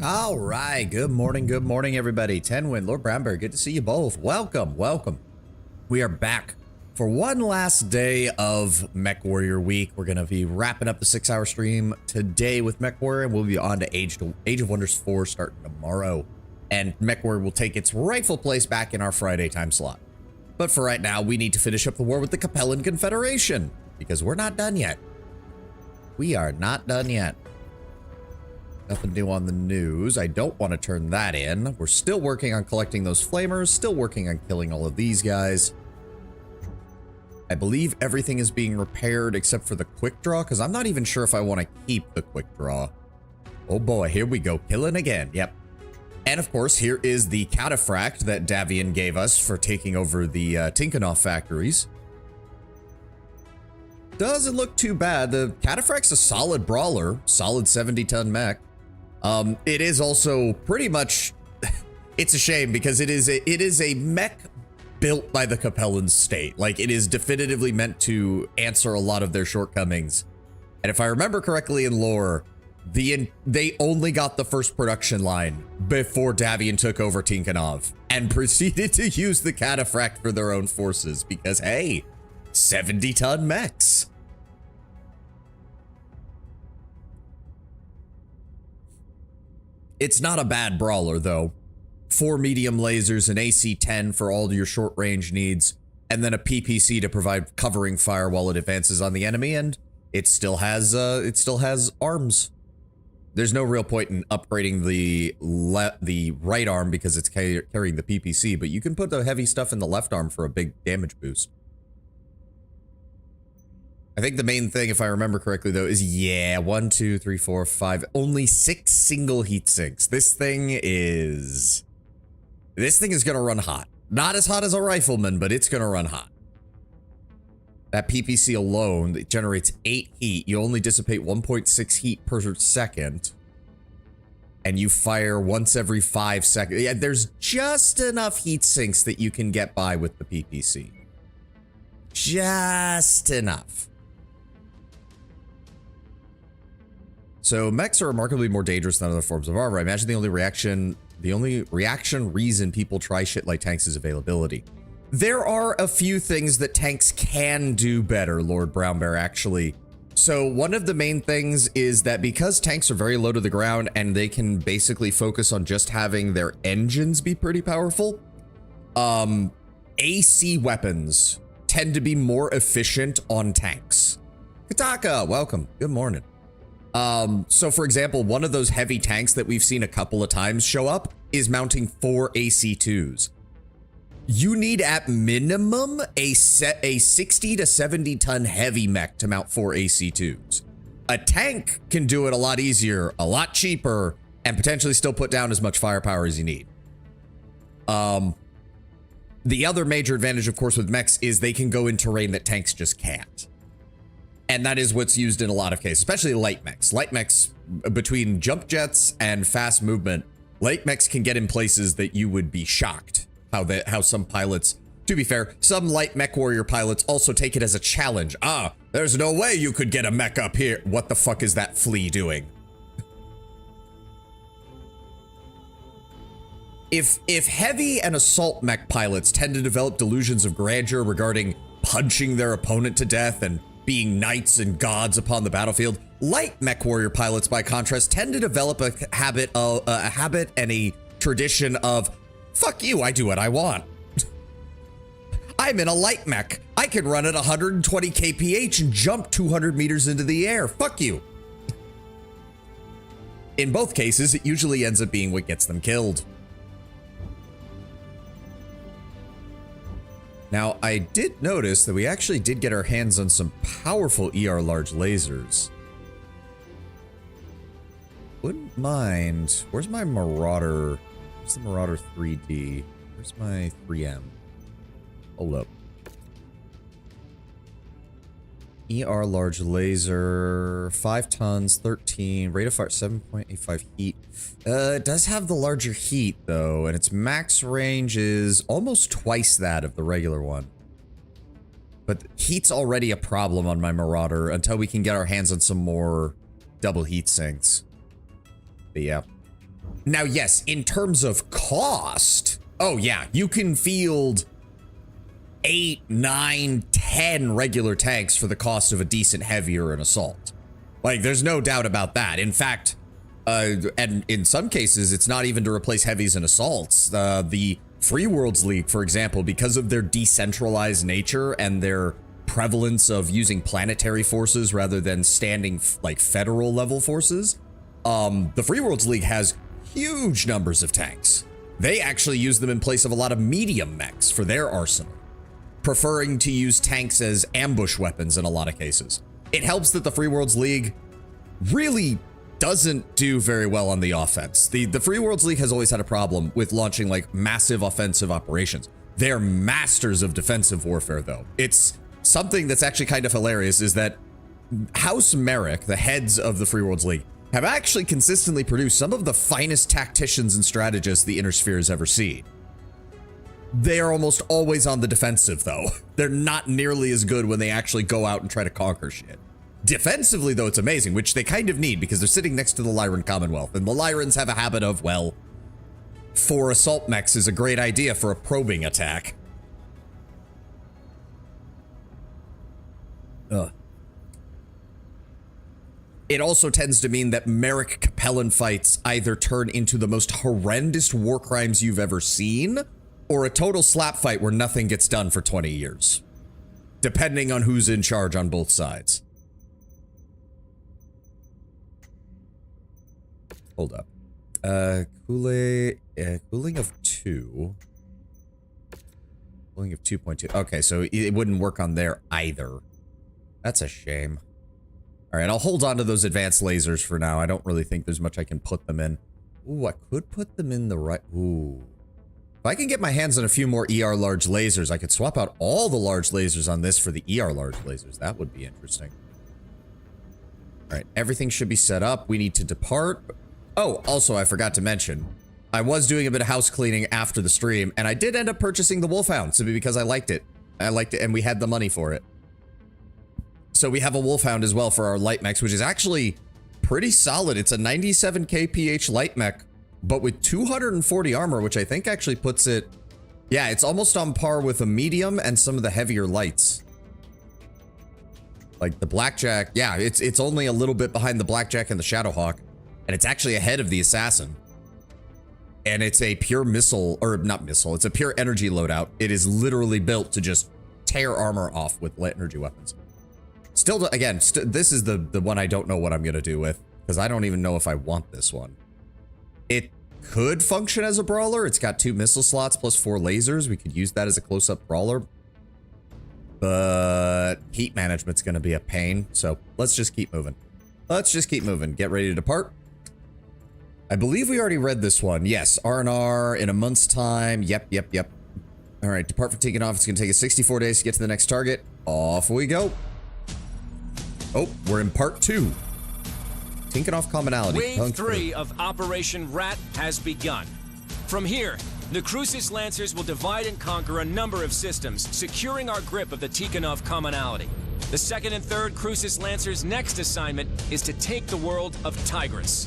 All right, good morning, everybody. Tenwin, Lord Brownbear, good to see you both. Welcome. We are back for one last day of Mech Warrior Week. We're going to be wrapping up the 6-hour stream today with Mech Warrior, and we'll be on to Age of Wonders 4 starting tomorrow. And Mech Warrior will take its rightful place back in our Friday time slot. But for right now, we need to finish up the war with the Capellan Confederation, because we're not done yet. We are not done yet. Nothing new on the news. I don't want to turn that in. We're still working on collecting those flamers, still working on killing all of these guys. I believe everything is being repaired except for the quick draw, because I'm not even sure if I want to keep the quick draw. Oh boy, here we go, killing again. Yep. And of course, here is the cataphract that Davion gave us for taking over the Tinkanoff factories. Doesn't look too bad. The cataphract's a solid brawler, solid 70-ton mech. It is also pretty much, it's a shame because it is a mech built by the Capellans state. Like, it is definitively meant to answer a lot of their shortcomings. And if I remember correctly in lore, they only got the first production line before Davion took over Tinkanoff and proceeded to use the cataphract for their own forces because, hey, 70-ton mechs. It's not a bad brawler, though. 4 medium lasers, an AC-10 for all your short-range needs, and then a PPC to provide covering fire while it advances on the enemy, and it still has arms. There's no real point in upgrading the right arm because it's carrying the PPC, but you can put the heavy stuff in the left arm for a big damage boost. I think the main thing, if I remember correctly, though, is, yeah, 1, 2, 3, 4, 5, only 6 single heat sinks. This thing is going to run hot. Not as hot as a rifleman, but it's going to run hot. That PPC alone, it generates 8 heat. You only dissipate 1.6 heat per second. And you fire once every 5 seconds. Yeah, there's just enough heat sinks that you can get by with the PPC. Just enough. So mechs are remarkably more dangerous than other forms of armor. I imagine the only reaction reason people try shit like tanks is availability. There are a few things that tanks can do better, Lord Brownbear, actually. So one of the main things is that because tanks are very low to the ground and they can basically focus on just having their engines be pretty powerful, AC weapons tend to be more efficient on tanks. Kataka, welcome. Good morning. So for example, one of those heavy tanks that we've seen a couple of times show up is mounting 4 AC2s. You need at minimum a 60 to 70 ton heavy mech to mount 4 AC2s. A tank can do it a lot easier, a lot cheaper, and potentially still put down as much firepower as you need. The other major advantage, of course, with mechs is they can go in terrain that tanks just can't. And that is what's used in a lot of cases, especially light mechs. Light mechs, between jump jets and fast movement, light mechs can get in places that you would be shocked how some pilots, to be fair, some light mech warrior pilots also take it as a challenge. Ah, there's no way you could get a mech up here. What the fuck is that flea doing? If heavy and assault mech pilots tend to develop delusions of grandeur regarding punching their opponent to death and being knights and gods upon the battlefield, light mech warrior pilots, by contrast, tend to develop a habit and a tradition of, fuck you, I do what I want. I'm in a light mech. I can run at 120 kph and jump 200 meters into the air. Fuck you. In both cases, it usually ends up being what gets them killed. Now, I did notice that we actually did get our hands on some powerful ER large lasers. Wouldn't mind. Where's my Marauder? Where's the Marauder 3D? Where's my 3M? Hold up. ER large laser, 5 tons, 13, rate of fire 7.85 heat. It does have the larger heat though, and its max range is almost twice that of the regular one. But heat's already a problem on my Marauder until we can get our hands on some more double heat sinks. But yeah. Now, yes, in terms of cost, oh yeah, you can field 8, 9, 10 regular tanks for the cost of a decent heavy or an assault. Like, there's no doubt about that. In fact, and in some cases, it's not even to replace heavies and assaults. The Free Worlds League, for example, because of their decentralized nature and their prevalence of using planetary forces rather than standing like federal level forces, the Free Worlds League has huge numbers of tanks. They actually use them in place of a lot of medium mechs for their arsenal, preferring to use tanks as ambush weapons in a lot of cases. It helps that the Free Worlds League really doesn't do very well on the offense. The Free Worlds League has always had a problem with launching like massive offensive operations. They're masters of defensive warfare though. It's something that's actually kind of hilarious is that House Merrick, the heads of the Free Worlds League, have actually consistently produced some of the finest tacticians and strategists the Inner Sphere has ever seen. They are almost always on the defensive though. They're not nearly as good when they actually go out and try to conquer shit. Defensively though, it's amazing, which they kind of need because they're sitting next to the Lyran Commonwealth, and the Lyrans have a habit of, well, 4 assault mechs is a great idea for a probing attack. It also tends to mean that Merrick Capellan fights either turn into the most horrendous war crimes you've ever seen, or a total slap fight where nothing gets done for 20 years, depending on who's in charge on both sides. Hold up. Cooling of 2. Cooling of 2.2. Okay, so it wouldn't work on there either. That's a shame. All right, I'll hold on to those advanced lasers for now. I don't really think there's much I can put them in. Ooh, I could put them in the right... Ooh. If I can get my hands on a few more ER large lasers, I could swap out all the large lasers on this for the ER large lasers. That would be interesting. All right, everything should be set up. We need to depart. Oh, also, I forgot to mention, I was doing a bit of house cleaning after the stream, and I did end up purchasing the Wolfhound simply because I liked it. And we had the money for it. So we have a Wolfhound as well for our light mechs, which is actually pretty solid. It's a 97 kph light mech, but with 240 armor, which I think actually puts it... Yeah, it's almost on par with a medium and some of the heavier lights. Like the Blackjack, yeah, it's only a little bit behind the Blackjack and the Shadowhawk. And it's actually ahead of the Assassin. And it's a pure missile, or not missile, it's a pure energy loadout. It is literally built to just tear armor off with light energy weapons. Still, again, this is the one I don't know what I'm going to do with, because I don't even know if I want this one. It could function as a brawler. It's got 2 missile slots plus 4 lasers. We could use that as a close-up brawler. But heat management's going to be a pain, so let's just keep moving. Let's just keep moving. Get ready to depart. I believe we already read this one. Yes, R&R in a month's time. Yep. All right, depart for taking off. It's going to take us 64 days to get to the next target. Off we go. Oh, we're in part 2. Tinkenoff commonality. Wave 3 of Operation Rat has begun. From here, the Crucis Lancers will divide and conquer a number of systems, securing our grip of the Tikhonov commonality. The 2nd and 3rd Crucis Lancers' next assignment is to take the world of Tigris.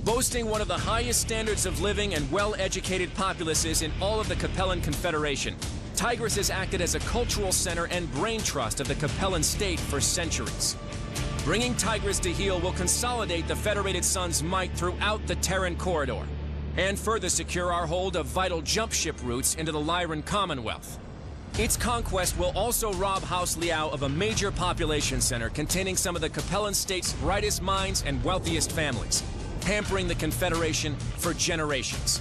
Boasting one of the highest standards of living and well-educated populaces in all of the Capellan Confederation, Tigris has acted as a cultural center and brain trust of the Capellan state for centuries. Bringing Tigris to heel will consolidate the Federated Sun's might throughout the Terran corridor, and further secure our hold of vital jump ship routes into the Lyran Commonwealth. Its conquest will also rob House Liao of a major population center containing some of the Capellan state's brightest minds and wealthiest families, hampering the Confederation for generations.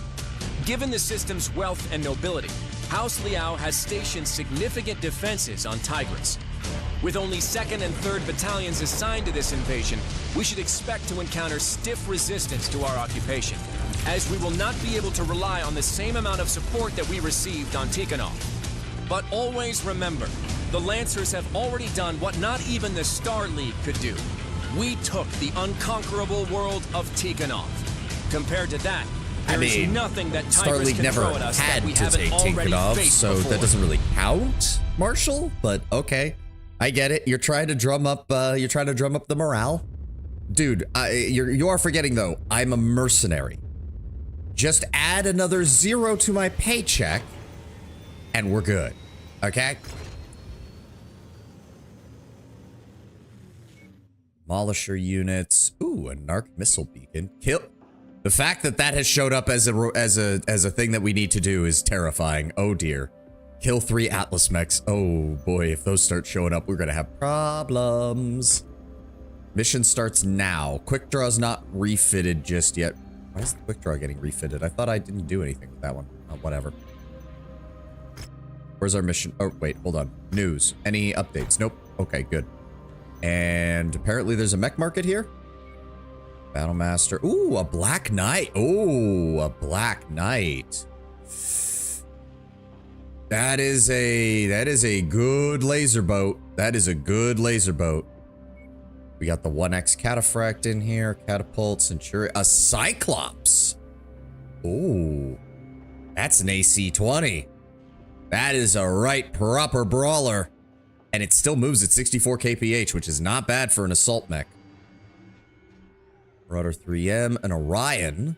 Given the system's wealth and nobility, House Liao has stationed significant defenses on Tigris. With only 2nd and 3rd battalions assigned to this invasion, we should expect to encounter stiff resistance to our occupation, as we will not be able to rely on the same amount of support that we received on Tikhonov. But always remember, the Lancers have already done what not even the Star League could do. We took the unconquerable world of Tikhonov. Compared to that, there is nothing that Tigris can throw at us that we haven't already faced before. So that doesn't really count, Marshall. But okay, I get it. You're trying to drum up. The morale. dude, you are forgetting though, I'm a mercenary. Just add another 0 to my paycheck and we're good, okay? Demolisher units. Ooh, a narc missile beacon. Kill. The fact that that has showed up as a thing that we need to do is terrifying. Oh dear. Kill 3 Atlas mechs. Oh boy, if those start showing up, we're gonna have problems. Mission starts now. Quick draw's not refitted just yet. Why is the quick draw getting refitted? I thought I didn't do anything with that one. Oh, whatever. Where's our mission? Oh, wait, hold on. News. Any updates? Nope. Okay, good. And apparently there's a mech market here. Battlemaster. Ooh, a Black Knight. Ooh, a Black Knight. That is a good laser boat. That is a good laser boat. We got the 1X Cataphract in here. Catapult, Centurion. A Cyclops. Ooh. That's an AC-20. That is a right proper brawler. And it still moves at 64 kph, which is not bad for an assault mech. Marauder 3M, an Orion.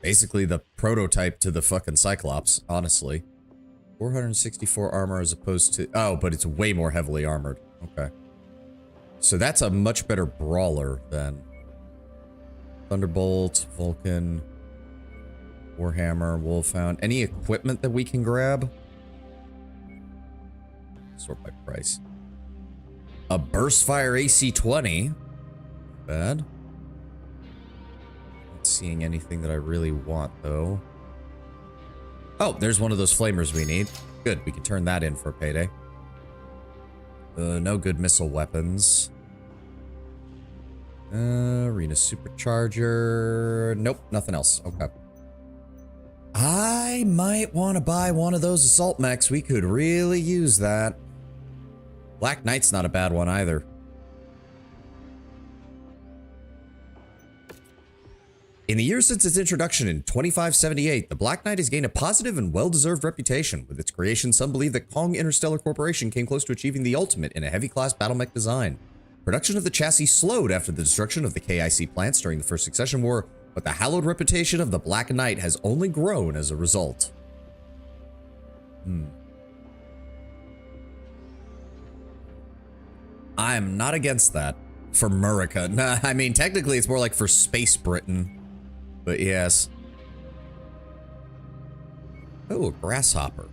Basically the prototype to the fucking Cyclops, honestly. 464 armor as opposed to... Oh, but it's way more heavily armored. Okay. So that's a much better brawler than... Thunderbolt, Vulcan, Warhammer, Wolfhound. Any equipment that we can grab? Sort by price. A Burstfire AC-20. Bad. Not seeing anything that I really want, though. Oh, there's one of those flamers we need. Good, we can turn that in for a payday. No good missile weapons. Arena Supercharger. Nope, nothing else. Okay. I might want to buy one of those assault mechs. We could really use that. Black Knight's not a bad one either. In the years since its introduction in 2578, the Black Knight has gained a positive and well-deserved reputation. With its creation, some believe that Kong Interstellar Corporation came close to achieving the ultimate in a heavy-class battle mech design. Production of the chassis slowed after the destruction of the KIC plants during the First Succession War, but the hallowed reputation of the Black Knight has only grown as a result. I'm not against that. For America. Nah, I mean, technically it's more like for Space Britain. But yes. Oh, a grasshopper.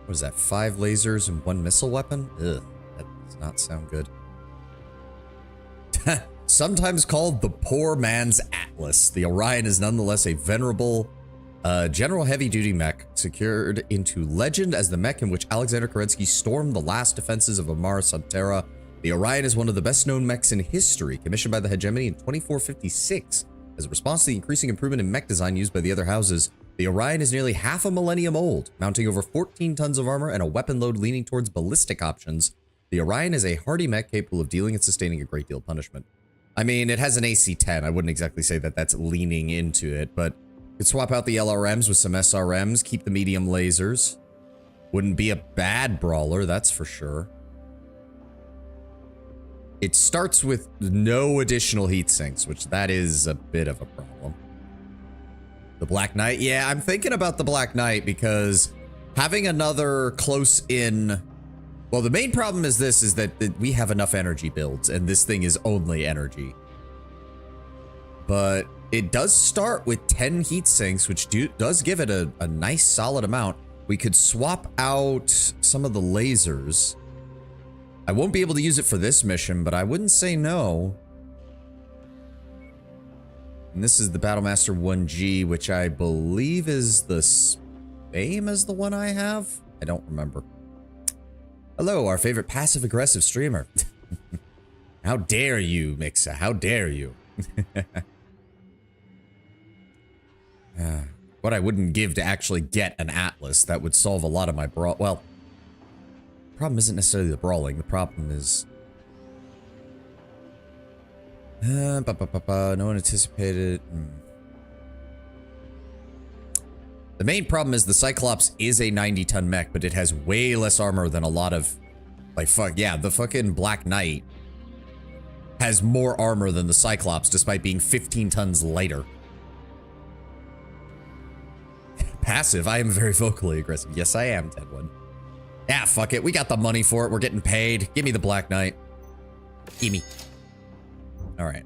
What is that? 5 lasers and 1 missile weapon? Ugh, that does not sound good. Sometimes called the poor man's Atlas, the Orion is nonetheless a venerable general heavy-duty mech, secured into legend as the mech in which Alexander Kerensky stormed the last defenses of Amara Santera. The Orion is one of the best-known mechs in history, commissioned by the hegemony in 2456. As a response to the increasing improvement in mech design used by the other houses, the Orion is nearly half a millennium old, mounting over 14 tons of armor and a weapon load leaning towards ballistic options. The Orion is a hardy mech capable of dealing and sustaining a great deal of punishment. I mean, it has an AC-10. I wouldn't exactly say that that's leaning into it, but you could swap out the LRMs with some SRMs, keep the medium lasers. Wouldn't be a bad brawler, that's for sure. It starts with no additional heat sinks, which that is a bit of a problem. The Black Knight, yeah, I'm thinking about the Black Knight because having another close in... Well, the main problem is this, is that we have enough energy builds, and this thing is only energy. But it does start with 10 heat sinks, which does give it a nice solid amount. We could swap out some of the lasers. I won't be able to use it for this mission, but I wouldn't say no. And this is the Battlemaster 1G, which I believe is the same as the one I have. I don't remember. Hello, our favorite passive-aggressive streamer. How dare you, Mixa? How dare you? What I wouldn't give to actually get an Atlas, that would solve a lot of my brawl. Well, the problem isn't necessarily the brawling. The problem is... no one anticipated... The main problem is the Cyclops is a 90-ton mech, but it has way less armor than a lot of Like, fuck, yeah, the fucking Black Knight has more armor than the Cyclops, despite being 15 tons lighter. Passive, I am very vocally aggressive. Yes, I am, Tedwin. Yeah, fuck it, we got the money for it, we're getting paid. Give me the Black Knight. Gimme. Alright.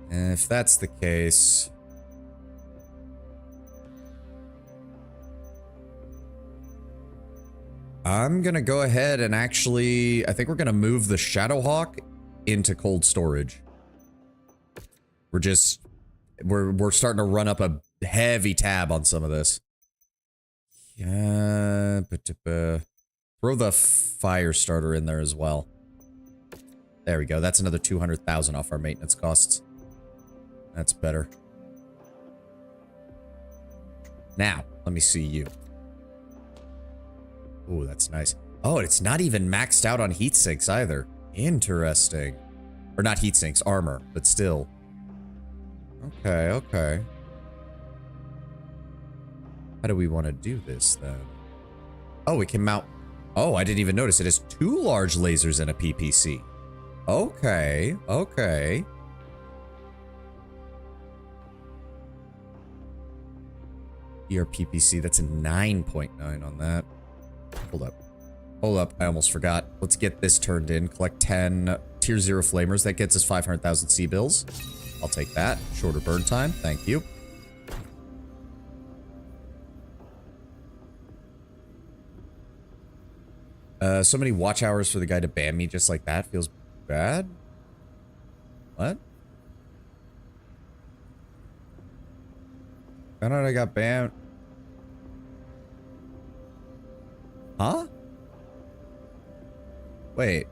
If that's the case... I'm gonna go ahead and actually... I think we're gonna move the Shadowhawk into cold storage. We're starting to run up a heavy tab on some of this. Yeah, throw the fire starter in there as well. There we go. That's another 200,000 off our maintenance costs. That's better. Now, let me see you. Ooh, that's nice. Oh, it's not even maxed out on heat sinks either. Interesting. Or not heat sinks, armor, but still. Okay, okay. How do we want to do this then? Oh, we can mount... Oh, I didn't even notice. It has 2 large lasers and a PPC. Okay, okay. PPC, that's a 9.9 on that. Hold up. Hold up, I almost forgot. Let's get this turned in. Collect 10 tier 0 flamers. That gets us 500,000 C-bills. I'll take that. Shorter burn time. Thank you. So many watch hours for the guy to ban me just like that feels bad. What? Found out I got banned. Huh? Wait.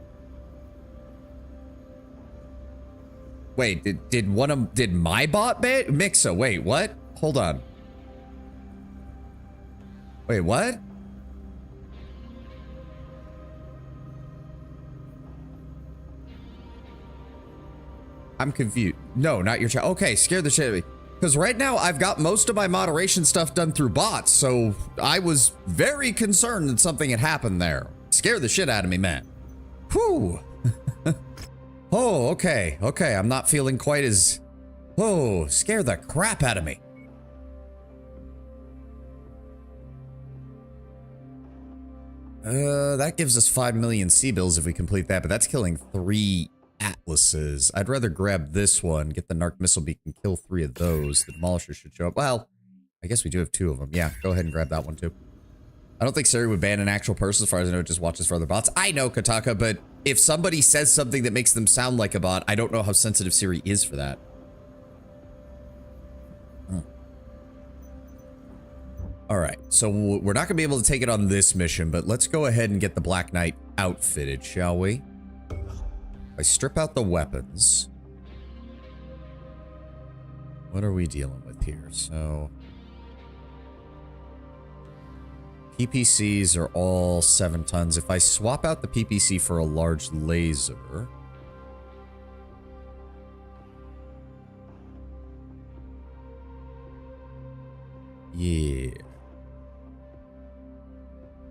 Wait, did my bot ban? Mixa, wait, what? Hold on. Wait, what? I'm confused. No, not your chat. Okay, scared the shit out of me. Because right now, I've got most of my moderation stuff done through bots, so I was very concerned that something had happened there. Scared the shit out of me, man. Whew. Oh, okay. Okay, I'm not feeling quite as... Oh, scare the crap out of me. That gives us 5 million C-bills if we complete that, but that's killing 3 Atlases. I'd rather grab this one, get the Narc Missile Beacon, kill 3 of those. The Demolisher should show up. Well, I guess we do have 2 of them. Yeah, go ahead and grab that one too. I don't think Siri would ban an actual person. As far as I know, it just watches for other bots. I know, Kataka, but if somebody says something that makes them sound like a bot, I don't know how sensitive Siri is for that. Alright, so we're not going to be able to take it on this mission, but let's go ahead and get the Black Knight outfitted, shall we? I strip out the weapons. What are we dealing with here? So... PPCs are all 7 tons. If I swap out the PPC for a large laser... Yeah.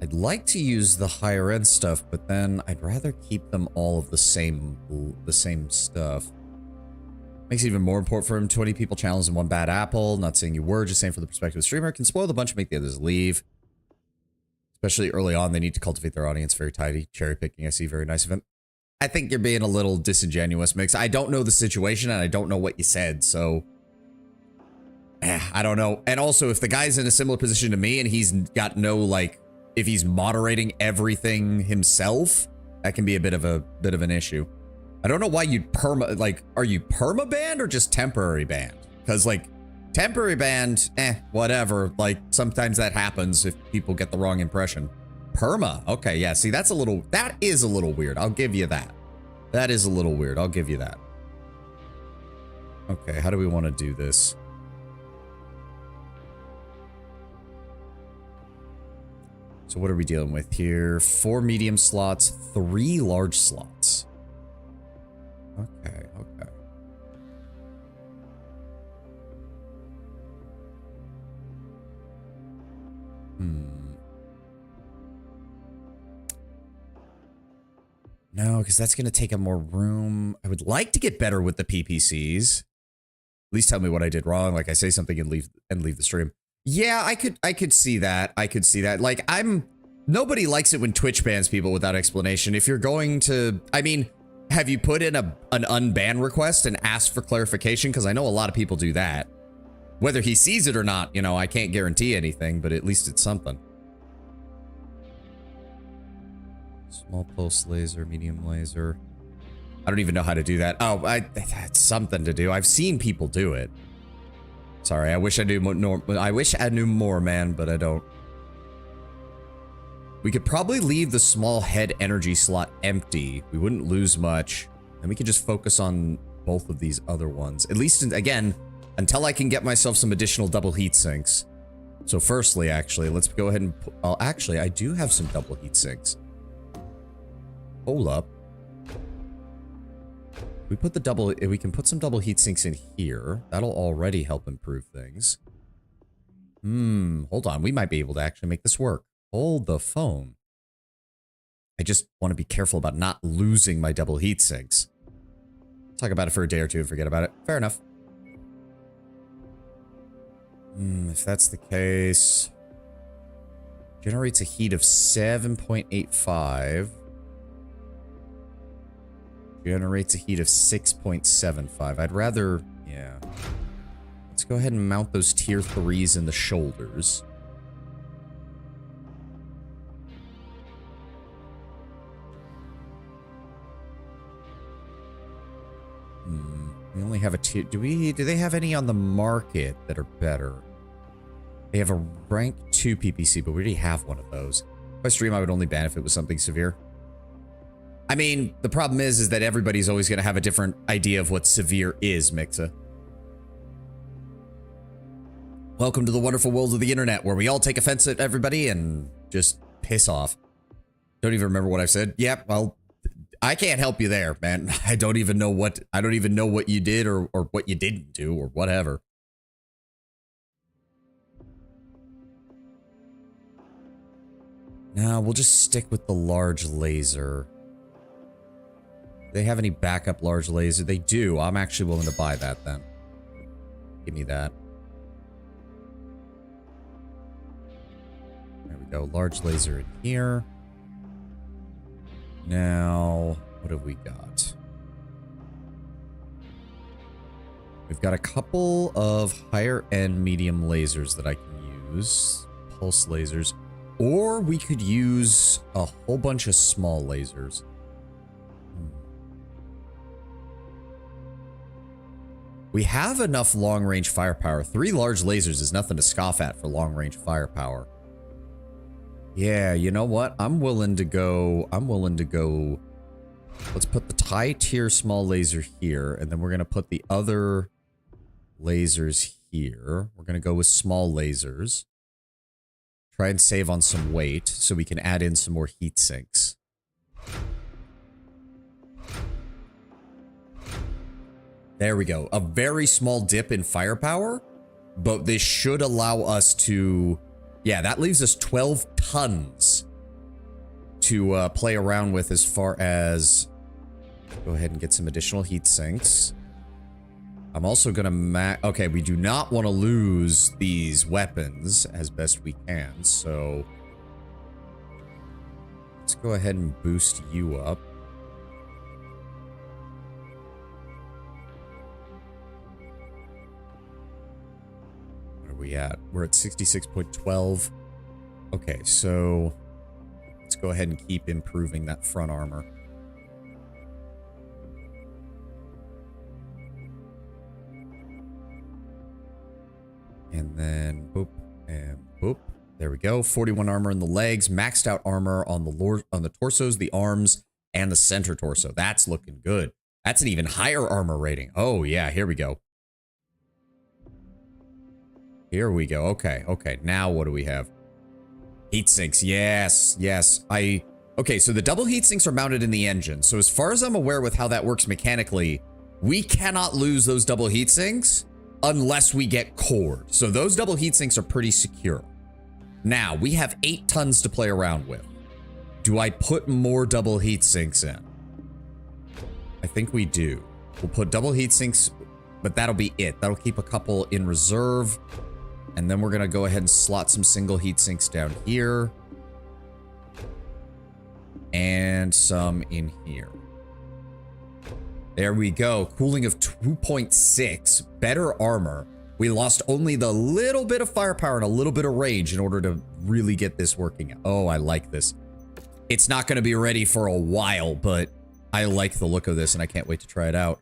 I'd like to use the higher end stuff, but then I'd rather keep them all of the same stuff. Makes it even more important for him. 20 people challenged in 1 bad apple. Not saying you were, just saying for the perspective of the streamer. Can spoil the bunch and make the others leave. Especially early on, they need to cultivate their audience. Very tidy. Cherry picking, I see. Very nice of him. I think you're being a little disingenuous, Mix. I don't know the situation, and I don't know what you said, so... I don't know. And also, if the guy's in a similar position to me, and he's got no, like... If he's moderating everything himself, that can be a bit of an issue. I don't know why you'd are you perma banned or just temporary banned? Because, like, temporary banned, whatever. Like, sometimes that happens if people get the wrong impression. Perma, okay, yeah, see, that is a little weird. I'll give you that. That is a little weird. I'll give you that. Okay, how do we want to do this? So what are we dealing with here? 4 medium slots, 3 large slots. Okay, okay. No, because that's going to take up more room. I would like to get better with the PPCs. At least tell me what I did wrong. Like I say something and leave the stream. Yeah, I could see that. I could see that. Like nobody likes it when Twitch bans people without explanation. If you're going to, I mean, have you put in an unban request and asked for clarification? Because I know a lot of people do that. Whether he sees it or not, you know, I can't guarantee anything, but at least it's something. Small pulse laser, medium laser. I don't even know how to do that. Oh, that's something to do. I've seen people do it. Sorry, I wish I knew more. I wish I knew more, man, but I don't. We could probably leave the small head energy slot empty. We wouldn't lose much. And we could just focus on both of these other ones. At least, again, until I can get myself some additional double heat sinks. So firstly, actually, let's go ahead and... actually, I do have some double heat sinks. Hold up. We put the double... We can put some double heat sinks in here. That'll already help improve things. Hold on. We might be able to actually make this work. Hold the phone. I just want to be careful about not losing my double heat sinks. Talk about it for a day or two and forget about it. Fair enough. If that's the case... Generates a heat of 7.85. Generates a heat of 6.75. I'd rather... Yeah. Let's go ahead and mount those tier 3s in the shoulders. We only have a tier... Do they have any on the market that are better? They have a rank 2 PPC, but we already have one of those. If I stream, I would only ban if it was something severe. I mean, the problem is that everybody's always going to have a different idea of what severe is, Mixa. Welcome to the wonderful world of the internet, where we all take offense at everybody and just piss off. Don't even remember what I said. Yeah, well, I can't help you there, man. I don't even know what you did or what you didn't do or whatever. Now, we'll just stick with the large laser. Do they have any backup large laser? They do. I'm actually willing to buy that then. Give me that. There we go. Large laser in here. Now, what have we got? We've got a couple of higher end medium lasers that I can use. Pulse lasers. Or we could use a whole bunch of small lasers. We have enough long-range firepower. 3 large lasers is nothing to scoff at for long-range firepower. Yeah, you know what? I'm willing to go... Let's put the tie tier small laser here, and then we're going to put the other lasers here. We're going to go with small lasers. Try and save on some weight so we can add in some more heat sinks. There we go. A very small dip in firepower, but this should allow us to... Yeah, that leaves us 12 tons to play around with as far as... Go ahead and get some additional heat sinks. I'm also going to... Okay, we do not want to lose these weapons as best we can, so... Let's go ahead and boost you up. Where are we at? We're at 66.12. Okay, so... Let's go ahead and keep improving that front armor. And then boop and boop. There we go. 41 armor in the legs, maxed out armor on the torsos, the arms, and the center torso. That's looking good. That's an even higher armor rating. Oh yeah, here we go. Here we go. Okay, okay. Now what do we have? Heat sinks. Yes, yes. Okay, so the double heat sinks are mounted in the engine. So as far as I'm aware with how that works mechanically, we cannot lose those double heat sinks unless we get cored. So those double heat sinks are pretty secure. Now, we have 8 tons to play around with. Do I put more double heat sinks in? I think we do. We'll put double heat sinks, but that'll be it. That'll keep a couple in reserve. And then we're going to go ahead and slot some single heat sinks down here. And some in here. There we go. Cooling of 2.6. Better armor. We lost only the little bit of firepower and a little bit of range in order to really get this working. Oh, I like this. It's not going to be ready for a while, but I like the look of this and I can't wait to try it out.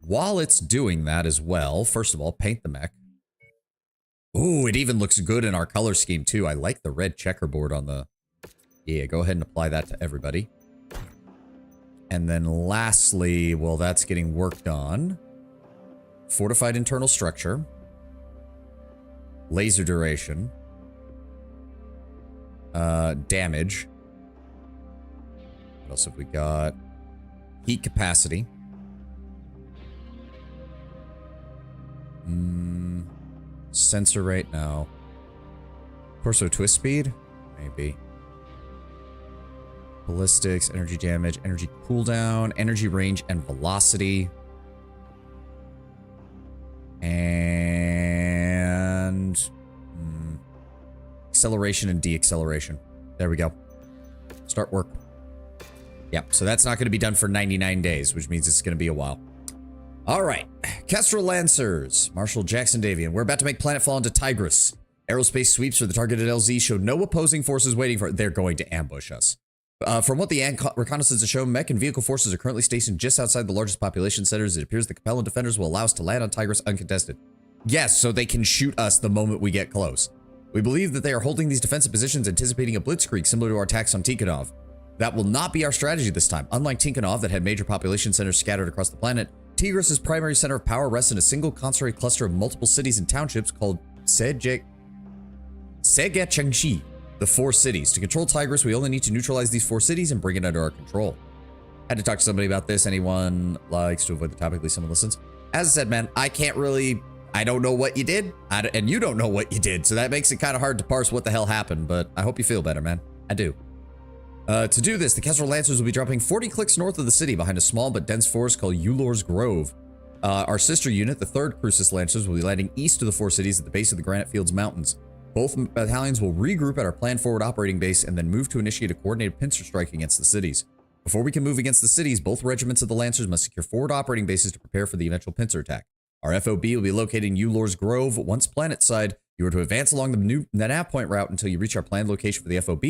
While it's doing that as well, first of all, paint the mech. Ooh, it even looks good in our color scheme too. I like the red checkerboard on the... Yeah, go ahead and apply that to everybody. And then lastly, well, that's getting worked on. Fortified internal structure. Laser duration. Damage. What else have we got? Heat capacity. Sensor rate, no. Torso twist speed? Maybe. Ballistics, energy damage, energy cooldown, energy range, and velocity. And... acceleration and deacceleration. There we go. Start work. Yep, so that's not going to be done for 99 days, which means it's going to be a while. All right, Kestrel Lancers, Marshal Jackson Davion. We're about to make planetfall into Tigris. Aerospace sweeps for the targeted LZ show no opposing forces waiting for it. They're going to ambush us. From what the reconnaissance has shown, mech and vehicle forces are currently stationed just outside the largest population centers. It appears the Capellan defenders will allow us to land on Tigris uncontested. Yes, so they can shoot us the moment we get close. We believe that they are holding these defensive positions anticipating a blitzkrieg similar to our attacks on Tikhonov. That will not be our strategy this time. Unlike Tikhonov that had major population centers scattered across the planet, Tigris' primary center of power rests in a single concentrated cluster of multiple cities and townships called Segechengshi, the 4 cities. To control Tigris, we only need to neutralize these 4 cities and bring it under our control. Had to talk to somebody about this. Anyone likes to avoid the topic, at least someone listens. As I said, man, I don't know what you did, and you don't know what you did, so that makes it kind of hard to parse what the hell happened, but I hope you feel better, man. I do. To do this, the Kestrel Lancers will be dropping 40 clicks north of the city behind a small but dense forest called Eulor's Grove. Our sister unit, the 3rd Crucis Lancers, will be landing east of the 4 cities at the base of the Granite Fields Mountains. Both battalions will regroup at our planned forward operating base and then move to initiate a coordinated pincer strike against the cities. Before we can move against the cities, both regiments of the Lancers must secure forward operating bases to prepare for the eventual pincer attack. Our FOB will be located in Eulor's Grove. Once planet side, you are to advance along the nav point route until you reach our planned location for the FOB.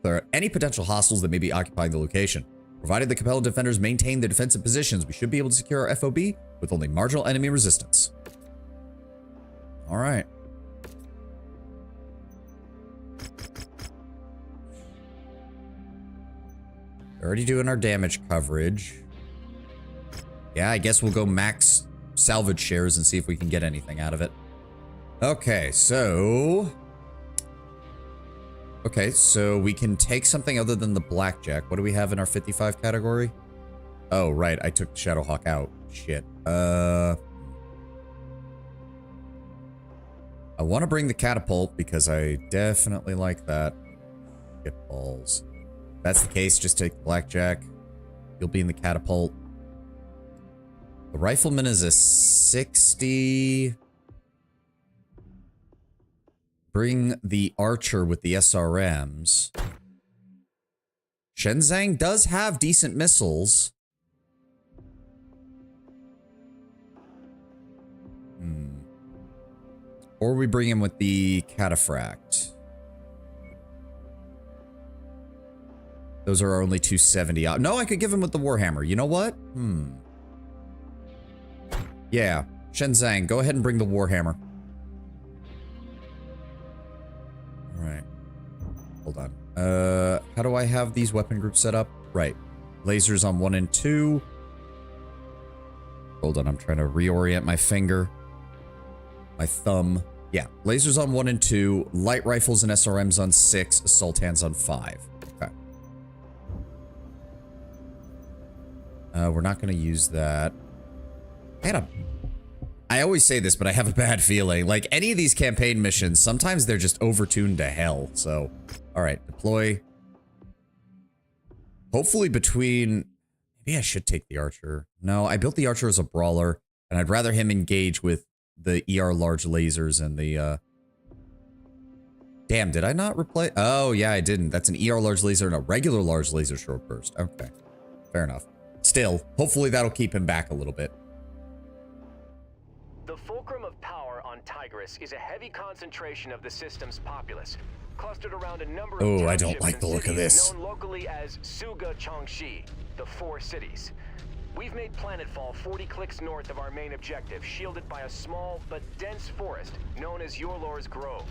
There are any potential hostiles that may be occupying the location. Provided the Capellan defenders maintain their defensive positions, we should be able to secure our FOB with only marginal enemy resistance. All right. Already doing our damage coverage. Yeah, I guess we'll go max salvage shares and see if we can get anything out of it. Okay, so we can take something other than the blackjack. What do we have in our 55 category? Oh, right. I took the Shadowhawk out. Shit. I want to bring the catapult because I definitely like that. Get balls. If that's the case, just take the blackjack. You'll be in the catapult. The rifleman is a 60. Bring the archer with the SRMs. Shenzhang does have decent missiles. Or we bring him with the cataphract. Those are only 270. No, I could give him with the Warhammer. You know what? Yeah, Shenzhang, go ahead and bring the Warhammer. All right. Hold on. How do I have these weapon groups set up? Right. Lasers on 1 and 2. Hold on, I'm trying to reorient my finger. My thumb. Yeah, lasers on 1 and 2. Light rifles and SRMs on 6. Assault hands on 5. Okay. We're not going to use that. I always say this, but I have a bad feeling. Like, any of these campaign missions, sometimes they're just overtuned to hell. So, all right, deploy. Hopefully between Maybe I should take the archer. No, I built the archer as a brawler, and I'd rather him engage with the ER large lasers and the, Damn, did I not replace? Oh, yeah, I didn't. That's an ER large laser and a regular large laser short burst. Okay, fair enough. Still, hopefully that'll keep him back a little bit. The fulcrum of power on Tigris is a heavy concentration of the system's populace, clustered around a number of Oh, I don't townships like and the look of cities this. known locally as Suga Chongxi, the Four Cities. We've made planetfall 40 clicks north of our main objective, shielded by a small but dense forest known as Yorlor's Grove,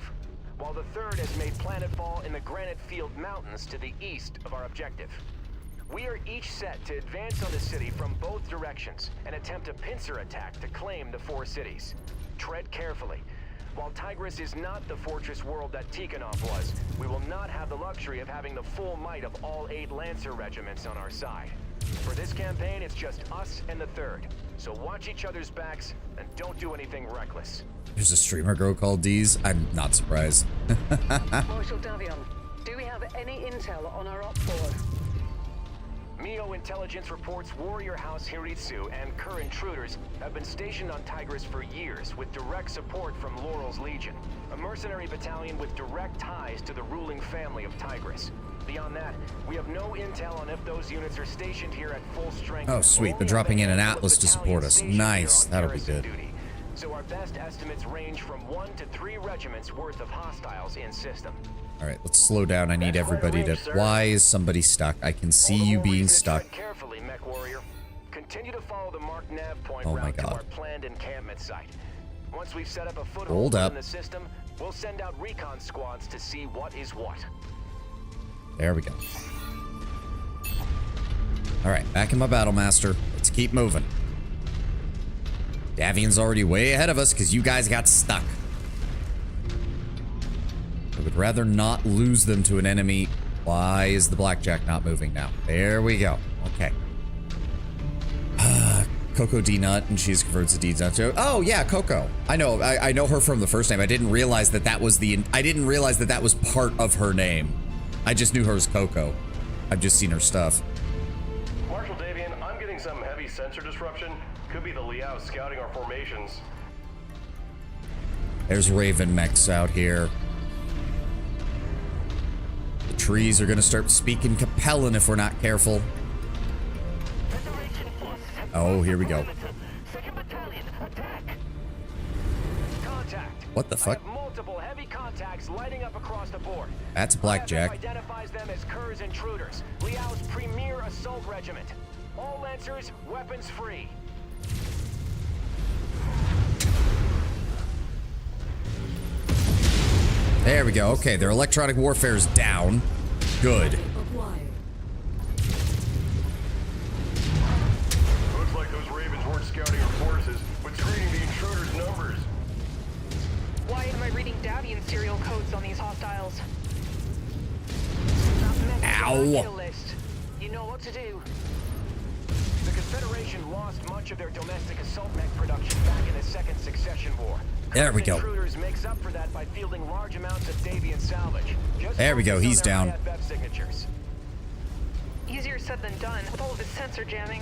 while the third has made planetfall in the Granite Field Mountains to the east of our objective. We are each set to advance on the city from both directions and attempt a pincer attack to claim the Four Cities. Tread carefully. While Tigris is not the fortress world that Tikhonov was, we will not have the luxury of having the full might of all 8 Lancer regiments on our side. For this campaign, it's just us and the third. So watch each other's backs and don't do anything reckless. There's a streamer girl called Deez. I'm not surprised. Marshal Davion, do we have any intel on our op board? Mio intelligence reports Warrior House Hiritsu and Kerr intruders have been stationed on Tigris for years with direct support from Laurel's Legion, a mercenary battalion with direct ties to the ruling family of Tigris. Beyond that, we have no intel on if those units are stationed here at full strength. Oh, sweet. They're dropping in an Atlas to support us. Nice. That'll be good. So our best estimates range from 1 to 3 regiments worth of hostiles in system. All right, let's slow down. I need everybody to... Why is somebody stuck? I can see you being stuck. Carefully, Mech Warrior. Continue to follow the marked nav point route to our planned encampment site. Once we've set up a foothold in the system, we'll send out recon squads to see what is what. There we go. All right, back in my battle master. Let's keep moving. Davion's already way ahead of us because you guys got stuck. I would rather not lose them to an enemy. Why is the blackjack not moving now? There we go. Okay. Coco D Nut, and she's converted to D Nut too. Oh yeah, Coco. I know. I know her from the first name. I didn't realize that that was the. I didn't realize that that was part of her name. I just knew her as Coco. I've just seen her stuff. Marshal Davion, I'm getting some heavy sensor disruption. Could be the Liao scouting our formations. There's Raven mechs out here. The trees are gonna start speaking Capellan if we're not careful. Oh, here we go. What the fuck? Multiple heavy contacts lighting up across the board. That's a blackjack. Identifies them as Kerr's intruders, Liao's premier assault regiment. All Lancers, weapons free. There we go. Okay, their electronic warfare is down. Good. Looks like those Ravens weren't scouting our forces, but screening the intruders' numbers. Why am I reading Davion serial codes on these hostiles? Ow. You know what to do. The Confederation lost much of their domestic assault mech production back in the Second Succession War. There we go. Intruders makes up for that by fielding large amounts of Davion salvage. There we go. He's down. Signatures. Easier said than done with all of his sensor jamming.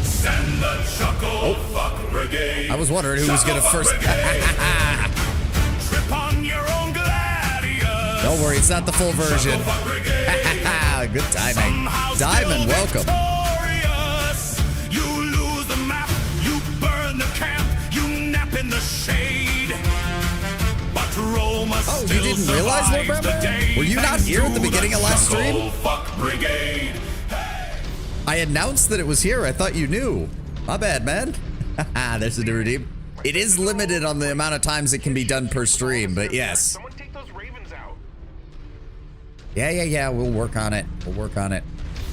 Send the Chuckle Fuck Brigade. I was wondering who was gonna first. Trip on your own gladius. Don't worry, it's not the full version. Good timing. Diamond, welcome. You lose the map, you burn the camp, you nap in the shade. But Roma Oh, you didn't realize, Lord Bramber? Were you not here at the beginning of last stream? Fuck Brigade. I announced that it was here. I thought you knew. My bad, man. There's a new redeem. It is limited on the amount of times it can be done per stream, but yes. Someone take those Ravens out. Yeah. We'll work on it. We'll work on it.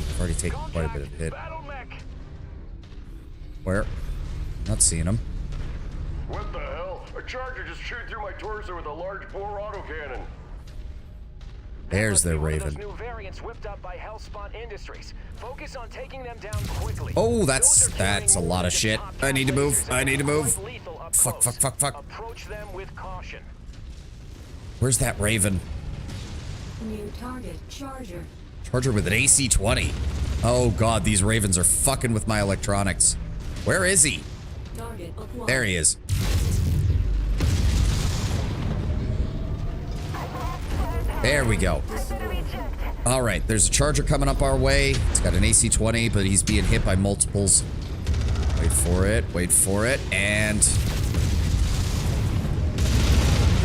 I've already taken quite a bit of hit. Battle mech. Where? Not seeing him. What the hell? A charger just chewed through my torso with a large bore autocannon. There's their One of those Raven. new variants whipped up by Hellspawn Industries. Focus on taking them down quickly. Oh, that's a lot of shit. I need to move. I need to move. Fuck. Approach them with caution. Where's that Raven? New target, Charger. Charger with an AC-20. Oh god, these Ravens are fucking with my electronics. Where is he? There he is. There we go. All right, there's a Charger coming up our way. It's got an AC-20, but he's being hit by multiples. Wait for it, and...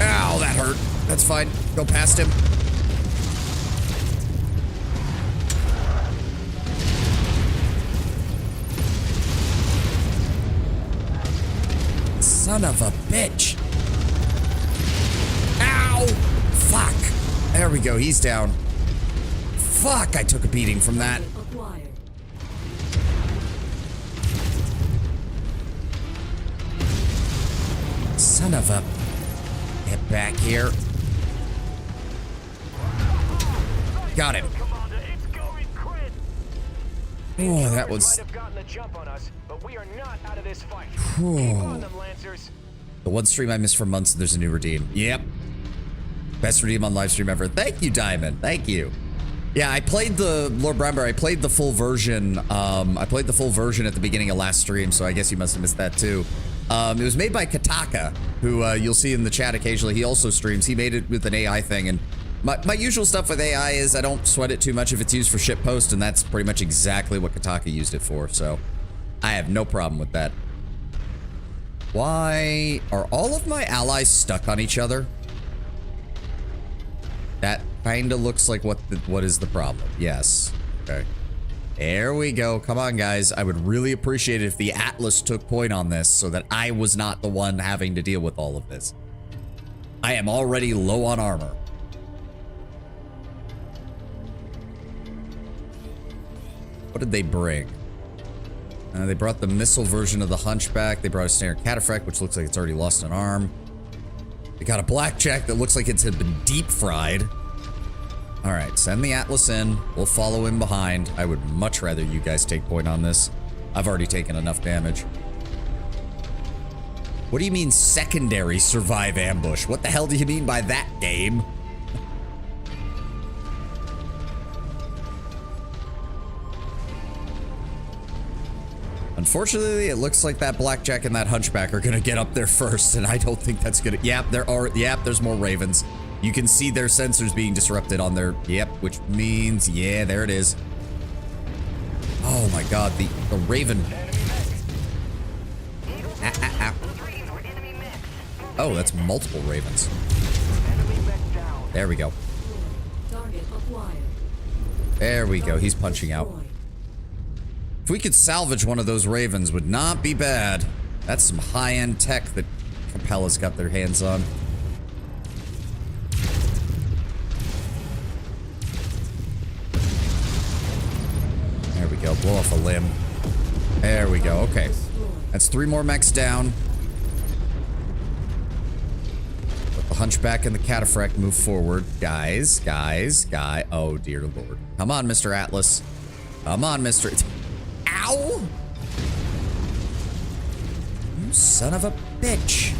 Ow, that hurt. That's fine. Go past him. Son of a bitch. Ow! Fuck. There we go, he's down. Fuck, I took a beating from that. Son of a... Get back here. Got him. Oh, that was... The one stream I missed for months, there's a new redeem. Yep. Best redeem on live stream ever. Thank you, Diamond. Thank you. Yeah, I played the Lord Bramber. I played the full version. I played the full version at the beginning of last stream, so I guess you must have missed that too. It was made by Kataka, who you'll see in the chat occasionally. He also streams. He made it with an AI thing, and my usual stuff with AI is I don't sweat it too much if it's used for ship post, and that's pretty much exactly what Kataka used it for. So I have no problem with that. Why are all of my allies stuck on each other? That kind of looks like what is the problem. Yes. Okay. There we go. Come on, guys. I would really appreciate it if the Atlas took point on this so that I was not the one having to deal with all of this. I am already low on armor. What did they bring? They brought the missile version of the Hunchback. They brought a standard Cataphract, which looks like it's already lost an arm. They got a Blackjack that looks like it's had been deep fried. All right, send the Atlas in. We'll follow him behind. I would much rather you guys take point on this. I've already taken enough damage. What do you mean secondary survive ambush? What the hell do you mean by that, game? Unfortunately, it looks like that Blackjack and that Hunchback are gonna get up there first, and I don't think that's gonna... Yep, there's more Ravens. You can see their sensors being disrupted on their... Yep, which means... Yeah, there it is. Oh my god, the Raven... Oh, that's multiple Ravens. There we go. There we go, he's punching out. If we could salvage one of those Ravens, would not be bad. That's some high-end tech that Capellans got their hands on. There we go, blow off a limb. There we go, okay. That's 3 more mechs down. Let the Hunchback and the Cataphract move forward. Guys. Oh, dear lord. Come on, Mr. Atlas. Come on, Mr. Ow! You son of a bitch.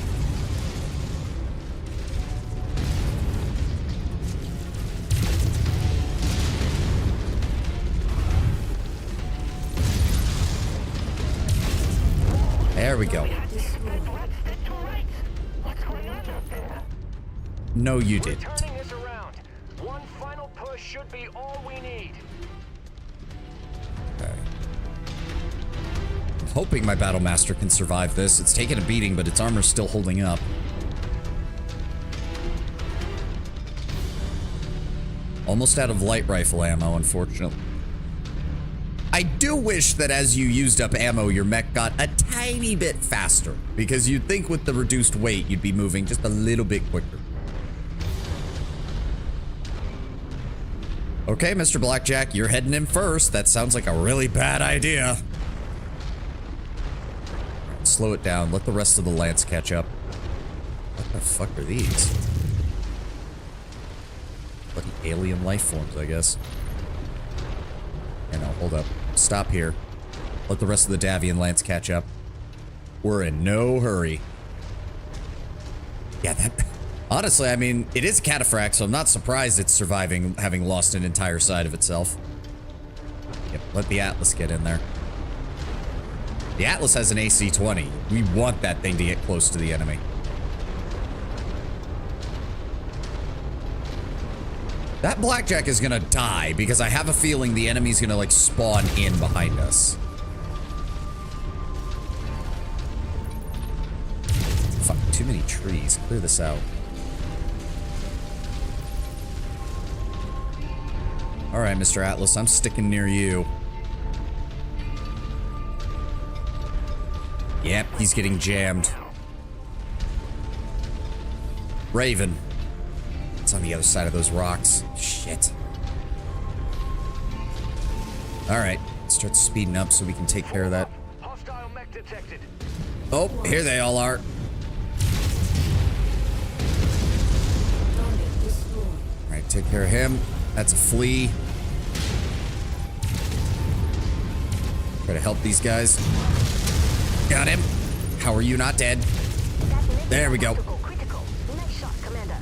There we go. No, you didn't. Turning this around. One final push should be all we need. Okay. I'm hoping my Battlemaster can survive this. It's taken a beating, but its armor's still holding up. Almost out of light rifle ammo, unfortunately. I do wish that as you used up ammo, your mech got a tiny bit faster, because you'd think with the reduced weight, you'd be moving just a little bit quicker. Okay, Mr. Blackjack, you're heading in first. That sounds like a really bad idea. Slow it down. Let the rest of the Lance catch up. What the fuck are these? Bloody alien life forms, I guess. Yeah, no, hold up. Stop here. Let the rest of the Davion Lance catch up. We're in no hurry. Yeah, Honestly, I mean, it is cataphract, so I'm not surprised it's surviving, having lost an entire side of itself. Yep, let the Atlas get in there. The Atlas has an AC-20. We want that thing to get close to the enemy. That Blackjack is gonna die because I have a feeling the enemy's gonna, like, spawn in behind us. Fuck, too many trees. Clear this out. Alright, Mr. Atlas, I'm sticking near you. Yep, he's getting jammed. Raven. It's on the other side of those rocks. Shit. Alright, start speeding up so we can take care of that. Hostile mech detected. Oh, here they all are. Alright, take care of him. That's a flea. Try to help these guys. Got him. How are you not dead? There we go. Nice shot, Commander.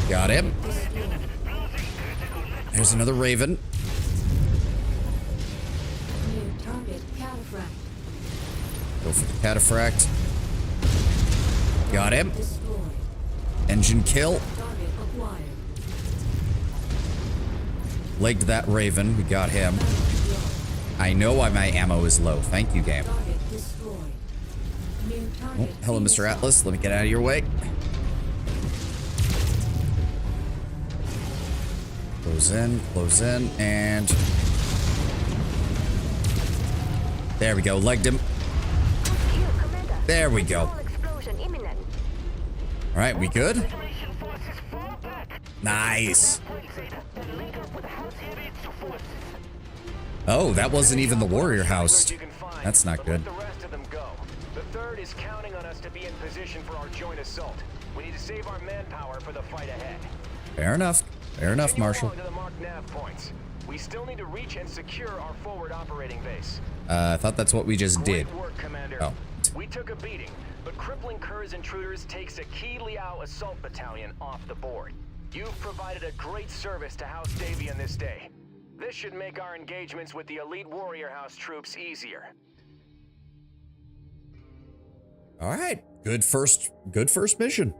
Got him. There's another Raven. Go for the cataphract. Got him. Engine kill. Legged that Raven. We got him. I know why my ammo is low. Thank you, game. Oh, hello, Mr. Atlas. Let me get out of your way. Close in, and... There we go. Legged him. There we go. Alright, we good? Nice. Oh, that wasn't even the warrior house. That's not good. The rest of them go. The third is counting on us to be in position for our joint assault. We need to save our manpower for the fight ahead. Fair enough. Fair enough, Marshal. To the marked nav points. We still need to reach and secure our forward operating base. I thought that's what we just did. Great work, Commander. Oh. We took a beating, but crippling Kerr's intruders takes a key Liao assault battalion off the board. You've provided a great service to House Davion this day. This should make our engagements with the elite warrior house troops easier. All right. Good first mission.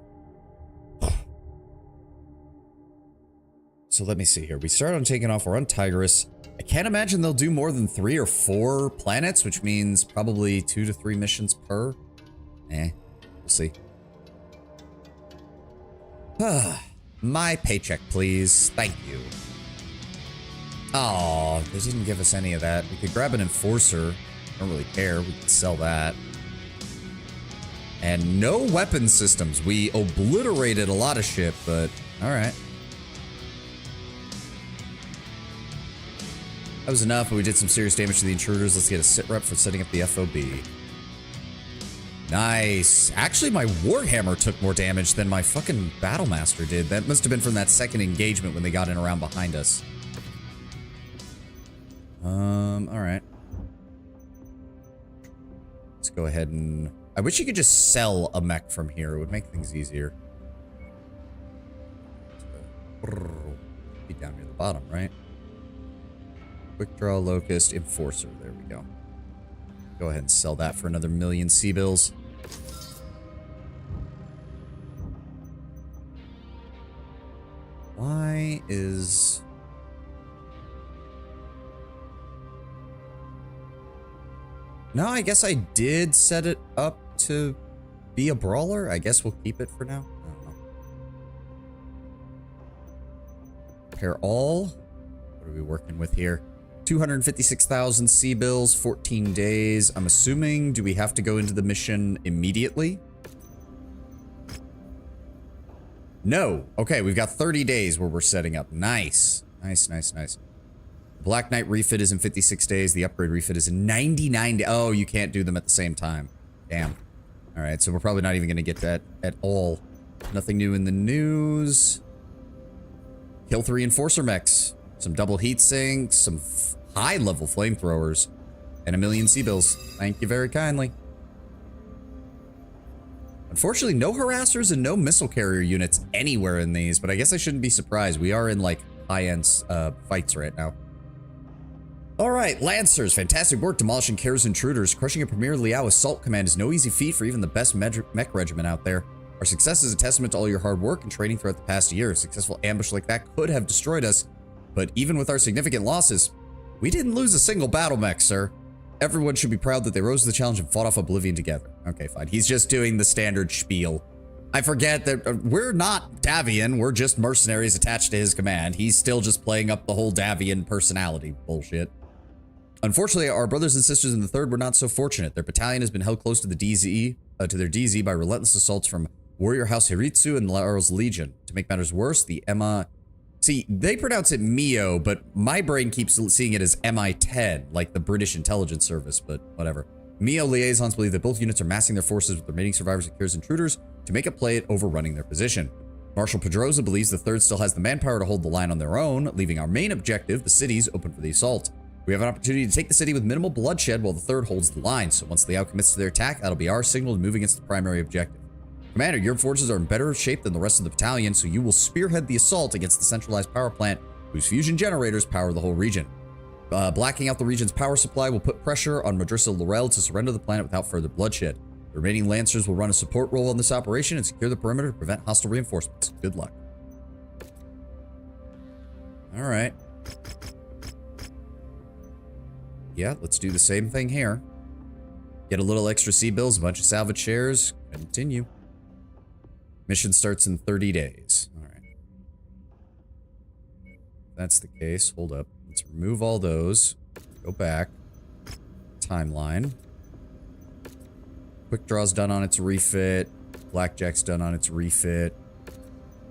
So let me see here. We start on taking off. We're on Tigris. I can't imagine they'll do more than 3 or 4 planets, which means probably 2 to 3 missions per. We'll see. My paycheck, please. Thank you. Oh, they didn't give us any of that. We could grab an enforcer. Don't really care. We could sell that. And no weapon systems. We obliterated a lot of shit, but all right. That was enough, but we did some serious damage to the intruders. Let's get a sit rep for setting up the FOB. Nice. Actually, my Warhammer took more damage than my fucking Battlemaster did. That must have been from that second engagement when they got in around behind us. Alright. Let's go ahead and... I wish you could just sell a mech from here. It would make things easier. Be down near the bottom, right? Quick draw, locust, enforcer. There we go. Go ahead and sell that for another 1,000,000 C-bills. Why is... No, I guess I did set it up to be a brawler. I guess we'll keep it for now. I don't know. Repair all. What are we working with here? 256,000 C-bills, 14 days. I'm assuming, do we have to go into the mission immediately? No. Okay, we've got 30 days where we're setting up. Nice. Nice, nice, nice. Black Knight refit is in 56 days. The upgrade refit is in 99 days. Oh, you can't do them at the same time. Damn. All right, so we're probably not even going to get that at all. Nothing new in the news. Kill 3 Enforcer mechs. Some double heat sinks. Some high-level flamethrowers. And 1,000,000 C-bills. Thank you very kindly. Unfortunately, no harassers and no missile carrier units anywhere in these, but I guess I shouldn't be surprised. We are in, like, high-end fights right now. All right, Lancers, fantastic work demolishing Kara's intruders. Crushing a Premier Liao assault command is no easy feat for even the best mech regiment out there. Our success is a testament to all your hard work and training throughout the past year. A successful ambush like that could have destroyed us, but even with our significant losses, we didn't lose a single battle mech, sir. Everyone should be proud that they rose to the challenge and fought off Oblivion together. Okay, fine. He's just doing the standard spiel. I forget that we're not Davion. We're just mercenaries attached to his command. He's still just playing up the whole Davion personality bullshit. Unfortunately, our brothers and sisters in the 3rd were not so fortunate. Their battalion has been held close to the DZ, to their DZ by relentless assaults from Warrior House Hiritsu and Laurel's Legion. To make matters worse, the Emma... See, they pronounce it Mio, but my brain keeps seeing it as MI-10, like the British intelligence service, but whatever. Mio liaisons believe that both units are massing their forces with the remaining survivors of Kira's intruders to make a play at overrunning their position. Marshal Pedroza believes the 3rd still has the manpower to hold the line on their own, leaving our main objective, the cities, open for the assault. We have an opportunity to take the city with minimal bloodshed while the 3rd holds the line, so once Liao commits to their attack, that'll be our signal to move against the primary objective. Commander, your forces are in better shape than the rest of the battalion, so you will spearhead the assault against the centralized power plant, whose fusion generators power the whole region. Blacking out the region's power supply will put pressure on Madrissa Laurel to surrender the planet without further bloodshed. The remaining Lancers will run a support role on this operation and secure the perimeter to prevent hostile reinforcements. Good luck. All right. Yeah, let's do the same thing here. Get a little extra C-bills, a bunch of salvage shares. Continue. Mission starts in 30 days. All right. If that's the case. Hold up. Let's remove all those. Go back. Timeline. Quick Draw's done on its refit. Blackjack's done on its refit.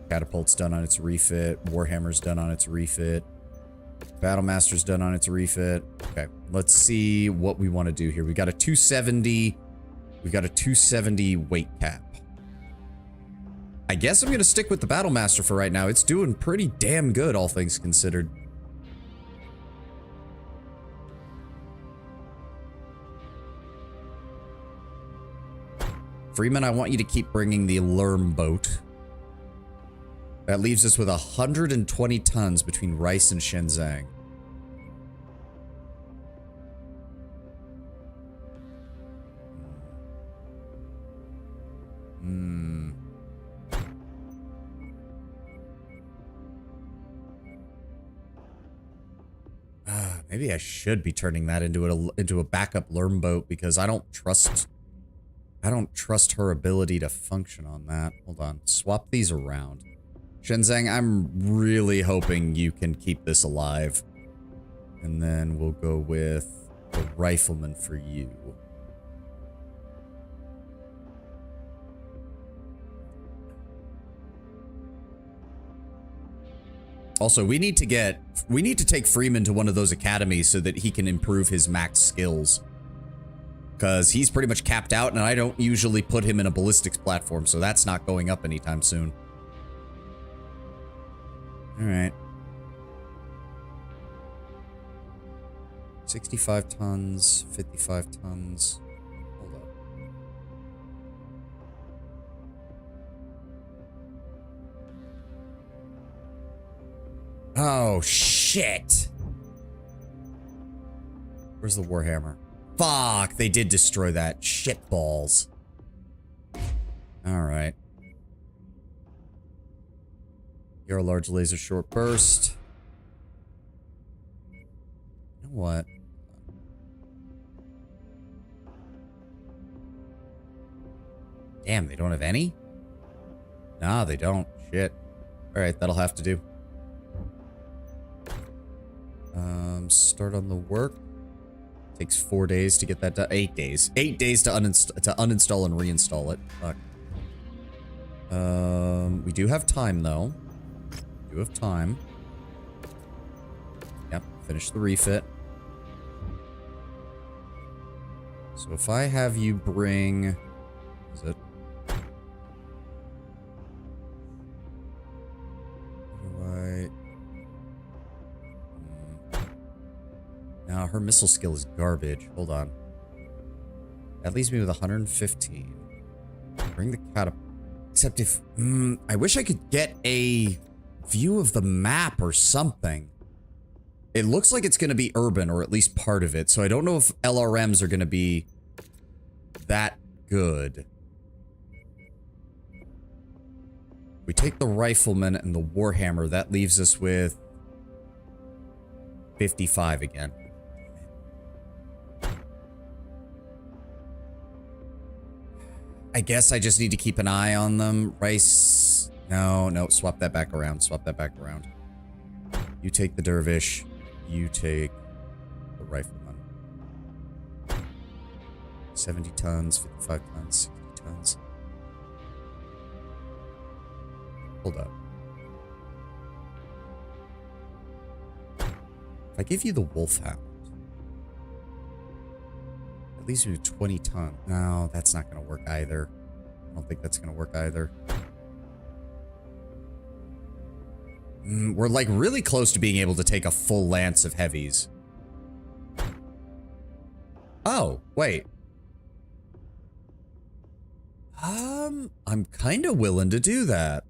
Catapult's done on its refit. Warhammer's done on its refit. Battlemaster's done on its refit. Okay, let's see what we want to do here. We got a 270. We've got a 270 weight cap. I guess I'm going to stick with the Battlemaster for right now. It's doing pretty damn good, all things considered. Freeman, I want you to keep bringing the Lerm boat. That leaves us with 120 tons between Rice and Shenzang. Maybe I should be turning that into a backup Lerm boat because I don't trust her ability to function on that. Hold on. Swap these around. Shenzang, I'm really hoping you can keep this alive. And then we'll go with the Rifleman for you. Also, we need to take Freeman to one of those academies so that he can improve his max skills. Because he's pretty much capped out, and I don't usually put him in a ballistics platform, so that's not going up anytime soon. Alright. 65 tons, 55 tons. Hold up. Oh, shit. Where's the Warhammer? Fuck, they did destroy that. Shit balls. Alright. You're a large laser short burst. You know what? Damn, they don't have any? Nah, they don't. Shit. Alright, that'll have to do. Start on the work. Takes 4 days to get that done. 8 days. 8 days to uninstall and reinstall it. Fuck. We do have time, though. We do have time. Yep, finish the refit. So if I have you bring... Is it? No, her missile skill is garbage. Hold on. That leaves me with 115. Bring the catapult. Except if... I wish I could get a view of the map or something. It looks like it's going to be urban, or at least part of it. So I don't know if LRMs are going to be that good. We take the rifleman and the warhammer. That leaves us with 55 again. I guess I just need to keep an eye on them. Rice. No, swap that back around. Swap that back around. You take the dervish. You take the rifleman. 70 tons, 55 tons, 60 tons. Hold up. If I give you the wolfhound, at least we do 20 tons. No, that's not going to work either. I don't think that's going to work either. We're like really close to being able to take a full lance of heavies. Oh, wait. I'm kind of willing to do that.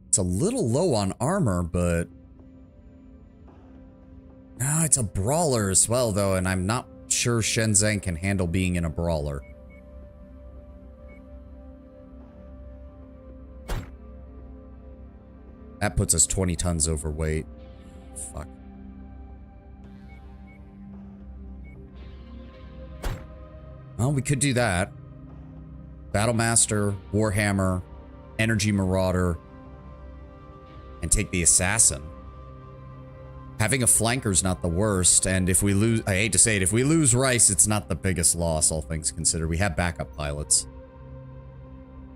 It's a little low on armor, but... No, it's a brawler as well, though, and I'm not sure Shenzhen can handle being in a brawler. That puts us 20 tons overweight. Fuck. Well, we could do that. Battlemaster, Warhammer, Energy Marauder, and take the Assassin. Having a flanker's not the worst, and if we lose... I hate to say it, if we lose Rice, it's not the biggest loss, all things considered. We have backup pilots.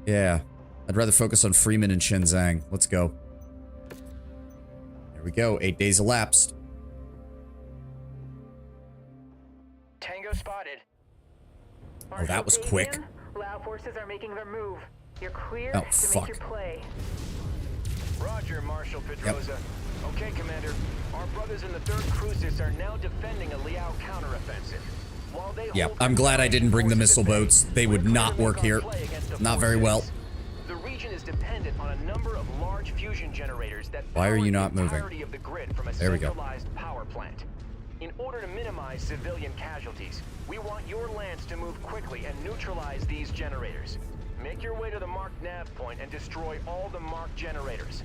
Yeah. I'd rather focus on Freeman and Shenzhen. Let's go. There we go. 8 days elapsed. Tango spotted. Oh, that was quick. Lao forces are making their move. You're clear Oh, to fuck. make your play. Roger, Marshal Pedroza. Okay, Commander. Our brothers in the 3rd Crucis are now defending a Liao counteroffensive. While they Yeah, hold I'm glad I didn't bring the forces missile at bay, boats. They would we're not clearly work on here. play against the Not very well. forces. The region is dependent on a number of large fusion generators that Why are power you the not moving? entirety of the grid from a There we go. centralized power plant. In order to minimize civilian casualties, we want your lance to move quickly and neutralize these generators. Make your way to the marked nav point and destroy all the marked generators.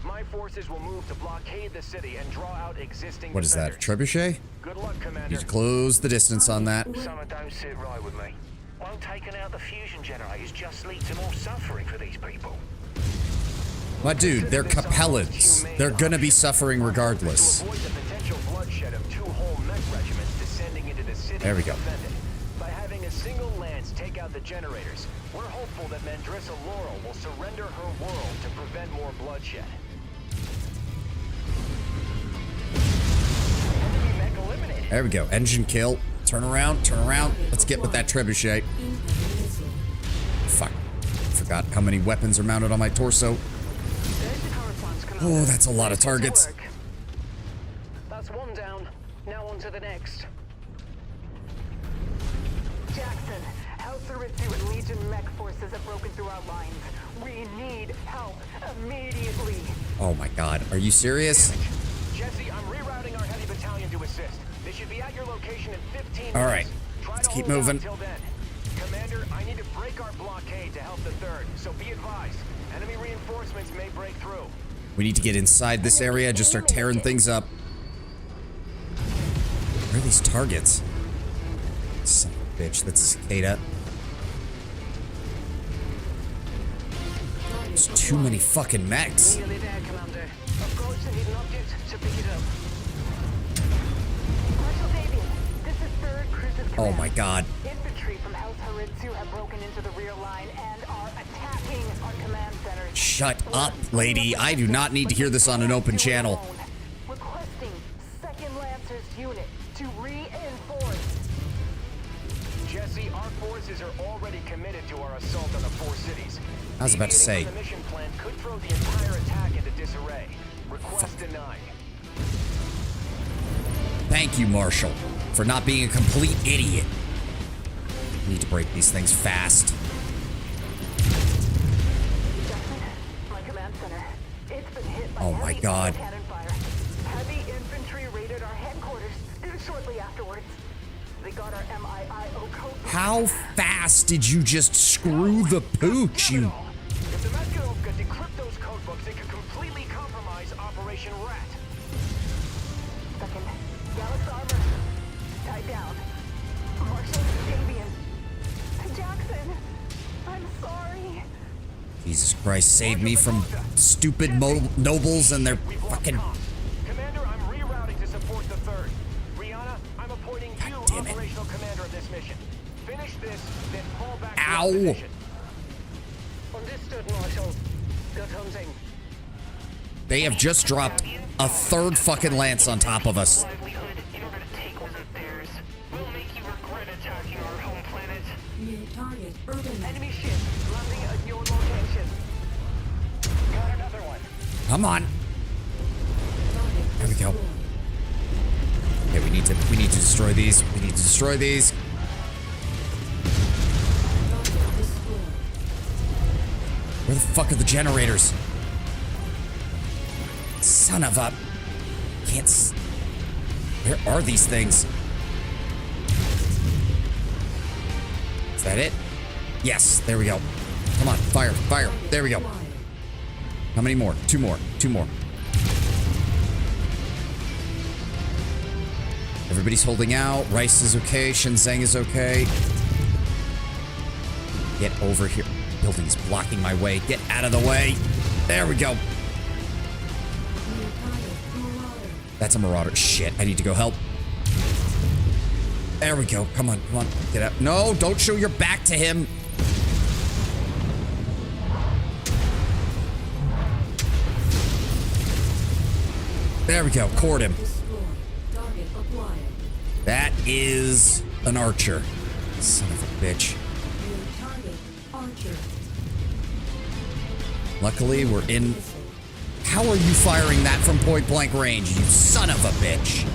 My forces will move to blockade the city and draw out existing What is that, defenders. trebuchet? Good luck, Commander. Need to close the distance on that. Something don't sit right with me. Won't taking out the fusion generators just lead to more suffering for these people? My dude, they're Capellans. They're gonna be suffering regardless. To avoid the potential bloodshed of 2 whole mech regiments descending into the city There we go. defended, by having a single lance take out the generators, we're hopeful that Mandrissa Laurel will surrender her world to prevent more bloodshed. Enemy mech eliminated. There we go. Engine kill. Turn around, turn around. Let's get with that trebuchet. Fuck. Forgot how many weapons are mounted on my torso. Oh, that's a lot of targets. That's one down. Now on to the next. Jackson, House Aritsu and Legion mech forces have broken through our lines. We need help immediately. Oh my god. Are you serious? Jesse, I'm rerouting our heavy battalion to assist. They should be at your location in 15 minutes. All right. Try Let's to keep hold out moving. Until then. Commander, I need to break our blockade to help the 3rd, so be advised. Enemy reinforcements may break through. We need to get inside this area, just start tearing things up. Where are these targets? Son of a bitch, that's a cicada. There's too many fucking mechs. Nearly there, Commander. Approach the hidden object to pick it up. Marshal Davion, this is 3rd Crucis Oh Command. my god. Infantry from House Aritsu have broken into the rear line and are attacking our command centers. Shut up, lady. I do not need to hear this on an open channel. Requesting 2nd Lancers unit to reinforce. Jesse, our forces are already committed to our assault on the 4 cities. I was about to say. Deviating from the mission plan could throw the entire attack into disarray. Request denied. Thank you, Marshall, for not being a complete idiot. Need to break these things fast. Jackson, my command center. It's been hit by Oh my heavy God. cannon fire. Heavy infantry raided our headquarters shortly afterwards. They got our MIIO code. How fast did you just screw the pooch, you... If the Masculine could decrypt those code books, it could completely compromise Operation Rat. Second, Galax armor. Tied down. Marshal Davion. Jackson, I'm sorry. Jesus Christ, save me from stupid nobles and their fucking... Commander, I'm rerouting to support the 3rd. Rihanna, I'm appointing you damn it. operational commander of this mission. Finish this, then fall back Ow. to your position. Understood, Marshal. Good hunting. They have just dropped a 3rd fucking lance on top of us. Livelihood in order to take what is theirs. We'll make you regret attacking our home planet. New target, urban. Enemy ship landing at your location. Got another one. Come on. Target There we go. destroyed. Okay, we need to destroy these. We need to destroy these. Target destroyed. Where the fuck are the generators? Son of a... Can't... Where are these things? Is that it? Yes, there we go. Come on, fire, fire. There we go. How many more? 2 more. 2 more. Everybody's holding out. Rice is okay. Shenzhen is okay. Get over here. Building's blocking my way. Get out of the way. There we go. New target, marauder. That's a marauder. Shit, I need to go help. There we go. Come on, come on. Get up. No, don't show your back to him. There we go. Cord him. Destroyed. Target acquired. That is an archer. Son of a bitch. New target, archer. Luckily, we're in... How are you firing that from point blank range, you son of a bitch?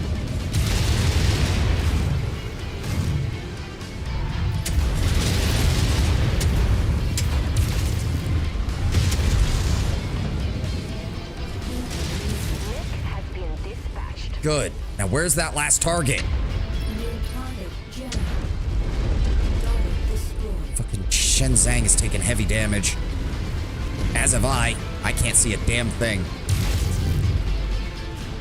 Nick has been dispatched. Good. Now, where's that last target? New target, general. Target destroyed. Fucking Shenzhen is taking heavy damage. As have I. I can't see a damn thing.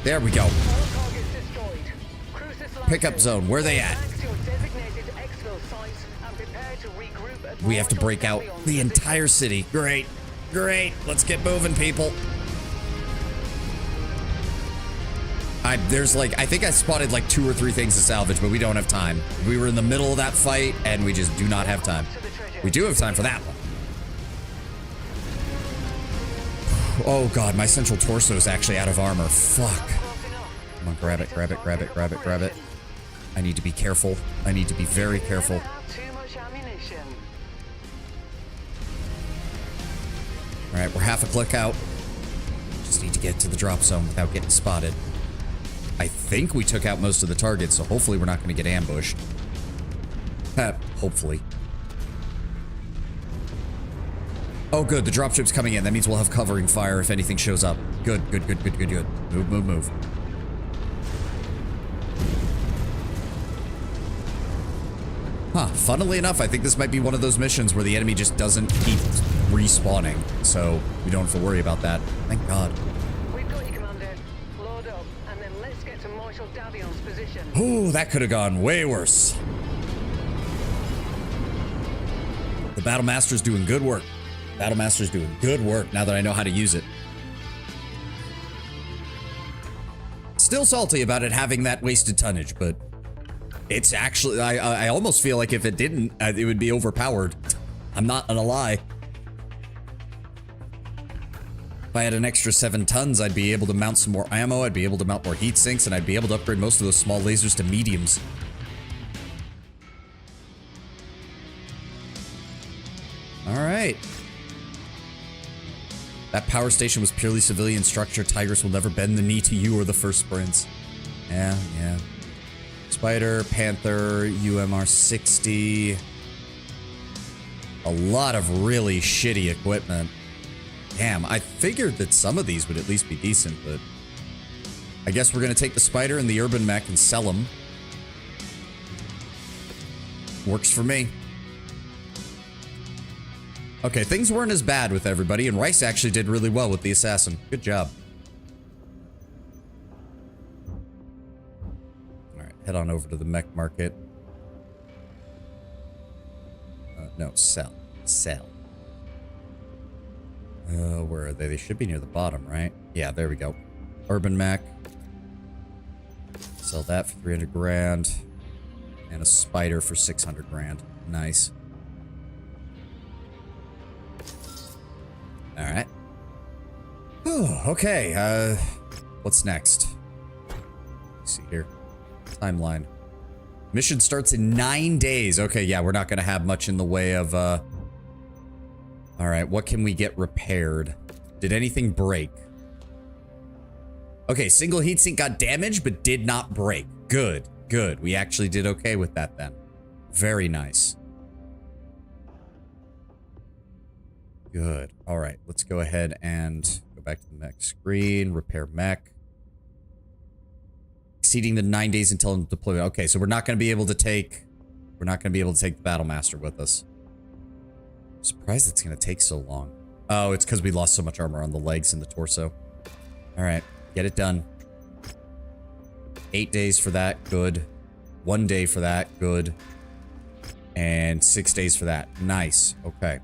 There we go. All targets destroyed. Cruises Pickup zone. Where are they at? Back to your designated exfil sites and prepare to regroup at We have to Marshal break out Davion's the position. entire city. Great. Great. Let's get moving, people. I think I spotted like 2 or 3 things to salvage, but we don't have time. We were in the middle of that fight, and we just do not have time. We do have time for that one. Oh god, my central torso is actually out of armor. Fuck. Come on, grab it, grab it, grab it, grab it, grab it. I need to be careful. I need to be very careful. Never have too much ammunition. Alright, we're half a click out. Just need to get to the drop zone without getting spotted. I think we took out most of the targets, so hopefully we're not going to get ambushed. Hopefully. Oh, good. The dropship's coming in. That means we'll have covering fire if anything shows up. Good, good, good, good, good, good. Move, move, move. Huh. Funnily enough, I think this might be one of those missions where the enemy just doesn't keep respawning. So we don't have to worry about that. Thank God. We've got you, Commander. Load up, and then let's get to Marshal Davion's position. Ooh, that could have gone way worse. The Battle Master's doing good work. Battle Master's doing good work now that I know how to use it. Still salty about it having that wasted tonnage, but it's actually, I almost feel like if it didn't, it would be overpowered. I'm not gonna lie. If I had an extra 7 tons, I'd be able to mount some more ammo, I'd be able to mount more heat sinks, and I'd be able to upgrade most of those small lasers to mediums. Alright. That power station was purely civilian structure. Tigris will never bend the knee to you or the first sprints. Yeah, yeah. Spider, Panther, UMR 60. A lot of really shitty equipment. Damn, I figured that some of these would at least be decent, but I guess we're going to take the Spider and the Urban Mech and sell them. Works for me. Okay, things weren't as bad with everybody, and Rice actually did really well with the Assassin. Good job. Alright, head on over to the mech market. No, sell. Sell. Where are they? They should be near the bottom, right? Yeah, there we go. Urban Mech. Sell that for 300 grand. And a Spider for 600 grand. Nice. Alright. Okay, what's next? Let's see here. Timeline. Mission starts in 9 days. Okay, yeah, we're not gonna have much in the way of, Alright, what can we get repaired? Did anything break? Okay, single heatsink got damaged, but did not break. Good, good. We actually did okay with that then. Very nice. Good. Alright, let's go ahead and go back to the mech screen. Repair mech. Exceeding the 9 days until deployment. Okay, so we're not going to be able to take... We're not going to be able to take the Battlemaster with us. I'm surprised it's going to take so long. Oh, it's because we lost so much armor on the legs and the torso. Alright, get it done. 8 days for that, good. 1 day for that, good. And 6 days for that. Nice, okay.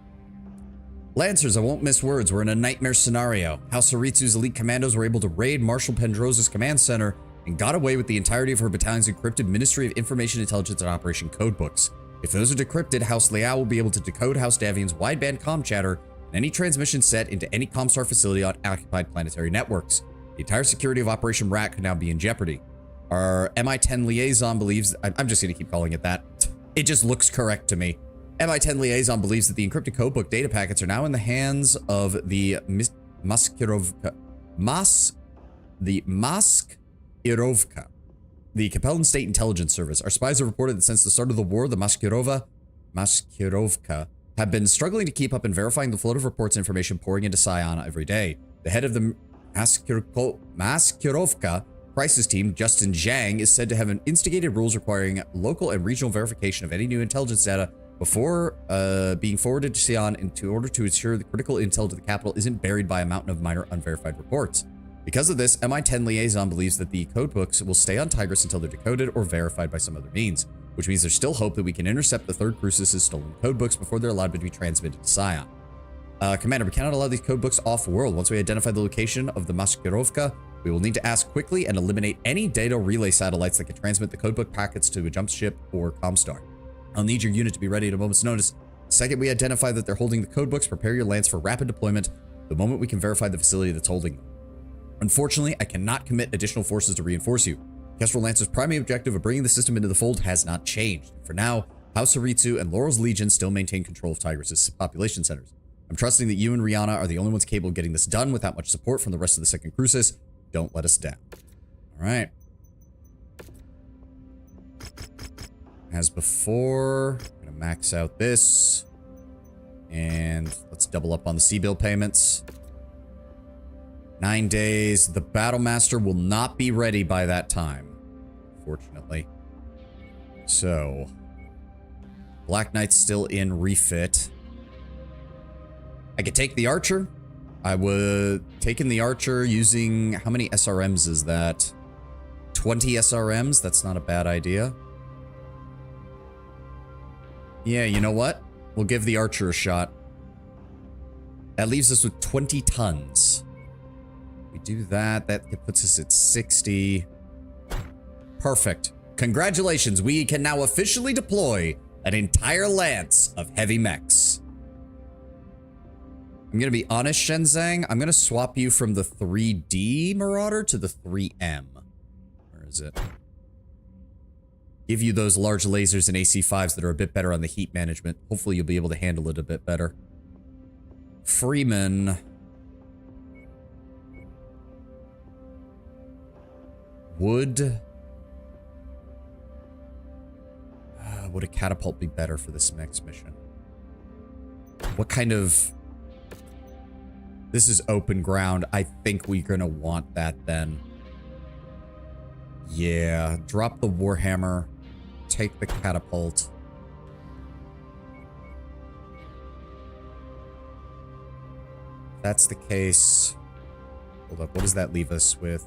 Lancers, I won't miss words. We're in a nightmare scenario. House Aritsu's elite commandos were able to raid Marshal Pendrosa's command center and got away with the entirety of her battalion's encrypted Ministry of Information Intelligence and Operation codebooks. If those are decrypted, House Liao will be able to decode House Davion's wideband comm chatter and any transmission set into any Comstar facility on occupied planetary networks. The entire security of Operation Rat could now be in jeopardy. Our MI-10 liaison believes... I'm just going to keep calling it that. It just looks correct to me. MI-10 liaison believes that the encrypted codebook data packets are now in the hands of the Maskirovka. The Capellan State Intelligence Service. Our spies have reported that since the start of the war, the Maskirovka have been struggling to keep up and verifying the flow of reports and information pouring into Sion every day. The head of the Maskirovka crisis team, Justin Zhang, is said to have instigated rules requiring local and regional verification of any new intelligence data before being forwarded to Sion in order to ensure the critical intel to the capital isn't buried by a mountain of minor unverified reports. Because of this, MI-10 liaison believes that the codebooks will stay on Tigris until they're decoded or verified by some other means, which means there's still hope that we can intercept the third Crucis' stolen codebooks before they're allowed to be transmitted to Sion. Commander, we cannot allow these codebooks off-world. Once we identify the location of the Maskirovka, we will need to ask quickly and eliminate any data relay satellites that can transmit the codebook packets to a jump ship or Comstar. I'll need your unit to be ready at a moment's notice. The second we identify that they're holding the codebooks, prepare your lance for rapid deployment the moment we can verify the facility that's holding them. Unfortunately, I cannot commit additional forces to reinforce you. Kestrel Lance's primary objective of bringing the system into the fold has not changed. For now, House Aritsu and Laurel's Legion still maintain control of Tigris' population centers. I'm trusting that you and Rihanna are the only ones capable of getting this done without much support from the rest of the second Crucis. Don't let us down. All right. As before, I'm going to max out this. And let's double up on the C-bill payments. 9 days. The Battlemaster will not be ready by that time, fortunately. So, Black Knight's still in refit. I could take the Archer. I would take in the Archer using... How many SRMs is that? 20 SRMs? That's not a bad idea. Yeah, you know what? We'll give the Archer a shot. That leaves us with 20 tons. We do that. That puts us at 60. Perfect. Congratulations. We can now officially deploy an entire lance of heavy mechs. I'm going to be honest, Shenzang. I'm going to swap you from the 3D Marauder to the 3M. Where is it? Give you those large lasers and AC-5s that are a bit better on the heat management. Hopefully you'll be able to handle it a bit better. Freeman. Would a catapult be better for this next mission? What kind of... This is open ground. I think we're gonna want that then. Yeah, drop the Warhammer. Take the catapult. If that's the case... Hold up, what does that leave us with?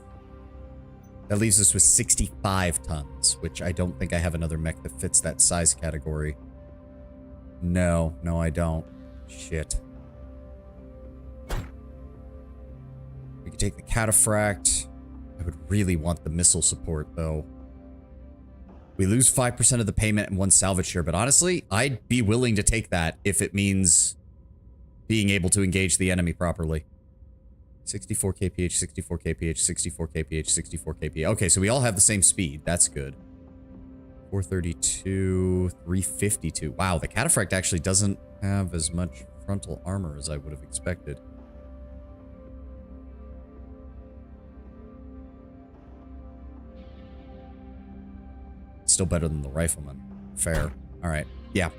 That leaves us with 65 tons, which I don't think I have another mech that fits that size category. No, I don't. Shit. We could take the cataphract. I would really want the missile support, though. We lose 5% of the payment and 1 salvage share, but honestly, I'd be willing to take that if it means being able to engage the enemy properly. 64 kph, 64 kph, 64 kph, 64 kph. Okay, so we all have the same speed. That's good. 432, 352. Wow, the cataphract actually doesn't have as much frontal armor as I would have expected. Still better than the rifleman. Fair. All right. Yeah.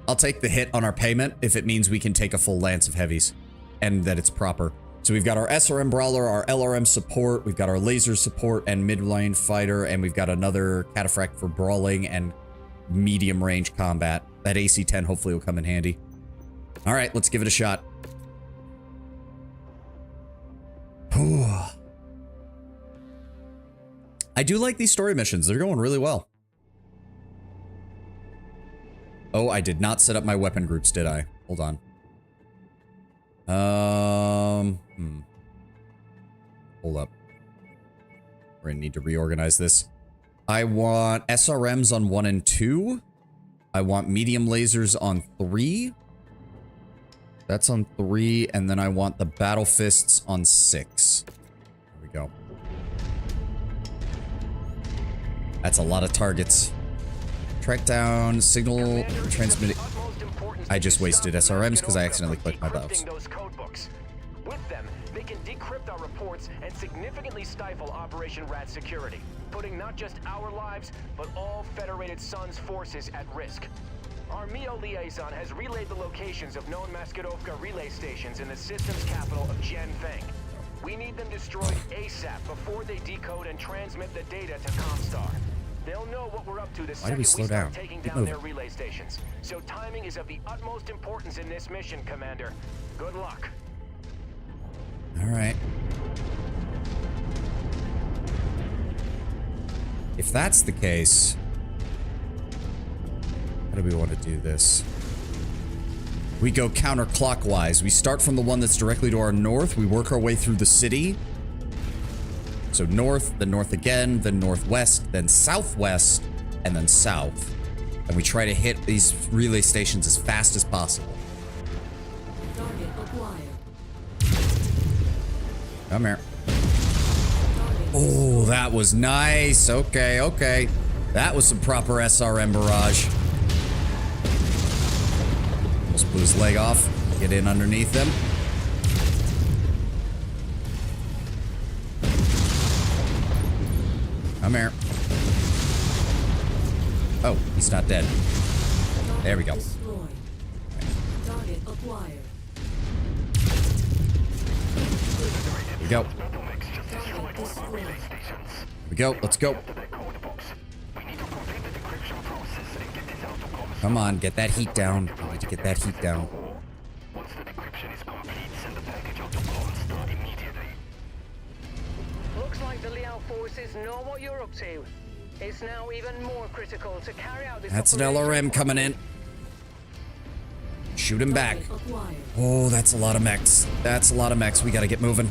I'll take the hit on our payment if it means we can take a full lance of heavies and that it's proper. So we've got our SRM Brawler, our LRM support, we've got our laser support and mid-lane fighter, and we've got another cataphract for brawling and medium-range combat. That AC-10 hopefully will come in handy. All right, let's give it a shot. I do like these story missions. They're going really well. Oh, I did not set up my weapon groups, did I? Hold on. Hold up. We're gonna need to reorganize this. I want SRMs on 1 and 2. I want medium lasers on 3. That's on 3, and then I want the battle fists on 6. There we go. That's a lot of targets. Track down, signal, transmitting. I just wasted SRMs because I accidentally clicked my mouse. With them, they can decrypt our reports and significantly stifle Operation Rat security, putting not just our lives, but all Federated Suns forces at risk. Our MEO liaison has relayed the locations of known Maskirovka relay stations in the system's capital of Jianfeng. We need them destroyed ASAP before they decode and transmit the data to Comstar. They'll know what we're up to the second we start taking down their relay stations. So timing is of the utmost importance in this mission, Commander. Good luck. All right. If that's the case, how do we want to do this? We go counterclockwise. We start from the one that's directly to our north. We work our way through the city. So north, then north again, then northwest, then southwest, and then south. And we try to hit these relay stations as fast as possible. Target acquired. Come here. Oh, that was nice. Okay, okay. That was some proper SRM barrage. Almost blew his leg off. Get in underneath them. Come here. Oh, he's not dead. There we go. Target acquired. Here we go. Here we go. Let's go. Come on, get that heat down. I need to get that heat down. Once the decryption is complete, send the package out to Comstar immediately. Looks like the Liao forces know what you're up to. It's now even more critical to carry out this That's an operation. LRM coming in. Shoot him back. Oh, that's a lot of mechs. That's a lot of mechs. We gotta get moving.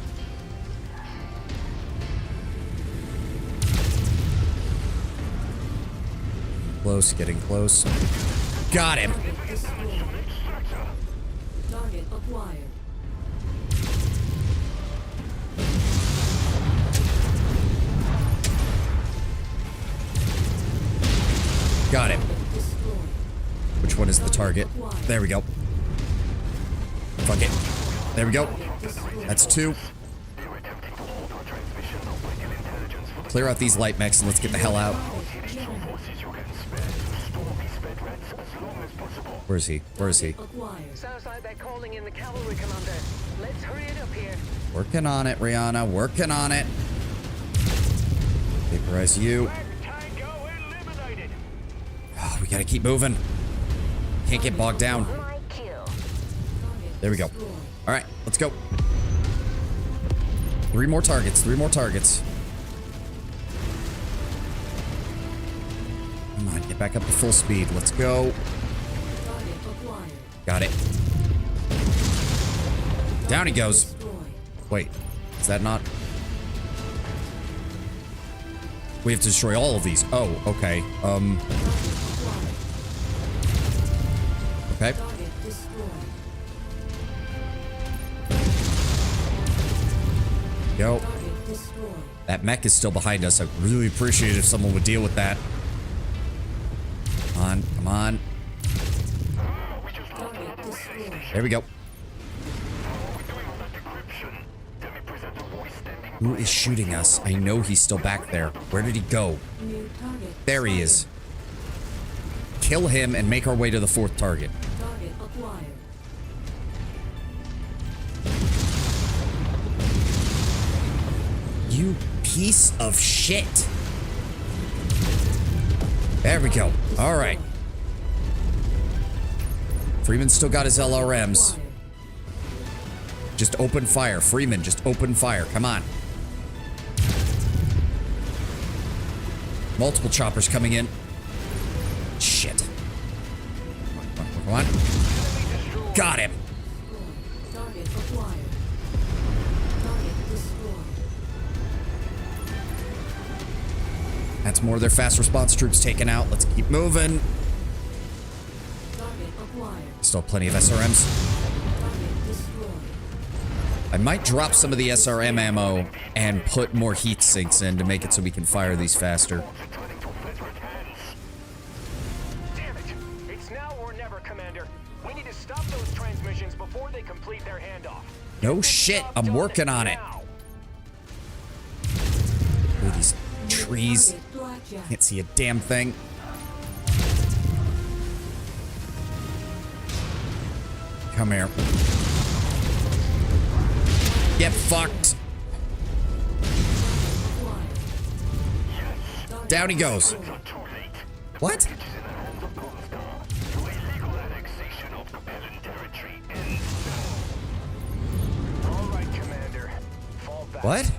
Close, getting close. Got him. Target acquired. Got him. Which one is the target? There we go. Fuck it. There we go. That's 2. Clear out these light mechs and let's get the hell out. Where is he? Where is he? Acquired. Sounds like they're calling in the cavalry, Commander. Let's hurry it up here. Working on it, Rihanna. Working on it. Vaporize you. Tango eliminated. Oh, we gotta keep moving. Can't get bogged down. My kill. There we go. All right, let's go. 3 more targets. 3 more targets. Come on, get back up to full speed. Let's go. Target acquired. Got it. Down he goes. Destroy. Wait, is that not? We have to destroy all of these. Oh, okay. Target acquired. Okay. Target destroyed. Go. Target destroyed. That mech is still behind us. I'd really appreciate it if someone would deal with that. Come on, come on. Target destroyed. There we go. Who is shooting us? I know he's still back there. Where did he go? New target. There he is. Kill him and make our way to the 4th target. Target acquired. You piece of shit. There we go. All right. Freeman still got his LRMs. Acquired. Just open fire. Freeman, just open fire. Come on. Multiple choppers coming in. Shit. Come on. Come on. Got him. Target acquired. Target destroyed. That's more of their fast response troops taken out. Let's keep moving. Target acquired. Still plenty of SRMs. Target destroyed. I might drop some of the SRM ammo and put more heat sinks in to make it so we can fire these faster. Damn it! It's now or never, Commander. We need to stop those transmissions before they complete their handoff. No shit, I'm working on it. Now. Ooh, these trees. Target blackjack. Can't see a damn thing. Come here. Get fucked. Acquired. Down he goes. What? All right, Commander. Fall back. What?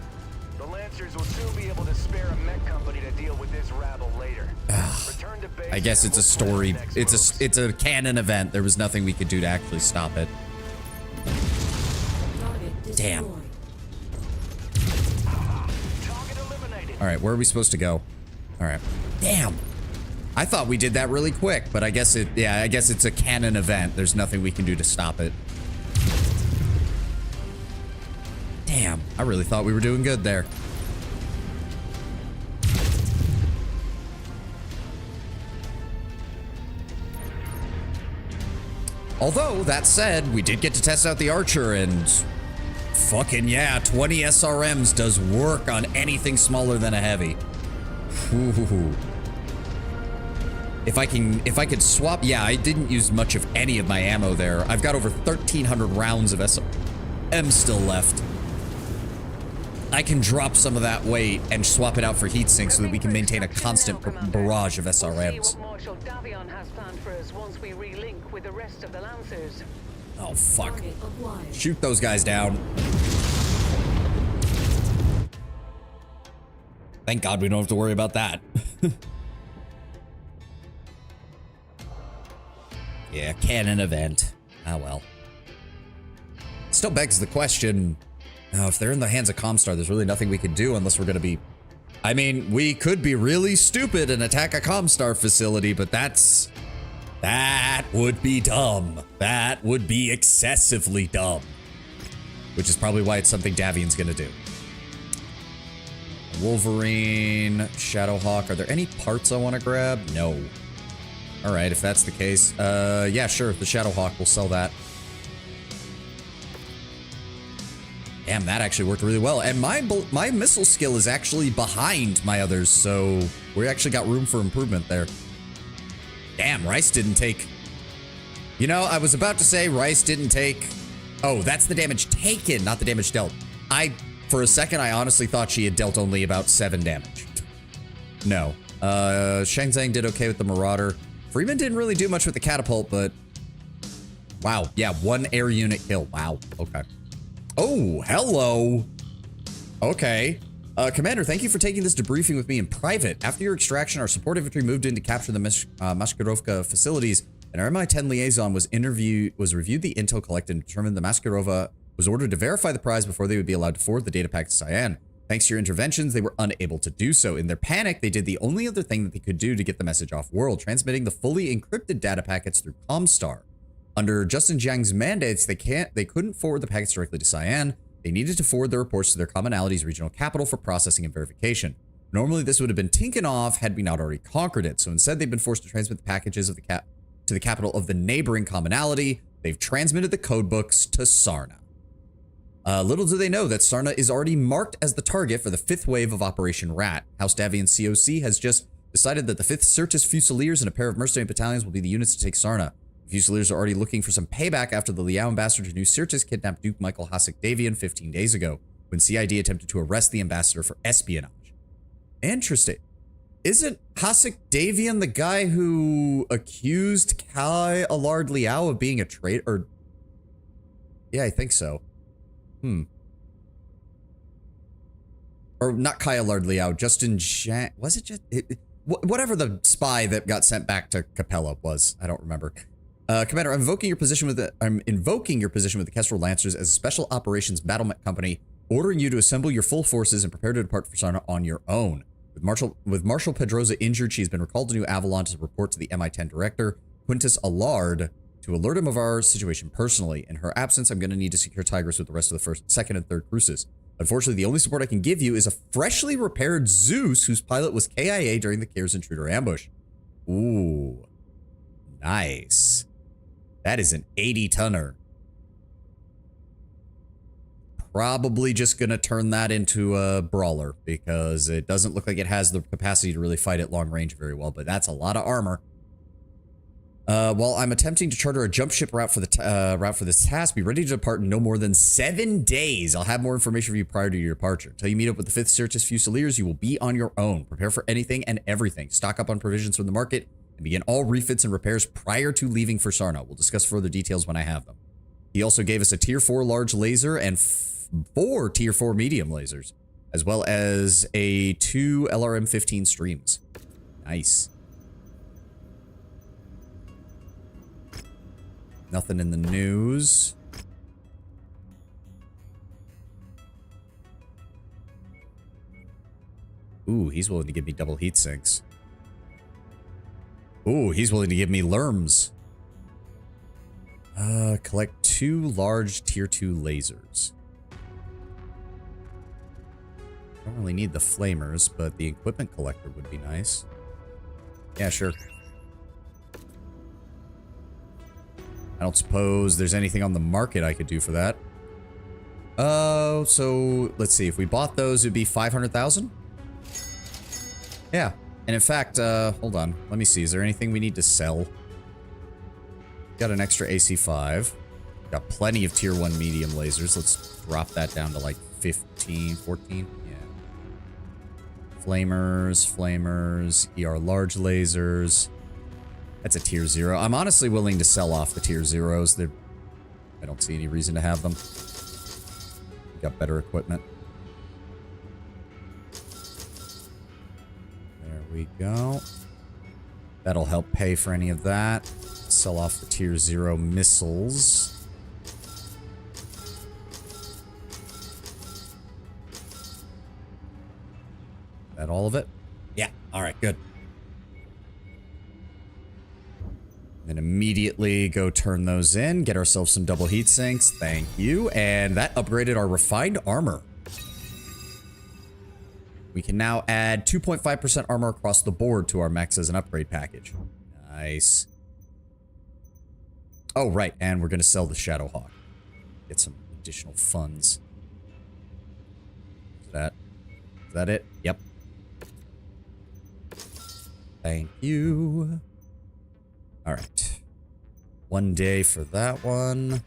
The Lancers will soon be able to spare a mech company to deal with this rabble later. Return to base I guess and it's a look for story. the next It's folks. a canon event. There was nothing we could do to actually stop it. Target Damn. destroyed. Target eliminated. All right, where are we supposed to go? All right. Damn. I thought we did that really quick, but I guess I guess it's a canon event. There's nothing we can do to stop it. Damn, I really thought we were doing good there. Although, that said, we did get to test out the Archer, and fucking yeah, 20 SRMs does work on anything smaller than a heavy. Ooh. If I could swap, yeah, I didn't use much of any of my ammo there. I've got over 1,300 rounds of SRM still left. I can drop some of that weight and swap it out for heat sinks so that we can maintain a constant barrage of We'll see SRMs. what Marshal Davion has planned for us once we relink with the rest of the Lancers. Oh, fuck. Target acquired. Shoot those guys down. Thank God we don't have to worry about that. Yeah, canon event. Ah, well. Still begs the question, if they're in the hands of Comstar, there's really nothing we can do unless we're going to be... I mean, we could be really stupid and attack a Comstar facility, but that would be dumb. That would be excessively dumb. Which is probably why it's something Davion's going to do. Wolverine, Shadowhawk. Are there any parts I want to grab? No. All right, if that's the case, yeah, sure. The Shadowhawk, we'll sell that. Damn, that actually worked really well. And my missile skill is actually behind my others, so we actually got room for improvement there. Damn, Rice didn't take... You know, I was about to say Rice didn't take... Oh, that's the damage taken, not the damage dealt. For a second, I honestly thought she had dealt only about 7 damage. No. Shang Tsung did okay with the Marauder. Freeman didn't really do much with the Catapult, but... Wow. Yeah, 1 air unit kill. Wow. Okay. Oh, hello. Okay. Commander, thank you for taking this debriefing with me in private. After your extraction, our support infantry moved in to capture the Maskirovka facilities, and our MI-10 liaison was reviewed the intel collected and determined the Maskarova was ordered to verify the prize before they would be allowed to forward the data pack to Cyan. Thanks to your interventions, they were unable to do so. In their panic, they did the only other thing that they could do to get the message off world, transmitting the fully encrypted data packets through Comstar. Under Justin Jiang's mandates, they couldn't forward the packets directly to Cyan. They needed to forward the reports to their commonality's regional capital for processing and verification. Normally, this would have been taken off had we not already conquered it. So instead, they've been forced to transmit the packages of to the capital of the neighboring commonality. They've transmitted the codebooks to Sarna. Little do they know that Sarna is already marked as the target for the 5th wave of Operation Rat. House Davion COC has just decided that the 5th Certus Fusiliers and a pair of mercenary battalions will be the units to take Sarna. The Fusiliers are already looking for some payback after the Liao ambassador to New Certus kidnapped Duke Michael Hasek Davion 15 days ago, when CID attempted to arrest the ambassador for espionage. Interesting. Isn't Hasek Davion the guy who accused Kai Allard Liao of being a traitor? Or... Yeah, I think so. Or not Kai Allard Liao, Justin Zhang. Was it just... whatever the spy that got sent back to Capella was. I don't remember. Commander, I'm invoking your position with the Kestrel Lancers as a special operations battlement company, ordering you to assemble your full forces and prepare to depart for Sarna on your own. With Marshal Pedroza injured, she's been recalled to New Avalon to report to the MI-10 director, Quintus Allard, to alert him of our situation personally. In her absence, I'm going to need to secure Tigris with the rest of the 1st, 2nd, and 3rd Cruises. Unfortunately, the only support I can give you is a freshly repaired Zeus whose pilot was KIA during the Cares intruder ambush. Ooh. Nice. That is an 80-tonner. Probably just going to turn that into a brawler because it doesn't look like it has the capacity to really fight at long range very well, but that's a lot of armor. While I'm attempting to charter a jump ship route for this task, be ready to depart in no more than 7 days. I'll have more information for you prior to your departure. Until you meet up with the 5th Certus Fusiliers, you will be on your own. Prepare for anything and everything. Stock up on provisions from the market and begin all refits and repairs prior to leaving for Sarna. We'll discuss further details when I have them. He also gave us a Tier 4 large laser and 4 Tier 4 medium lasers, as well as 2 LRM-15 streams. Nice. Nothing in the news. Ooh, he's willing to give me double heat sinks. Ooh, he's willing to give me Lerms. Collect 2 large Tier 2 lasers. Don't really need the flamers, but the equipment collector would be nice. Yeah, sure. I don't suppose there's anything on the market I could do for that. So let's see. If we bought those, it'd be 500,000. Yeah. And in fact, hold on. Let me see. Is there anything we need to sell? Got an extra AC5. Got plenty of tier 1 medium lasers. Let's drop that down to like 15, 14. Yeah. Flamers, ER large lasers. That's a tier 0. I'm honestly willing to sell off the tier 0s. I don't see any reason to have them. Got better equipment. There we go. That'll help pay for any of that. Sell off the tier 0 missiles. That all of it? Yeah. All right, good. Then immediately go turn those in, get ourselves some double heat sinks. Thank you. And that upgraded our refined armor. We can now add 2.5% armor across the board to our mechs as an upgrade package. Nice. Oh, right. And we're going to sell the Shadowhawk. Get some additional funds. Is that it? Yep. Thank you. All right. 1 day for that one.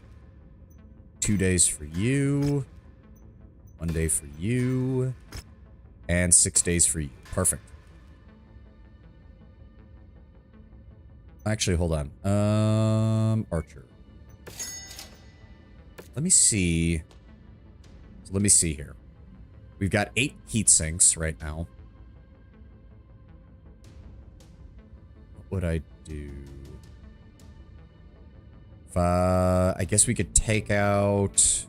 2 days for you. 1 day for you. And 6 days for you. Perfect. Actually, hold on. Archer. Let me see. So let me see here. We've got 8 heat sinks right now. What would I do? If, I guess we could take out...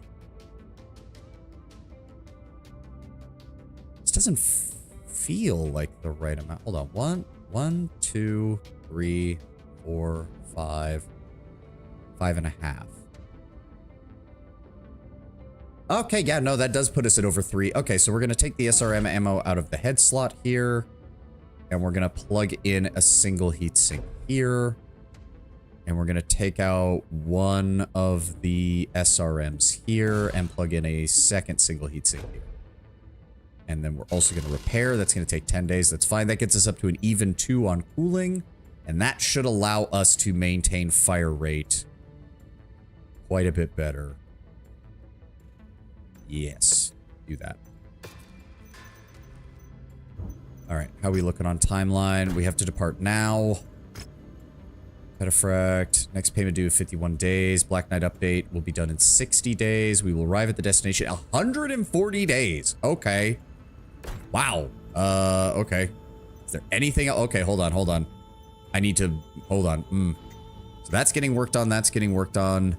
This doesn't feel like the right amount. Hold on. 1, 2, 3, 4, 5. 5.5. Okay, yeah, no, that does put us at over 3. Okay, so we're going to take the SRM ammo out of the head slot here. And we're going to plug in a single heatsink here. And we're going to take out one of the SRMs here and plug in a second single heatsink here. And then we're also going to repair. That's going to take 10 days. That's fine. That gets us up to an even 2 on cooling. And that should allow us to maintain fire rate quite a bit better. Yes, do that. All right, how are we looking on timeline? We have to depart now. Petafract, next payment due 51 days. Black Knight update will be done in 60 days. We will arrive at the destination 140 days. Okay. Wow. Okay. Is there anything? Okay, hold on. I need to, hold on. So that's getting worked on. That's getting worked on.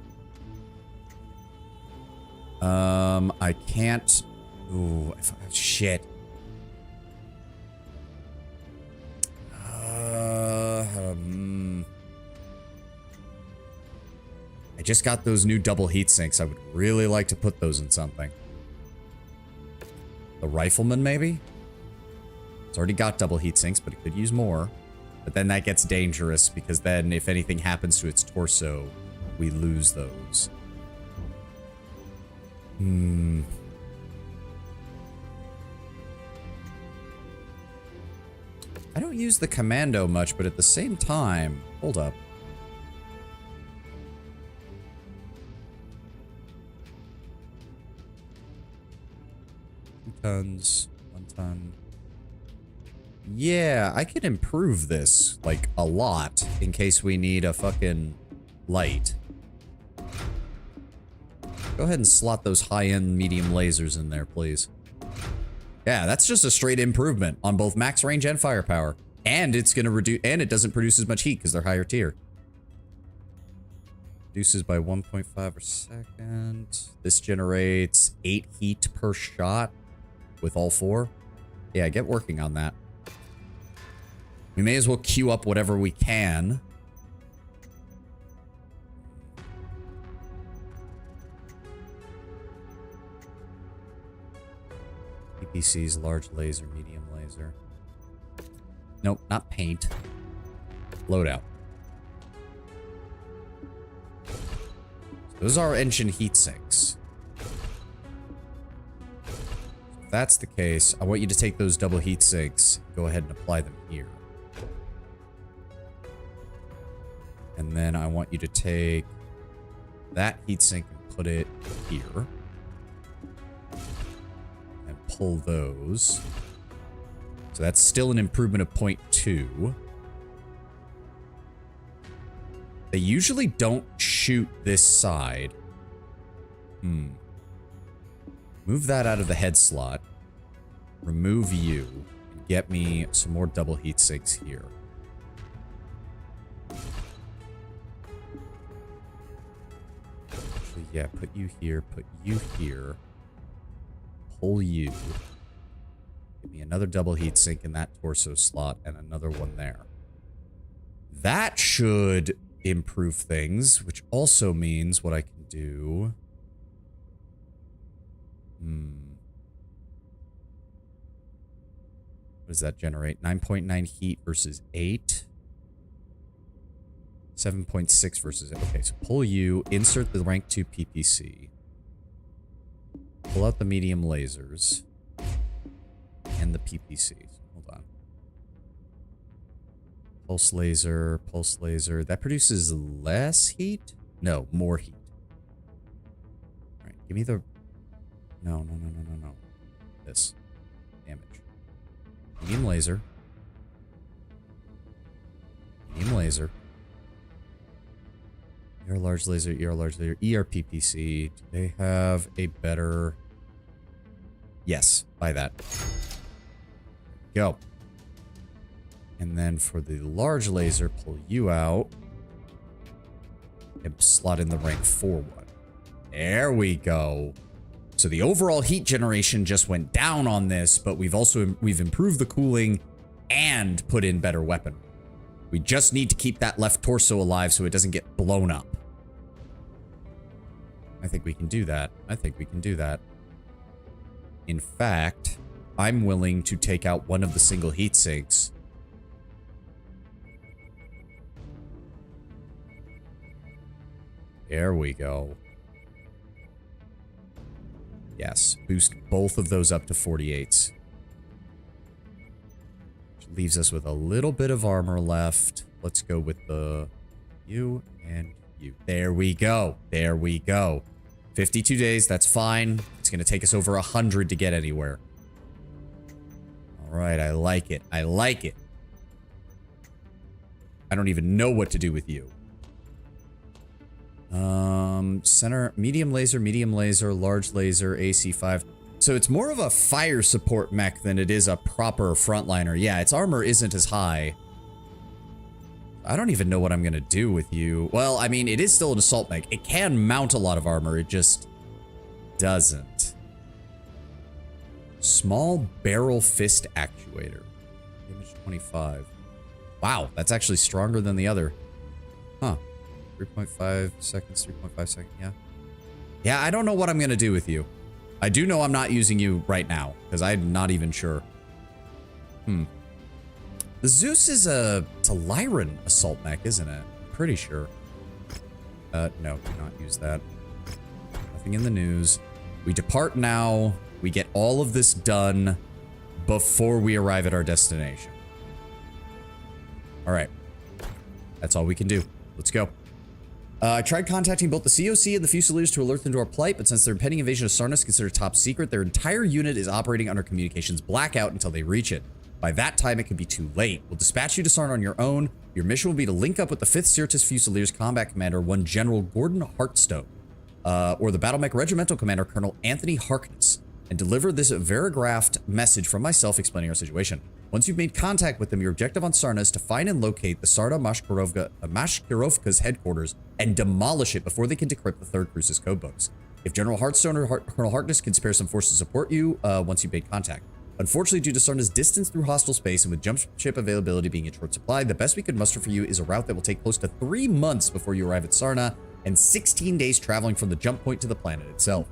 I can't. Ooh, shit. I just got those new double heat sinks. I would really like to put those in something. The rifleman, maybe? It's already got double heat sinks, but it could use more. But then that gets dangerous because then if anything happens to its torso, we lose those. I don't use the commando much, but at the same time, hold up. Tons, 1 ton. Yeah, I could improve this, like, a lot in case we need a fucking light. Go ahead and slot those high-end medium lasers in there, please. Yeah, that's just a straight improvement on both max range and firepower. And it's gonna reduce, and it doesn't produce as much heat because they're higher tier. Reduces by 1.5 per second. This generates 8 heat per shot with all 4. Yeah, get working on that. We may as well queue up whatever we can. PPC's large laser, medium laser. Nope, not paint. Loadout. Those are engine heat sinks. If that's the case, I want you to take those double heat sinks, go ahead and apply them here. And then I want you to take that heat sink and put it here. And pull those. So that's still an improvement of 0.2. They usually don't shoot this side. Move that out of the head slot. Remove you. And get me some more double heat sinks here. Actually, yeah, put you here. Put you here. Pull you. Give me another double heat sink in that torso slot and another one there. That should improve things, which also means what I can do. What does that generate? 9.9 heat versus 8. 7.6 versus 8. Okay, so pull you, insert the rank 2 PPC. Pull out the medium lasers. And the PPC. Hold on. Pulse laser, pulse laser. That produces less heat? No, more heat. All right, give me the... No. This. Damage. Medium laser. Medium laser. ER large laser, ER large laser, ERPPC. Do they have a better... Yes, buy that. Go. And then for the large laser, pull you out. And slot in the rank 4 one. There we go. So the overall heat generation just went down on this, but we've improved the cooling and put in better weapon. We just need to keep that left torso alive so it doesn't get blown up. I think we can do that. In fact, I'm willing to take out one of the single heat sinks. There we go. Yes, boost both of those up to 48s. Which leaves us with a little bit of armor left. Let's go with the you and you. There we go. 52 days, that's fine. It's going to take us over 100 to get anywhere. All right, I like it. I don't even know what to do with you. Center, medium laser, large laser, AC5. So it's more of a fire support mech than it is a proper frontliner. Yeah, its armor isn't as high. I don't even know what I'm gonna do with you. Well, I mean, it is still an assault mech. It can mount a lot of armor, it just doesn't. Small barrel fist actuator. Damage 25. Wow, that's actually stronger than the other. Huh. 3.5 seconds, 3.5 seconds, yeah. Yeah, I don't know what I'm gonna do with you. I do know I'm not using you right now, because I'm not even sure. The Zeus is it's a Lyran assault mech, isn't it? Pretty sure. No, do not use that. Nothing in the news. We depart now. We get all of this done before we arrive at our destination. All right. That's all we can do. Let's go. I tried contacting both the COC and the Fusiliers to alert them to our plight, but since their impending invasion of Sarna is considered top secret, their entire unit is operating under communications blackout until they reach it. By that time, it could be too late. We'll dispatch you to Sarna on your own. Your mission will be to link up with the 5th Syrtis Fusiliers Combat Commander, one General Gordon Heartstone, or the Battle Mech Regimental Commander, Colonel Anthony Harkness, and deliver this verigraphed message from myself explaining our situation. Once you've made contact with them, your objective on Sarna is to find and locate the Sarda Mashkirovka's headquarters and demolish it before they can decrypt the 3rd Crucis codebooks. If General Heartstone or Colonel Harkness can spare some force to support you once you've made contact. Unfortunately, due to Sarna's distance through hostile space and with jump ship availability being in short supply, the best we could muster for you is a route that will take close to 3 months before you arrive at Sarna and 16 days traveling from the jump point to the planet itself.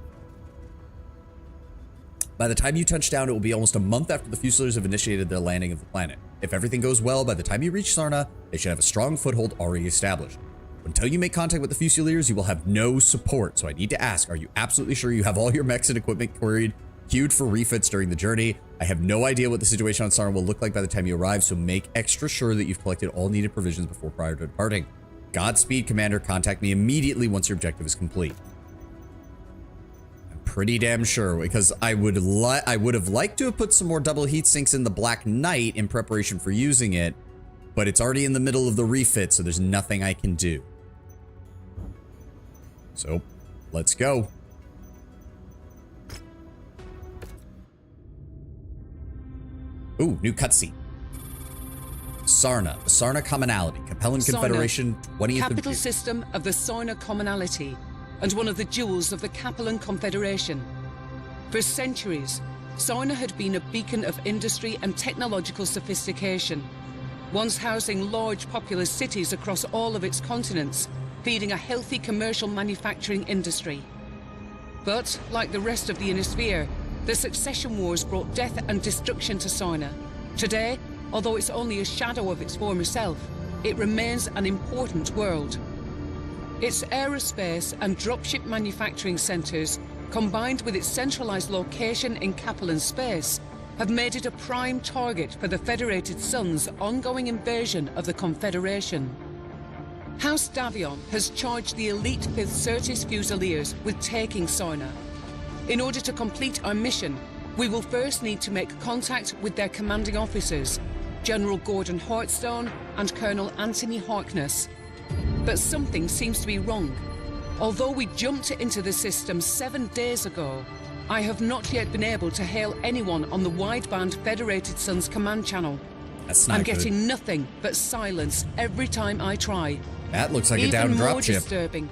By the time you touch down, it will be almost a month after the Fusiliers have initiated their landing of the planet. If everything goes well, by the time you reach Sarna, they should have a strong foothold already established. Until you make contact with the Fusiliers, you will have no support, so I need to ask, are you absolutely sure you have all your mechs and equipment queued for refits during the journey? I have no idea what the situation on Sarna will look like by the time you arrive, so make extra sure that you've collected all needed provisions prior to departing. Godspeed, Commander. Contact me immediately once your objective is complete. Pretty damn sure, because I would have liked to have put some more double heat sinks in the Black Knight in preparation for using it, but it's already in the middle of the refit, so there's nothing I can do. So, let's go. Ooh, new cutscene. Sarna, the Sarna Commonality, Capellan Confederation, 20th capital system of the Sarna Commonality, and one of the jewels of the Capellan Confederation. For centuries, Sarna had been a beacon of industry and technological sophistication, once housing large populous cities across all of its continents, feeding a healthy commercial manufacturing industry. But, like the rest of the Innisphere, the succession wars brought death and destruction to Sarna. Today, although it's only a shadow of its former self, it remains an important world. Its aerospace and dropship manufacturing centers, combined with its centralized location in Capellan space, have made it a prime target for the Federated Sun's ongoing invasion of the Confederation. House Davion has charged the elite 5th Certis Fusiliers with taking Soina. In order to complete our mission, we will first need to make contact with their commanding officers, General Gordon Hartstone and Colonel Anthony Harkness. But something seems to be wrong. Although we jumped into the system 7 days ago, I have not yet been able to hail anyone on the wideband Federated Sun's command channel. That's not I'm good. getting nothing but silence every time I try. That looks like a down Even more dropship. disturbing,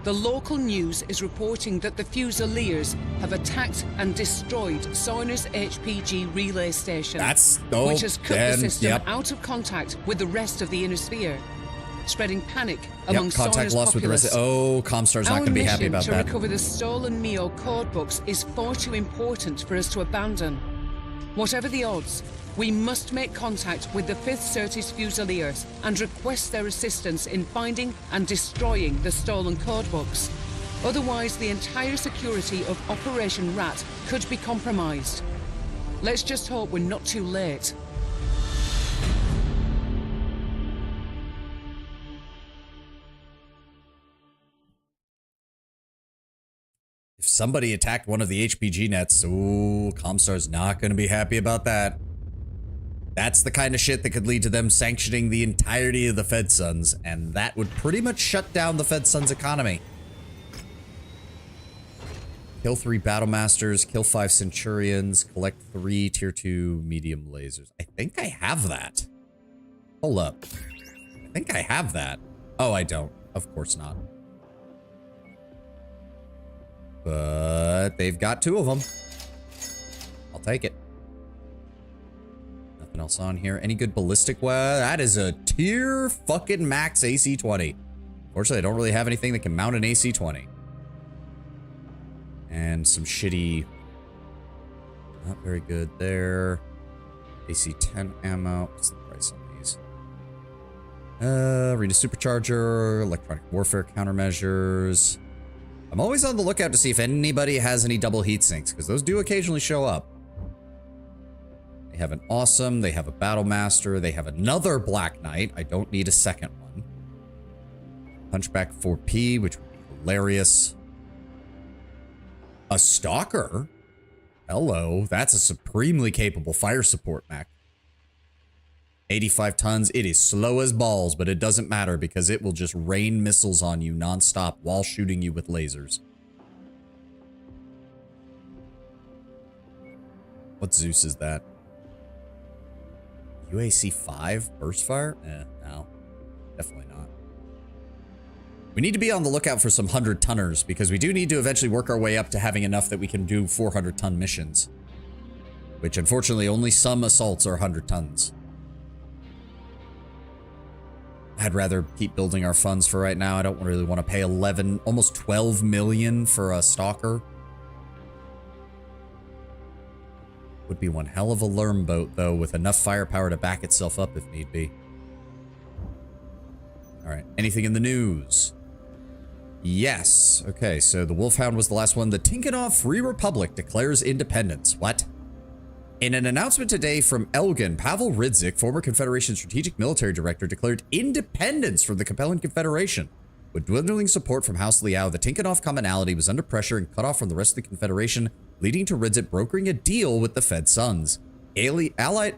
the local news is reporting that the Fusiliers have attacked and destroyed Soina's HPG relay station, which has cut the system out of contact with the rest of the inner sphere, spreading panic among contact Soina's lost with the rest. Oh, Comstar's not going to be happy about Our mission that. to recover the stolen Mio codebooks is far too important for us to abandon. Whatever the odds, we must make contact with the 5th Certis Fusiliers and request their assistance in finding and destroying the stolen codebooks. Otherwise, the entire security of Operation Rat could be compromised. Let's just hope we're not too late. If somebody attacked one of the HPG nets, ooh, Comstar's not going to be happy about that. That's the kind of shit that could lead to them sanctioning the entirety of the Fed Suns, and that would pretty much shut down the Fed Suns economy. Kill 3 Battle Masters, kill 5 Centurions, collect 3 Tier 2 medium lasers. I think I have that. Hold up. I think I have that. Oh, I don't. Of course not. But they've got 2 of them. I'll take it. Nothing else on here. Any good ballistic? Well, that is a tier fucking max AC-20. Fortunately, I don't really have anything that can mount an AC-20. And some shitty... Not very good there. AC-10 ammo. What's the price on these? Arena Supercharger. Electronic Warfare Countermeasures. I'm always on the lookout to see if anybody has any double heat sinks, because those do occasionally show up. They have an Awesome, they have a Battle Master, they have another Black Knight. I don't need a second one. Punchback 4P, which would be hilarious. A Stalker? Hello, that's a supremely capable fire support mech. 85 tons, it is slow as balls, but it doesn't matter because it will just rain missiles on you nonstop while shooting you with lasers. What Zeus is that? UAC 5 burst fire? No. Definitely not. We need to be on the lookout for some 100-tonners because we do need to eventually work our way up to having enough that we can do 400-ton missions. Which, unfortunately, only some assaults are 100 tons. I'd rather keep building our funds for right now. I don't really want to pay 11, almost 12 million for a Stalker. Would be one hell of a Lerm boat, though, with enough firepower to back itself up if need be. Alright, anything in the news? Yes. Okay, so the Wolfhound was the last one. The Tikhonov Free Republic declares independence. What? In an announcement today from Elgin, Pavel Rydzik, former Confederation Strategic Military Director, declared independence from the Capellan Confederation. With dwindling support from House Liao, the Tikhonov commonality was under pressure and cut off from the rest of the Confederation, leading to Rydzik brokering a deal with the Fed Suns. Aided by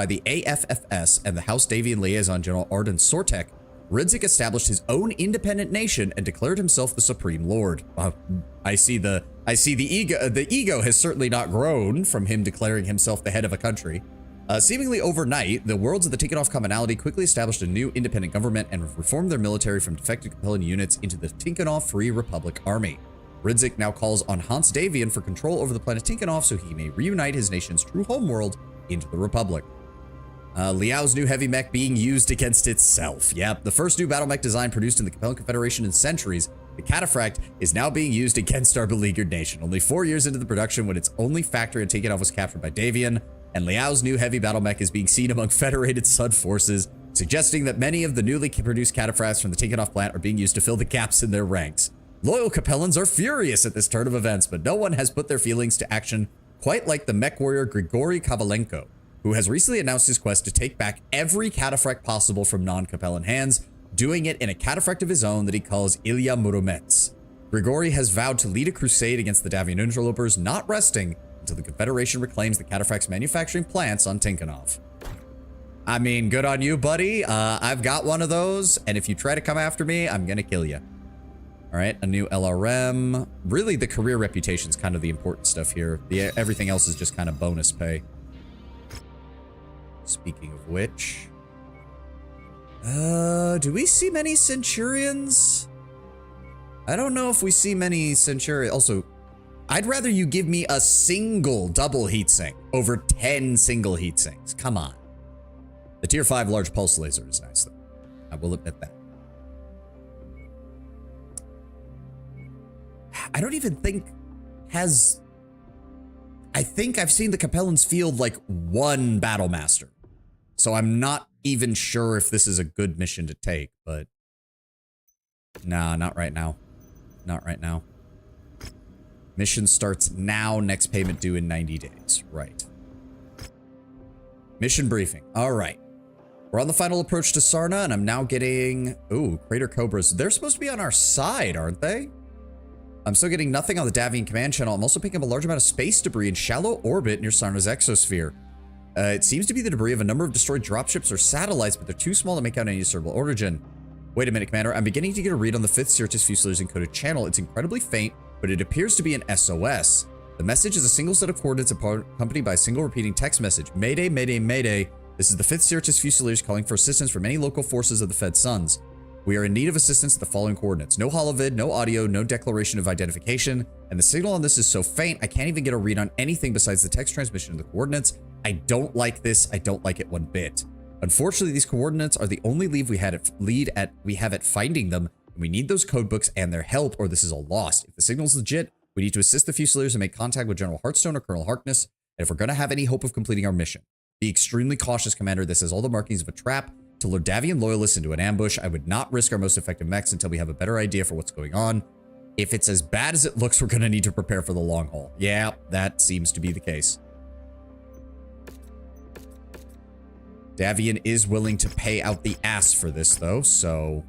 the AFFS and the House Davion liaison General Arden Sortek, Rydzik established his own independent nation and declared himself the Supreme Lord. I see the ego. The ego has certainly not grown from him declaring himself the head of a country. Seemingly overnight, the worlds of the Tikhonov commonality quickly established a new independent government and reformed their military from defected Capellan units into the Tikhonov Free Republic Army. Rydzik now calls on Hans Davion for control over the planet Tikhonov so he may reunite his nation's true homeworld into the Republic. Liao's new heavy mech being used against itself. Yep, the first new battle mech design produced in the Capellan Confederation in centuries, the Cataphract, is now being used against our beleaguered nation. Only 4 years into the production, when its only factory in Tikhonov was captured by Davion, and Liao's new heavy battle mech is being seen among Federated Sun forces, suggesting that many of the newly produced Cataphracts from the Tikhonov plant are being used to fill the gaps in their ranks. Loyal Capellans are furious at this turn of events, but no one has put their feelings to action quite like the mech warrior Grigory Kavalenko, who has recently announced his quest to take back every cataphract possible from non-Capellan hands, doing it in a cataphract of his own that he calls Ilya Muromets. Grigory has vowed to lead a crusade against the Davion interlopers, not resting until the Confederation reclaims the cataphract's manufacturing plants on Tikhonov. I mean, good on you, buddy. I've got one of those, and if you try to come after me, I'm gonna kill you. All right, a new LRM. Really, the career reputation's kind of the important stuff here. Everything else is just kind of bonus pay. Speaking of which... do we see many Centurions? I don't know if we see many Centurions. Also, I'd rather you give me a single double heatsink over 10 single heatsinks. Come on. The tier 5 large pulse laser is nice, though. I will admit that. I don't even think has... I think I've seen the Capellans field like one battle master. So I'm not even sure if this is a good mission to take, but... Nah, not right now. Not right now. Mission starts now, next payment due in 90 days. Right. Mission briefing. All right. We're on the final approach to Sarna, and I'm now getting... Ooh, Crater Cobras. They're supposed to be on our side, aren't they? I'm still getting nothing on the Davion command channel. I'm also picking up a large amount of space debris in shallow orbit near Sarna's exosphere. It seems to be the debris of a number of destroyed dropships or satellites, but they're too small to make out any discernible origin. Wait a minute, Commander. I'm beginning to get a read on the 5th Syrtis Fusileer's encoded channel. It's incredibly faint, but it appears to be an SOS. The message is a single set of coordinates accompanied by a single repeating text message. Mayday, mayday, mayday. This is the 5th Syrtis Fusileers calling for assistance from many local forces of the Fed Suns. We are in need of assistance at the following coordinates. No holovid, no audio, no declaration of identification, and the signal on this is so faint I can't even get a read on anything besides the text transmission of the coordinates. I don't like this. I don't like it one bit. Unfortunately, these coordinates are the only lead we have at finding them, and we need those codebooks and their help, or this is all lost. If the signal's legit, we need to assist the Fusiliers and make contact with General Hearthstone or Colonel Harkness, and if we're going to have any hope of completing our mission. Be extremely cautious, Commander. This has all the markings of a trap to lure Davion loyalists into an ambush. I would not risk our most effective mechs until we have a better idea for what's going on. If it's as bad as it looks, we're going to need to prepare for the long haul. Yeah, that seems to be the case. Davion is willing to pay out the ass for this, though, so...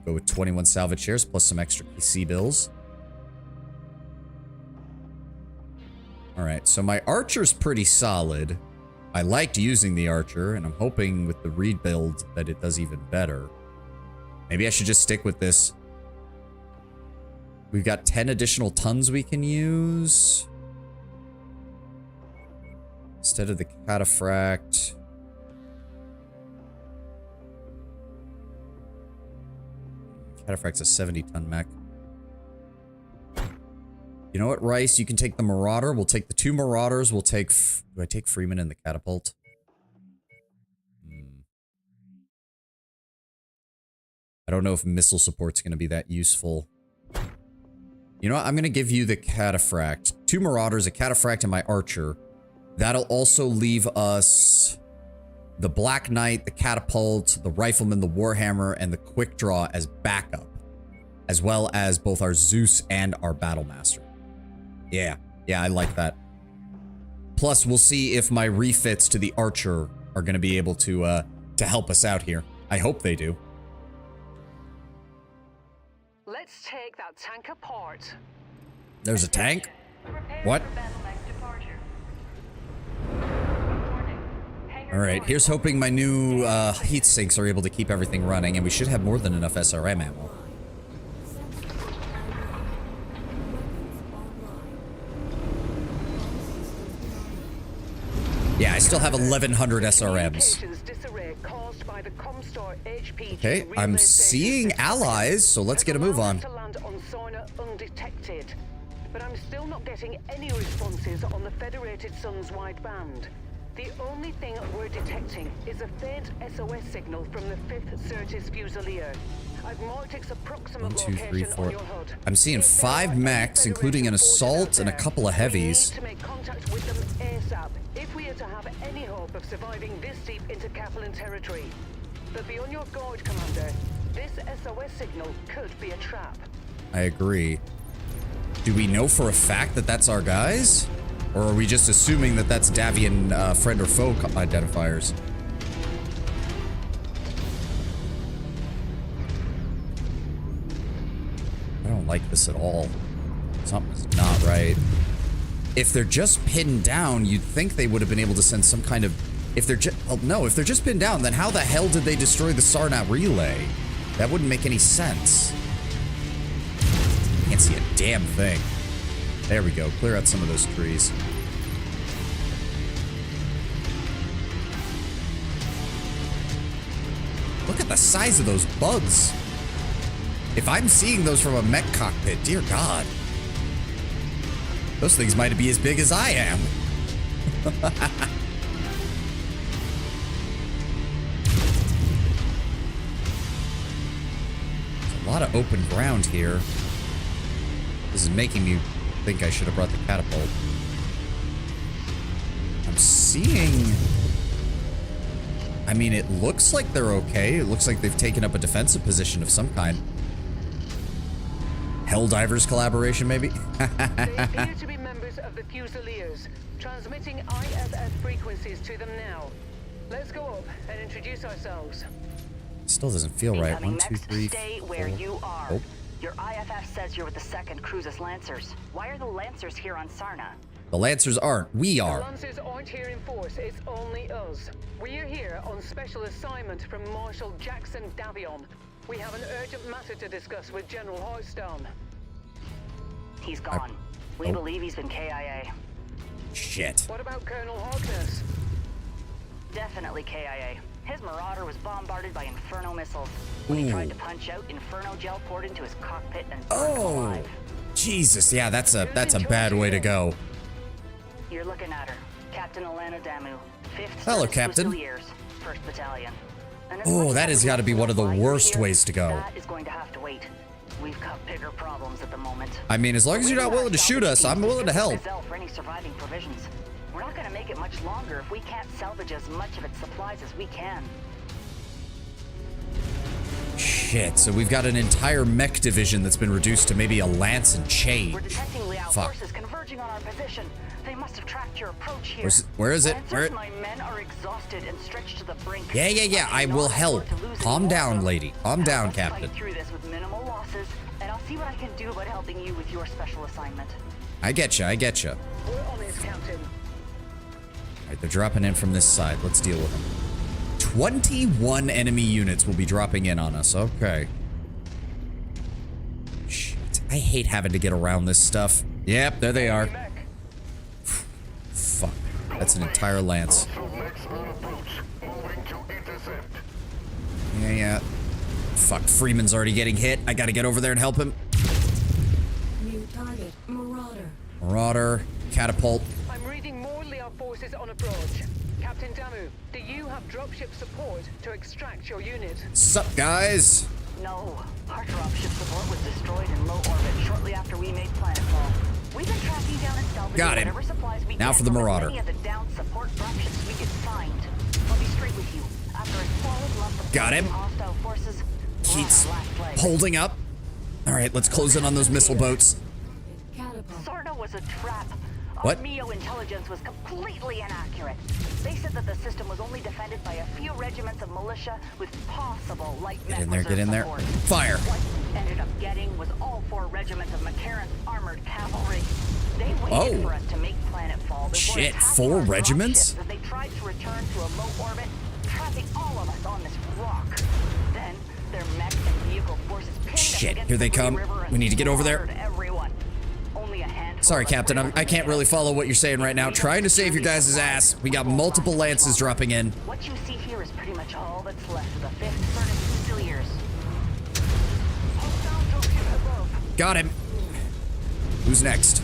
Go with 21 salvage shares plus some extra PC bills. Alright, so my archer's pretty solid. I liked using the archer, and I'm hoping with the rebuild that it does even better. Maybe I should just stick with this. We've got 10 additional tons we can use. Instead of the cataphract... Cataphract's a 70-ton mech. You know what, Rice? You can take the Marauder. We'll take the 2 Marauders. We'll take... Do I take Freeman and the Catapult? I don't know if missile support's going to be that useful. You know what? I'm going to give you the Cataphract. 2 Marauders, a Cataphract, and my Archer. That'll also leave us... the Black Knight, the Catapult, the Rifleman, the Warhammer, and the Quick Draw as backup. As well as both our Zeus and our Battlemaster. Yeah, I like that. Plus, we'll see if my refits to the Archer are going to be able to help us out here. I hope they do. Let's take that tank apart. There's a tank? What? Alright, here's hoping my new heat sinks are able to keep everything running, and we should have more than enough SRM ammo. Yeah, I still have 1,100 SRMs. Okay, I'm seeing allies, so let's get a move on. But I'm still not getting any responses on the Federated Suns wideband. The only thing we're detecting is a faint SOS signal from the 5th Syrtis Fusilier. I've marked its approximate 1, 2, 3, 4. on your HUD. I'm seeing 5 mechs, including an assault and a couple of heavies. We need to make contact with them ASAP if we are to have any hope of surviving this deep into Capellan territory. But be on your guard, Commander. This SOS signal could be a trap. I agree. Do we know for a fact that that's our guys? Or are we just assuming that that's Davion friend or foe identifiers? I don't like this at all. Something's not right. If they're just pinned down, you'd think they would have been able to send some kind of... If they're just... Well, no, if they're just pinned down, then how the hell did they destroy the Sarnat relay? That wouldn't make any sense. Can't see a damn thing. There we go. Clear out some of those trees. Look at the size of those bugs. If I'm seeing those from a mech cockpit, dear God. Those things might be as big as I am. There's a lot of open ground here. This is making me think I should have brought the catapult. I'm seeing... I mean, it looks like they're okay. It looks like they've taken up a defensive position of some kind. Helldivers collaboration, maybe? They appear to be members of the Fusiliers, transmitting IFF frequencies to them now. Let's go up and introduce ourselves. Still doesn't feel right. 1, 2, 3, Stay where 4. you are. Oh. Your IFF says you're with the 2nd Cruises Lancers. Why are the Lancers here on Sarna? The Lancers aren't. We The are. Lancers aren't here in force, it's only us. We're here on special assignment from Marshal Jackson Davion. We have an urgent matter to discuss with General Hearthstone. He's gone. We believe he's been KIA. Shit. What about Colonel Harkness? Definitely KIA. His Marauder was bombarded by Inferno missiles. When he tried to punch out, Inferno gel poured into his cockpit and burned him alive. Jesus. Yeah, that's a bad way to go. You're looking at her. Captain Alana Damu, 5th Hello, Service Captain. Fusiliers, 1st Battalion. And as Oh, much that as has we got to be one of the fly worst here, ways to go. That is going to have to wait. We've got bigger problems at the moment. I mean, as long as you're not willing to shoot us, I'm willing to help. For any surviving provisions. We're not going to make it much longer if we can't salvage as much of its supplies as we can. Shit, so we've got an entire mech division that's been reduced to maybe a lance and chain. We're detecting Liao Fuck. forces converging on our position. They must have tracked your approach here. Where is it? Lancers, my men are exhausted and stretched to the brink. Yeah. I will help. Calm down, lady. Calm down, Captain. Fight through this with minimal losses, and I'll see what I can do about helping you with your special assignment. I getcha. We're on it, Captain. Alright, they're dropping in from this side. Let's deal with them. 21 enemy units will be dropping in on us. Okay. Shit. I hate having to get around this stuff. Yep, there they are. Fuck. That's an entire lance. Yeah. Fuck, Freeman's already getting hit. I gotta get over there and help him. New target, Marauder. Marauder, catapult. I'm reading more Liao forces on approach. Captain Damu, do you have dropship support to extract your unit? Sup, guys? No, our dropship support was destroyed in low orbit shortly after we made planetfall. We've been tracking down and salvaging Got him. whatever supplies we Now can for the from Marauder. Any of the down support dropships we could find. I'll be straight with you. After a solid month of Got him. fighting hostile forces, we're on Keats our last leg. holding up. Alright, let's close in on those missile boats. Catapult. Sarna was a trap. What? Our MEO intelligence was completely inaccurate. They said that the system was only defended by a few regiments of militia with possible light Get in there, get in there. support. Fire. What we ended up getting was all 4 regiments of McCarran's armored cavalry. They waited for us to make planetfall before Shit, attacking 4 our regiments? dropships as they tried to return to a low orbit, trapping all of us on this rock. Then their mech and vehicle forces pinned us Shit, against here they the Blue come. River and We need to get over there. slaughtered everyone. Only a handful Sorry, of us Captain. were able I to can't make really it. follow what you're saying right now. Trying to save your guys' ass. We got multiple lances dropping in. What you see here is pretty much all that's left of the 5th Service Fusiliers. Hostile dropship above. Got him. Who's next?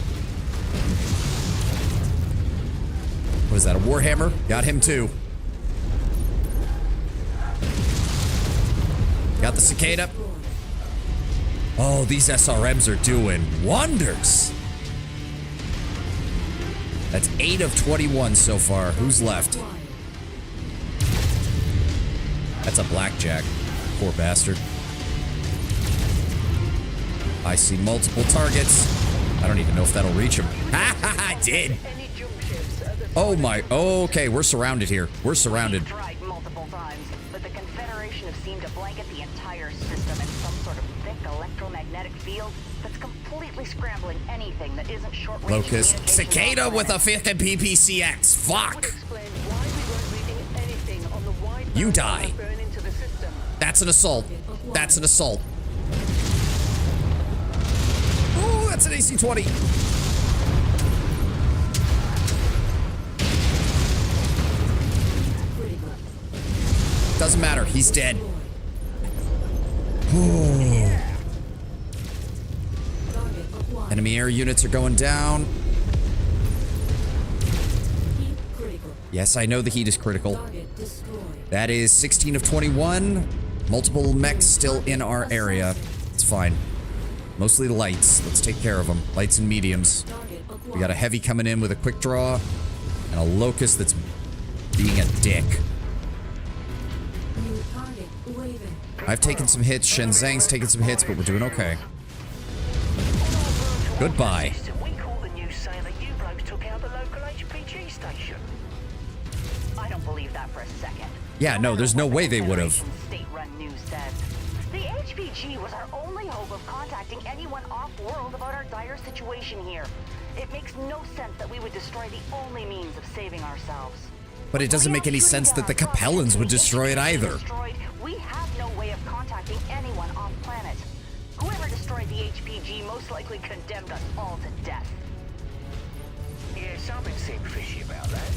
What is that, a Warhammer? Got him too. Got the Cicada. Oh, these SRMs are doing wonders. That's 8 of 21 so far. Who's left? That's a blackjack. Poor bastard. I see multiple targets. I don't even know if that'll reach him. Ha ha ha, I did. Any jump shifts at the Oh my, okay, we're surrounded here. We're surrounded. We've tried multiple times, but the Confederation have seemed to blanket the entire system in some sort of thick electromagnetic field that's completely scrambling anything that isn't short-range Locust. communication Cicada on with a planet. 5th PPCX. would Fuck. explain why we weren't reading anything on the wide You band die. that burn into the system. That's an assault. That's an assault. Ooh, that's an AC-20. Doesn't matter. He's dead. Ooh. Enemy air units are going down. Heat critical. Yes, I know the heat is critical. Target destroyed. That is 16 of 21. Multiple mechs still in our area. It's fine. Mostly lights. Let's take care of them. Lights and mediums. Target acquired. We got a heavy coming in with a quick draw. And a locust that's being a dick. New target waving. I've taken some hits. Shenzhang's taken some hits, but we're doing okay. Goodbye. We caught the news saying that you blokes took out the local HPG station. I don't believe that for a second. Yeah, no, there's no way they would have. State-run news says. The HPG was our only hope of contacting anyone off-world about our dire situation here. It makes no sense that we would destroy the only means of saving ourselves. But it doesn't make any sense that the Capellans would destroy it either. We have no way of contacting anyone off-planet. Whoever destroyed the HPG most likely condemned us all to death. Yeah, something seemed fishy about that.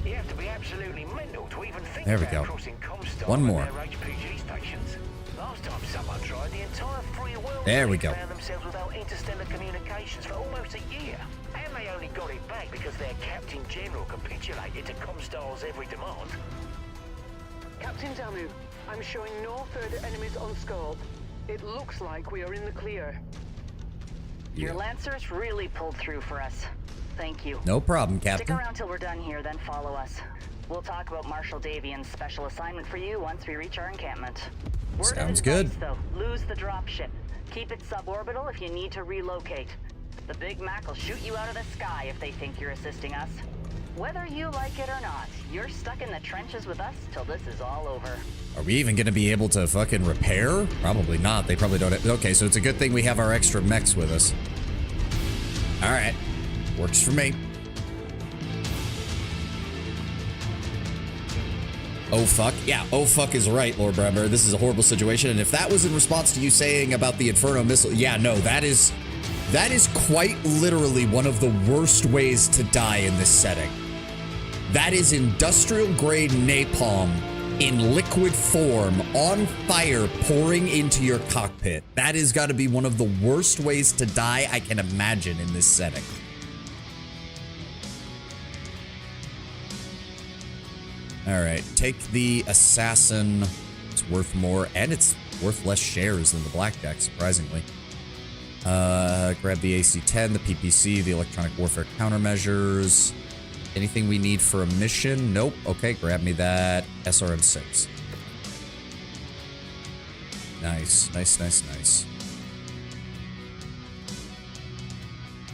You have to be absolutely mental to even think There we about go. crossing Comstock One and more. their HPG stations. Last time someone tried, the entire free world There we go. found themselves without interstellar communications for almost a year. And they only got it back because their Captain General capitulated to Comstar's every demand. Captain Damu, I'm showing no further enemies on scope. It looks like we are in the clear. Your Lancers really pulled through for us. Thank you. No problem, Stick Captain. around till we're done here, then follow us. We'll talk about Marshal Davion's special assignment for you once we reach our encampment. Word of Sounds advice, good. Though, lose the dropship. Keep it suborbital if you need to relocate. The Big Mac will shoot you out of the sky if they think you're assisting us. Whether you like it or not, you're stuck in the trenches with us till this is all over. Are we even going to be able to fucking repair? Probably not. They probably don't. Okay, so it's a good thing we have our extra mechs with us. All right. Works for me. Oh, fuck. Yeah, oh, fuck is right, Lord Brember. This is a horrible situation. And if that was in response to you saying about the Inferno missile, yeah, no, that is quite literally one of the worst ways to die in this setting. That is industrial grade napalm in liquid form on fire pouring into your cockpit. That has got to be one of the worst ways to die I can imagine in this setting. All right, take the assassin. It's worth more, and it's worth less shares than the blackjack, surprisingly. Grab the AC-10, the PPC, the electronic warfare countermeasures. Anything we need for a mission? Nope. Okay, grab me that SRM-6. Nice, nice, nice, nice.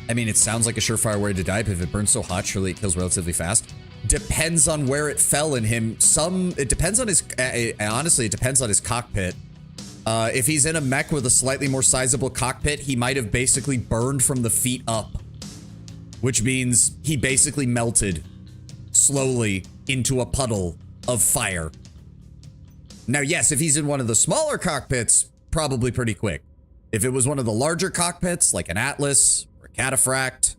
I mean, it sounds like a surefire way to die, but if it burns so hot, surely it kills relatively fast. Depends on where it fell in him. It depends on his, honestly, it depends on his cockpit. If he's in a mech with a slightly more sizable cockpit, he might have basically burned from the feet up. Which means he basically melted slowly into a puddle of fire. Now, yes, if he's in one of the smaller cockpits, probably pretty quick. If it was one of the larger cockpits, like an Atlas, or a Cataphract,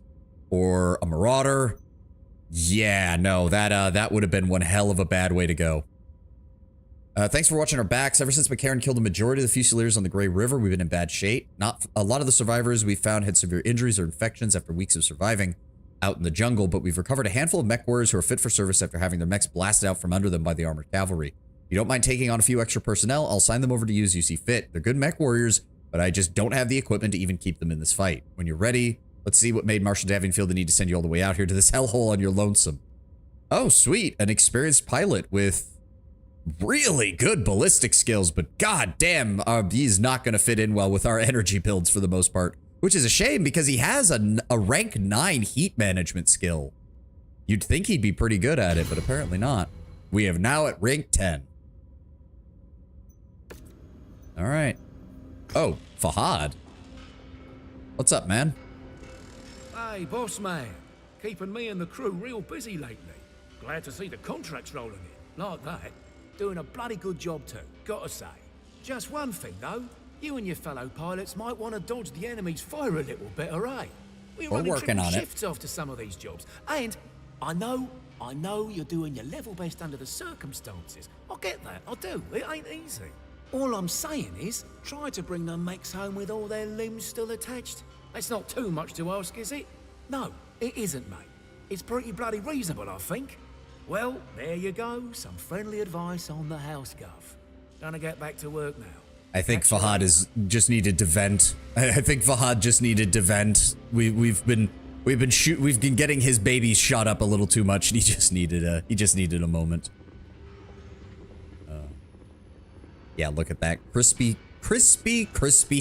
or a Marauder, yeah, no, that would have been one hell of a bad way to go. Thanks for watching our backs. Ever since McCarran killed the majority of the Fusiliers on the Grey River, we've been in bad shape. Not a lot of the survivors we found had severe injuries or infections after weeks of surviving out in the jungle, but we've recovered a handful of mech warriors who are fit for service after having their mechs blasted out from under them by the armored cavalry. If you don't mind taking on a few extra personnel, I'll sign them over to you as you see fit. They're good mech warriors, but I just don't have the equipment to even keep them in this fight. When you're ready, let's see what made Marshal Davion feel the need to send you all the way out here to this hellhole on your lonesome. Oh, sweet. An experienced pilot with really good ballistic skills, but god damn, he's not going to fit in well with our energy builds for the most part. which is a shame because he has a rank 9 heat management skill. You'd think he'd be pretty good at it, but apparently not. We have now at rank 10. All right. Oh, Fahad. What's up, man? Hey, boss man. Keeping me and the crew real busy lately. Glad to see the contracts rolling in. Like that. Doing a bloody good job too, gotta say. Just one thing though. You and your fellow pilots might want to dodge the enemy's fire a little better, eh? We're running working on it. shifts after some of these jobs. And I know you're doing your level best under the circumstances. I get that, I do. It ain't easy. All I'm saying is, try to bring the mechs home with all their limbs still attached. That's not too much to ask, is it? No, it isn't, mate. It's pretty bloody reasonable, I think. Well, there you go. Some friendly advice on the house, Gov. Gonna get back to work now. I think Fahad is just needed to vent. I think Fahad just needed to vent. We've been getting his babies shot up a little too much, and he just needed a moment. Yeah, look at that crispy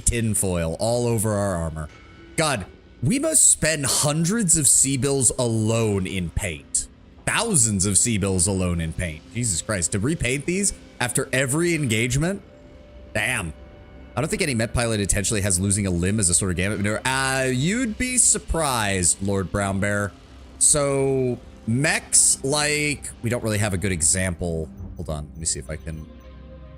tinfoil all over our armor. God, we must spend hundreds of C-bills alone in paint. Thousands of C-bills alone in paint. Jesus Christ, to repaint these after every engagement? Damn. I don't think any Met pilot intentionally has losing a limb as a sort of gamut maneuver. You'd be surprised, Lord Brown Bear. So, mechs like... We don't really have a good example. Hold on, let me see if I can...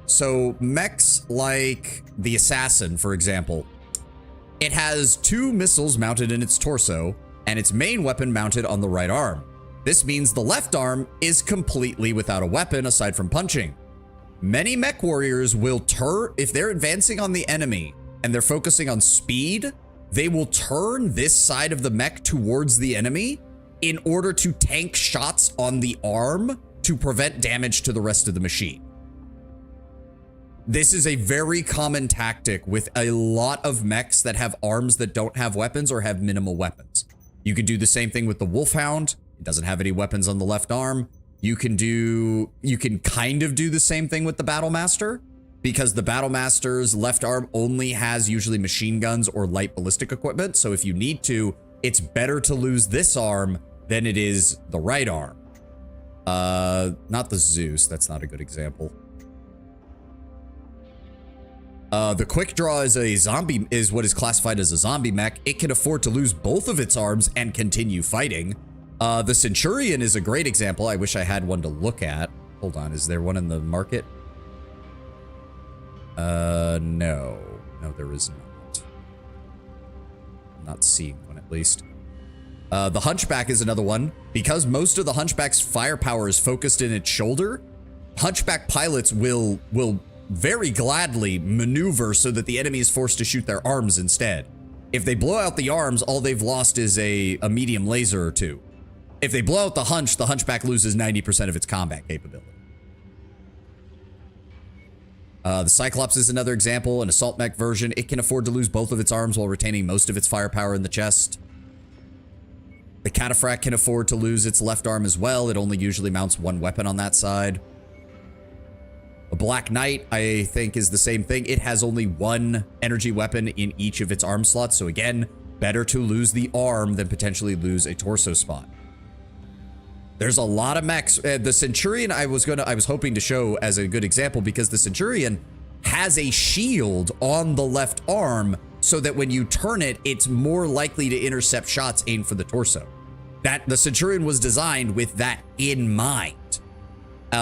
So, mechs like the Assassin, for example. It has 2 missiles mounted in its torso, and its main weapon mounted on the right arm. This means the left arm is completely without a weapon aside from punching. Many mech warriors will turn, if they're advancing on the enemy and they're focusing on speed, they will turn this side of the mech towards the enemy in order to tank shots on the arm to prevent damage to the rest of the machine. This is a very common tactic with a lot of mechs that have arms that don't have weapons or have minimal weapons. You could do the same thing with the Wolfhound. It doesn't have any weapons on the left arm. You can kind of do the same thing with the Battlemaster, because the Battlemaster's left arm only has usually machine guns or light ballistic equipment. So if you need to, it's better to lose this arm than it is the right arm. Not the Zeus. That's not a good example. The Quick Draw is what is classified as a zombie mech. It can afford to lose both of its arms and continue fighting. The Centurion is a great example. I wish I had one to look at. Hold on, is there one in the market? No, there is not. I'm not seeing one, at least. The Hunchback is another one. Because most of the Hunchback's firepower is focused in its shoulder, Hunchback pilots will very gladly maneuver so that the enemy is forced to shoot their arms instead. If they blow out the arms, all they've lost is a medium laser or two. If they blow out the Hunchback loses 90% of its combat capability. The Cyclops is another example, an assault mech version. It can afford to lose both of its arms while retaining most of its firepower in the chest. The Cataphract can afford to lose its left arm as well. It only usually mounts one weapon on that side. A Black Knight, I think, is the same thing. It has only one energy weapon in each of its arm slots. So again, better to lose the arm than potentially lose a torso spot. There's a lot of mechs. The Centurion I was hoping to show as a good example, because the Centurion has a shield on the left arm so that when you turn it, it's more likely to intercept shots aimed for the torso. The Centurion was designed with that in mind.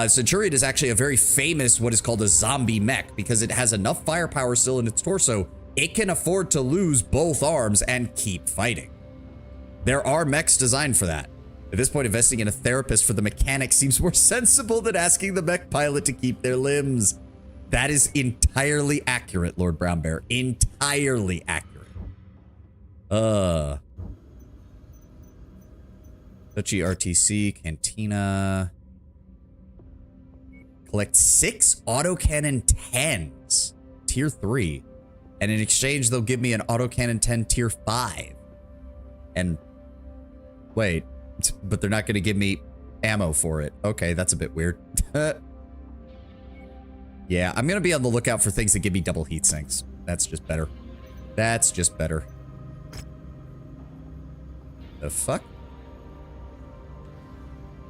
Centurion is actually a very famous, what is called a zombie mech, because it has enough firepower still in its torso, it can afford to lose both arms and keep fighting. There are mechs designed for that. At this point, investing in a therapist for the mechanic seems more sensible than asking the mech pilot to keep their limbs. That is entirely accurate, Lord Brown Bear. Entirely accurate. Duchy RTC, Cantina. Collect 6 autocannon 10s, tier 3. And in exchange, they'll give me an autocannon 10 tier 5. And wait, but they're not going to give me ammo for it. Okay, that's a bit weird. Yeah, I'm going to be on the lookout for things that give me double heat sinks. That's just better. That's just better. The fuck?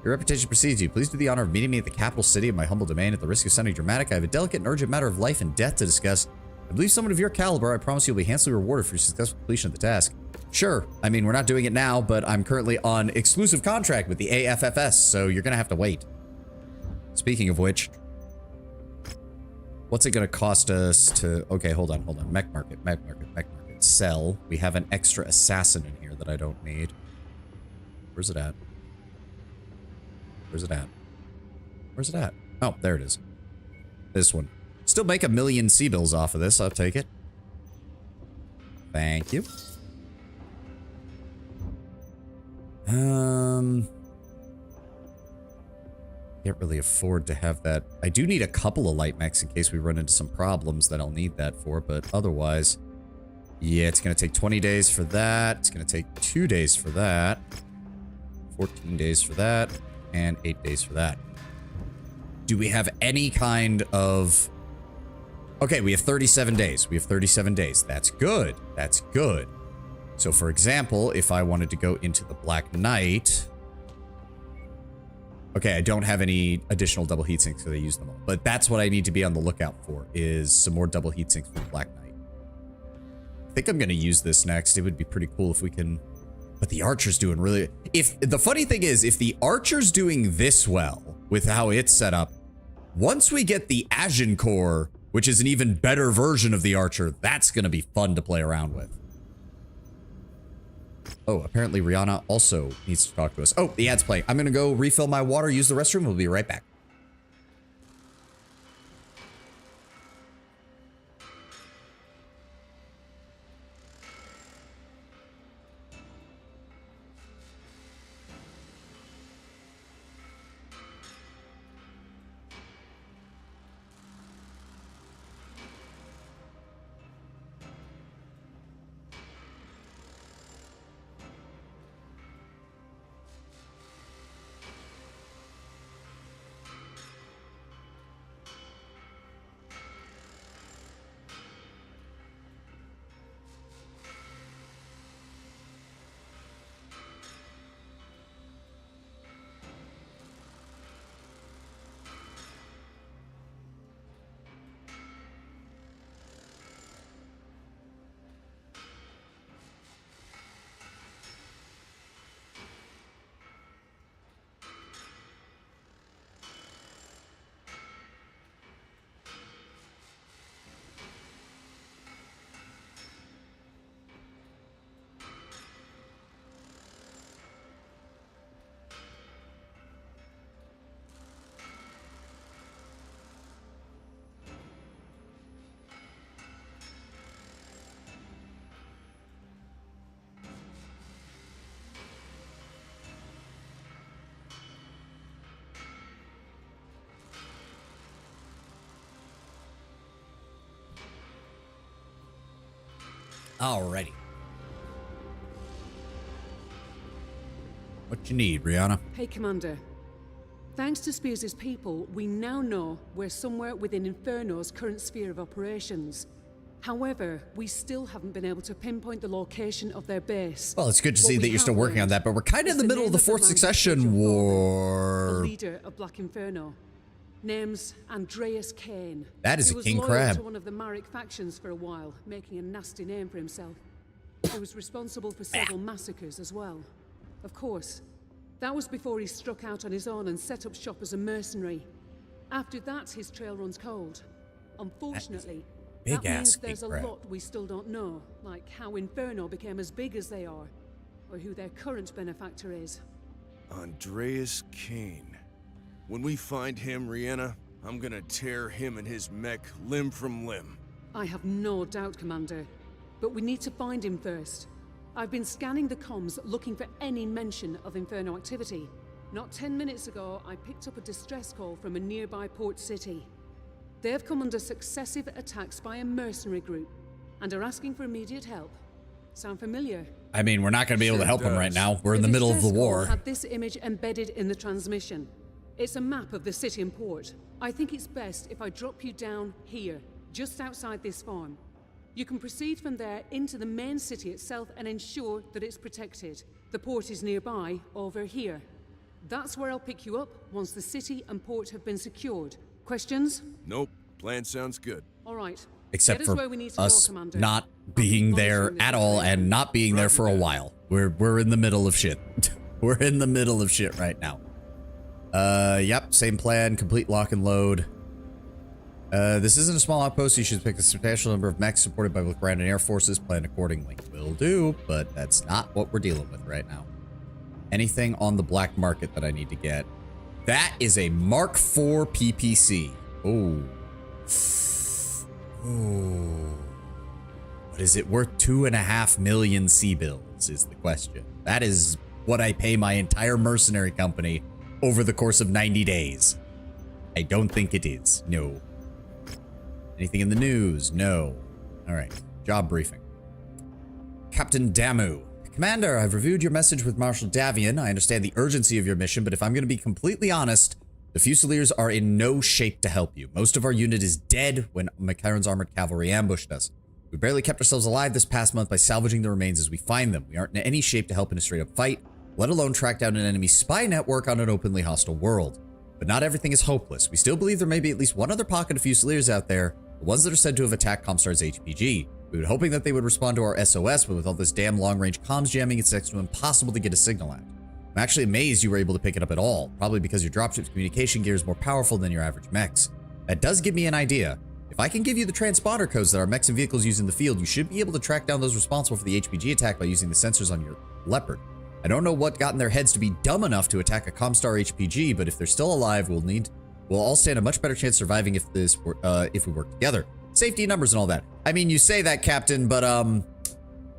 Your reputation precedes you. Please do the honor of meeting me at the capital city of my humble domain. At the risk of sounding dramatic, I have a delicate and urgent matter of life and death to discuss. I believe someone of your caliber, I promise you'll be handsomely rewarded for your successful completion of the task. Sure. I mean, we're not doing it now, but I'm currently on exclusive contract with the AFFS, so you're gonna have to wait. Speaking of which, what's it gonna cost us to... Okay, hold on. Mech market. Sell. We have an extra assassin in here that I don't need. Where's it at? Oh, there it is. This one. Still make 1 million C-bills off of this. I'll take it. Thank you. Can't really afford to have that. I do need a couple of light mechs in case we run into some problems that I'll need that for, but otherwise, yeah, it's gonna take 20 days for that. It's gonna take 2 days for that. 14 days for that. And 8 days for that. Do we have any kind of... Okay, we have 37 days. That's good. So, for example, if I wanted to go into the Black Knight... Okay, I don't have any additional double heatsinks because I use them all. But that's what I need to be on the lookout for, is some more double heatsinks for the Black Knight. I think I'm going to use this next. It would be pretty cool if we can... But the Archer's doing really... The funny thing is, if the Archer's doing this well with how it's set up, once we get the Agincourt, which is an even better version of the Archer, that's going to be fun to play around with. Oh, apparently Rihanna also needs to talk to us. Oh, the ad's playing. I'm going to go refill my water, use the restroom. We'll be right back. Alrighty. What you need, Rihanna? Hey, Commander. Thanks to Spears' people, we now know we're somewhere within Inferno's current sphere of operations. However, we still haven't been able to pinpoint the location of their base. Well, it's good to see that you're still working on that, but we're kind of in the middle of the Fourth Succession War. The leader of Black Inferno. Name's Andreas Kane. That is a king crab. He was loyal to one of the Marek factions for a while, making a nasty name for himself. He was responsible for several massacres as well. Of course, that was before he struck out on his own and set up shop as a mercenary. After that, his trail runs cold. Unfortunately, that means there's a lot we still don't know, like how Inferno became as big as they are, or who their current benefactor is. Andreas Kane. When we find him, Rihanna, I'm gonna tear him and his mech limb from limb. I have no doubt, Commander. But we need to find him first. I've been scanning the comms looking for any mention of Inferno activity. Not 10 minutes ago, I picked up a distress call from a nearby port city. They have come under successive attacks by a mercenary group and are asking for immediate help. Sound familiar? I mean, we're not going to be able to help them right now. We're in the middle of the war. Had this image embedded in the transmission. It's a map of the city and port. I think it's best if I drop you down here, just outside this farm. You can proceed from there into the main city itself and ensure that it's protected. The port is nearby, over here. That's where I'll pick you up once the city and port have been secured. Questions? Nope. Plan sounds good. All right. Except Get us for where we need to us go, Commander. not being there monitoring the at all situation. and not being there for a while. We're in the middle of shit. We're in the middle of shit right now. Yep, same plan, complete lock and load. This isn't a small outpost. You should pick a substantial number of mechs supported by both ground and air forces. Plan accordingly. Will do, but that's not what we're dealing with right now. Anything on the black market that I need to get. That is a Mark IV PPC. Oh. Oh. But is it worth 2.5 million C-bills is the question. That is what I pay my entire mercenary company over the course of 90 days. I don't think it is. No. Anything in the news? No. All right. Job briefing. Captain Damu. Commander, I've reviewed your message with Marshal Davion. I understand the urgency of your mission, but if I'm going to be completely honest, the Fusiliers are in no shape to help you. Most of our unit is dead when McLaren's armored cavalry ambushed us. We barely kept ourselves alive this past month by salvaging the remains as we find them. We aren't in any shape to help in a straight-up fight, let alone track down an enemy spy network on an openly hostile world. But not everything is hopeless. We still believe there may be at least one other pocket of Fusiliers out there, the ones that are said to have attacked Comstar's HPG. We were hoping that they would respond to our SOS, but with all this damn long-range comms jamming, it's next to impossible to get a signal out. I'm actually amazed you were able to pick it up at all, probably because your dropship's communication gear is more powerful than your average mechs. That does give me an idea. If I can give you the transponder codes that our mechs and vehicles use in the field, you should be able to track down those responsible for the HPG attack by using the sensors on your Leopard. I don't know what got in their heads to be dumb enough to attack a Comstar HPG, but if they're still alive, we'll all stand a much better chance surviving if we work together. Safety numbers and all that. I mean, you say that, Captain, but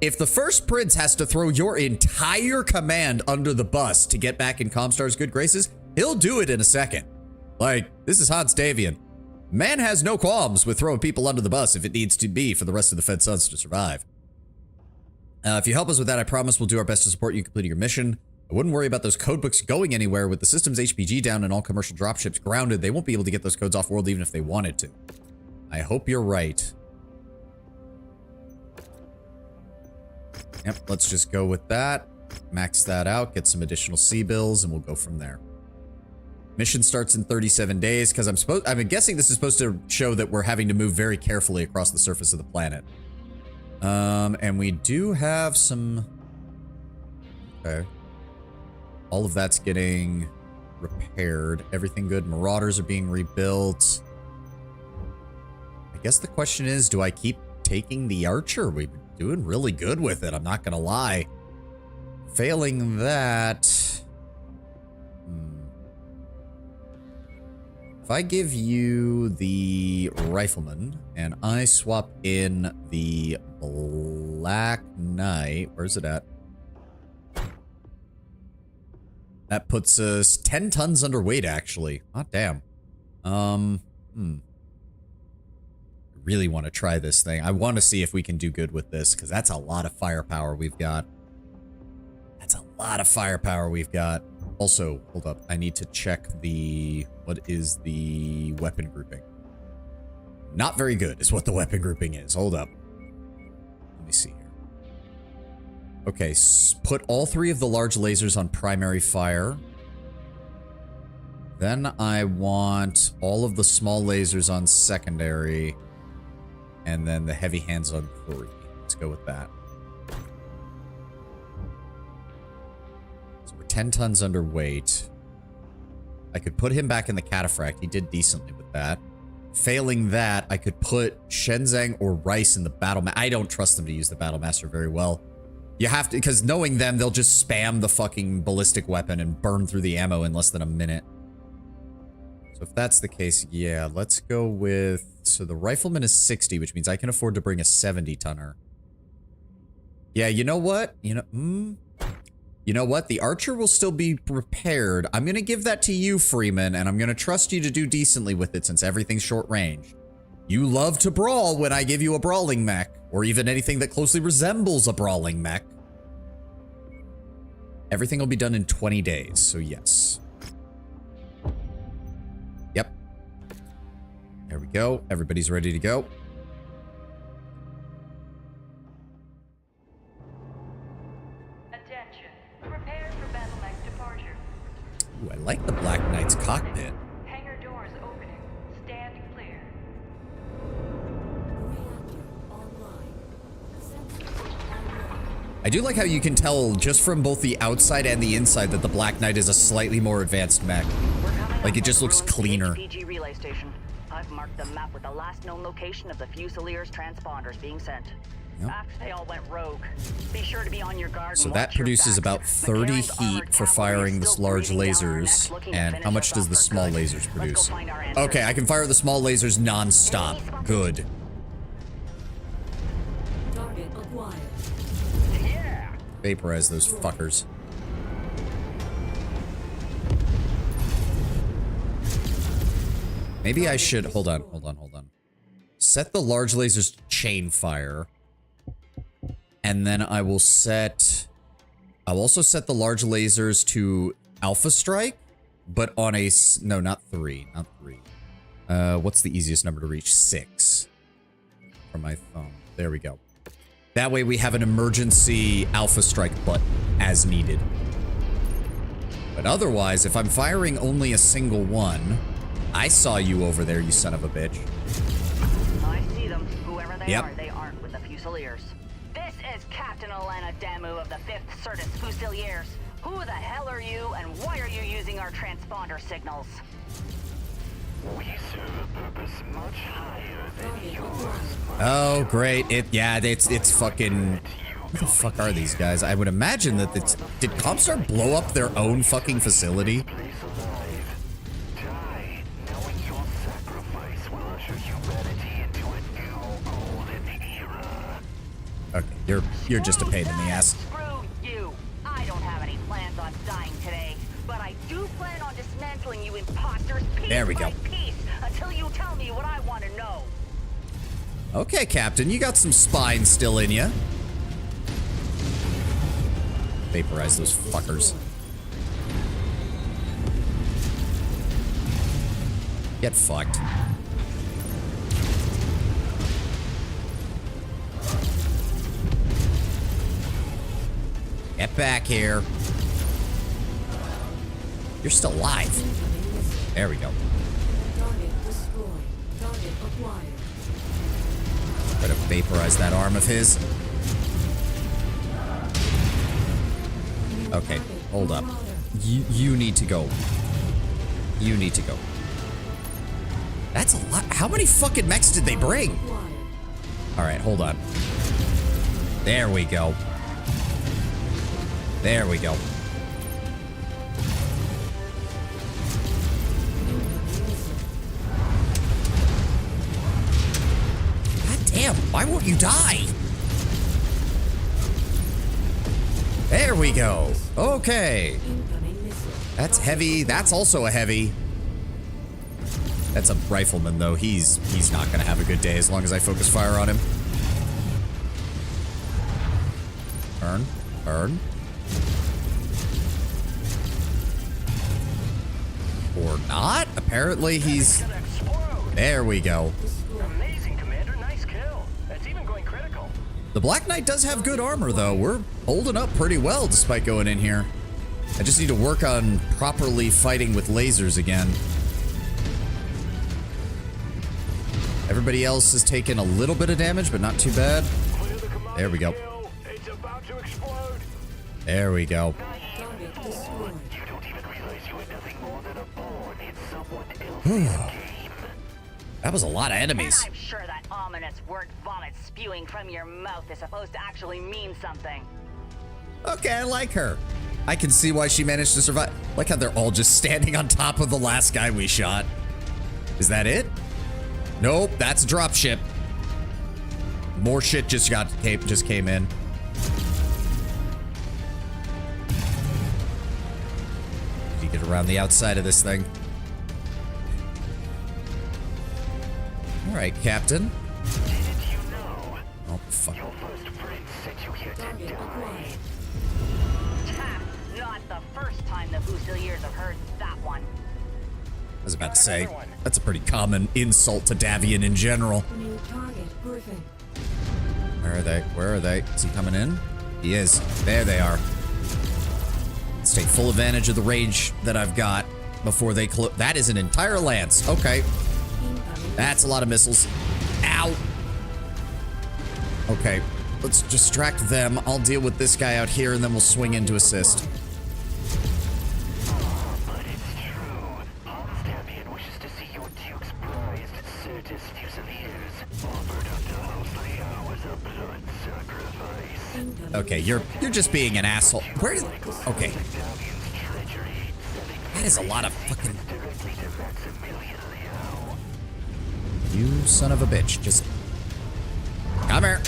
if the First Prince has to throw your entire command under the bus to get back in Comstar's good graces, he'll do it in a second. Like, this is Hans Davion. Man has no qualms with throwing people under the bus if it needs to be for the rest of the Fed Sons to survive. If you help us with that, I promise we'll do our best to support you in completing your mission. I wouldn't worry about those codebooks going anywhere. With the system's HPG down and all commercial dropships grounded, they won't be able to get those codes off-world even if they wanted to. I hope you're right. Yep, let's just go with that. Max that out, get some additional C-bills, and we'll go from there. Mission starts in 37 days, because I'm guessing this is supposed to show that we're having to move very carefully across the surface of the planet. And we do have some... Okay. All of that's getting repaired. Everything good. Marauders are being rebuilt. I guess the question is, do I keep taking the Archer? We've been doing really good with it, I'm not gonna lie. Failing that... If I give you the Rifleman, and I swap in the Black Knight... Where's it at? That puts us 10 tons underweight, actually. Hot damn. I really want to try this thing. I want to see if we can do good with this, because that's a lot of firepower we've got. That's a lot of firepower we've got. Also, hold up. I need to check the... What is the weapon grouping? Not very good is what the weapon grouping is. Hold up. Let me see here. Okay, put all 3 of the large lasers on primary fire. Then I want all of the small lasers on secondary. And then the heavy hands on 3. Let's go with that. So we're 10 tons underweight. I could put him back in the cataphract. He did decently with that. Failing that, I could put Shenzang or Rice in the battle. I don't trust them to use the battle master very well. You have to, because knowing them, they'll just spam the fucking ballistic weapon and burn through the ammo in less than a minute. So if that's the case, yeah, let's go with... So the Rifleman is 60, which means I can afford to bring a 70-tonner. Yeah, you know what? You know what? The Archer will still be repaired. I'm going to give that to you, Freeman, and I'm going to trust you to do decently with it since everything's short range. You love to brawl when I give you a brawling mech, or even anything that closely resembles a brawling mech. Everything will be done in 20 days, so yes. Yep. There we go. Everybody's ready to go. Attention. Ooh, I like the Black Knight's cockpit. Hangar doors opening. Stand clear. Reactor online. Sensors online. I do like how you can tell just from both the outside and the inside that the Black Knight is a slightly more advanced mech. We're coming Like, up it just on the looks ruins of the cleaner. HPG relay station. I've marked the map with the last known location of the Fusiliers transponders being sent. Yep. After they all went rogue. Be sure to be on your guard. So and that watch your produces backs. about 30 McCarran's heat armored for cavalry firing is this still large breathing down our necks lasers. looking to And finish how much us does off the for small good. lasers Let's go produce? find our answers. Okay, I can fire the small lasers non-stop. Good. Target acquired. Yeah. Vaporize those fuckers. Maybe I should... Hold on. Set the large lasers to chain fire. And then I will set... I'll also set the large lasers to Alpha Strike, but on a... No, not 3. Not 3. What's the easiest number to reach? 6. From my thumb. There we go. That way we have an emergency Alpha Strike button as needed. But otherwise, if I'm firing only a single one... I saw you over there, you son of a bitch. I see them. Whoever they Yep. are, they aren't with the Fusiliers. This is Captain Elena Damu of the 5th Certus Fusiliers. Who the hell are you, and why are you using our transponder signals? We serve a purpose much higher than yours. Oh, great. It's fucking... Who the fuck are these guys? I would imagine that it's... Did Comstar blow up their own fucking facility? Place alive. Die, knowing your sacrifice will usher humanity into a new golden era. Okay, you're just a pain in the ass. Screw you. I don't have any plans on dying today, but I do plan on dismantling you imposters piece There we by go. piece until you tell me what I want to know. Okay, Captain, you got some spine still in you. Vaporize those fuckers. Get fucked. Get back here. You're still alive. There we go. Target destroyed. Target acquired. Try to vaporize that arm of his. Okay, hold up. You need to go. You need to go. That's a lot. How many fucking mechs did they bring? Alright, hold on. There we go. There we go. God damn, why won't you die? There we go. Okay. That's heavy. That's also a heavy. That's a rifleman, though. He's not going to have a good day as long as I focus fire on him. Burn. Burn. Or not. Apparently he's... There we go. Amazing, Commander. Nice kill. That's even going critical. The Black Knight does have good armor, though. We're holding up pretty well despite going in here. I just need to work on properly fighting with lasers again. Everybody else has taken a little bit of damage, but not too bad. There we go. It's about to explode. There we go. Target destroyed. You don't even realize you are nothing more than a pawn in someone else's game. That was a lot of enemies. And I'm sure that ominous word vomit spewing from your mouth is supposed to actually mean something. Okay, I like her. I can see why she managed to survive. Like how they're all just standing on top of the last guy we shot. Is that it? Nope, that's a dropship. More shit just came in. Did you get around the outside of this thing? All right, Captain. Didn't you know? Oh, fuck. Your first friend sent you here to Target die. acquired. Ha! Not the first time the Fusiliers have heard that one. I was about to say, that's a pretty common insult to Davion in general. New target Griffin. Where are they? Where are they? Is he coming in? He is. There they are. Let's take full advantage of the range that I've got before they close. That is an entire lance. Okay. That's a lot of missiles. Ow. Okay. Let's distract them. I'll deal with this guy out here, and then we'll swing in to assist. But it's true. Davion wishes to see your Duke's prized Certus Fusiliers offered up to House Leo as a blood sacrifice. Okay, you're just being an asshole. Where did... Okay. That is a lot of fucking... You son of a bitch. Just... Come here.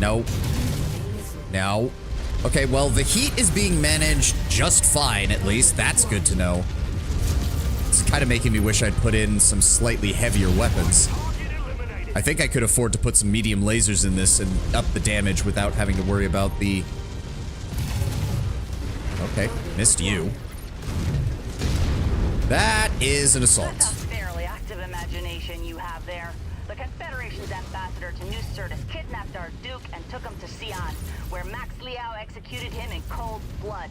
No. No. Okay, well, the heat is being managed just fine, at least. That's good to know. It's kind of making me wish I'd put in some slightly heavier weapons. I think I could afford to put some medium lasers in this and up the damage without having to worry about the... Okay, missed you. That is an assault. That's a fairly active imagination you have there. The Confederation's ambassador to New Certus kidnapped our Duke and took him to Sion, where Max Liao executed him in cold blood.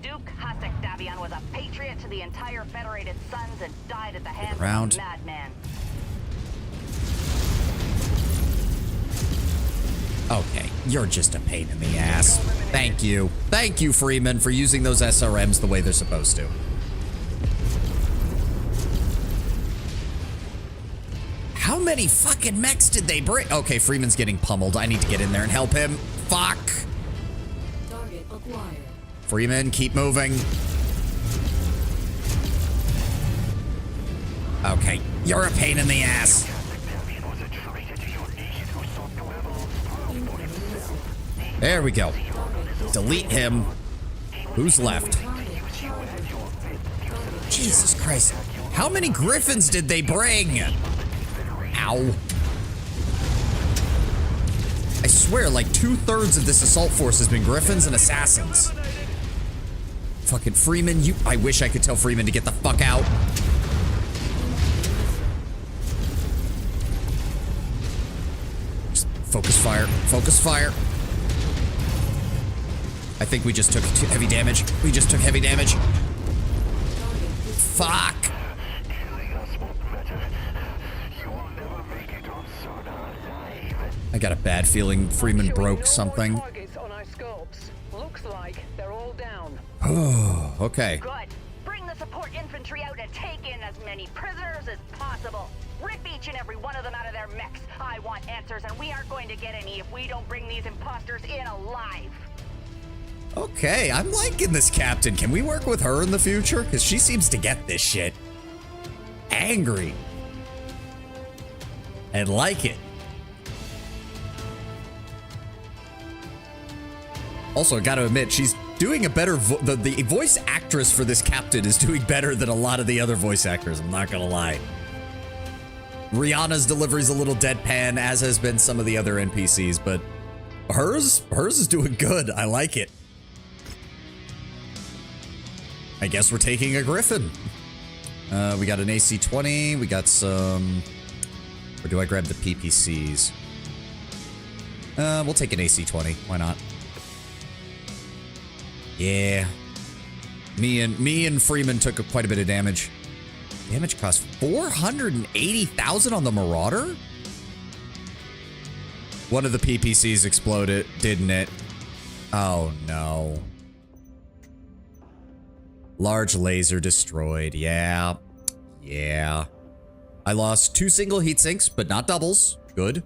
Duke Hasek Davion was a patriot to the entire Federated Sons and died at the hands of a madman. Okay, you're just a pain in the ass. Thank you. Thank you, Freeman, for using those SRMs the way they're supposed to. How many fucking mechs did they bring? Okay, Freeman's getting pummeled. I need to get in there and help him. Fuck. Target acquired. Freeman, keep moving. Okay, you're a pain in the ass. There we go. Delete him. Who's left? Jesus Christ. How many Griffins did they bring? Ow. I swear, like 2/3 of this assault force has been Griffins and Assassins. Fucking Freeman, you... I wish I could tell Freeman to get the fuck out. Just focus fire. Focus fire. I think we just took heavy damage. We just took heavy damage. Fuck. I got a bad feeling Freeman broke something. Targets on our scopes. Looks like they're all down. Oh, okay. Good. Bring the support infantry out and take in as many prisoners as possible. Rip each and every one of them out of their mechs. I want answers, and we aren't going to get any if we don't bring these imposters in alive. Okay, I'm liking this captain. Can we work with her in the future? Because she seems to get this shit. Angry. And like it. Also, I gotta admit, she's doing a better... The voice actress for this captain is doing better than a lot of the other voice actors, I'm not gonna lie. Rihanna's delivery's a little deadpan, as has been some of the other NPCs, but hers is doing good. I like it. I guess we're taking a Griffin. We got an AC-20. We got some... Or do I grab the PPCs? We'll take an AC-20. Why not? Yeah. Me and Freeman took quite a bit of damage. Damage cost 480,000 on the Marauder? One of the PPCs exploded, didn't it? Oh no. Large laser destroyed. Yeah. Yeah. I lost 2 single heat sinks, but not doubles. Good.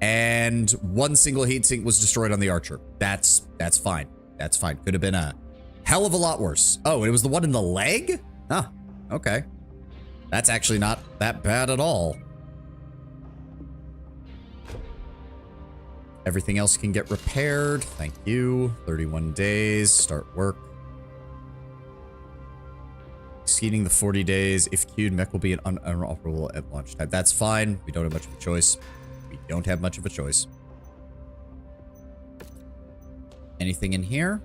And 1 single heat sink was destroyed on the Archer. That's fine. That's fine. Could have been a hell of a lot worse. Oh, it was the one in the leg? Huh. Okay. That's actually not that bad at all. Everything else can get repaired. Thank you. 31 days. Start work. Exceeding the 40 days. If queued, mech will be unoperable at launch time. That's fine. We don't have much of a choice. We don't have much of a choice. Anything in here?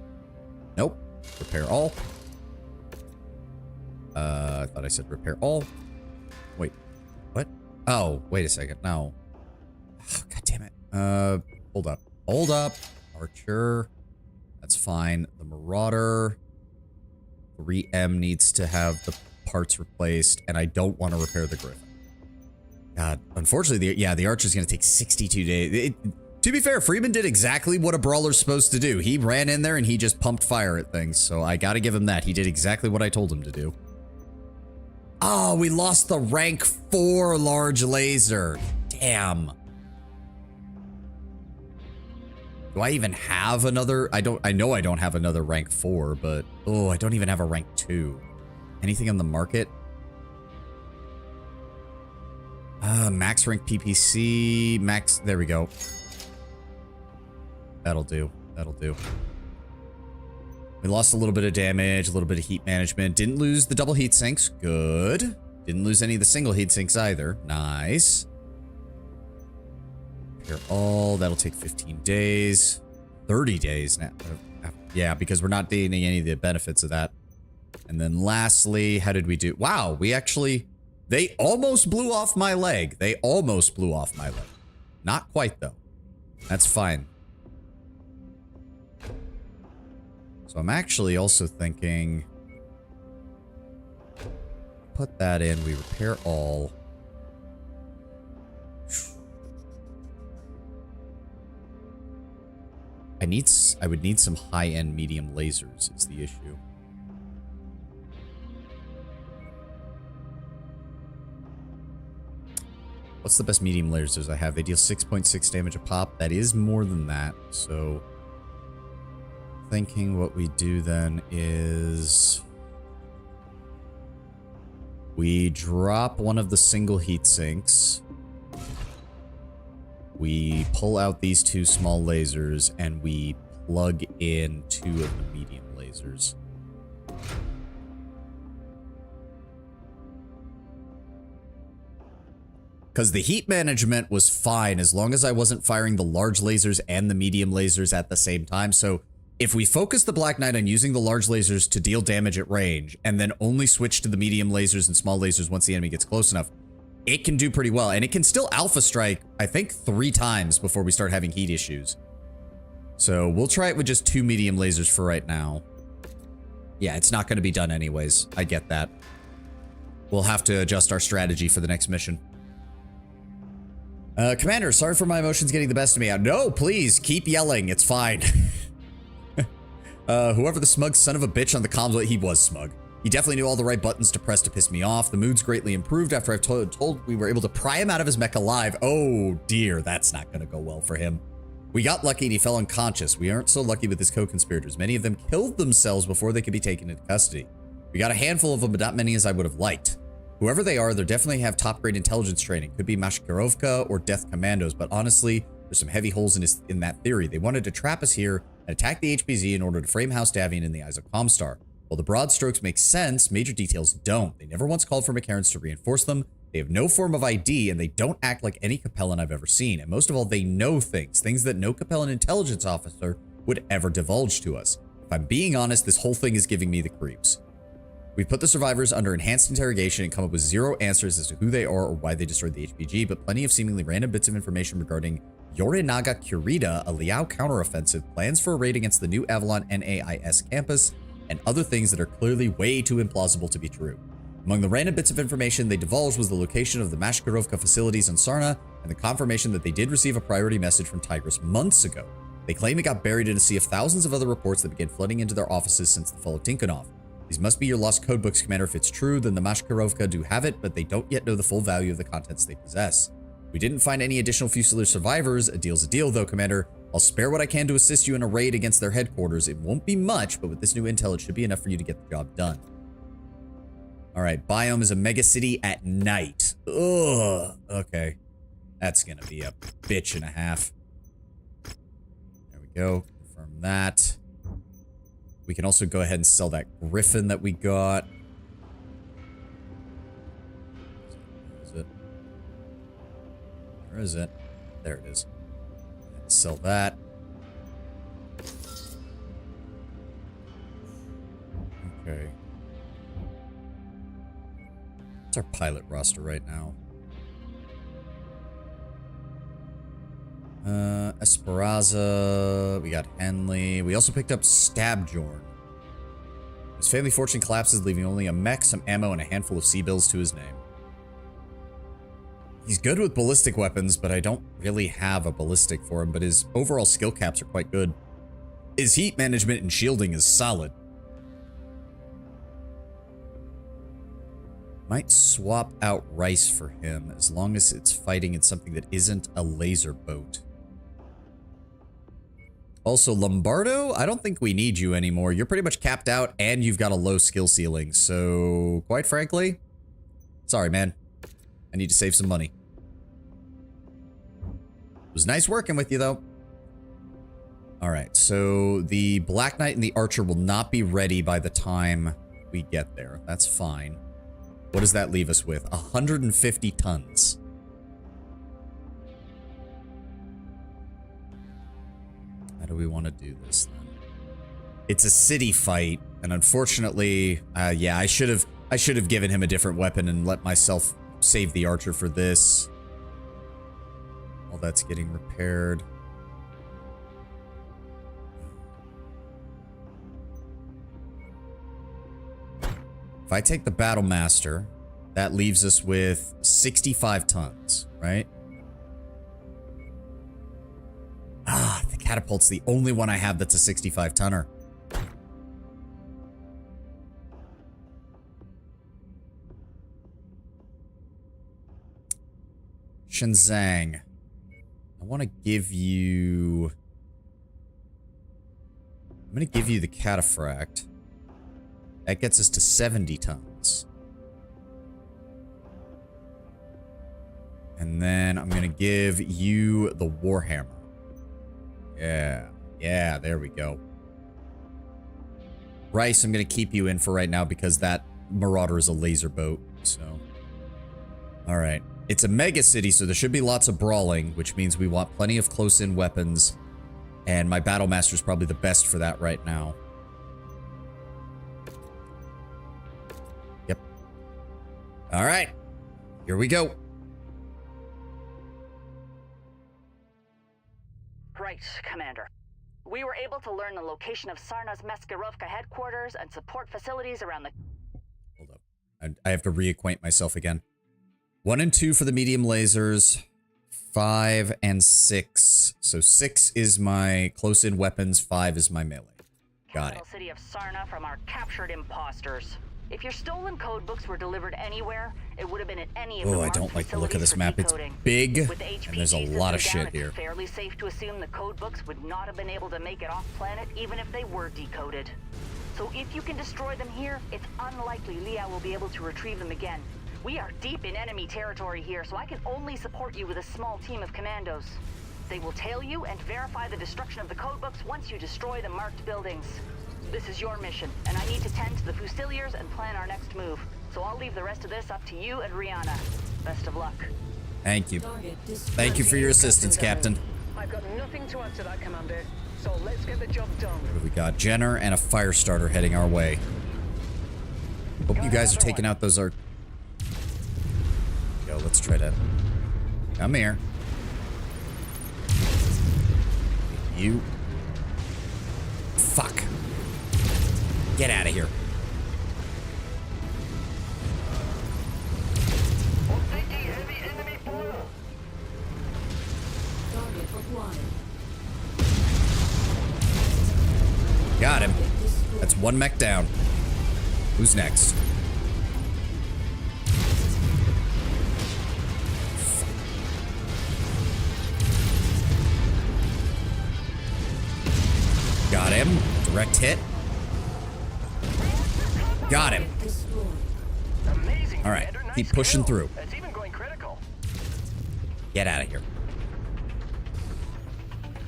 Nope. Repair all. I thought I said repair all. Wait. What? Oh, wait a second. No. Oh, God damn it. Hold up. Hold up. Archer. That's fine. The Marauder 3M needs to have the parts replaced, and I don't want to repair the Griffin. God, unfortunately, the Archer's going to take 62 days. To be fair, Freeman did exactly what a brawler's supposed to do. He ran in there and he just pumped fire at things, so I got to give him that. He did exactly what I told him to do. Oh, we lost the rank 4 large laser. Damn. Do I even have another? I know I don't have another rank 4, but oh, I don't even have a rank 2. Anything on the market? Max rank PPC, max, there we go. That'll do. That'll do. We lost a little bit of damage, a little bit of heat management. Didn't lose the double heat sinks. Good. Didn't lose any of the single heat sinks either. Nice. Here, all. That'll take 15 days. 30 days now. Yeah, because we're not gaining any of the benefits of that. And then lastly, how did we do? Wow, we actually... They almost blew off my leg. They almost blew off my leg. Not quite, though. That's fine. So I'm actually also thinking... Put that in. We repair all. I would need some high-end medium lasers is the issue. What's the best medium lasers I have? They deal 6.6 damage a pop. That is more than that. So thinking what we do then is we drop one of the single heat sinks. We pull out these 2 small lasers and we plug in 2 of the medium lasers. Because the heat management was fine as long as I wasn't firing the large lasers and the medium lasers at the same time. So if we focus the Black Knight on using the large lasers to deal damage at range and then only switch to the medium lasers and small lasers once the enemy gets close enough, it can do pretty well. And it can still alpha strike, I think, 3 times before we start having heat issues. So we'll try it with just 2 medium lasers for right now. Yeah, it's not going to be done anyways. I get that. We'll have to adjust our strategy for the next mission. Commander, sorry for my emotions getting the best of me. No, please, keep yelling. It's fine. Whoever the smug son of a bitch on the comms, he was smug. He definitely knew all the right buttons to press to piss me off. The mood's greatly improved after I've told we were able to pry him out of his mech alive. Oh, dear, that's not going to go well for him. We got lucky and he fell unconscious. We aren't so lucky with his co-conspirators. Many of them killed themselves before they could be taken into custody. We got a handful of them, but not many as I would have liked. Whoever they are, they definitely have top-grade intelligence training. Could be Mashkirovka or Death Commandos, but honestly, there's some heavy holes in that theory. They wanted to trap us here and attack the HPZ in order to frame House Davion in the eyes of Comstar. While the broad strokes make sense, major details don't. They never once called for McCarrans to reinforce them. They have no form of ID, and they don't act like any Capellan I've ever seen. And most of all, they know things that no Capellan intelligence officer would ever divulge to us. If I'm being honest, this whole thing is giving me the creeps. We've put the survivors under enhanced interrogation and come up with 0 answers as to who they are or why they destroyed the HPG, but plenty of seemingly random bits of information regarding Yorinaga Kurita, a Liao counteroffensive, plans for a raid against the new Avalon NAIS campus, and other things that are clearly way too implausible to be true. Among the random bits of information they divulged was the location of the Mashkirovka facilities in Sarna and the confirmation that they did receive a priority message from Tigris months ago. They claim it got buried in a sea of thousands of other reports that began flooding into their offices since the fall of Tikhonov. These must be your lost codebooks, Commander. If it's true, then the Mashkirovka do have it, but they don't yet know the full value of the contents they possess. We didn't find any additional Fusilier survivors. A deal's a deal, though, Commander. I'll spare what I can to assist you in a raid against their headquarters. It won't be much, but with this new intel, it should be enough for you to get the job done. All right, Biome is a megacity at night. Ugh. Okay. That's gonna be a bitch and a half. There we go. Confirm that. We can also go ahead and sell that Griffin that we got. Where is it? Where is it? There it is. Sell that. Okay. What's our pilot roster right now? Esperanza. We got Henley. We also picked up Stabjorn. His family fortune collapses, leaving only a mech, some ammo, and a handful of sea-bills to his name. He's good with ballistic weapons, but I don't really have a ballistic for him, but his overall skill caps are quite good. His heat management and shielding is solid. Might swap out Rice for him, as long as it's fighting in something that isn't a laser boat. Also, Lombardo, I don't think we need you anymore. You're pretty much capped out, and you've got a low skill ceiling. So, quite frankly, sorry, man. I need to save some money. It was nice working with you, though. All right, so the Black Knight and the Archer will not be ready by the time we get there. That's fine. What does that leave us with? 150 tons. How do we want to do this then? It's a city fight, and unfortunately, yeah, I should have given him a different weapon and let myself save the Archer for this. All that's getting repaired. If I take the Battle Master, that leaves us with 65 tons, right? Ah, the Catapult's the only one I have that's a 65 tonner. Shenzang. I want to give you... I'm going to give you the Cataphract. That gets us to 70 tons. And then I'm going to give you the Warhammer. Yeah, there we go. Rice, I'm going to keep you in for right now because that Marauder is a laser boat. So, all right. It's a mega city, so there should be lots of brawling, which means we want plenty of close-in weapons. And my Battle Master is probably the best for that right now. Yep. All right. Here we go. Right, Commander. We were able to learn the location of Sarna's Meskirovka headquarters and support facilities around the... Hold up. I have to reacquaint myself again. 1 and 2 for the medium lasers. 5 and 6. So 6 is my close-in weapons. 5 is my melee. Got it. City of Sarna from our captured imposters. If your stolen code books were delivered anywhere, it would have been at any of the... Oh, I don't like the look of this map. It's big, and there's a lot of shit here. It's fairly safe to assume the code books would not have been able to make it off planet, even if they were decoded. So if you can destroy them here, it's unlikely Liao will be able to retrieve them again. We are deep in enemy territory here, so I can only support you with a small team of commandos. They will tail you and verify the destruction of the codebooks once you destroy the marked buildings. This is your mission, and I need to tend to the Fusiliers and plan our next move. So I'll leave the rest of this up to you and Rihanna. Best of luck. Thank you. Thank you for your assistance, Captain. I've got nothing to add to that, Commander. So let's get the job done. What do we got? Jenner and a Firestarter heading our way. Hope you guys are taking out those Yo, let's try to... Come here. You... Fuck. Get out of here. Got him. That's one mech down. Who's next? Got him. Direct hit. Got him. All right. Keep pushing through. It's even going critical. Get out of here.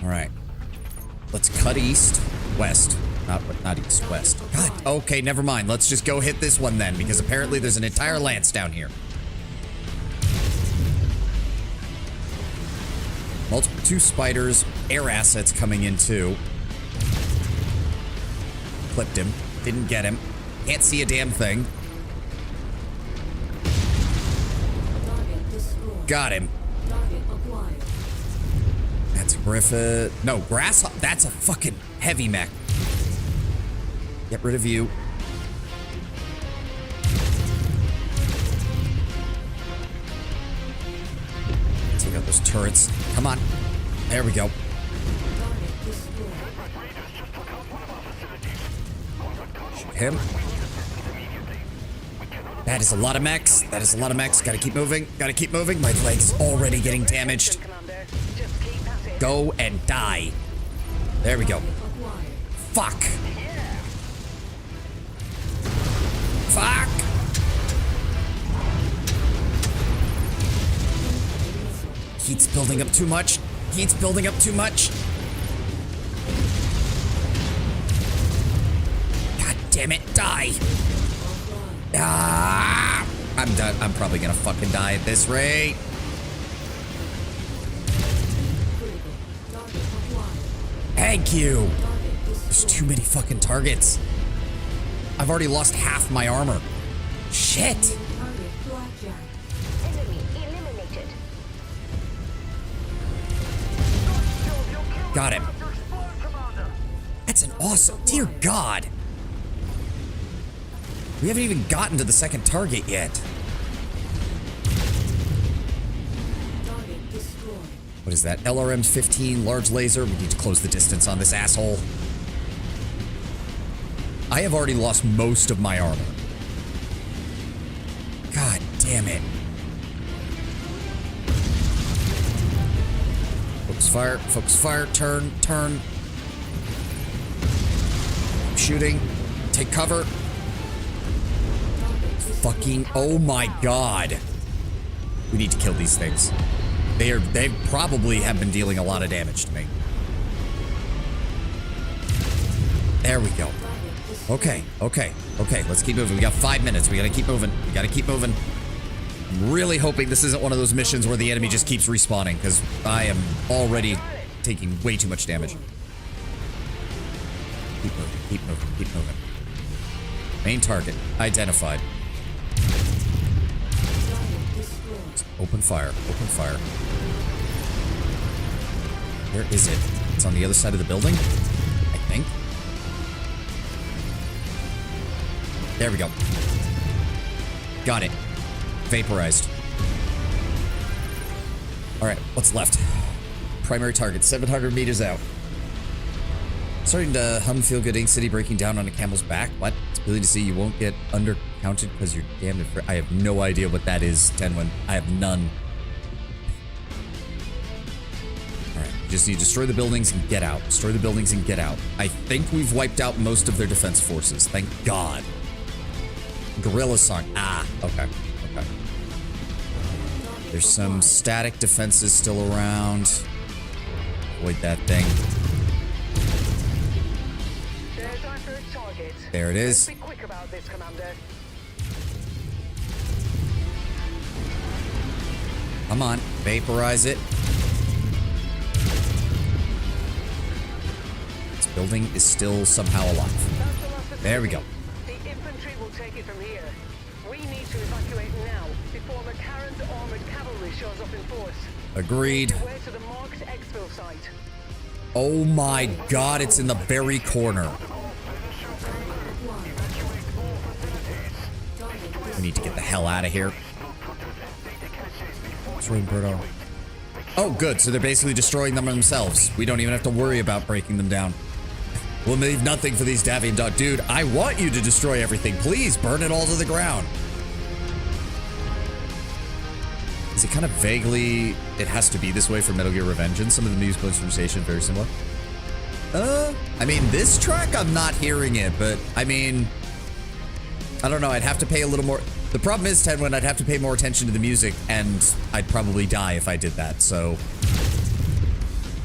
All right. Let's cut east, west. Not east, west. God. Okay, never mind. Let's just go hit this one then, because apparently there's an entire lance down here. Two spiders, air assets coming in too. Clipped him. Didn't get him. Can't see a damn thing. Got him. That's a Griffith. No, Grasshopper. That's a fucking heavy mech. Get rid of you. Take out those turrets. Come on. There we go. Shoot him. That is a lot of mechs. That is a lot of mechs. Gotta keep moving. Gotta keep moving. My leg's already getting damaged. Go and die. There we go. Fuck. Fuck. Heat's building up too much. Heat's building up too much. God damn it. Die. Ah, I'm done. I'm probably gonna fucking die at this rate. Thank you. There's too many fucking targets. I've already lost half my armor. Shit. Got him. That's an awesome. Dear God. We haven't even gotten to the second target yet. What is that? LRM-15, large laser. We need to close the distance on this asshole. I have already lost most of my armor. God damn it. Focus fire, turn. Shooting. Take cover. Fucking, oh my God. We need to kill these things. They probably have been dealing a lot of damage to me. There we go. Okay. Let's keep moving. We got 5 minutes. We gotta keep moving. I'm really hoping this isn't one of those missions where the enemy just keeps respawning, because I am already taking way too much damage. Keep moving. Main target identified. Open fire. Where is it? It's on the other side of the building, I think. There we go. Got it. Vaporized. All right, what's left? Primary target, 700 meters out. Starting to hum Feel Good Ink City breaking down on a camel's back. What? It's really to see you won't get undercounted because you're damned. I have no idea what that is, Tenwin. I have none. All right, you just need to destroy the buildings and get out. Destroy the buildings and get out. I think we've wiped out most of their defense forces. Thank God. Gorilla song. Ah, okay. There's some static defenses still around. Avoid that thing. There's our first target. There it is. Let's be quick about this, Commander. Come on, vaporize it. This building is still somehow alive. There we go. The infantry will take it from here. We need to evacuate now before McCarran's armored cavalry shows up in force. Agreed. Where to the marked exfil site. Oh my God, it's in the very corner. We need to get the hell out of here. Oh, good. So they're basically destroying them themselves. We don't even have to worry about breaking them down. We'll leave nothing for these Davion dog. Dude, I want you to destroy everything. Please burn it all to the ground. Is it kind of vaguely, it has to be this way for Metal Gear Revengeance? Some of the musical instrumentation very similar. I mean, this track, I'm not hearing it, but I mean, I don't know. I'd have to pay a little more. The problem is, Tenwin, I'd have to pay more attention to the music, and I'd probably die if I did that, so.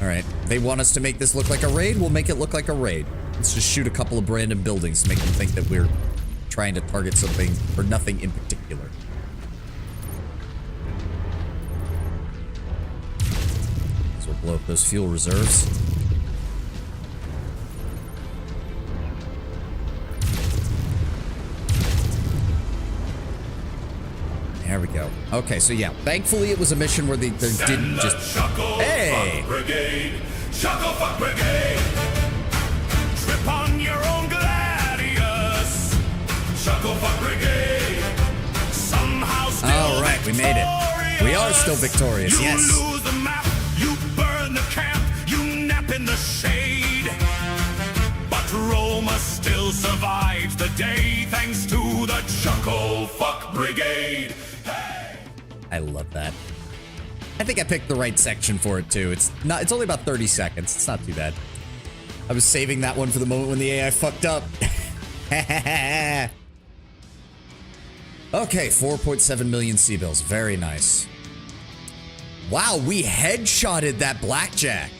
All right, they want us to make this look like a raid. We'll make it look like a raid. Let's just shoot a couple of random buildings to make them think that we're trying to target something or nothing in particular. So we'll blow up those fuel reserves. There we go. go. Okay, so yeah, thankfully it was a mission where they didn't just... Hey! Brigade. Shuckle Fuck Brigade. Trip on your own gladius. Shuckle Fuck Brigade. Somehow still all right, we made it. We are still victorious, you yes. lose the map, you burn the camp, you nap in the shade. But Roma still survives the day thanks to the Chuckle Fuck Brigade. Hey! I love that. I think I picked the right section for it too. It's only about 30 seconds. It's not too bad. I was saving that one for the moment when the AI fucked up. Okay, 4.7 million C-bills. Very nice. Wow, we headshotted that blackjack.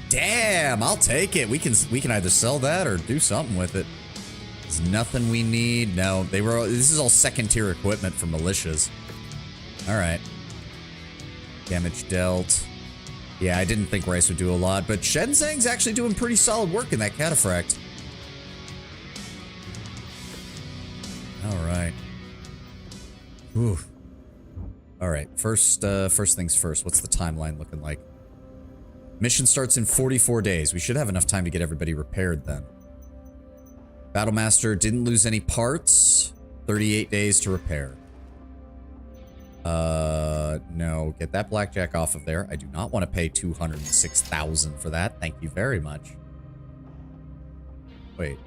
Damn, I'll take it. We can either sell that or do something with it. There's nothing we need. No, this is all second tier equipment for militias. All right. Damage dealt. Yeah, I didn't think Rice would do a lot, but Shenzheng's actually doing pretty solid work in that cataphract. All right. Ooh. All right. First things first. What's the timeline looking like? Mission starts in 44 days. We should have enough time to get everybody repaired then. Battlemaster didn't lose any parts. 38 days to repair. No. Get that blackjack off of there. I do not want to pay 206,000 for that. Thank you very much. Wait.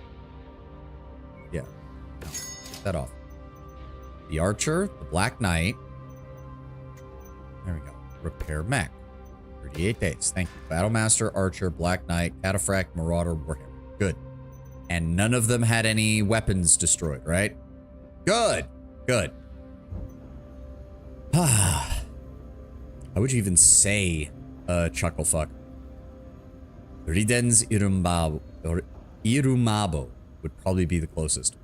Yeah. No. Get that off. The Archer, the Black Knight. There we go. Repair mech. 38 days. Thank you. Battlemaster, Archer, Black Knight, Cataphract, Marauder, Warhammer. Good. And none of them had any weapons destroyed, right? Good. Good. How would you even say chucklefuck? Ridens Irumabo would probably be the closest.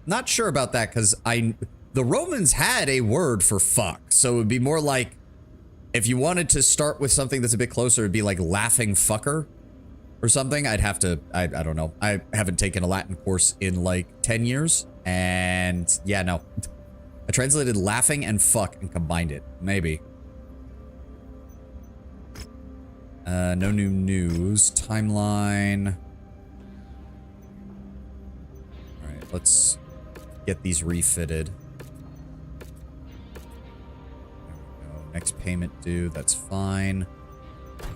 Not sure about that because the Romans had a word for fuck, so it would be more like if you wanted to start with something that's a bit closer, it'd be like laughing fucker or something. I'd have to, I don't know. I haven't taken a Latin course in like 10 years, and yeah, no. I translated laughing and fuck and combined it. Maybe. No new news. Timeline. Alright, let's get these refitted. There we go. Next payment due. That's fine.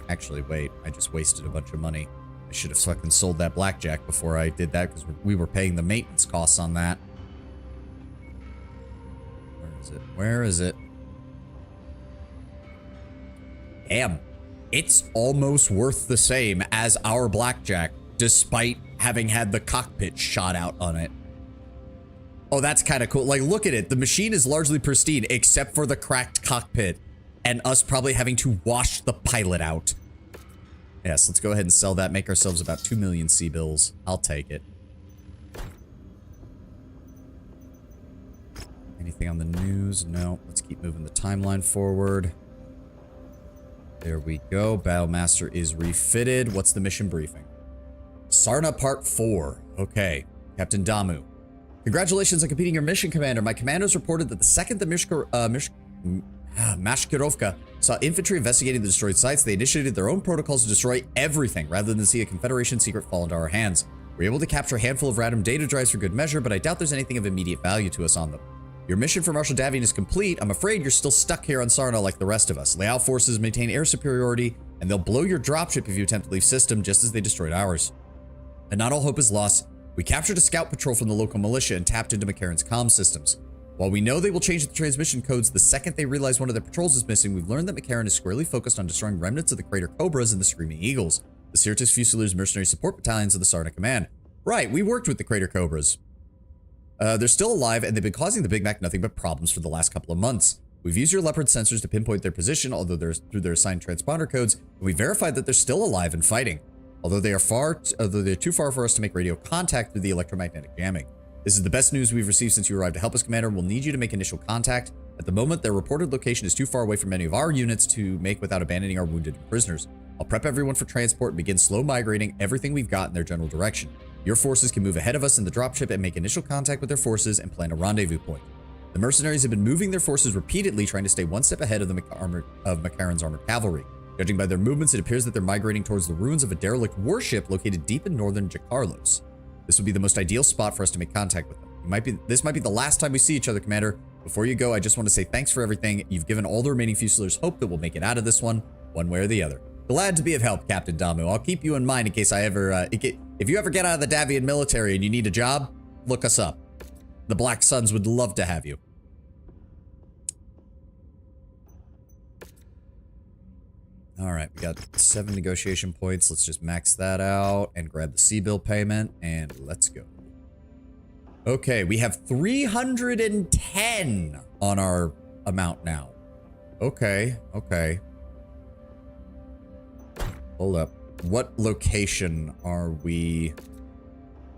Actually, wait. I just wasted a bunch of money. I should have fucking sold that blackjack before I did that because we were paying the maintenance costs on that. Where is it? Damn. It's almost worth the same as our blackjack, despite having had the cockpit shot out on it. Oh, that's kind of cool. Like, look at it. The machine is largely pristine, except for the cracked cockpit, and us probably having to wash the pilot out. Yes, let's go ahead and sell that. Make ourselves about 2 million C-bills. I'll take it. Anything on the news? No. Let's keep moving the timeline forward. There we go. Battlemaster is refitted. What's the mission briefing? Sarna Part 4. Okay. Captain Damu. Congratulations on completing your mission, Commander. My commanders reported that the second the Mashkirovka saw infantry investigating the destroyed sites, they initiated their own protocols to destroy everything rather than see a Confederation secret fall into our hands. We were able to capture a handful of random data drives for good measure, but I doubt there's anything of immediate value to us on them. Your mission for Marshal Davion is complete. I'm afraid you're still stuck here on Sarna like the rest of us. Leal forces maintain air superiority, and they'll blow your dropship if you attempt to leave system, just as they destroyed ours. And not all hope is lost. We captured a scout patrol from the local militia and tapped into McCarran's comm systems. While we know they will change the transmission codes the second they realize one of their patrols is missing, we've learned that McCarran is squarely focused on destroying remnants of the Crater Cobras and the Screaming Eagles, the Syrtis Fusiliers mercenary support battalions of the Sarna Command. Right, we worked with the Crater Cobras. They're still alive, and they've been causing the Big Mac nothing but problems for the last couple of months. We've used your Leopard sensors to pinpoint their position, through their assigned transponder codes, and we verified that they're still alive and fighting. Although they're too far for us to make radio contact through the electromagnetic jamming. This is the best news we've received since you arrived to help us, Commander. We'll need you to make initial contact. At the moment, their reported location is too far away from many of our units to make without abandoning our wounded and prisoners. I'll prep everyone for transport and begin slow migrating everything we've got in their general direction. Your forces can move ahead of us in the dropship and make initial contact with their forces and plan a rendezvous point. The mercenaries have been moving their forces repeatedly, trying to stay one step ahead of the Makaran's armored cavalry. Judging by their movements, it appears that they're migrating towards the ruins of a derelict warship located deep in northern Jakarlos. This would be the most ideal spot for us to make contact with them. This might be the last time we see each other, Commander. Before you go, I just want to say thanks for everything. You've given all the remaining Fusiliers hope that we'll make it out of this one way or the other. Glad to be of help, Captain Damu. I'll keep you in mind in case I ever, if you ever get out of the Davion military and you need a job, look us up. The Black Suns would love to have you. All right, we got 7 negotiation points. Let's just max that out and grab the C-bill payment, and let's go. Okay, we have 310 on our amount now. Okay, okay. Hold up. What location are we?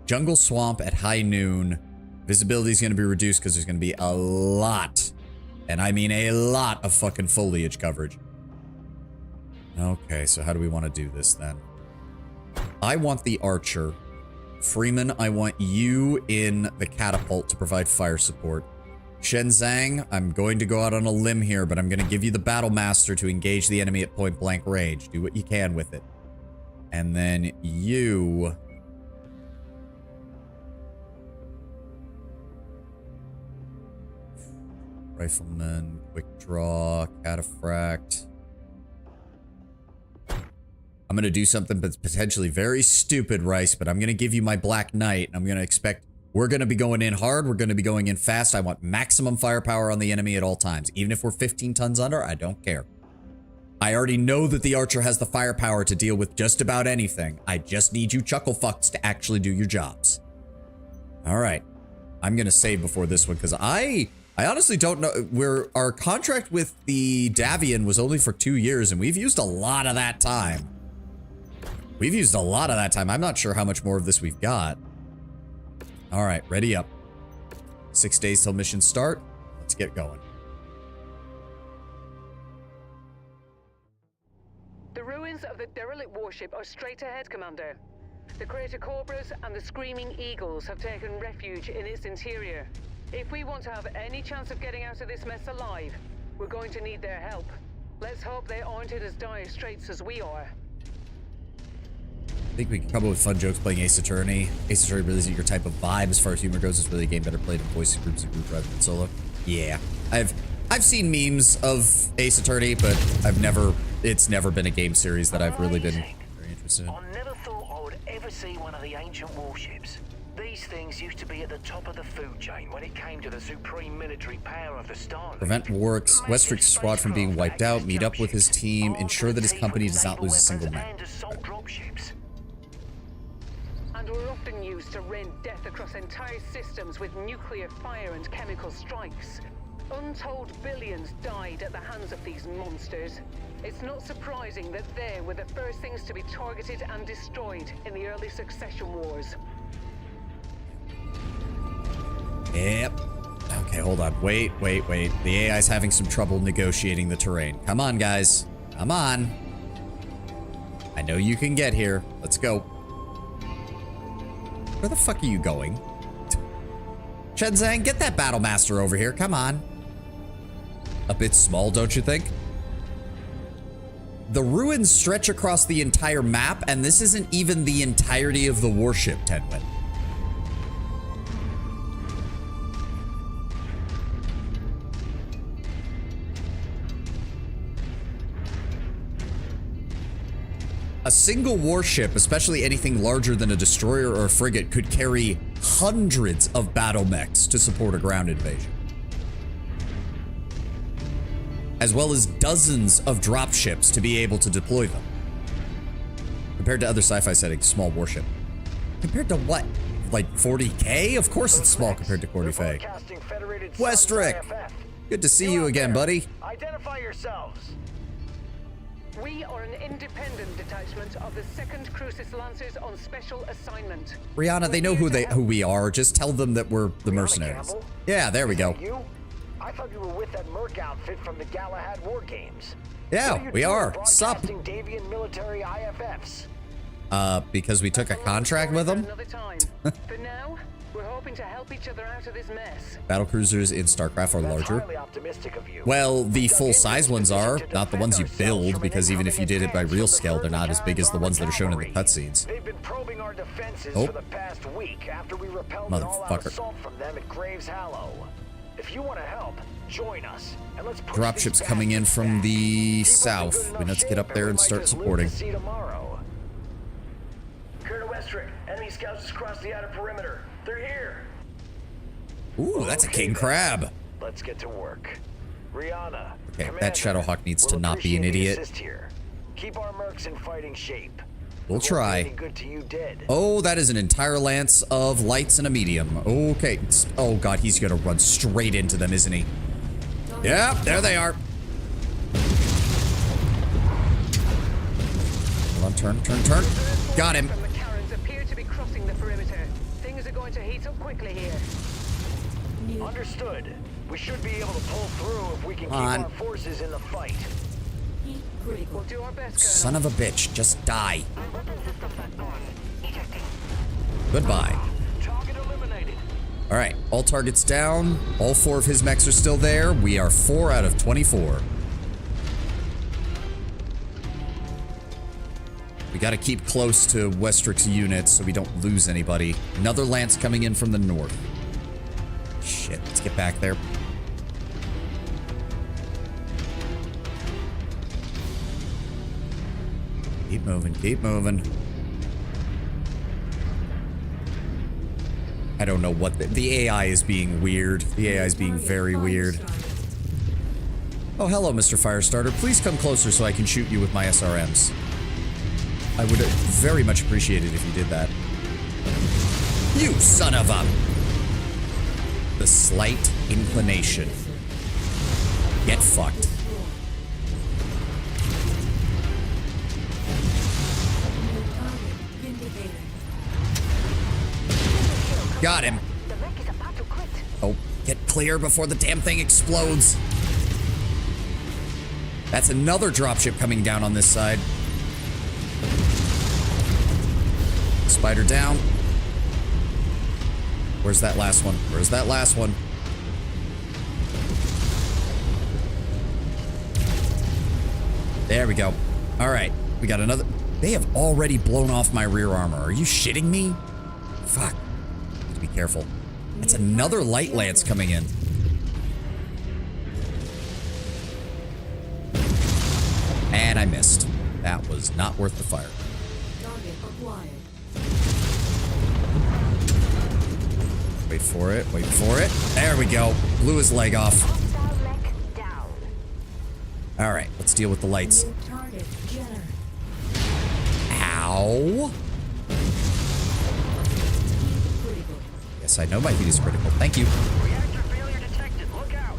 Jungle Swamp at high noon. Visibility is going to be reduced because there's going to be a lot, and I mean a lot of fucking foliage coverage. Okay, so how do we want to do this then? I want the archer. Freeman, I want you in the catapult to provide fire support. Shenzang, I'm going to go out on a limb here, but I'm going to give you the battle master to engage the enemy at point blank range. Do what you can with it. And then you... Rifleman, quick draw, cataphract. I'm going to do something that's potentially very stupid, Rice, but I'm going to give you my Black Knight. And I'm going to expect we're going to be going in hard. We're going to be going in fast. I want maximum firepower on the enemy at all times. Even if we're 15 tons under, I don't care. I already know that the archer has the firepower to deal with just about anything. I just need you chuckle fucks to actually do your jobs. All right. I'm going to save before this one because I honestly don't know. Our contract with the Davion was only for 2 years, and we've used a lot of that time. We've used a lot of that time. I'm not sure how much more of this we've got. All right, ready up. 6 days till mission start. Let's get going. The ruins of the derelict warship are straight ahead, Commander. The Crater Cobras and the Screaming Eagles have taken refuge in its interior. If we want to have any chance of getting out of this mess alive, we're going to need their help. Let's hope they aren't in as dire straits as we are. I think we can come up with fun jokes playing Ace Attorney. Ace Attorney really isn't your type of vibe as far as humor goes. It's really a game better played in voice groups and group rather than solo. Yeah, I've seen memes of Ace Attorney, but it's never been a game series that I've really been very interested in. I never thought I would ever see one of the ancient warships. These things used to be at the top of the food chain when it came to the supreme military power of the Starlink. Prevent Westrick's squad from being wiped out, meet up with his team, ensure that his company does not lose a single man. And were often used to rain death across entire systems with nuclear fire and chemical strikes. Untold billions died at the hands of these monsters. It's not surprising that they were the first things to be targeted and destroyed in the early succession wars. Yep. Okay, hold on. Wait. The AI's having some trouble negotiating the terrain. Come on, guys. Come on. I know you can get here. Let's go. Where the fuck are you going? Shenzang, get that battle master over here. Come on. A bit small, don't you think? The ruins stretch across the entire map, and this isn't even the entirety of the warship, Tenwin. A single warship, especially anything larger than a destroyer or a frigate, could carry hundreds of battle mechs to support a ground invasion. As well as dozens of dropships to be able to deploy them. Compared to other sci-fi settings, small warship. Compared to what? Like 40K? Of course it's small compared to Cordy Fay. Westrick! Good to see you again, buddy. Identify yourselves. We are an independent detachment of the 2nd Crucis Lancers on special assignment. Rihanna, they know who we are. Just tell them that we're the mercenaries. Yeah, there we go. You? I thought you were with that Merc outfit from the Galahad War Games. Yeah, we are. Sup? Davion military IFFs. Because we took a contract with them? For now, We're hoping to help each other out of this mess. Battlecruisers in StarCraft are larger. Highly optimistic of you. Well, the full-size ones are, not the ones you build, because even if you did it by real scale, they're not as big as the ones that are shown in the cutscenes. They've been probing our defenses Oh. for the past week after we repelled an all-out Motherfucker. assault from them at Graves Hallow. If you want to help, join us and let's push Dropships these coming in bastards from back. the Keep us in south. good We enough need to get shape up there we and might start just live supporting. to see tomorrow. Colonel Westrick, enemy scouts just crossed the outer perimeter. They're here. Ooh, that's a Okay, king then. crab. Let's get to work. Rihanna. Okay, Commander, that Shadowhawk needs to we'll not be an appreciate the idiot. assist here. Keep our mercs in fighting shape. We'll Won't do try. any good to you dead. Oh, that is an entire lance of lights and a medium. Okay. Oh, God, he's going to run straight into them, isn't he? Yeah, there they are. Hold on, turn. Got him. From the Karens appear to be crossing the perimeter. Things are going to heat up quickly here. Understood. We should be able to pull through if we can keep On. our forces in the fight. Heat critical. We'll do our best, Colonel. Son of a bitch, just die. Goodbye. Target eliminated. All right, all targets down. All 4 of his mechs are still there. We are 4 out of 24. We got to keep close to Westrick's units so we don't lose anybody. Another lance coming in from the north. Shit, let's get back there. Keep moving. I don't know what the AI is being weird. The AI is being very weird. Oh, hello, Mr. Firestarter. Please come closer so I can shoot you with my SRMs. I would very much appreciate it if you did that. You son of a... The slight inclination. Get fucked. Got him. The wreck is about to quit. Oh, get clear before the damn thing explodes. That's another dropship coming down on this side. Spider down. Where's that last one? There we go. All right, we got another. They have already blown off my rear armor. Are you shitting me? Fuck. Need to be careful. That's another light lance coming in. And I missed. That was not worth the fire. Target acquired. Wait for it. There we go. Blew his leg off. Hostile mech down. All right, let's deal with the lights. New target Jenner. Ow. Critical. Yes, I know my heat is critical. Thank you. Reactor failure detected. Look out.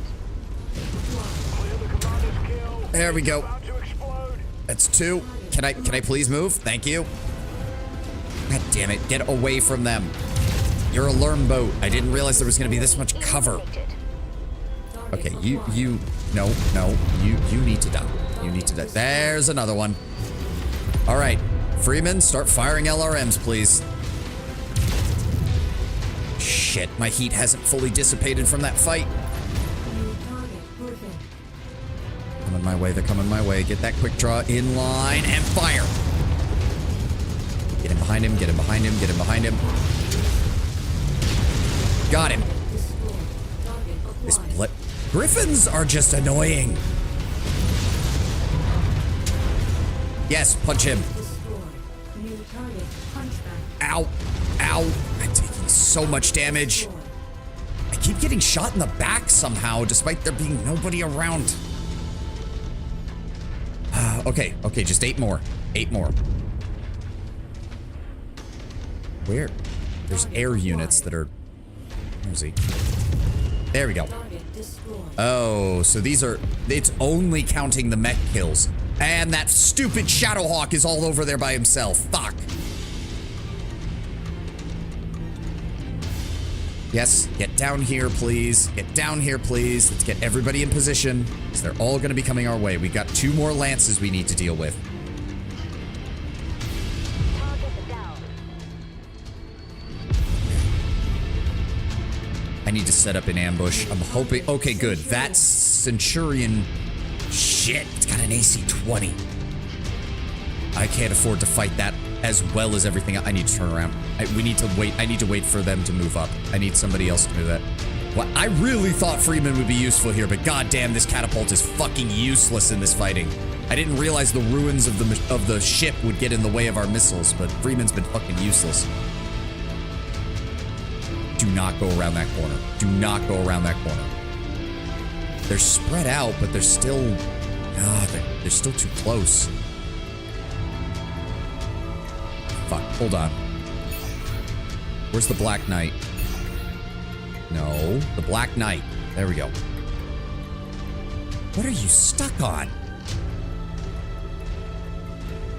Clear the commander's kill. There we go. About to explode. That's 2. Can I please move? Thank you. God damn it. Get away from them. You're a lurm boat. I didn't realize there was going to be this much cover. Okay, no, you need to die. You need to die. There's another one. All right, Freeman, start firing LRMs, please. Shit, my heat hasn't fully dissipated from that fight. New target Griffin. Coming my way, they're coming my way. Get that quick draw in line and fire. Get him behind him, get him behind him, get him behind him. Got him. Destroyed. Target This acquired. Griffins are just annoying. Yes, punch him. Destroyed. New target Hunchback. Ow. Ow. I'm taking so much damage. Destroyed. I keep getting shot in the back somehow, despite there being nobody around. Okay, just 8 more. 8 more. Where? There's air units that are... Where is he? There we go. Target destroyed. Oh, so these are... It's only counting the mech kills. And that stupid Shadowhawk is all over there by himself. Fuck. Yes, get down here, please. Get down here, please. Let's get everybody in position, because they're all going to be coming our way. We've got 2 more lances we need to deal with. Target down. I need to set up an ambush. I'm hoping... Okay, good. That Centurion... Shit, it's got an AC-20. I can't afford to fight that as well as everything. I need to turn around. We need to wait. I need to wait for them to move up. I need somebody else to move that. Well, I really thought Freeman would be useful here, but goddamn, this catapult is fucking useless in this fighting. I didn't realize the ruins of the ship would get in the way of our missiles, but Freeman's been fucking useless. Do not go around that corner. Do not go around that corner. They're spread out, but they're still... they're still too close. Fuck, hold on. Where's the Black Knight? No, the Black Knight. There we go. What are you stuck on?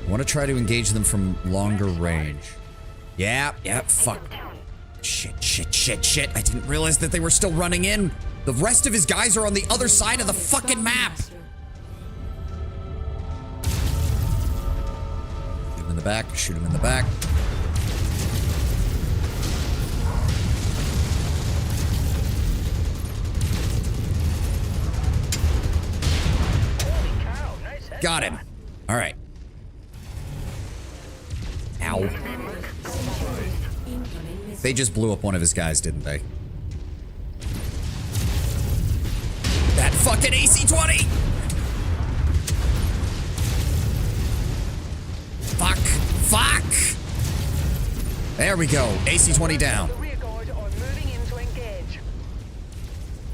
I want to try to engage them from longer range. Yeah, fuck. Shit. I didn't realize that they were still running in. The rest of his guys are on the other side of the fucking map. Shoot him in the back, shoot him in the back. Got him. All right. Ow. They just blew up one of his guys, didn't they? That fucking AC-20! Fuck! There we go. AC-20 down.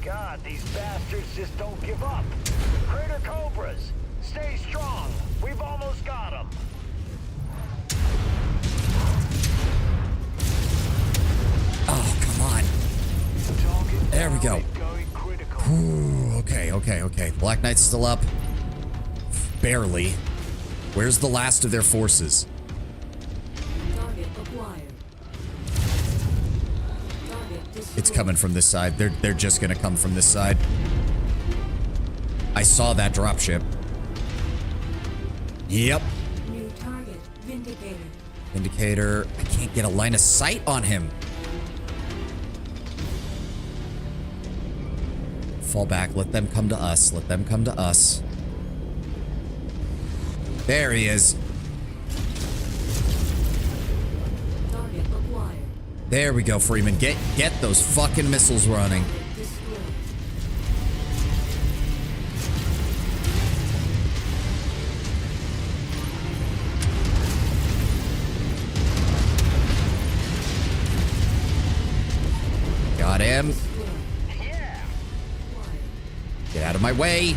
God, these bastards just don't give up. Crater Cobras, stay strong. We've almost got them. Oh, come on. There we go. Ooh, okay. Black Knight's still up. Barely. Where's the last of their forces? It's coming from this side. They're just gonna come from this side. I saw that dropship. Yep. New target, Vindicator. Vindicator. I can't get a line of sight on him. Fall back. Let them come to us. Let them come to us. There he is. Target acquired. There we go, Freeman. Get those fucking missiles running. Got him. Get out of my way.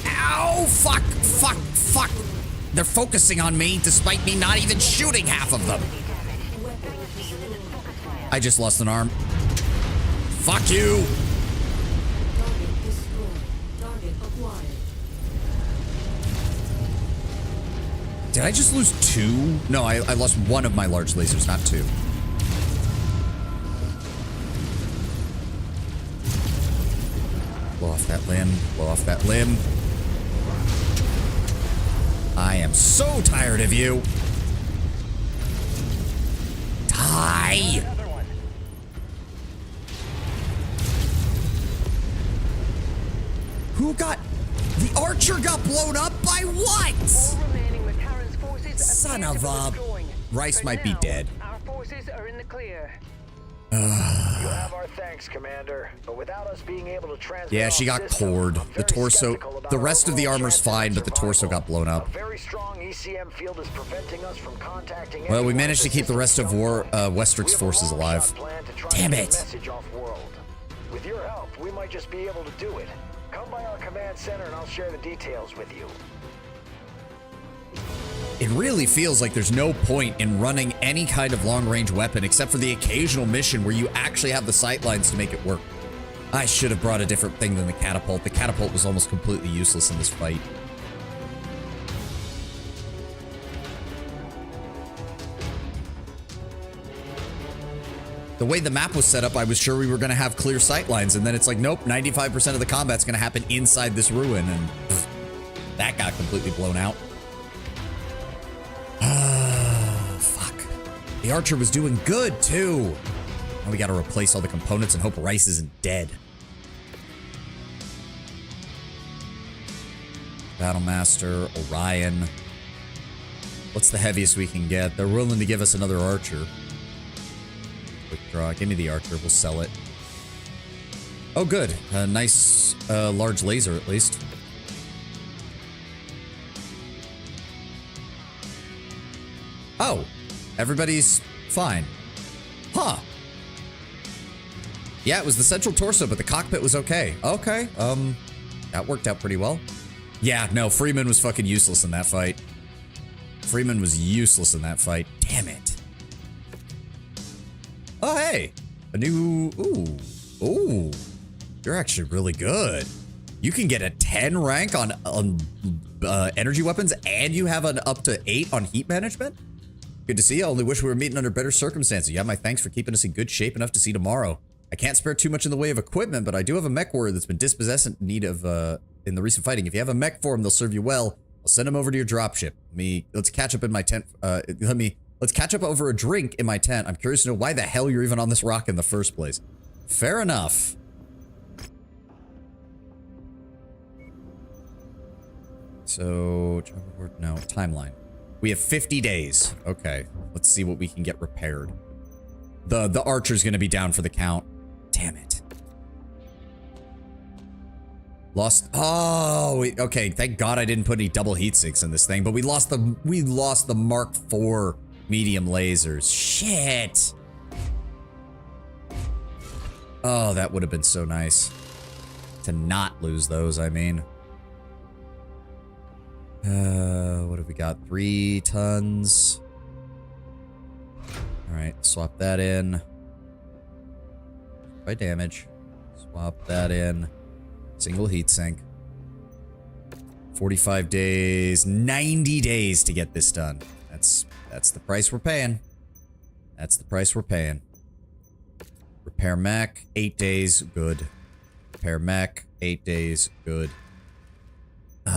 Ow! Fuck! They're focusing on me despite me not even shooting half of them. I just lost an arm. Fuck you! Target destroyed. Target acquired. Did I just lose two? No, I lost one of my large lasers, not two. Blow off that limb. Blow off that limb. I am so tired of you. Die! Who got... The archer got blown up by what? Son of a... Rice might be dead. Our forces are in the clear. You have our thanks, Commander, but without us being able to transfer. Yeah, she got cored. The torso, the rest of the armor's fine, but the torso got blown up. A very strong ECM field is preventing us from contacting. Well, we managed to keep the rest of Westrick's forces alive. Damn it! With your help, we might just be able to do it. Come by our command center and I'll share the details with you. It really feels like there's no point in running any kind of long-range weapon except for the occasional mission where you actually have the sight lines to make it work. I should have brought a different thing than the catapult. The catapult was almost completely useless in this fight. The way the map was set up, I was sure we were going to have clear sight lines, and then it's like, nope, 95% of the combat's going to happen inside this ruin, and pff, that got completely blown out. The Archer was doing good, too. Now we gotta replace all the components and hope Rice isn't dead. Battlemaster, Orion. What's the heaviest we can get? They're willing to give us another Archer. Quick draw. Give me the Archer. We'll sell it. Oh, good. A nice large laser, at least. Oh. Everybody's fine. Huh. Yeah, it was the central torso, but the cockpit was okay. Okay. That worked out pretty well. Yeah, no, Freeman was fucking useless in that fight. Freeman was useless in that fight. Damn it. Oh, hey. A new... Ooh. You're actually really good. You can get a 10 rank on energy weapons, and you have an up to 8 on heat management? Good to see you. I only wish we were meeting under better circumstances. You have my thanks for keeping us in good shape enough to see tomorrow. I can't spare too much in the way of equipment, but I do have a mech warrior that's been dispossessed in need of, in the recent fighting. If you have a mech for him, they'll serve you well. I'll send him over to your dropship. Let's catch up in my tent. Let's catch up over a drink in my tent. I'm curious to know why the hell you're even on this rock in the first place. Fair enough. So, no, timeline. We have 50 days. Okay, let's see what we can get repaired. The Archer's gonna be down for the count. Damn it. Lost. Oh, okay. Thank God I didn't put any double heat sinks in this thing. But we lost the Mark IV medium lasers. Shit. Oh, that would have been so nice to not lose those. I mean, what have we got? 3 tons. All right, swap that in. By damage. Swap that in. Single heatsink. 45 days, 90 days to get this done. That's the price we're paying. That's the price we're paying. Repair mech, 8 days, good. Repair mech, 8 days, good. We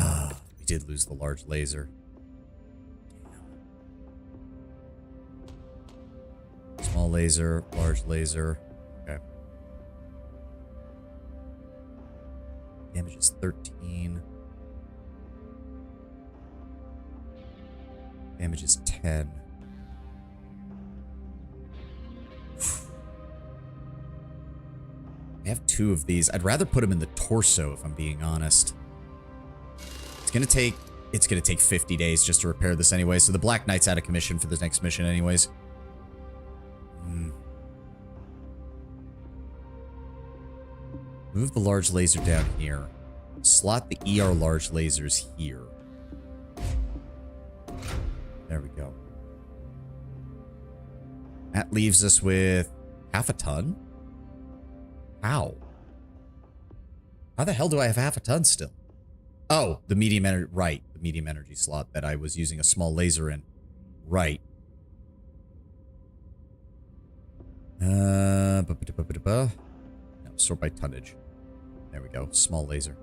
did lose the large laser. Small laser, large laser. Okay. Damage is 13. Damage is 10. I have 2 of these. I'd rather put them in the torso, if I'm being honest. It's gonna take 50 days just to repair this anyway, so the Black Knight's out of commission for this next mission anyways. Move the large laser down here. Slot the ER large lasers here. There we go. That leaves us with half a ton? How? How the hell do I have half a ton still? Oh, the medium energy, right. The medium energy slot that I was using a small laser in. Right. No, sort by tonnage. There we go. Small laser.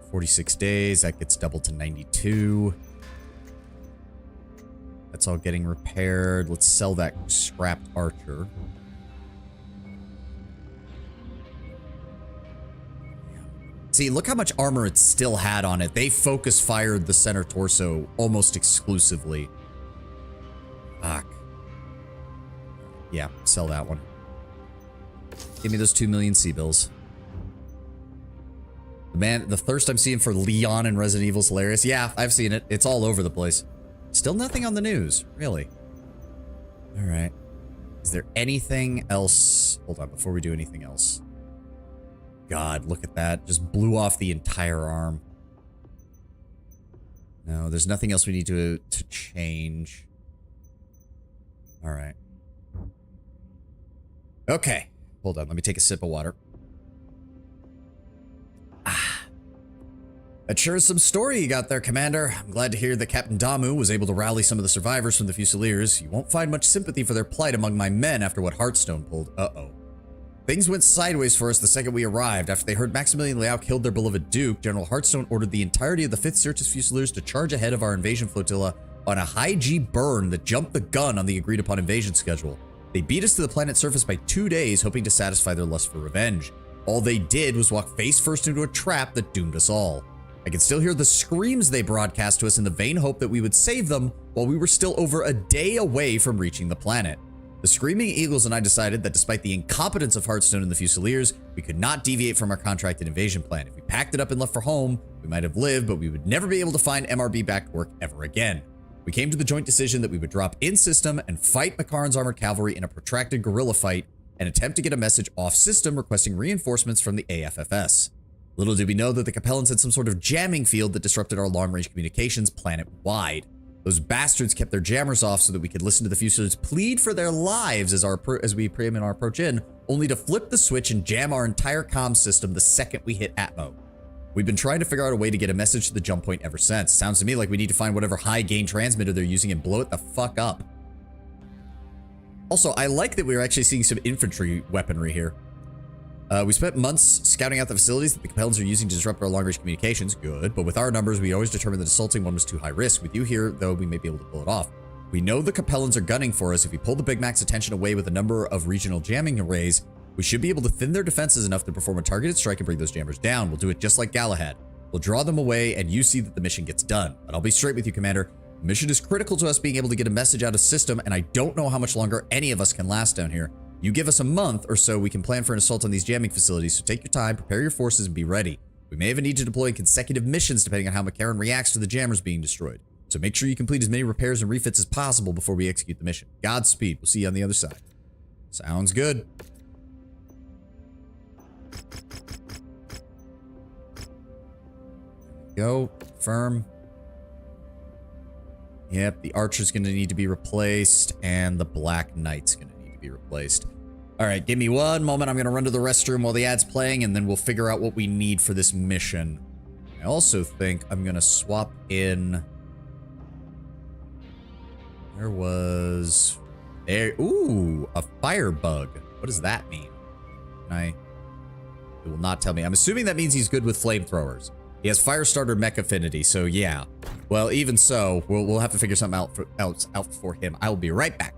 46 days. That gets doubled to 92. That's all getting repaired. Let's sell that scrapped Archer. See, look how much armor it still had on it. They focus fired the center torso almost exclusively. Fuck. Yeah, sell that one. Give me those 2 million C-bills. The thirst I'm seeing for Leon in Resident Evil is hilarious. Yeah, I've seen it. It's all over the place. Still nothing on the news, really. All right. Is there anything else? Hold on, before we do anything else. God, look at that. Just blew off the entire arm. No, there's nothing else we need to change. All right. Okay. Hold on, let me take a sip of water. That sure is some story you got there, Commander. I'm glad to hear that Captain Damu was able to rally some of the survivors from the Fusiliers. You won't find much sympathy for their plight among my men after what Hearthstone pulled. Uh-oh. Things went sideways for us the second we arrived. After they heard Maximilian Liao killed their beloved Duke, General Hearthstone ordered the entirety of the 5th Syrtis Fusiliers to charge ahead of our invasion flotilla on a high-G burn that jumped the gun on the agreed-upon invasion schedule. They beat us to the planet's surface by 2 days, hoping to satisfy their lust for revenge. All they did was walk face-first into a trap that doomed us all. I can still hear the screams they broadcast to us in the vain hope that we would save them while we were still over a day away from reaching the planet. The Screaming Eagles and I decided that despite the incompetence of Hearthstone and the Fusiliers, we could not deviate from our contracted invasion plan. If we packed it up and left for home, we might have lived, but we would never be able to find MRB back to work ever again. We came to the joint decision that we would drop in-system and fight Makaran's armored cavalry in a protracted guerrilla fight and attempt to get a message off-system requesting reinforcements from the AFFS. Little did we know that the Capellans had some sort of jamming field that disrupted our long-range communications planet-wide. Those bastards kept their jammers off so that we could listen to the Fusiliers plead for their lives as we preempt our approach in, only to flip the switch and jam our entire comm system the second we hit Atmo. We've been trying to figure out a way to get a message to the jump point ever since. Sounds to me like we need to find whatever high-gain transmitter they're using and blow it the fuck up. Also, I like that we're actually seeing some infantry weaponry here. We spent months scouting out the facilities that the Capellans are using to disrupt our long-range communications. Good, but with our numbers, we always determined that assaulting one was too high risk. With you here, though, we may be able to pull it off. We know the Capellans are gunning for us. If we pull the Big Mac's attention away with a number of regional jamming arrays, we should be able to thin their defenses enough to perform a targeted strike and bring those jammers down. We'll do it just like Galahad. We'll draw them away, and you see that the mission gets done. But I'll be straight with you, Commander. The mission is critical to us being able to get a message out of system, and I don't know how much longer any of us can last down here. You give us a month or so, we can plan for an assault on these jamming facilities, so take your time, prepare your forces, and be ready. We may even need to deploy consecutive missions depending on how Makaran reacts to the jammers being destroyed. So make sure you complete as many repairs and refits as possible before we execute the mission. Godspeed. We'll see you on the other side. Sounds good. Go. Firm. Yep, the Archer's going to need to be replaced, and the Black Knight's going to need to be replaced. All right, give me one moment. I'm going to run to the restroom while the ad's playing, and then we'll figure out what we need for this mission. I also think I'm going to swap in... There was... There... Ooh, a firebug. What does that mean? It will not tell me. I'm assuming that means he's good with flamethrowers. He has Firestarter mech affinity, so yeah. Well, even so, we'll have to figure something out for him. I will be right back.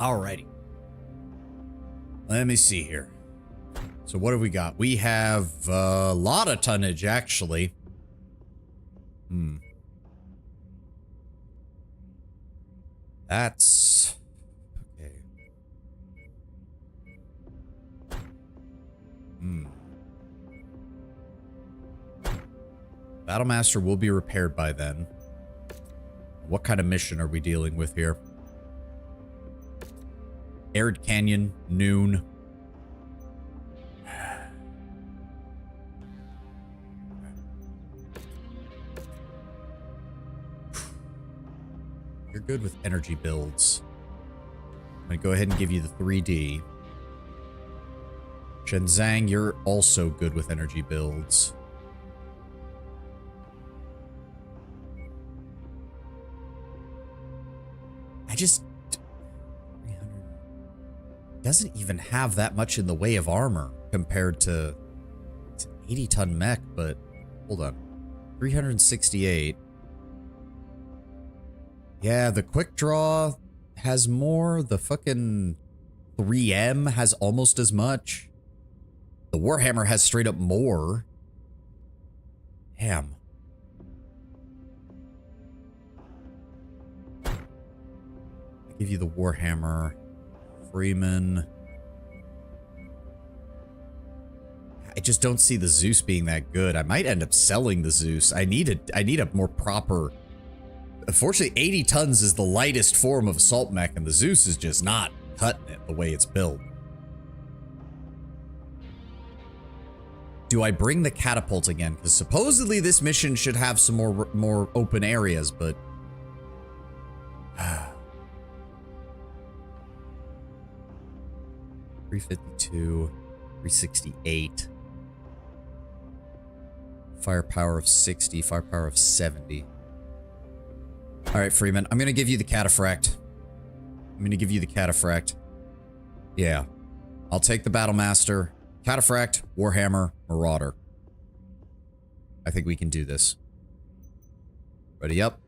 Alrighty. Let me see here. So what have we got? We have a lot of tonnage, actually. That's... okay. Battlemaster will be repaired by then. What kind of mission are we dealing with here? Arid Canyon, noon. You're good with energy builds. I'm going to go ahead and give you the 3D. Shenzang, you're also good with energy builds. I just... doesn't even have that much in the way of armor compared to 80-ton mech, but hold on. 368. Yeah, the quick draw has more. The fucking 3M has almost as much. The Warhammer has straight up more. Damn. I give you the Warhammer. Freeman. I just don't see the Zeus being that good. I might end up selling the Zeus. I need a more proper... Unfortunately, 80 tons is the lightest form of assault mech, and the Zeus is just not cutting it the way it's built. Do I bring the catapult again? Because supposedly this mission should have some more open areas, but... 352, 368. Firepower of 60, firepower of 70. All right, Freeman, I'm going to give you the cataphract. Yeah. I'll take the Battlemaster, Cataphract, Warhammer, Marauder. I think we can do this. Ready up.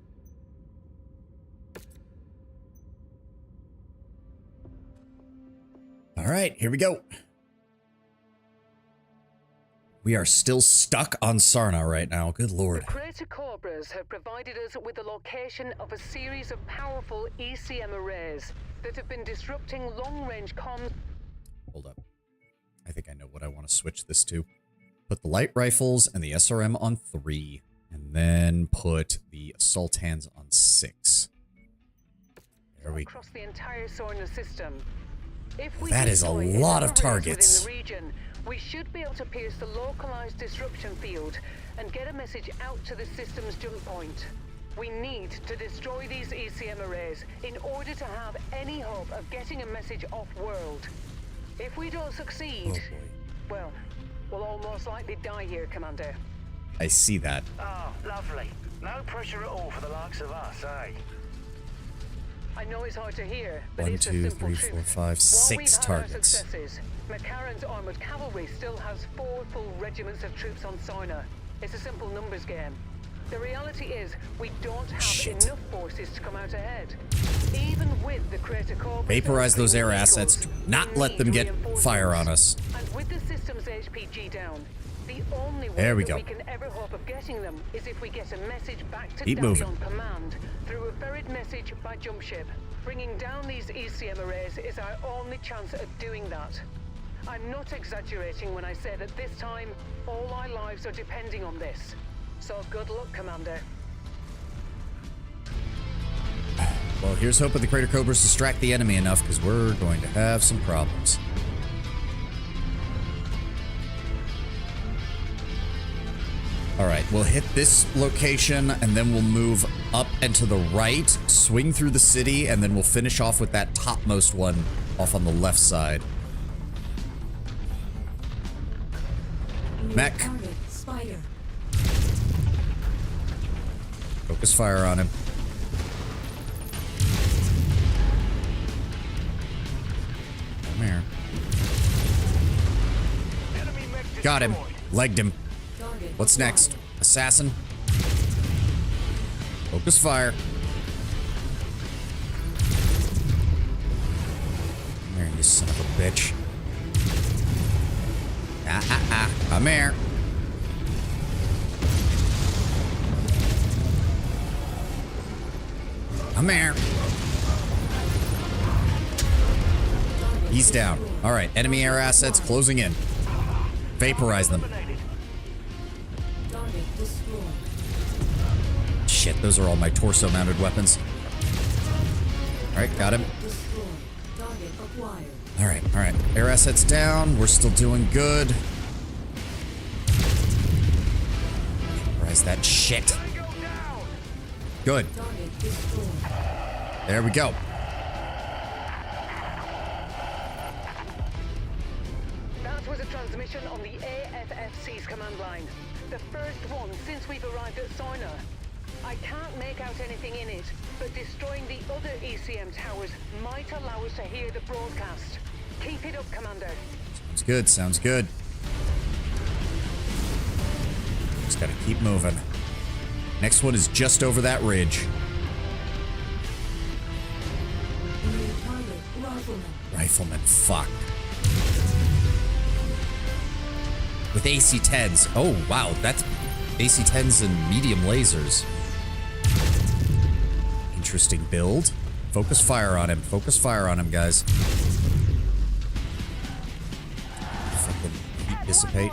All right, here we go. We are still stuck on Sarna right now. Good lord. The Crater Cobras have provided us with the location of a series of powerful ECM arrays that have been disrupting long-range comms. Hold up. I think I know what I want to switch this to. Put the light rifles and the SRM on 3. And then put the Sultans on 6. There we go. Across the entire Sarna system. If we That is a lot of targets. within the region, we should be able to pierce the localized disruption field and get a message out to the system's jump point. We need to destroy these ECM arrays in order to have any hope of getting a message off-world. If we don't succeed, well, we'll all most likely die here, Commander. I see that. Oh, lovely. No pressure at all for the likes of us, eh? I know it's hard to hear, but 1, it's 2, a simple 3, truth. 4, 5, While 6 we've had our targets. successes, McCarran's armored cavalry still has 4 full regiments of troops on Sarna. It's a simple numbers game. The reality is, we don't have enough forces to come out ahead. Even with the Crater Corps... Vaporize those air assets. Do not let them get fire on us. And with the system's HPG down, the only way There we that go. we can ever hope of getting them is if we get a message back to Keep Davion moving. Command through a ferried message by jump ship. Bringing down these ECM arrays is our only chance at doing that. I'm not exaggerating when I say that this time, all our lives are depending on this. So good luck, Commander. Well, here's hoping the Crater Cobras distract the enemy enough, because we're going to have some problems. Alright, we'll hit this location, and then we'll move up and to the right, swing through the city, and then we'll finish off with that topmost one off on the left side. Mech. Target, Spider. Focus fire on him. Come here. Got him. Legged him. Target What's next? Assassin. Focus fire. Come here, you son of a bitch. Come here. Come here. He's down. All right, enemy air assets closing in. Vaporize them. Target destroyed. Shit, those are all my torso-mounted weapons. All right, got him. Destroyed. Target acquired. All right. Air assets down. We're still doing good. Vaporize that shit. Good. Target destroyed. There we go. That was a transmission on the AFFC's command line. The first one since we've arrived at Sarna. I can't make out anything in it, but destroying the other ECM towers might allow us to hear the broadcast. Keep it up, Commander. Sounds good, sounds good. Just gotta keep moving. Next one is just over that ridge. New target, rifleman. Rifleman, fuck. With AC-10s. Oh, wow, that's AC-10s and medium lasers. Interesting build. Focus fire on him. Focus fire on him, guys. Fucking heat dissipate.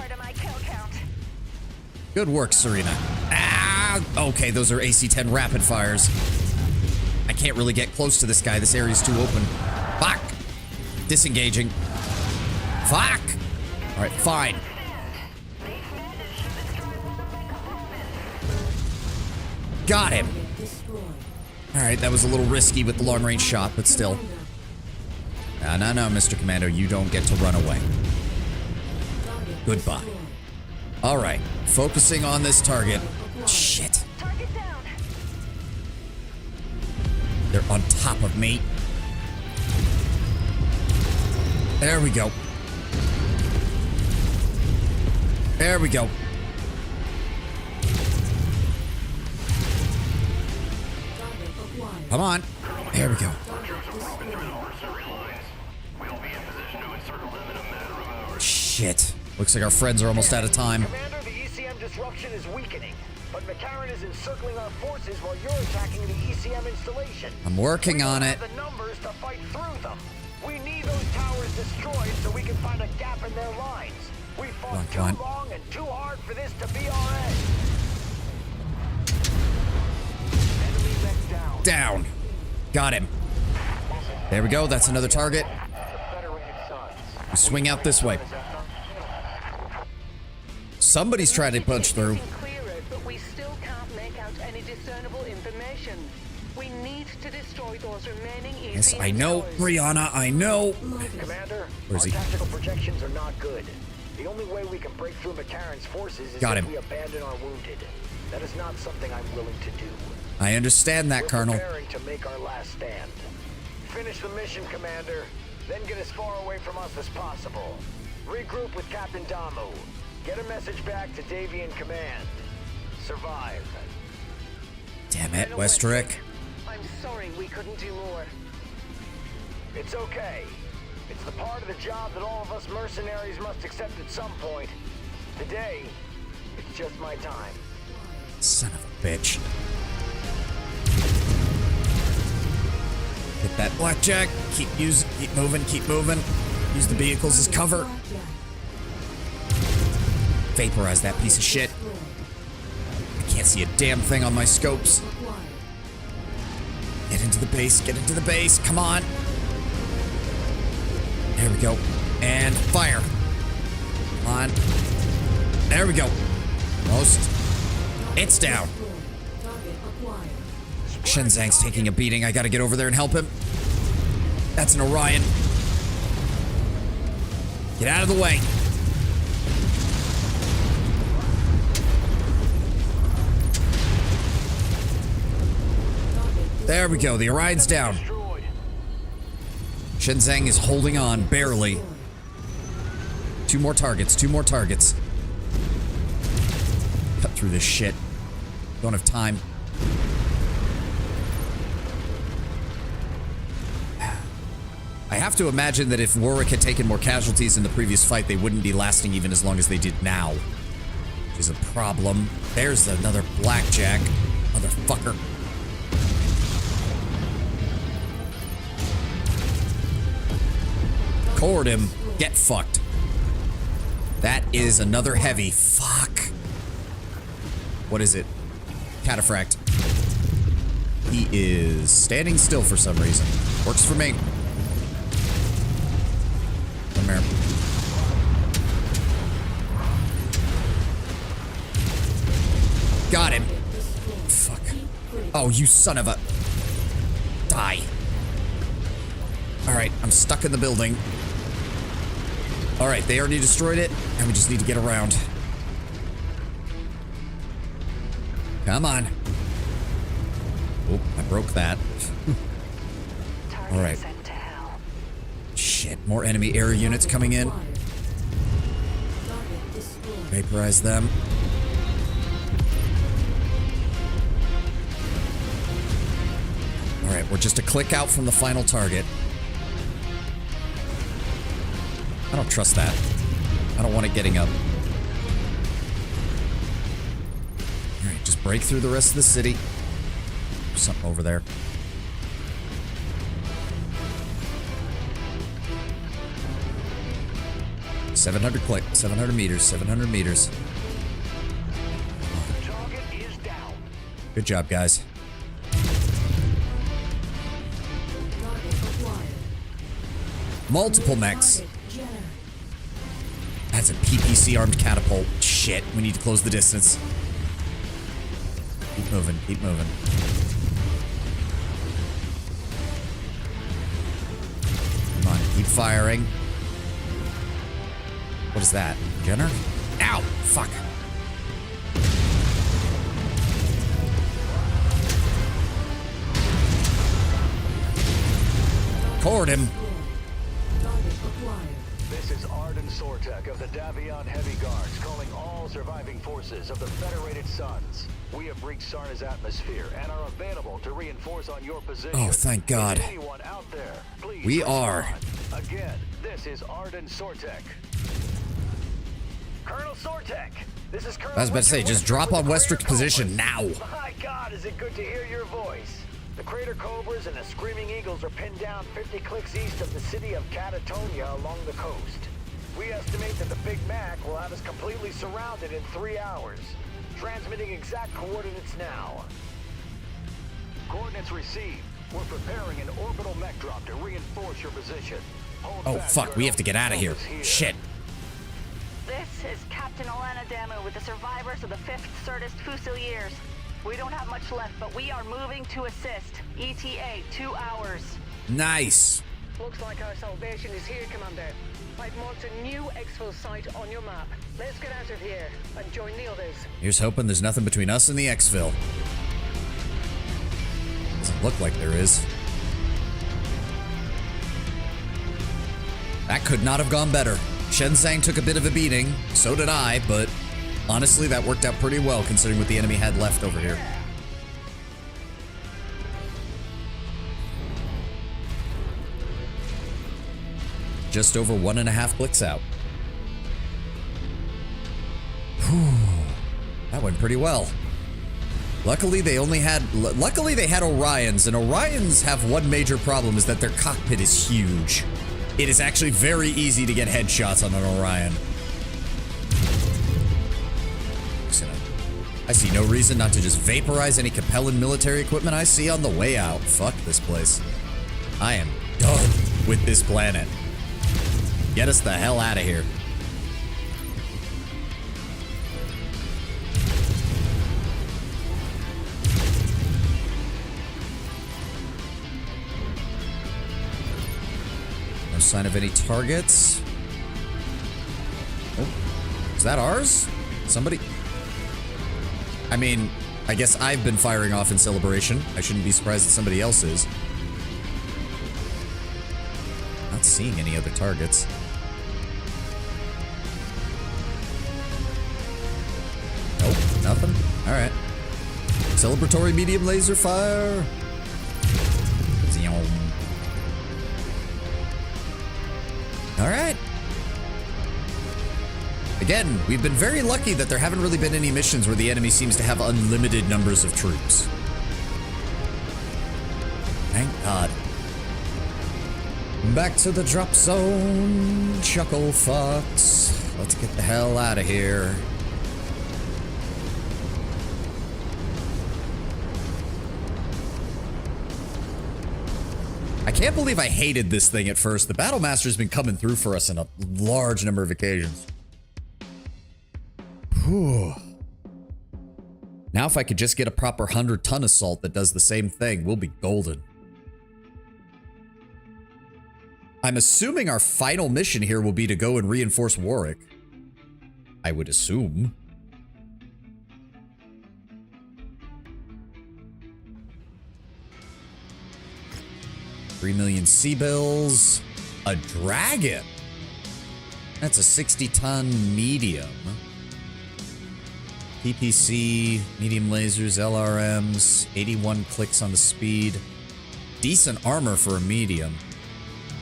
Good work, Serena. Ah! Okay, those are AC-10 rapid fires. I can't really get close to this guy. This area's too open. Fuck! Disengaging. Fuck! Alright, fine. Got him. Alright, that was a little risky with the long-range shot, but still. No, Mr. Commando, you don't get to run away. Goodbye. Alright, focusing on this target. Shit. They're on top of me. There we go. There we go. Come on. There we go. Shit. Looks like our friends are almost out of time. Commander, the ECM disruption is weakening, but McCarran is encircling our forces while you're attacking the ECM installation. I'm working on it. We don't have the numbers to fight through them. We need those towers destroyed so we can find a gap in their lines. We fought too long and too hard for this to be our end. Enemy mech down. Down. Got him. There we go. That's another target. We swing out this way. Somebody's trying to punch through. But we still can't make out any discernible information. We need to destroy those remaining ECM Yes, I know, towers. Brianna, I know. Commander, Where's he? our tactical projections are not good. The only way we can break through McCarran's forces is Got if him. we abandon our wounded. That is not something I'm willing to do. I understand that, We're Colonel. preparing to make our last stand. Finish the mission, Commander. Then get as far away from us as possible. Regroup with Captain Damu. Get a message back to Davion Command. Survive. Damn it, Westrick. I'm sorry we couldn't do more. It's okay. It's the part of the job that all of us mercenaries must accept at some point. Today, it's just my time. Son of a bitch. Hit that blackjack. Keep moving, keep moving. Use the vehicles as cover. Vaporize that piece of shit. I can't see a damn thing on my scopes. Get into the base, get into the base. Come on. There we go. And fire. Come on. There we go. Almost. It's down. Shenzang's taking a beating. I gotta get over there and help him. That's an Orion. Get out of the way. There we go. The Orion's down. Shenzang is holding on, barely. Two more targets, two more targets. Cut through this shit. Don't have time. I have to imagine that if Warwick had taken more casualties in the previous fight, they wouldn't be lasting even as long as they did now. Which is a problem. There's another blackjack. Motherfucker. Cord him. Get fucked. That is another heavy. Fuck. What is it? Cataphract. He is standing still for some reason. Works for me. Come here. Got him. Fuck. Oh, you son of a... Die. Alright, I'm stuck in the building. Alright, they already destroyed it, and we just need to get around. Come on. Oh, I broke that. Alright. Shit, more enemy air units coming in. Vaporize them. We're just a click out from the final target. I don't trust that. I don't want it getting up. Alright, just break through the rest of the city. There's something over there. $700 meters, 700 meters. Target is down. Good job, guys. Multiple mechs. That's a PPC armed catapult. Shit, we need to close the distance. Keep moving, keep moving. Come on, keep firing. What is that? Jenner? Ow! Fuck. Cord him. This is Arden Sortek of the Davion Heavy Guards calling all surviving forces of the Federated Suns. We have breached Sarna's atmosphere and are available to reinforce on your position. Oh, thank God. Is anyone out there, please We respond. are. Again, this is Arden Sortek. Colonel Sortek, this is Colonel I was about to say, just drop on Westrick's position now. My God, is it good to hear your voice. The Crater Cobras and the Screaming Eagles are pinned down 50 clicks east of the city of Catatonia along the coast. We estimate that the Big Mac will have us completely surrounded in 3 hours. Transmitting exact coordinates now. Coordinates received. We're preparing an orbital mech drop to reinforce your position. Hold Oh, fast, fuck, we Colonel. have to get out of here. Shit. This is Captain Alana Damu with the survivors of the 5th Certus Fusiliers. We don't have much left, but we are moving to assist. ETA, 2 hours. Nice. Looks like our salvation is here, Commander. I've marked a new exfil site on your map. Let's get out of here and join the others. Here's hoping there's nothing between us and the exfil. Doesn't look like there is. That could not have gone better. Shenzang took a bit of a beating, so did I, but honestly, that worked out pretty well considering what the enemy had left over here. Just over 1.5 clicks out. Whew. That went pretty well. Luckily, they had Orions, and Orions have one major problem, is that their cockpit is huge. It is actually very easy to get headshots on an Orion. I see no reason not to just vaporize any Capellan military equipment I see on the way out. Fuck this place. I am done with this planet. Get us the hell out of here. No sign of any targets. Oh, is that ours? Somebody... I mean, I guess I've been firing off in celebration. I shouldn't be surprised that somebody else is. Not seeing any other targets. Nope, nothing. All right. Celebratory medium laser fire. Zoom. All right. Again, we've been very lucky that there haven't really been any missions where the enemy seems to have unlimited numbers of troops. Thank God. Back to the drop zone, chuckle fucks. Let's get the hell out of here. I can't believe I hated this thing at first. The Battlemaster's been coming through for us on a large number of occasions. Whew. Now if I could just get a proper 100-ton assault that does the same thing, we'll be golden. I'm assuming our final mission here will be to go and reinforce Warwick. I would assume. $3 million C-bills. A dragon. That's a 60-ton medium. PPC, medium lasers, LRMs, 81 clicks on the speed. decent armor for a medium.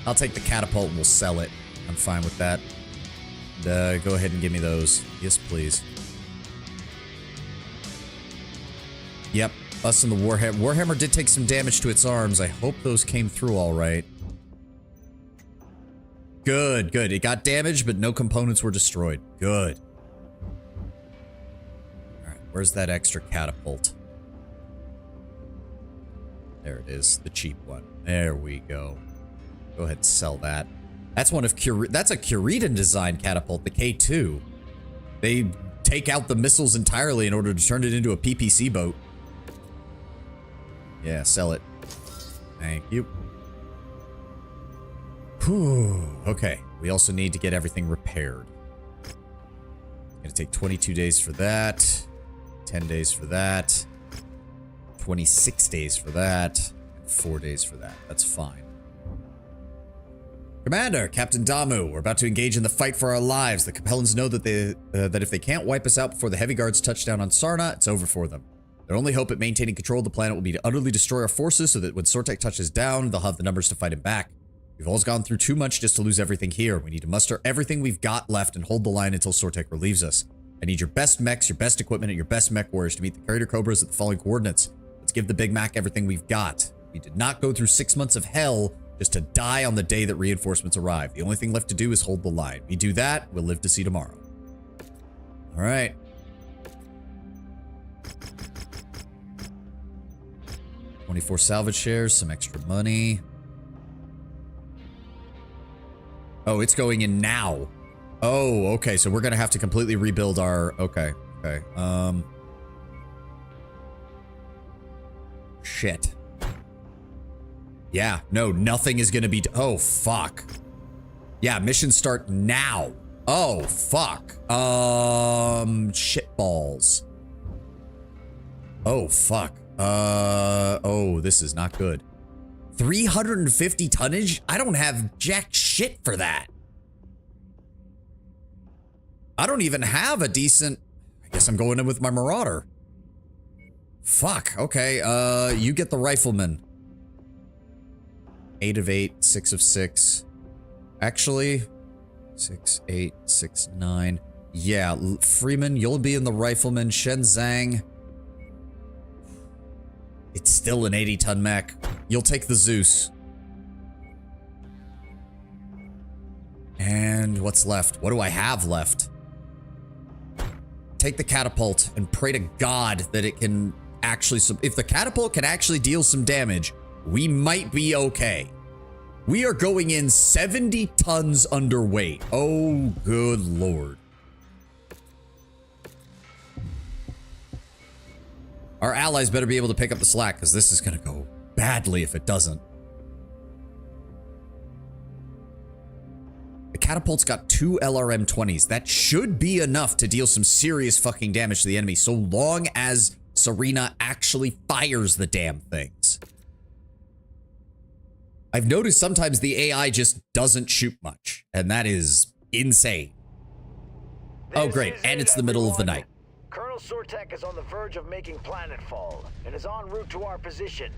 I'll take the catapult and we'll sell it. I'm fine with that. Go ahead and give me those. Yes, please. Yep, us and the Warhammer. Warhammer did take some damage to its arms. I hope those came through all right. Good, good. It got damaged, but no components were destroyed. Good. Alright, where's that extra catapult? There it is, the cheap one. There we go. Go ahead and sell that. That's one of that's a Curidan design catapult, the K2. They take out the missiles entirely in order to turn it into a PPC boat. Yeah, sell it. Thank you. Whew. Okay, we also need to get everything repaired. It's gonna take 22 days for that, 10 days for that, 26 days for that, and 4 days for that. That's fine. Commander, Captain Damu, we're about to engage in the fight for our lives. The Capellans know that that if they can't wipe us out before the heavy guards touch down on Sarna, it's over for them. Their only hope at maintaining control of the planet will be to utterly destroy our forces so that when Sortek touches down, they'll have the numbers to fight him back. We've always gone through too much just to lose everything here. We need to muster everything we've got left and hold the line until Sortek relieves us. I need your best mechs, your best equipment, and your best mech warriors to meet the Carrier Cobras at the following coordinates. Let's give the Big Mac everything we've got. We did not go through 6 months of hell just to die on the day that reinforcements arrive. The only thing left to do is hold the line. We do that, we'll live to see tomorrow. All right. $24 salvage shares, some extra money. Oh, it's going in now. Oh, okay, so we're gonna have to completely rebuild our... Okay. Shit. Yeah, no, nothing is gonna be... Oh, fuck. Yeah, missions start now. Oh, fuck. Shitballs. Oh, fuck. Oh, this is not good. 350 tonnage? I don't have jack shit for that. I don't even have a decent... I guess I'm going in with my Marauder. Fuck, okay, you get the Rifleman. 8 of 8, 6 of 6. Actually, 6, 8, 6, 9. Yeah, Freeman, you'll be in the Rifleman. Shenzang. It's still an 80-ton mech. You'll take the Zeus. And what's left? What do I have left? Take the catapult and pray to God that it can actually... If the catapult can actually deal some damage, we might be okay. We are going in 70 tons underweight. Oh, good lord. Our allies better be able to pick up the slack, because this is going to go badly if it doesn't. The catapult's got 2 LRM-20s. That should be enough to deal some serious fucking damage to the enemy, so long as Serena actually fires the damn things. I've noticed sometimes the AI just doesn't shoot much, and that is insane. Oh, great, and it's the middle of the night. Colonel Sortek is on the verge of making planetfall and is en route to our position.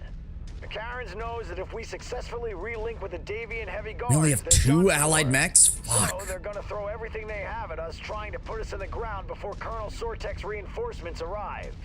McCarran's knows that if we successfully relink with the Davion heavy guards, we only have 2 allied mechs? Fuck. So they're gonna throw everything they have at us, trying to put us in the ground before Colonel Sortek's reinforcements arrive.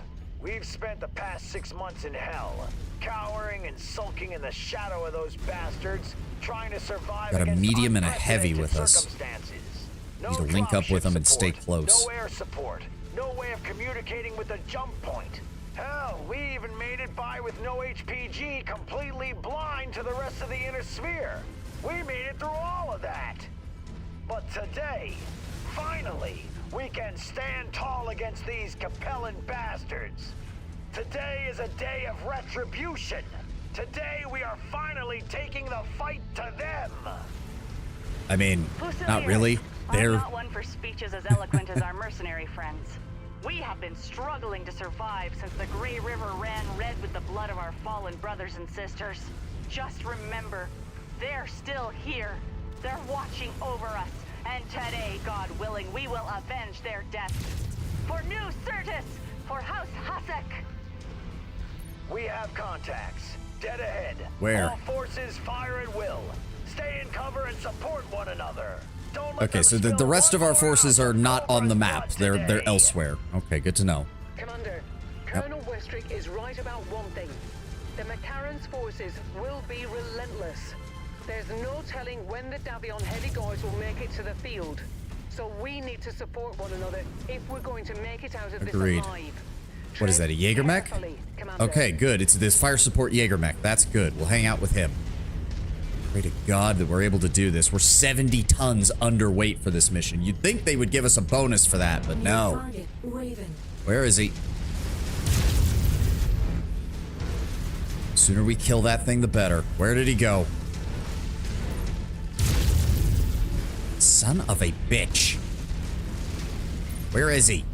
We've spent the past 6 months in hell, cowering and sulking in the shadow of those bastards, trying to survive. Got a against medium and a heavy with us. circumstances. No Need to link up with them and stay support, close. No air support. No way of communicating with the jump point. Hell, we even made it by with no HPG, completely blind to the rest of the inner sphere. We made it through all of that. But today, finally, we can stand tall against these Capellan bastards. Today is a day of retribution. Today we are finally taking the fight to them. I mean, not really. I'm not one for speeches as eloquent as our mercenary friends. We have been struggling to survive since the Grey River ran red with the blood of our fallen brothers and sisters. Just remember, they're still here. They're watching over us. And today, God willing, we will avenge their deaths. For New Certus, for House Hasek. We have contacts. dead ahead. Where? All forces fire at will. Stay in cover and support one another. Don't let Okay, them so spill the rest of one our more forces ounce are of not on the Cobra's map. blood They're today. elsewhere. Okay, good to know. Commander, Colonel Westrick is right about one thing. The McCarran's forces will be relentless. There's no telling when the Davion heavy guards will make it to the field. So we need to support one another if we're going to make it out of Agreed. this alive. What is that, a Jaeger mech? Carefully, Commander. Okay, good. It's this fire support Jaeger mech. That's good. We'll hang out with him. Pray to God that we're able to do this. We're 70 tons underweight for this mission. You'd think they would give us a bonus for that, but no. Target, Raven. Where is he? The sooner we kill that thing, the better. Where did he go? Son of a bitch. Where is he?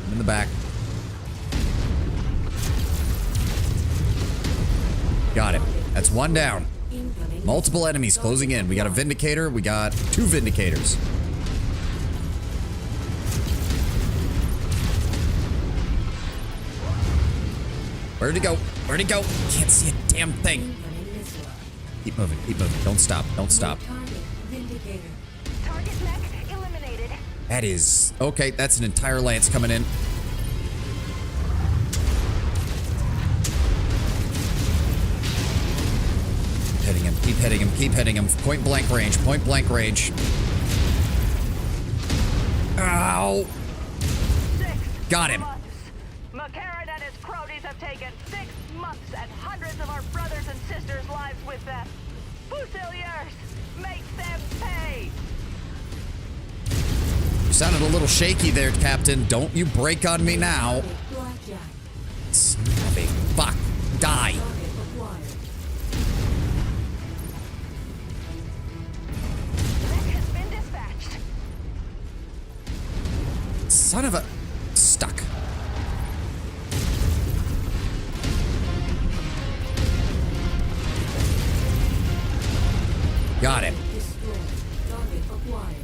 I'm in the back. Got it. That's one down. Incoming. Multiple enemies closing in. We got a Vindicator. We got 2 Vindicators. Where'd he go? Where'd he go? Can't see a damn thing. Incoming missile. Keep moving. Keep moving. Don't stop. Don't stop. Target, Vindicator. Target mech eliminated. That is... Okay, that's an entire lance coming in. Hitting him. Keep hitting him. Keep hitting him. Point blank range. Point blank range. Ow! 6 Got him. months. McCarran and his cronies have taken 6 months and hundreds of our brothers and sisters' lives with them. Fusiliers, make them pay. You sounded a little shaky there, Captain. Don't you break on me now. Blackjack. Son of a fuck. Die. Target acquired. Mech has been dispatched. Son of a... Stuck. Got him. Destroyed. Target acquired.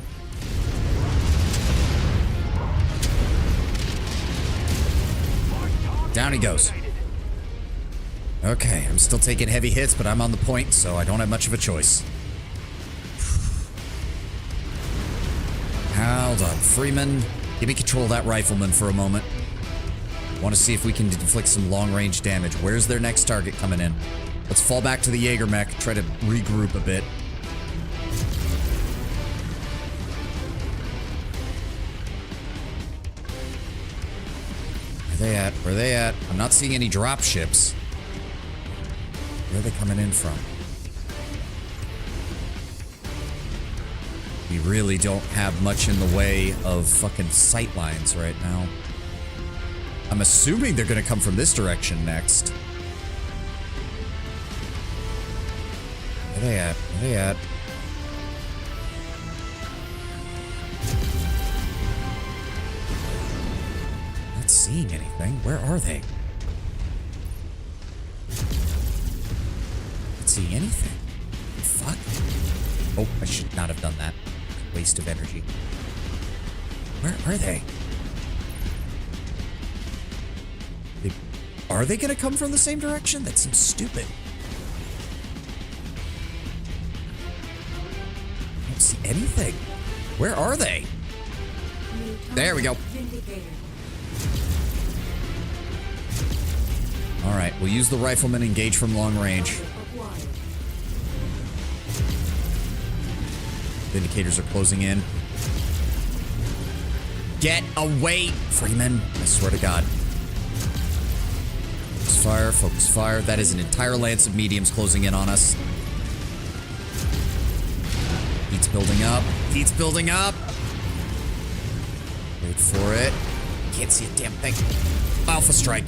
Down he goes. Okay, I'm still taking heavy hits, but I'm on the point, so I don't have much of a choice. Hold on, Freeman. Give me control of that rifleman for a moment. Want to see if we can inflict some long-range damage. Where's their next target coming in? Let's fall back to the Jaeger mech, try to regroup a bit. Where they at? Where they at? I'm not seeing any drop ships. Where are they coming in from? We really don't have much in the way of fucking sight lines right now. I'm assuming they're gonna come from this direction next. Where they at? Where they at? Not seeing anything. Where are they? Not seeing anything. Fuck. Oh, I should not have done that. Waste of energy. Where are they? Are they gonna come from the same direction? That seems stupid. I don't see anything. Where are they? New There we go. Vindicator. All right, we'll use the rifleman, engage from long range. Target acquired. Vindicators are closing in. Get away, Freeman. I swear to God. Focus fire, focus fire. That is an entire lance of mediums closing in on us. Heat's building up. Heat's building up. Wait for it. Can't see a damn thing. Alpha strike.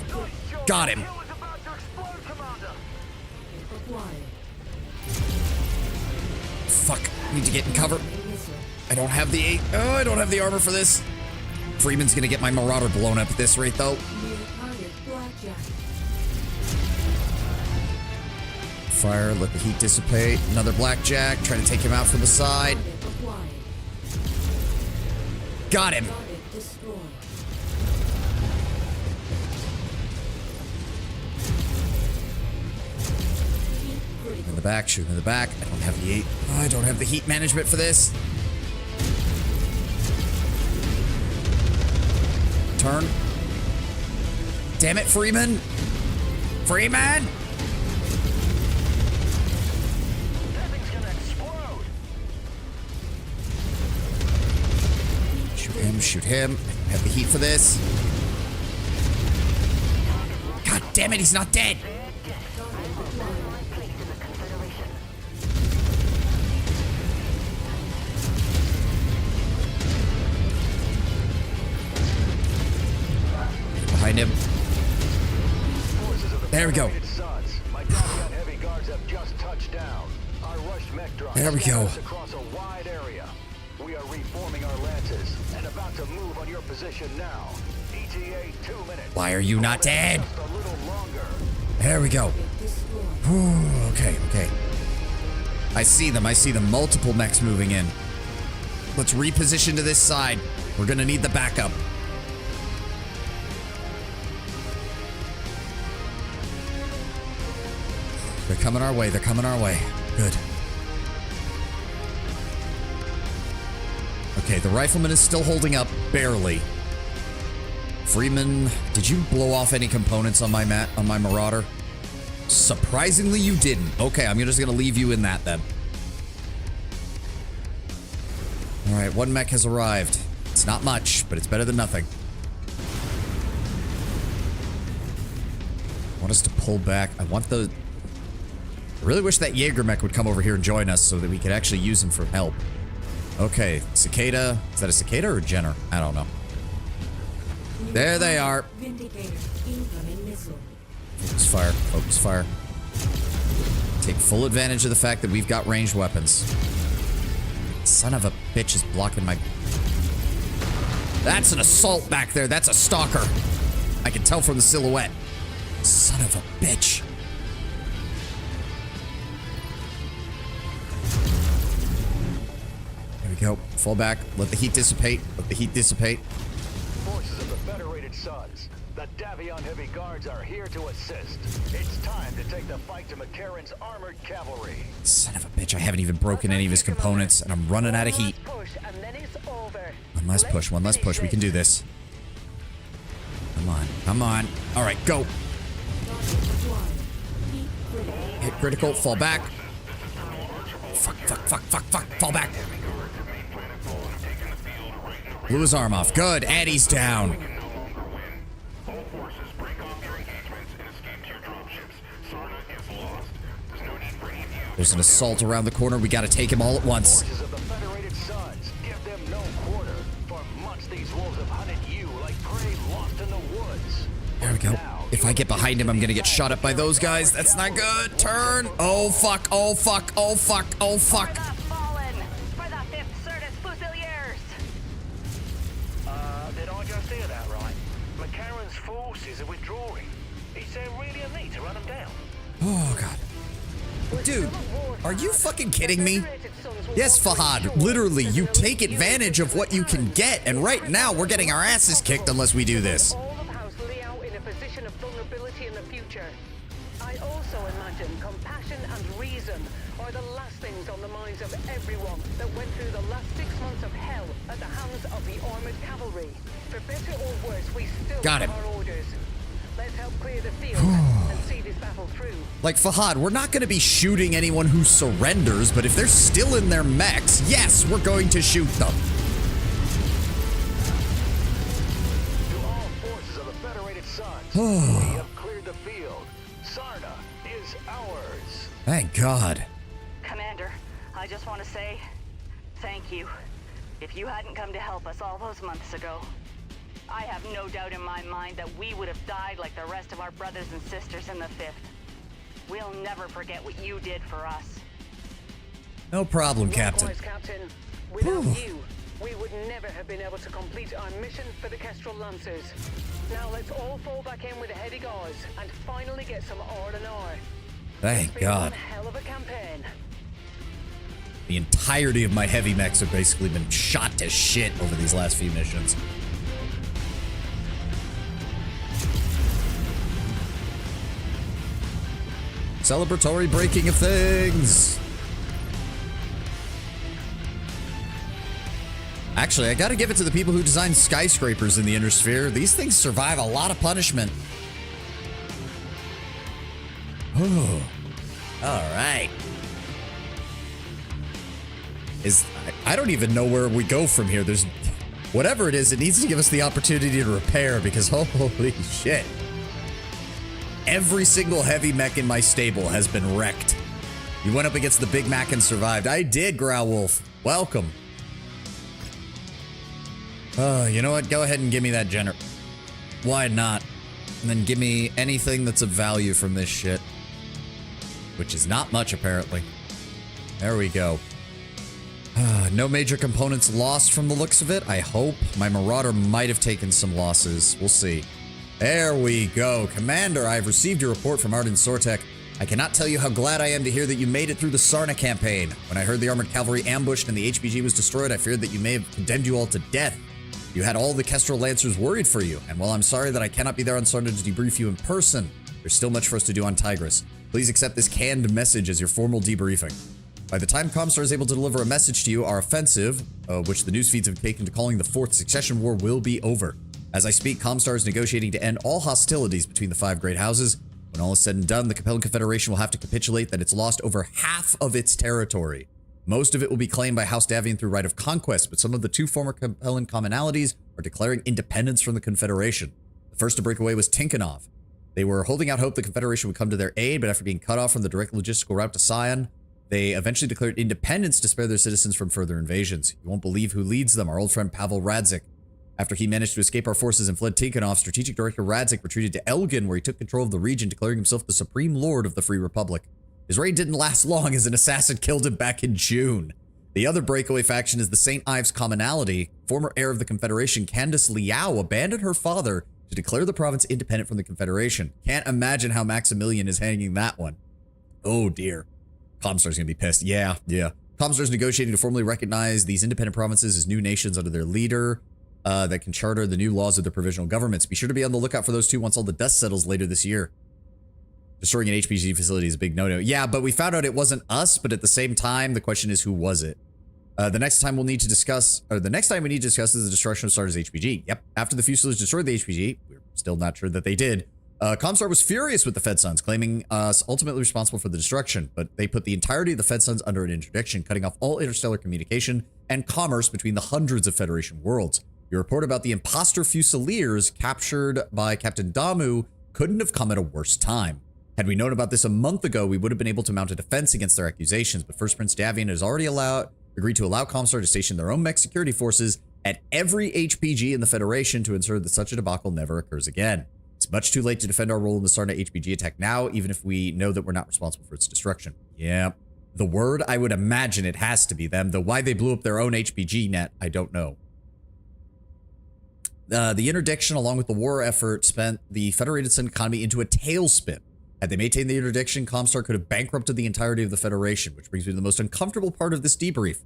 Got him. It was about to explode, Commander. Acquired. Fuck. Need to get in cover. Missile. I don't have the I don't have the armor for this. Freeman's gonna get my Marauder blown up at this rate, though. New target. Blackjack. Fire, let the heat dissipate. Another blackjack, trying to take him out from the side. Target acquired. Got him. Target destroyed. In the back, shoot in the back. I don't have the heat. I don't have the heat management for this. Turn. Damn it, Freeman. Freeman! That thing's gonna explode. Shoot him, shoot him. I don't have the heat for this. God damn it, he's not dead. Behind him. There we go. My Davion heavy guards have just touched down. Our rushed mech drops There we go. across a wide area. We are reforming our lances and about to move on your position now. ETA 2 minutes. Why are you not dead? Just a little longer. There we go. Ooh, okay, okay. I see them. I see the multiple mechs moving in. Let's reposition to this side. We're gonna need the backup. They're coming our way. They're coming our way. Good. Okay, the rifleman is still holding up, barely. Freeman, did you blow off any components on my Marauder? Surprisingly, you didn't. Okay, I'm just gonna leave you in that then. All right, one mech has arrived. It's not much, but it's better than nothing. I want us to pull back. I really wish that Jaeger mech would come over here and join us so that we could actually use him for help. Okay, Cicada. Is that a Cicada or a Jenner? I don't know. There they are. Vindicator. Incoming missile. Focus fire. Focus fire. Take full advantage of the fact that we've got ranged weapons. Son of a bitch is blocking my... That's an assault back there. That's a stalker. I can tell from the silhouette. Son of a bitch. There we go. Fall back. Let the heat dissipate. Let the heat dissipate. Forces of the Federated Suns. The Davion heavy guards are here to assist. It's time to take the fight to McCarran's armored cavalry. Son of a bitch. I haven't even broken any of his components, and I'm running out of heat. One last push. One last push. We can do this. Come on. Come on. All right, go. Hit critical. Fall back. Fuck, fuck, fuck, fuck, fuck. Fall back. Blew his arm off. Good. Addie's down. There's an assault around the corner. We gotta take him all at once. Forces of the Federated Suns. Give them no quarter. For months these wolves have hunted you like prey lost in the woods. There we go. If I get behind him, I'm gonna get shot up by those guys. That's not good. Turn. Oh, fuck. Oh, fuck. Oh, fuck. Oh, fuck. For the fallen, for the 5th Certus Fusiliers. Did I just hear that right? McCarran's forces are withdrawing. Is there really a need to run them down? Oh, God. Dude, are you fucking kidding me? Yes, Fahad. Literally, you take advantage of what you can get, and right now we're getting our asses kicked unless we do this. All of House Liao in a position of vulnerability in the future. I also imagine compassion and reason are the last things on the minds of everyone that went through the last 6 months of hell at the hands of the armored cavalry. For better or worse, we still Got him. have our orders. Let's help clear the field and see this battle through. Like, Fahad, we're not going to be shooting anyone who surrenders, but if they're still in their mechs, yes, we're going to shoot them. To all forces of the Federated Suns, we have cleared the field. Sarna is ours. Thank God. Commander, I just want to say thank you. If you hadn't come to help us all those months ago, I have no doubt in my mind that we would have died like the rest of our brothers and sisters in the 5th. We'll never forget what you did for us. No problem, Captain. Likewise, Captain. Without you, we would never have been able to complete our mission for the Kestrel Lancers. Now let's all fall back in with the heady guards and finally get some R&R. Thank God. One hell of a campaign. The entirety of my heavy mechs have basically been shot to shit over these last few missions. Celebratory breaking of things. Actually, I gotta give it to the people who designed skyscrapers in the Inner Sphere. These things survive a lot of punishment. Oh, all right. I don't even know where we go from here. There's whatever it is, it needs to give us the opportunity to repair because holy shit. Every single heavy mech in my stable has been wrecked. You went up against the Big Mac and survived. I did, Growlwolf. Welcome. You know what? Go ahead and give me that generator. Why not? And then give me anything that's of value from this shit. Which is not much, apparently. There we go. No major components lost from the looks of it, I hope. My Marauder might have taken some losses. We'll see. There we go. Commander, I've received your report from Arden Sortek. I cannot tell you how glad I am to hear that you made it through the Sarna campaign. When I heard the armored cavalry ambushed and the HPG was destroyed, I feared that you may have condemned you all to death. You had all the Kestrel Lancers worried for you, and while I'm sorry that I cannot be there on Sarna to debrief you in person, there's still much for us to do on Tigris. Please accept this canned message as your formal debriefing. By the time Comstar is able to deliver a message to you, our offensive, which the news feeds have taken to calling the Fourth Succession War, will be over. As I speak, Comstar is negotiating to end all hostilities between the five great houses. When all is said and done, the Capellan Confederation will have to capitulate that it's lost over half of its territory. Most of it will be claimed by House Davion through right of conquest, but some of the two former Capellan commonalities are declaring independence from the Confederation. The first to break away was Tikhonov. They were holding out hope the Confederation would come to their aid, but after being cut off from the direct logistical route to Sion, they eventually declared independence to spare their citizens from further invasions. You won't believe who leads them, our old friend Pavel Radzik. After he managed to escape our forces and fled Tikhonov, Strategic Director Radzik retreated to Elgin, where he took control of the region, declaring himself the Supreme Lord of the Free Republic. His reign didn't last long, as an assassin killed him back in June. The other breakaway faction is the St. Ives Commonality. Former heir of the Confederation, Candace Liao, abandoned her father to declare the province independent from the Confederation. Can't imagine how Maximilian is hanging that one. Oh dear. Comstar's gonna be pissed. Yeah. Comstar's negotiating to formally recognize these independent provinces as new nations under their leader that can charter the new laws of their provisional governments. Be sure to be on the lookout for those two once all the dust settles later this year. Destroying an HPG facility is a big no-no. Yeah, but we found out it wasn't us, but at the same time, the question is who was it? The next time we need to discuss is the destruction of Sarna's HPG. Yep, after the Fuselage destroyed the HPG, we're still not sure that they did. Comstar was furious with the Fed Sons, claiming us ultimately responsible for the destruction, but they put the entirety of the Fed Sons under an interdiction, cutting off all interstellar communication and commerce between the hundreds of Federation worlds. Your report about the imposter Fusiliers captured by Captain Damu couldn't have come at a worse time. Had we known about this a month ago, we would have been able to mount a defense against their accusations, but First Prince Davion has already agreed to allow Comstar to station their own mech security forces at every HPG in the Federation to ensure that such a debacle never occurs again. It's much too late to defend our role in the Sarna HPG attack now, even if we know that we're not responsible for its destruction. Yeah. The word, I would imagine it has to be them, though why they blew up their own HPG net, I don't know. The interdiction, along with the war effort, sent the Federated Sun economy into a tailspin. Had they maintained the interdiction, Comstar could have bankrupted the entirety of the Federation, which brings me to the most uncomfortable part of this debrief.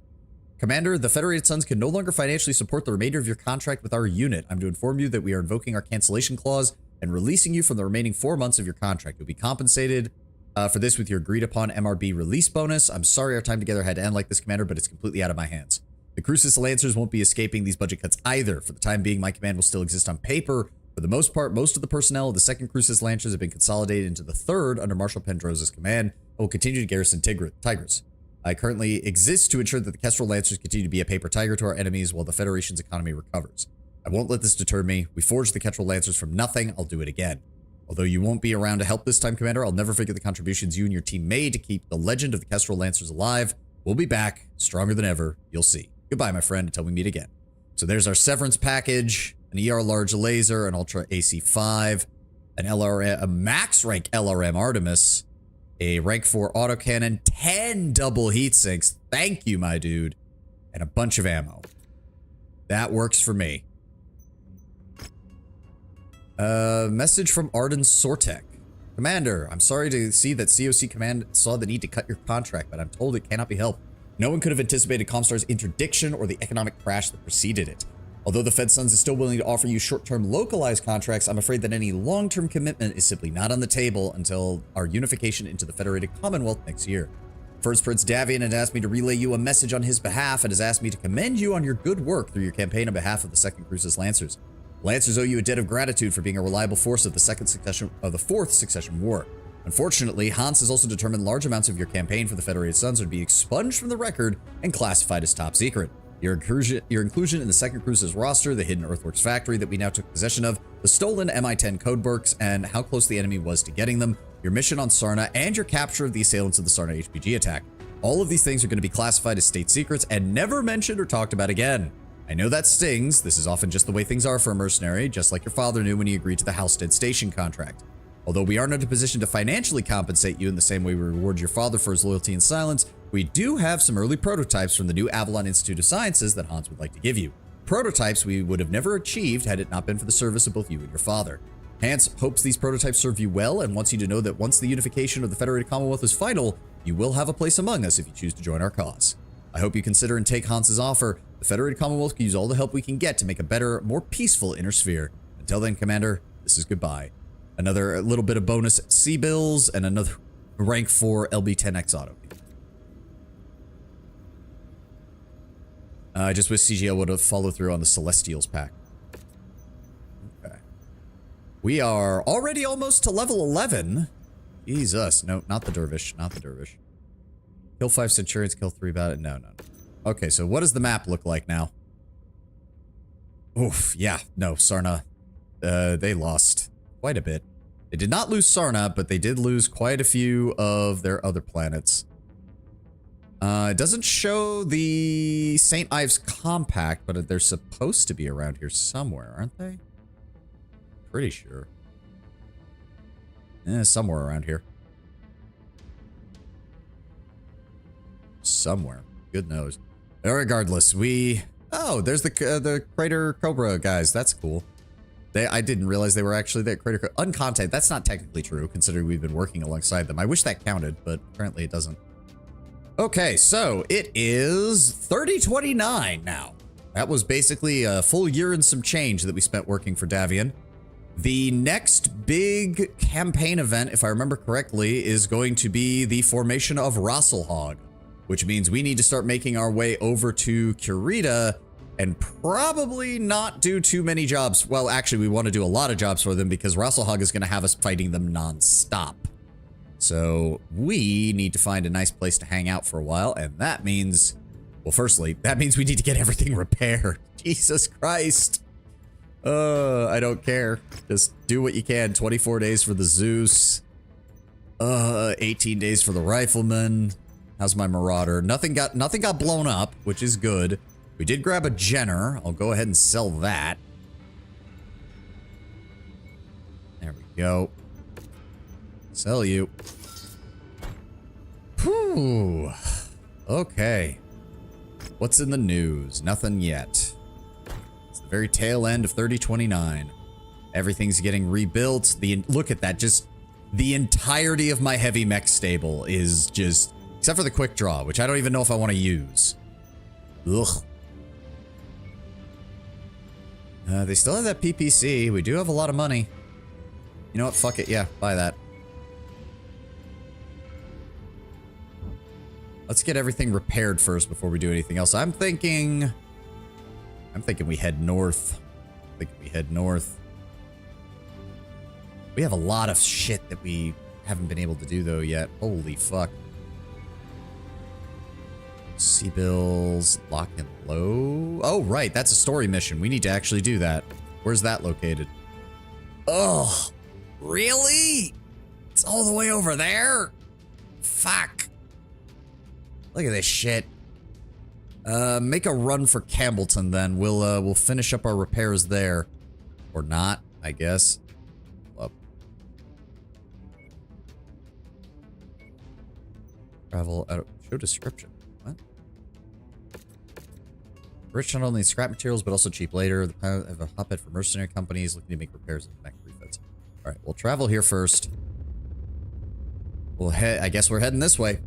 Commander, the Federated Suns can no longer financially support the remainder of your contract with our unit. I'm to inform you that we are invoking our cancellation clause and releasing you from the remaining 4 months of your contract. You'll be compensated for this with your agreed-upon MRB release bonus. I'm sorry our time together had to end like this, Commander, but it's completely out of my hands. The Crucis Lancers won't be escaping these budget cuts either. For the time being, my command will still exist on paper. For the most part, most of the personnel of the 2nd Crucis Lancers have been consolidated into the 3rd under Marshal Pendrosa's command and will continue to garrison Tigris. I currently exist to ensure that the Kestrel Lancers continue to be a paper tiger to our enemies while the Federation's economy recovers. I won't let this deter me. We forged the Kestrel Lancers from nothing. I'll do it again. Although you won't be around to help this time, Commander, I'll never forget the contributions you and your team made to keep the legend of the Kestrel Lancers alive. We'll be back, stronger than ever. You'll see. Goodbye, my friend, until we meet again. So there's our severance package, an ER large laser, an Ultra AC5, an LRM, a max rank LRM Artemis, a rank 4 autocannon, 10 double heat sinks. Thank you, my dude. And a bunch of ammo. That works for me. Message from Arden Sortek. Commander, I'm sorry to see that COC Command saw the need to cut your contract, but I'm told it cannot be helped. No one could have anticipated Comstar's interdiction or the economic crash that preceded it. Although the Fed Sons is still willing to offer you short-term localized contracts, I'm afraid that any long-term commitment is simply not on the table until our unification into the Federated Commonwealth next year. First Prince Davion had asked me to relay you a message on his behalf and has asked me to commend you on your good work through your campaign on behalf of the Second Crucis Lancers. Lancers owe you a debt of gratitude for being a reliable force of the Fourth Succession War. Unfortunately, Hans has also determined large amounts of your campaign for the Federated Sons would be expunged from the record and classified as top secret. Your inclusion in the Second Crucis roster, the hidden Earthworks factory that we now took possession of, the stolen MI-10 codebooks, and how close the enemy was to getting them, your mission on Sarna, and your capture of the assailants of the Sarna HPG attack. All of these things are going to be classified as state secrets and never mentioned or talked about again. I know that stings. This is often just the way things are for a mercenary, just like your father knew when he agreed to the Halstead Station contract. Although we aren't in a position to financially compensate you in the same way we reward your father for his loyalty and silence, we do have some early prototypes from the new Avalon Institute of Sciences that Hans would like to give you. Prototypes we would have never achieved had it not been for the service of both you and your father. Hans hopes these prototypes serve you well and wants you to know that once the unification of the Federated Commonwealth is final, you will have a place among us if you choose to join our cause. I hope you consider and take Hans's offer. The Federated Commonwealth can use all the help we can get to make a better, more peaceful inner sphere. Until then, Commander, this is goodbye. Another little bit of bonus C-bills and another rank 4 LB-10X auto. I just wish CGL would have followed through on the Celestials pack. Okay. We are already almost to level 11. Jesus. No, not the Dervish. Not the Dervish. Kill 5 Centurions, kill 3 Bat. No. Okay, so what does the map look like now? Oof, yeah. No, Sarna. They lost quite a bit. They did not lose Sarna, but they did lose quite a few of their other planets. It doesn't show the St. Ives Compact, but they're supposed to be around here somewhere, aren't they? Pretty sure. Somewhere around here. Somewhere. Good knows. Regardless, oh, there's the Crater Cobra guys. That's cool. I didn't realize they were actually there. Crater Uncontact. That's not technically true, considering we've been working alongside them. I wish that counted, but apparently it doesn't. Okay, so it is 3029 now. That was basically a full year and some change that we spent working for Davion. The next big campaign event, if I remember correctly, is going to be the formation of Rasselhog, which means we need to start making our way over to Kurita and probably not do too many jobs. Well, actually, we want to do a lot of jobs for them because Rasselhog is going to have us fighting them non-stop. So we need to find a nice place to hang out for a while, and that means, well, firstly, that means we need to get everything repaired. Jesus Christ. I don't care. Just do what you can. 24 days for the Zeus. 18 days for the Rifleman. How's my Marauder? Nothing got blown up, which is good. We did grab a Jenner. I'll go ahead and sell that. There we go. Sell you. Whew. Okay. What's in the news? Nothing yet. It's the very tail end of 3029. Everything's getting rebuilt. Look at that. Just the entirety of my heavy mech stable is just, except for the quick draw, which I don't even know if I want to use. Ugh. They still have that PPC. We do have a lot of money. You know what? Fuck it. Yeah, buy that. Let's get everything repaired first before we do anything else. I'm thinking we head north. We have a lot of shit that we haven't been able to do though yet. Holy fuck. C-bills, lock and low. Oh, right. That's a story mission. We need to actually do that. Where's that located? Oh, really? It's all the way over there? Fuck. Look at this shit. Make a run for Campbellton then. We'll finish up our repairs there. Or not, I guess. Well. Travel out. Show description. What? Rich not only in scrap materials, but also cheap later. The pilot have a hotbed for mercenary companies looking to make repairs and mech refits. Alright, we'll travel here first. We'll head. I guess we're heading this way.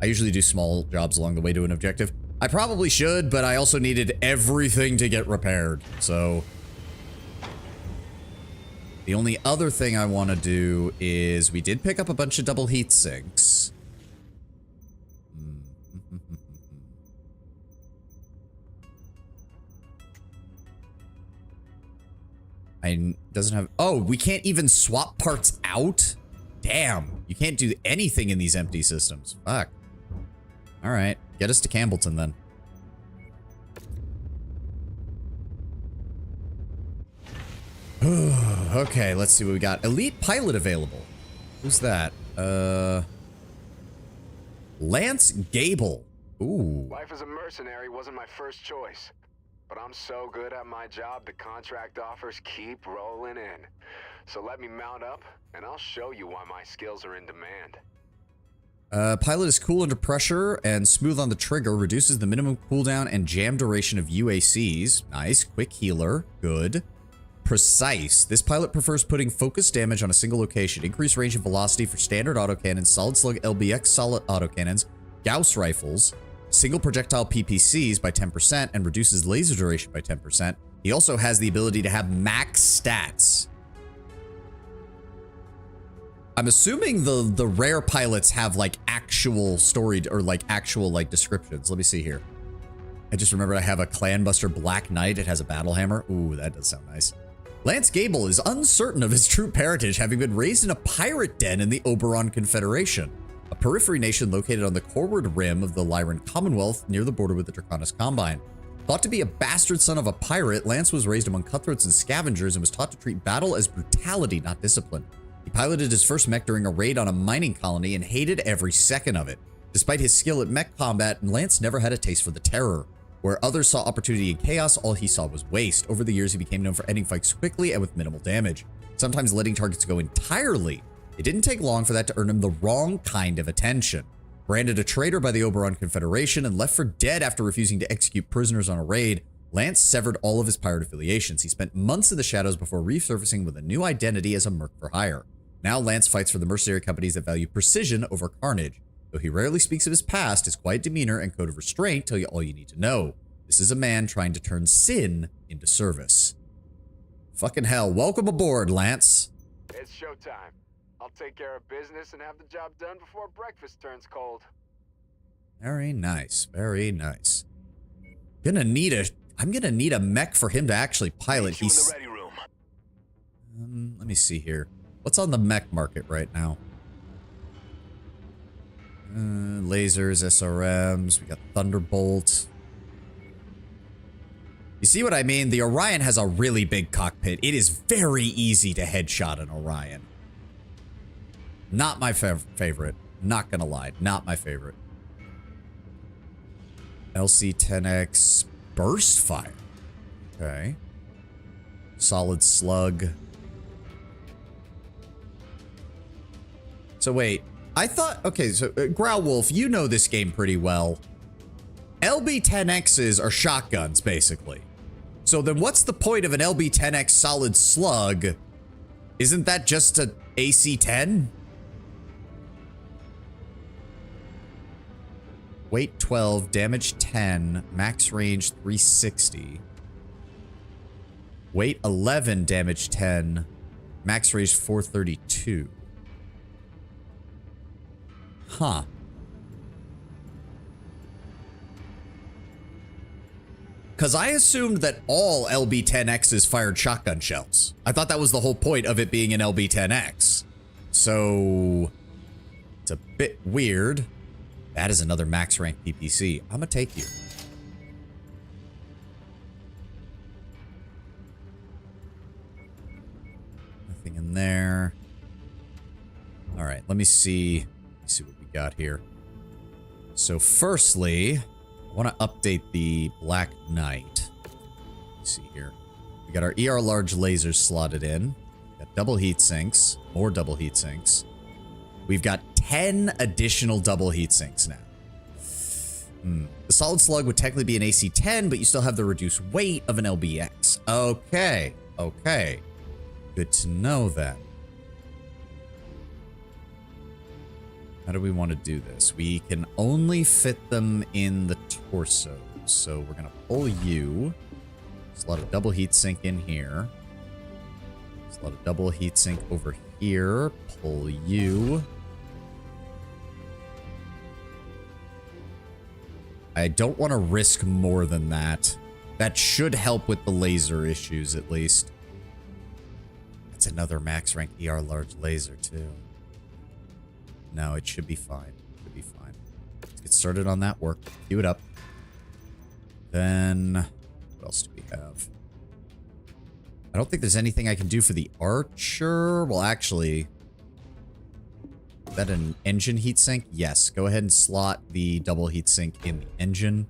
I usually do small jobs along the way to an objective. I probably should, but I also needed everything to get repaired. So the only other thing I want to do is we did pick up a bunch of double heat sinks. Doesn't have, oh, we can't even swap parts out? Damn, you can't do anything in these empty systems. Fuck. All right, get us to Campbellton then. Okay, let's see what we got. Elite pilot available. Who's that? Lance Gable. Ooh. Life as a mercenary wasn't my first choice. But I'm so good at my job, the contract offers keep rolling in. So let me mount up, and I'll show you why my skills are in demand. Pilot is cool under pressure and smooth on the trigger, reduces the minimum cooldown and jam duration of UACs. Nice. Quick healer. Good. Precise. This pilot prefers putting focused damage on a single location. Increased range and velocity for standard autocannons, solid slug LBX solid autocannons, Gauss rifles, single projectile PPCs by 10%, and reduces laser duration by 10%. He also has the ability to have max stats. I'm assuming the rare pilots have like actual story or like actual like descriptions. Let me see here. I just remember I have a Clanbuster Black Knight. It has a battle hammer. Ooh, that does sound nice. Lance Gable is uncertain of his true parentage, having been raised in a pirate den in the Oberon Confederation, a periphery nation located on the Corward rim of the Lyran Commonwealth near the border with the Draconis Combine. Thought to be a bastard son of a pirate, Lance was raised among cutthroats and scavengers and was taught to treat battle as brutality, not discipline. He piloted his first mech during a raid on a mining colony and hated every second of it. Despite his skill at mech combat, Lance never had a taste for the terror. Where others saw opportunity in chaos, all he saw was waste. Over the years, he became known for ending fights quickly and with minimal damage, sometimes letting targets go entirely. It didn't take long for that to earn him the wrong kind of attention. Branded a traitor by the Oberon Confederation and left for dead after refusing to execute prisoners on a raid, Lance severed all of his pirate affiliations. He spent months in the shadows before resurfacing with a new identity as a merc for hire. Now Lance fights for the mercenary companies that value precision over carnage. Though he rarely speaks of his past, his quiet demeanor and code of restraint tell you all you need to know. This is a man trying to turn sin into service. Fucking hell. Welcome aboard, Lance. It's showtime. I'll take care of business and have the job done before breakfast turns cold. Very nice. Very nice. I'm gonna need a mech for him to actually pilot. He's in the ready room. let me see here. What's on the mech market right now? Lasers, SRMs. We got Thunderbolt. You see what I mean? The Orion has a really big cockpit. It is very easy to headshot an Orion. Not my favorite. Not gonna lie. Not my favorite. LC-10X burst fire. Okay. Solid slug. So wait. I thought... Okay, so Growlwolf, you know this game pretty well. LB-10Xs are shotguns, basically. So then what's the point of an LB-10X solid slug? Isn't that just an AC-10? Weight 12, damage 10, max range 360. Weight 11, damage 10, max range 432. Huh. Because I assumed that all LB-10Xs fired shotgun shells. I thought that was the whole point of it being an LB-10X. So it's a bit weird. That is another max rank PPC. I'm gonna take you. Nothing in there. All right, let me see what we got here. So firstly, I want to update the Black Knight. Let's see here. We got our ER large lasers slotted in. We got double heat sinks, more double heat sinks. We've got 10 additional double heat sinks now. The solid slug would technically be an AC-10, but you still have the reduced weight of an LBX. Okay. Okay. Good to know that. How do we want to do this? We can only fit them in the torso. So we're going to pull you. There's a lot of double heat sink in here. There's a lot of double heat sink over here. Pull you. I don't want to risk more than that. That should help with the laser issues, at least. That's another max rank ER large laser, too. No, it should be fine. It should be fine. Let's get started on that work. Queue it up. Then, what else do we have? I don't think there's anything I can do for the Archer. Well, actually, is that an engine heatsink? Yes. Go ahead and slot the double heatsink in the engine.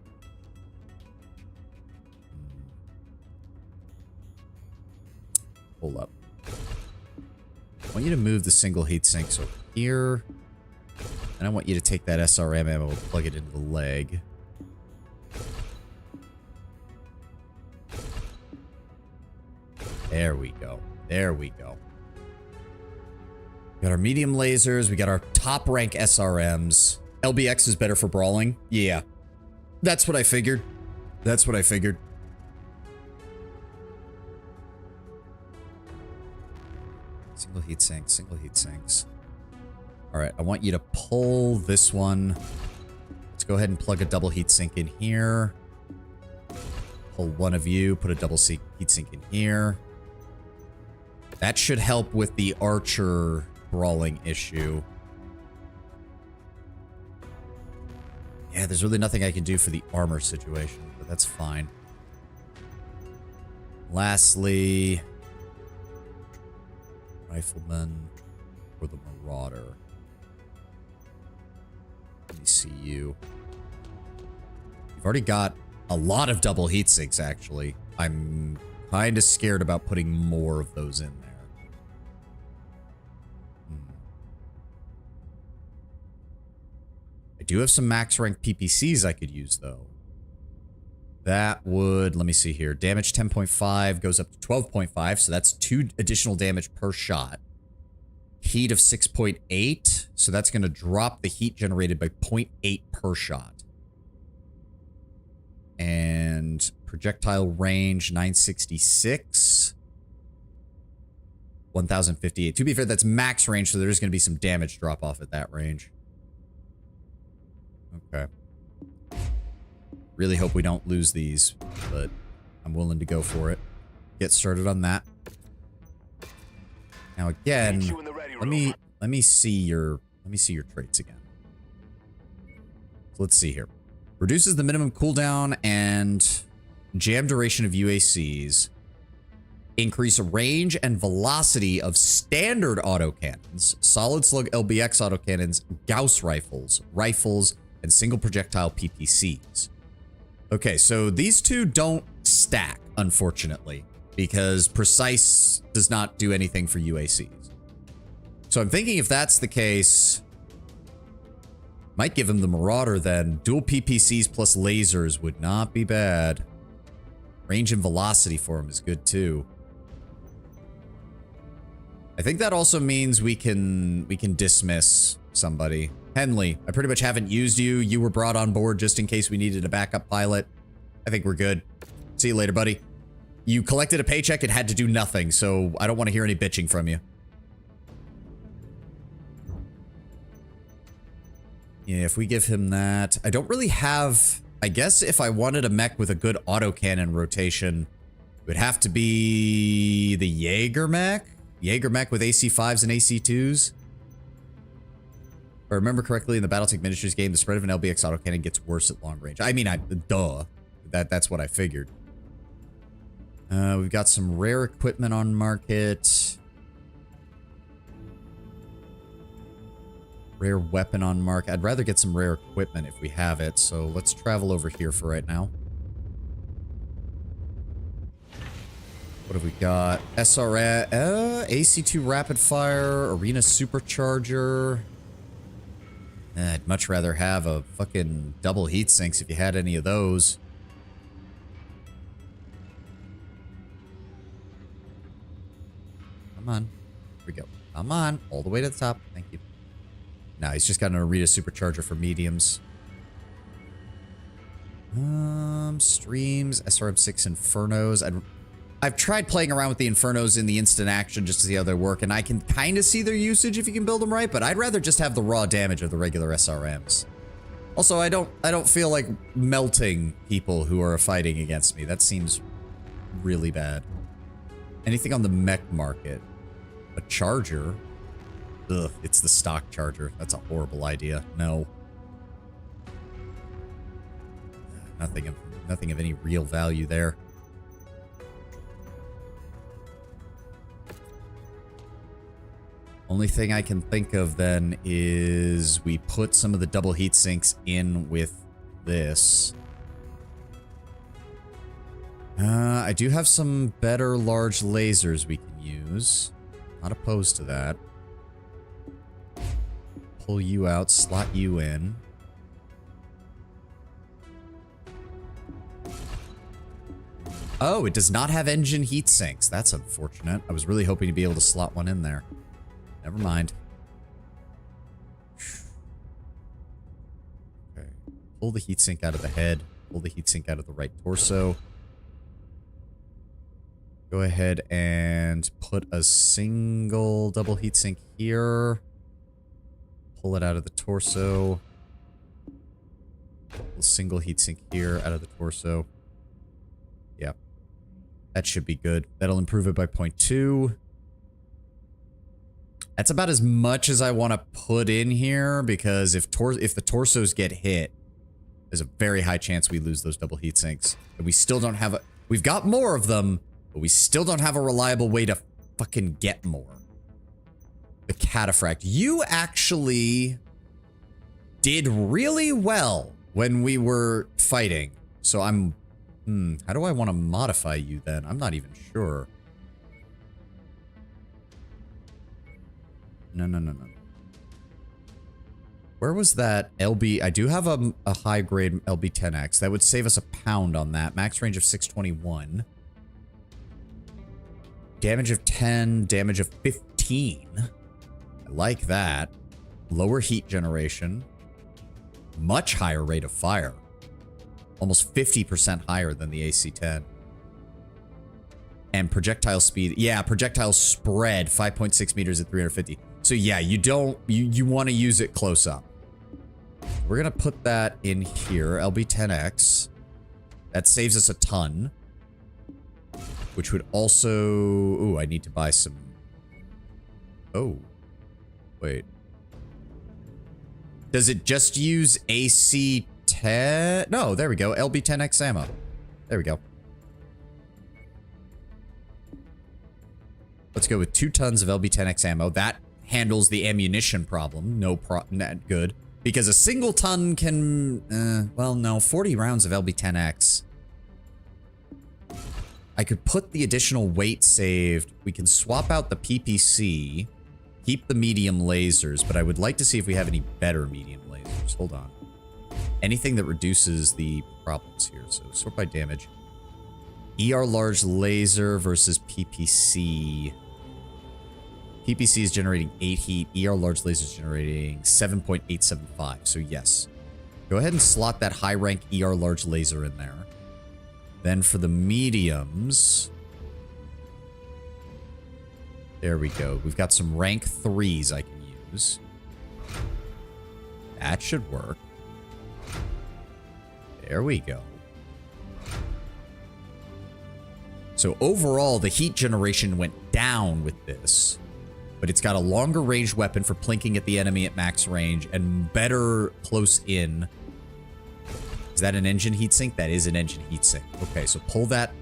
Hold up. I want you to move the single heatsinks over here. And I want you to take that SRM ammo and plug it into the leg. There we go. There we go. We got our medium lasers. We got our top rank SRMs. LBX is better for brawling. Yeah. That's what I figured. That's what I figured. Single heatsink, single heatsinks. Alright, I want you to pull this one. Let's go ahead and plug a double heatsink in here. Pull one of you, put a double heatsink in here. That should help with the Archer brawling issue. Yeah, there's really nothing I can do for the armor situation, but that's fine. Lastly, Rifleman or the Marauder. Let me see you. You've already got a lot of double heatsinks, actually. I'm kind of scared about putting more of those in there. I do have some max rank PPCs I could use, though. That would, let me see here. Damage 10.5 goes up to 12.5, so that's 2 additional damage per shot. Heat of 6.8, so that's going to drop the heat generated by 0.8 per shot. And projectile range 966. 1058. To be fair, that's max range, so there's going to be some damage drop off at that range. Okay. Really hope we don't lose these, but I'm willing to go for it. Get started on that. Now again, let me see your traits again. So let's see here. Reduces the minimum cooldown and jam duration of UACs. Increase range and velocity of standard autocannons, solid slug LBX autocannons, Gauss rifles, and single projectile PPCs. Okay, so these two don't stack, unfortunately, because Precise does not do anything for UACs. So I'm thinking if that's the case, might give him the Marauder then. Dual PPCs plus lasers would not be bad. Range and velocity for him is good too. I think that also means we can dismiss somebody. Henley, I pretty much haven't used you. You were brought on board just in case we needed a backup pilot. I think we're good. See you later, buddy. You collected a paycheck and had to do nothing, so I don't want to hear any bitching from you. Yeah, if we give him that... I don't really have... I guess if I wanted a mech with a good autocannon rotation, it would have to be the Jaeger mech? Jaeger mech with AC5s and AC2s? If I remember correctly, in the Battletech Ministries game, the spread of an LBX autocannon gets worse at long range. I mean, duh. That's what I figured. We've got some rare equipment on market. Rare weapon on market. I'd rather get some rare equipment if we have it, so let's travel over here for right now. What have we got? SRS, AC2 rapid fire, arena supercharger. I'd much rather have a fucking double heat sinks if you had any of those. Come on. Here we go. Come on. All the way to the top. Thank you. No, he's just got an Arita supercharger for mediums. Streams, SRM6 Infernos. I've tried playing around with the Infernos in the instant action just to see how they work, and I can kind of see their usage if you can build them right, but I'd rather just have the raw damage of the regular SRMs. Also, I don't feel like melting people who are fighting against me. That seems really bad. Anything on the mech market? A charger? Ugh, it's the stock charger. That's a horrible idea. No. Nothing of any real value there. Only thing I can think of then is we put some of the double heat sinks in with this. I do have some better large lasers we can use. Not opposed to that. Pull you out, slot you in. Oh, it does not have engine heat sinks. That's unfortunate. I was really hoping to be able to slot one in there. Never mind. Okay. Pull the heatsink out of the head. Pull the heatsink out of the right torso. Go ahead and put a single double heatsink here. Pull it out of the torso. A single heatsink here out of the torso. Yep. That should be good. That'll improve it by 0.2. That's about as much as I want to put in here, because if the torsos get hit, there's a very high chance we lose those double heat sinks. And we still don't have a... We've got more of them, but we still don't have a reliable way to fucking get more. The cataphract. You actually did really well when we were fighting. So I'm... how do I want to modify you then? I'm not even sure. No. Where was that LB? I do have a high grade LB10X. That would save us £1 on that. Max range of 621. Damage of 10, damage of 15. I like that. Lower heat generation. Much higher rate of fire. Almost 50% higher than the AC-10. And projectile speed. Yeah, projectile spread. 5.6 meters at 350. So yeah, you want to use it close up. We're going to put that in here. LB10X. That saves us a ton. Which would also... Ooh, I need to buy some... Oh. Wait. Does it just use AC-10? No, there we go. LB10X ammo. There we go. Let's go with 2 tons of LB10X ammo. That handles the ammunition problem. Not good. Because a single ton can... well, no. 40 rounds of LB10X. I could put the additional weight saved. We can swap out the PPC. Keep the medium lasers. But I would like to see if we have any better medium lasers. Hold on. Anything that reduces the problems here. So sort by damage. ER large laser versus PPC. PPC is generating 8 heat. ER large laser is generating 7.875. So yes. Go ahead and slot that high rank ER large laser in there. Then for the mediums. There we go. We've got some rank 3s I can use. That should work. There we go. So overall, the heat generation went down with this. But it's got a longer range weapon for plinking at the enemy at max range and better close in. Is that an engine heatsink? That is an engine heatsink. Okay, so pull that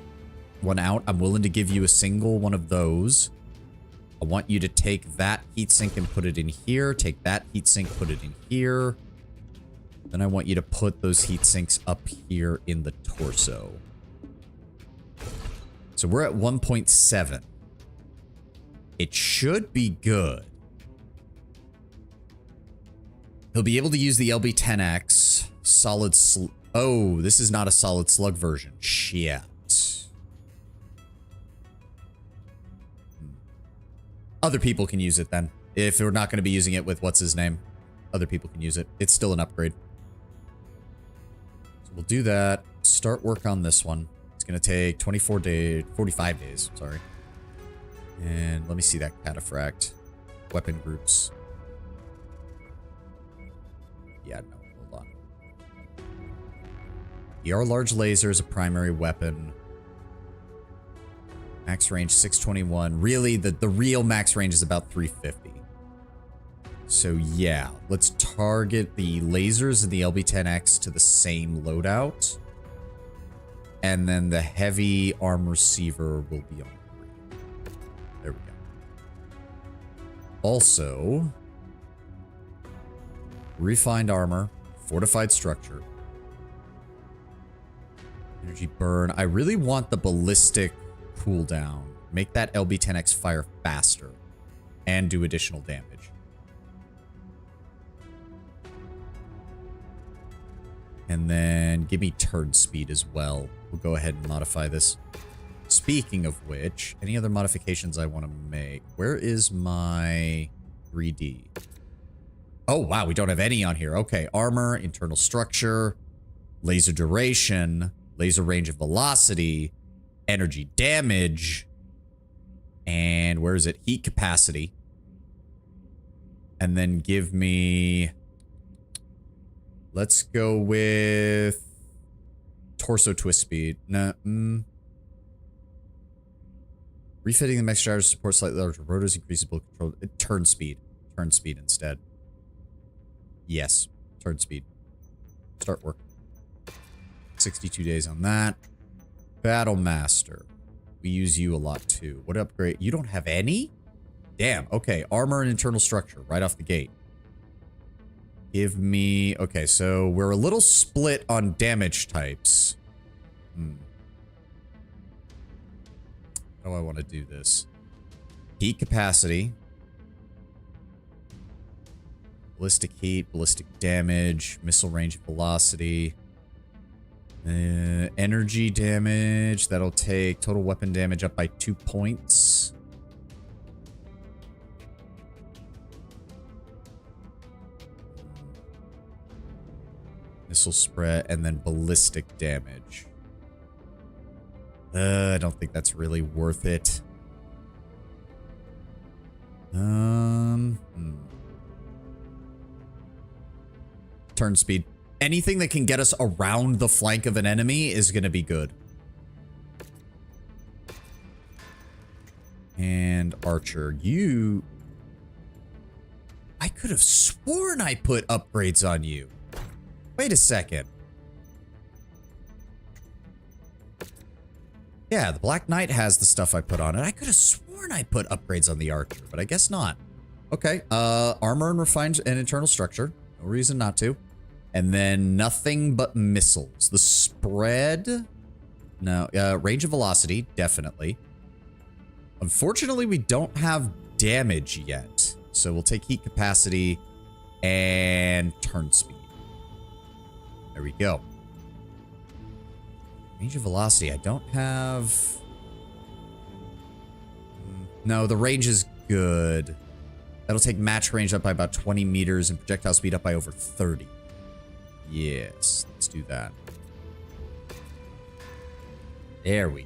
one out. I'm willing to give you a single one of those. I want you to take that heatsink and put it in here. Take that heatsink, put it in here. Then I want you to put those heatsinks up here in the torso. So we're at 1.7. It should be good. He'll be able to use the LB10X. Solid Oh, this is not a solid slug version. Shit. Other people can use it then. If we're not going to be using it with what's his name. other people can use it. It's still an upgrade. So we'll do that. Start work on this one. It's going to take 45 days, sorry. And let me see that cataphract. Weapon groups. Yeah, no, hold on. ER large laser is a primary weapon. Max range 621. Really, the real max range is about 350. So yeah, let's target the lasers and the LB-10X to the same loadout. And then the heavy arm receiver will be on 3. There we go. Also, refined armor, fortified structure, energy burn. I really want the ballistic cooldown. Make that LB-10X fire faster and do additional damage. And then give me turn speed as well. We'll go ahead and modify this. Speaking of which, any other modifications I want to make? Where is my 3D? Oh, wow, we don't have any on here. Okay, armor, internal structure, laser duration, laser range of velocity, energy damage, and where is it? Heat capacity. And then give me... Let's go with torso twist speed. No, refitting the mech gyros to support slightly larger rotors increases blow control. Turn speed. Turn speed instead. Yes. Turn speed. Start work. 62 days on that. Battle Master. We use you a lot too. What upgrade? You don't have any? Damn. Okay. Armor and internal structure right off the gate. Give me... Okay, so we're a little split on damage types. How do I want to do this? Heat capacity. Ballistic heat, ballistic damage, missile range velocity. Energy damage. That'll take total weapon damage up by 2 points. Missile spread, and then ballistic damage. I don't think that's really worth it. Turn speed. Anything that can get us around the flank of an enemy is going to be good. And Archer, you... I could have sworn I put upgrades on you. Wait a second. Yeah, the Black Knight has the stuff I put on it. I could have sworn I put upgrades on the Archer, but I guess not. Okay, armor and refined and internal structure. No reason not to. And then nothing but missiles. The spread? No, range of velocity, definitely. Unfortunately, we don't have damage yet. So we'll take heat capacity and turn speed. There we go. Range of velocity. I don't have... No, the range is good. That'll take match range up by about 20 meters and projectile speed up by over 30. Yes, let's do that. There we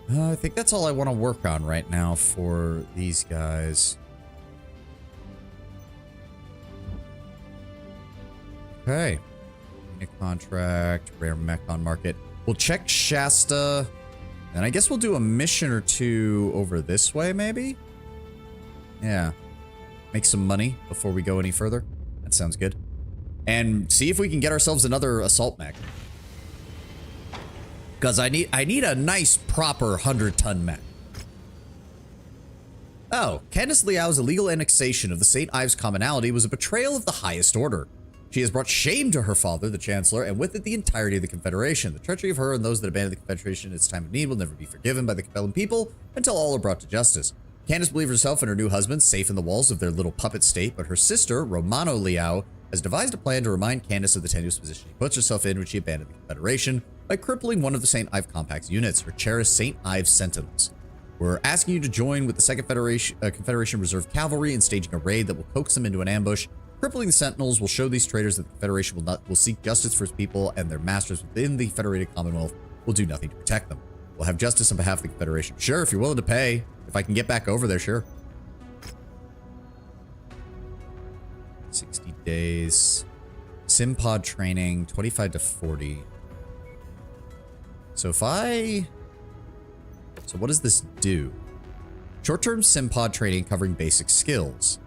go. I think that's all I want to work on right now for these guys. Okay. A contract, rare mech on market. We'll check Shasta. And I guess we'll do a mission or two over this way, maybe? Yeah. Make some money before we go any further. That sounds good. And see if we can get ourselves another assault mech. Because I need a nice, proper 100-ton mech. Oh, Candace Liao's illegal annexation of the St. Ives Commonality was a betrayal of the highest order. She has brought shame to her father, the Chancellor, and with it the entirety of the Confederation. The treachery of her and those that abandoned the Confederation in its time of need will never be forgiven by the Capellan people until all are brought to justice. Candace believes herself and her new husband safe in the walls of their little puppet state, but her sister, Romano Liao, has devised a plan to remind Candace of the tenuous position she puts herself in when she abandoned the Confederation by crippling one of the St. Ives Compact's units, her cherished St. Ives Sentinels. We're asking you to join with the 2nd Confederation Reserve Cavalry in staging a raid that will coax them into an ambush. Crippling the Sentinels will show these traitors that the Confederation will seek justice for its people, and their masters within the Federated Commonwealth will do nothing to protect them. We'll have justice on behalf of the Confederation. Sure, if you're willing to pay. If I can get back over there, sure. 60 days. Simpod training, 25 to 40. So if I... So what does this do? Short-term Simpod training covering basic skills.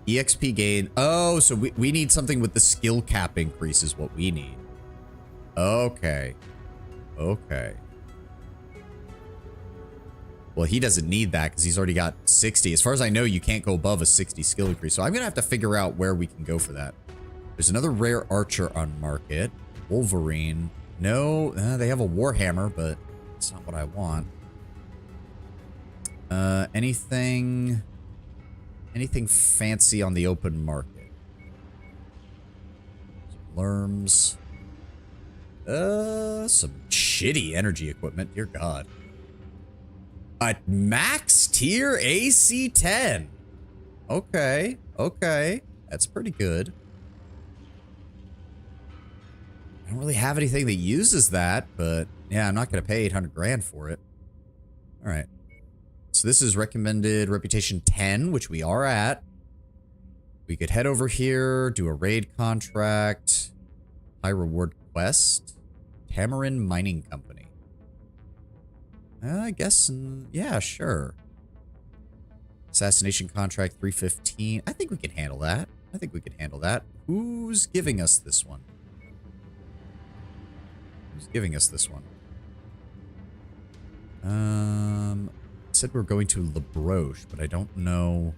EXP gain. Oh, so we need something with the skill cap increase is what we need. Okay. Okay. Well, he doesn't need that because he's already got 60. As far as I know, you can't go above a 60 skill increase. So I'm going to have to figure out where we can go for that. There's another rare archer on market. Wolverine. No, they have a Warhammer, but it's not what I want. Anything fancy on the open market? Lerms. Some shitty energy equipment. Dear God. A max tier AC-10. Okay. Okay. That's pretty good. I don't really have anything that uses that, but yeah, I'm not going to pay 800 grand for it. All right. So this is recommended reputation 10, which we are at. We could head over here, do a raid contract, high reward quest, Tamarind Mining Company. I guess, yeah, sure. Assassination contract 315. I think we can handle that. I think we can handle that. Who's giving us this one? Who's giving us this one? Said we're going to La Broche, but I don't know.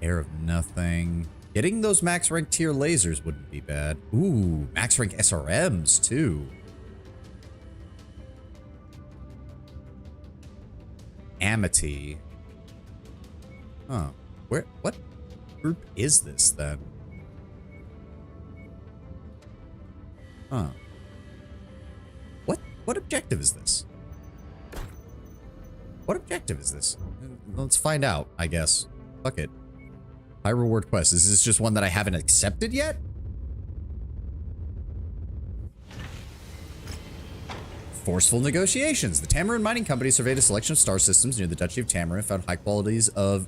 Air of Nothing. Getting those max rank tier lasers wouldn't be bad. Ooh, max rank SRMs too. Amity. Huh. What group is this then? Huh. What objective is this? What objective is this? Let's find out, I guess. Fuck it. High reward quest. Is this just one that I haven't accepted yet? Forceful negotiations. The Tamarind Mining Company surveyed a selection of star systems near the Duchy of Tamarind and found high quantities of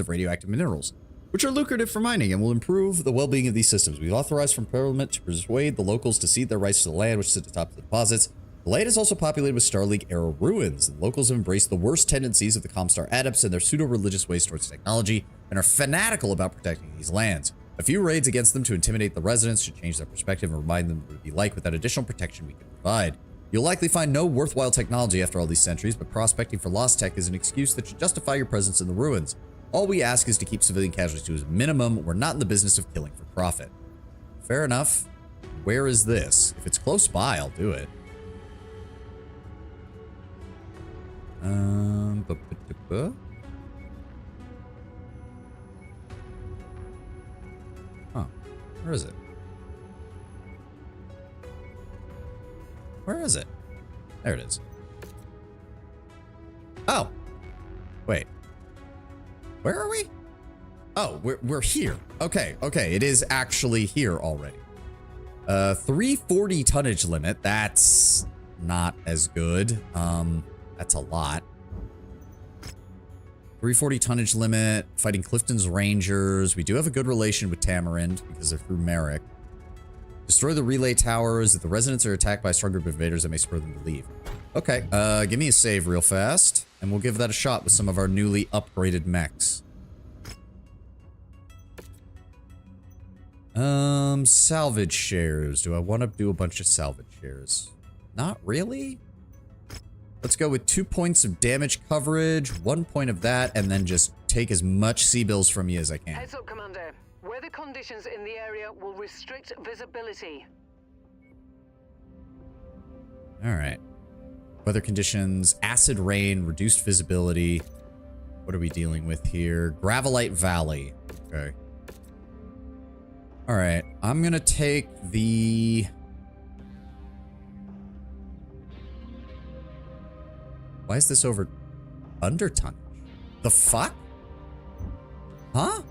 radioactive minerals, which are lucrative for mining and will improve the well-being of these systems. We've authorized from Parliament to persuade the locals to cede their rights to the land, which sits atop the deposits. The land is also populated with Star League-era ruins, and locals have embraced the worst tendencies of the Comstar adepts and their pseudo-religious ways towards technology, and are fanatical about protecting these lands. A few raids against them to intimidate the residents should change their perspective and remind them what it would be like without additional protection we can provide. You'll likely find no worthwhile technology after all these centuries, but prospecting for lost tech is an excuse that should justify your presence in the ruins. All we ask is to keep civilian casualties to a minimum. We're not in the business of killing for profit. Fair enough. Where is this? If it's close by, I'll do it. Huh. Where is it? Where is it? There it is. Oh. Wait. Where are we? Oh, we're here. Okay, okay. It is actually here already. 340 tonnage limit. That's not as good. That's a lot. 340 tonnage limit. Fighting Clifton's Rangers. We do have a good relation with Tamarind because they're through Merrick. Destroy the relay towers. If the residents are attacked by a strong group of invaders, that may spur them to leave. Okay, give me a save real fast, and we'll give that a shot with some of our newly upgraded mechs. Salvage shares. Do I want to do a bunch of salvage shares? Not really. Let's go with 2 points of damage coverage, 1 point of that, and then just take as much C-bills from you as I can. Heads up, Commander. Weather conditions in the area will restrict visibility. All right. Weather conditions, acid rain, reduced visibility. What are we dealing with here? Gravelite Valley. Okay. All right. I'm going to take the... Why is this over under tonnage? The fuck? Huh?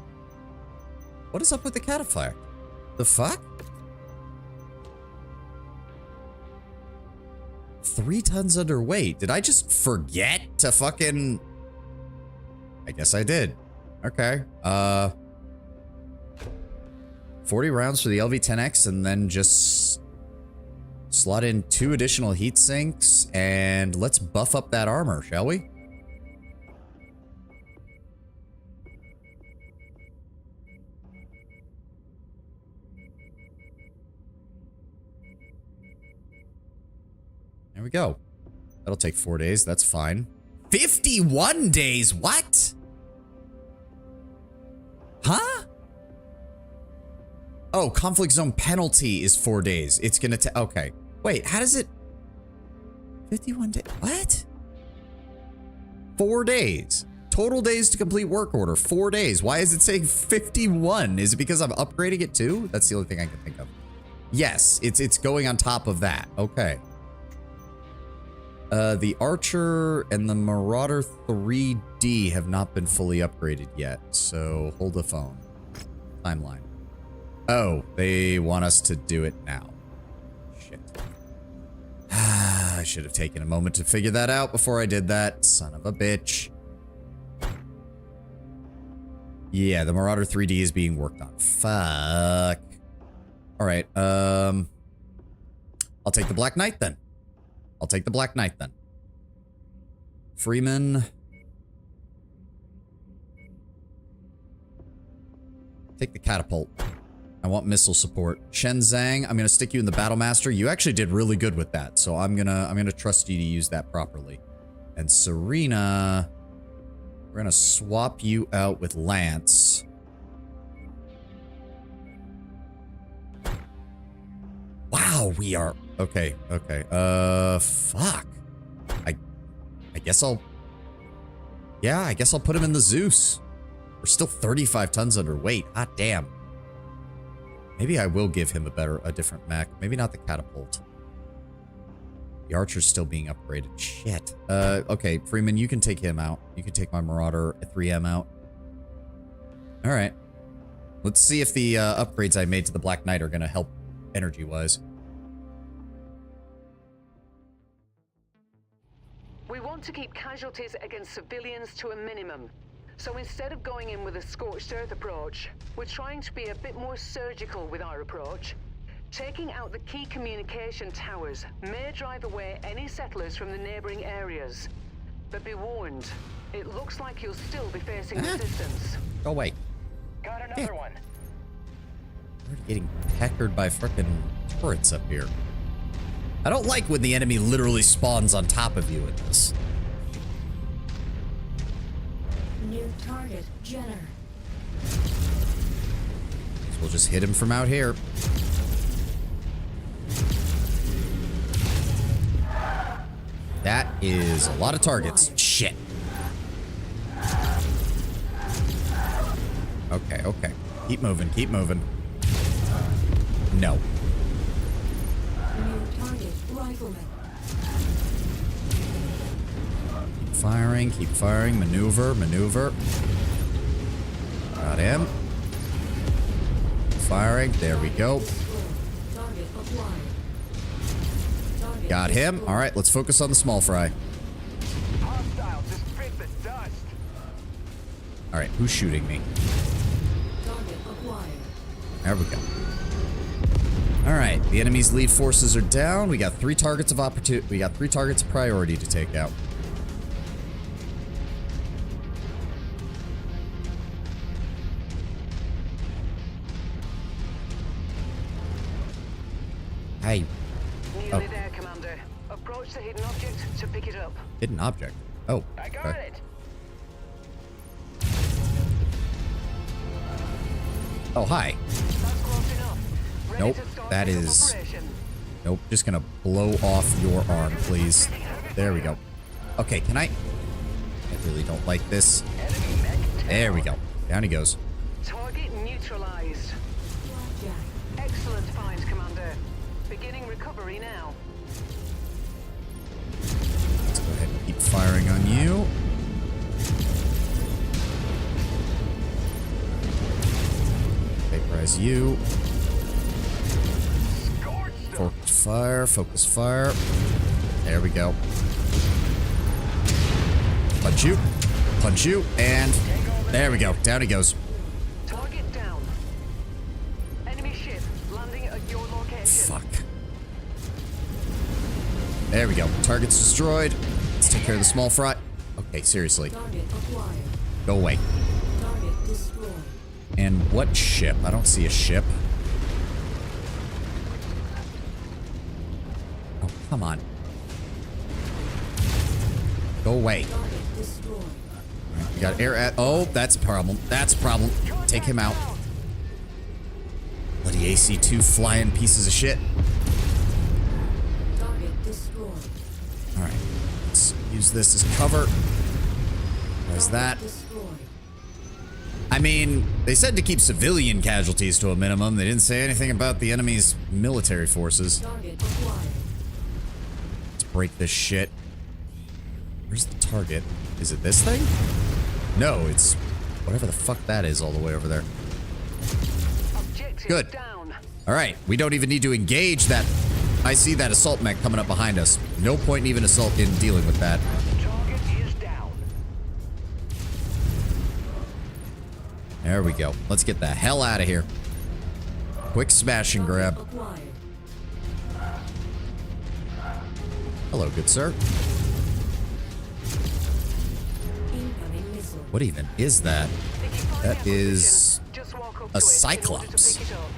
What is up with the cataphract? The fuck? 3 tons underweight. Did I just forget to fucking... I guess I did. Okay. 40 rounds for the LV-10X and then just slot in 2 additional heat sinks and let's buff up that armor, shall we? There we go. That'll take 4 days. That's fine. 51 days. What? Huh? Oh, conflict zone penalty is 4 days. It's gonna take... Okay. Wait, how does it... 51 days? What? 4 days. Total days to complete work order. 4 days. Why is it saying 51? Is it because I'm upgrading it too? That's the only thing I can think of. Yes, it's going on top of that. Okay. The Archer and the Marauder 3D have not been fully upgraded yet, so hold the phone. Timeline. Oh, they want us to do it now. Shit. I should have taken a moment to figure that out before I did that. Son of a bitch. Yeah, the Marauder 3D is being worked on. Fuck. Alright, I'll take the Black Knight then. I'll take the Black Knight then. Freeman. Take the catapult. I want missile support. Shen Zhang, I'm gonna stick you in the Battle Master. You actually did really good with that, so I'm gonna trust you to use that properly. And Serena, we're gonna swap you out with Lance. Wow, we are okay. Fuck. I guess I'll. Yeah, I guess I'll put him in the Zeus. We're still 35 tons underweight. Hot damn. Maybe I will give him a different mech. Maybe not the catapult. The Archer's still being upgraded. Shit. Okay, Freeman, you can take him out. You can take my Marauder 3M out. All right. Let's see if the upgrades I made to the Black Knight are going to help energy-wise. We want to keep casualties against civilians to a minimum. So instead of going in with a scorched earth approach, we're trying to be a bit more surgical with our approach. Taking out the key communication towers may drive away any settlers from the neighboring areas. But be warned, it looks like you'll still be facing resistance. Oh, wait. Got another one. We're getting peckered by frickin' turrets up here. I don't like when the enemy literally spawns on top of you in this. New target, Jenner. So we'll just hit him from out here. That is a lot of targets. Shit. Okay. Keep moving, keep moving. No. New target, rifleman. Keep firing, maneuver. Got him. Firing, there we go. Target applied. Target Got him. All right, let's focus on the small fry. Hostile, just fit the dust. All right, who's shooting me? Target acquired. There we go. All right, the enemy's lead forces are down. We got 3 targets of opportunity. We got 3 targets of priority to take out. Hey. Nearly there, Commander. Approach the hidden object to pick it up. Hidden object. Oh. I got okay. it. Oh, hi. That's close enough. Ready Nope, to start that pickup is... operation. Nope, just gonna blow off your arm, please. There we go. Okay, can I really don't like this. There we go. Down he goes. Target neutralized. Blackjack. Excellent find, Commander. Beginning recovery now. Let's go ahead and keep Firing on you. Vaporize you. Focus fire, focus fire. There we go. Punch you, and there we go. Down he goes. Target down. Enemy ship landing at your location. Fuck. There we go. Target's destroyed. Let's take care of the small fry. Okay, seriously. Target acquired. Go away. Target destroyed. And what ship? I don't see a ship. Oh, come on. Go away. Target destroyed. You got air at. Oh, that's a problem. That's a problem. Take him out. Bloody AC-2 flying pieces of shit. Target destroyed. Alright. Let's use this as cover. There's that. Destroyed. I mean, they said to keep civilian casualties to a minimum. They didn't say anything about the enemy's military forces. Target acquired. Let's break this shit. Where's the target? Is it this thing? No, it's whatever the fuck that is all the way over there. Objective Good. down. All right, we don't even need to engage that. I see that assault mech coming up behind us. No point in even in dealing with that. Target is down. There we go. Let's get the hell out of here. Quick smash and grab. Acquired. Hello, good sir. Incoming missile. What even is that? That is Just walk up a to it in order to Cyclops. pick it up.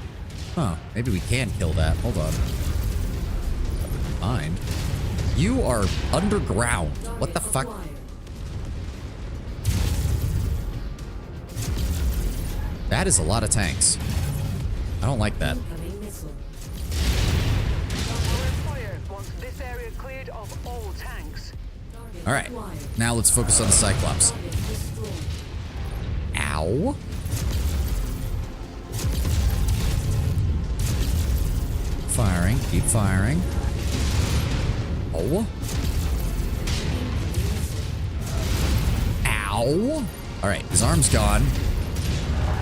Huh, maybe we can kill that. Hold on. Mind. You are underground. What the fuck? Acquired. That is a lot of tanks. I don't like that. Incoming missile. Fire once this area cleared of all tanks. Target All right, acquired. now let's focus on the Cyclops. Target destroyed. Ow. Firing, keep firing. Oh. Ow. All right, his arm's gone.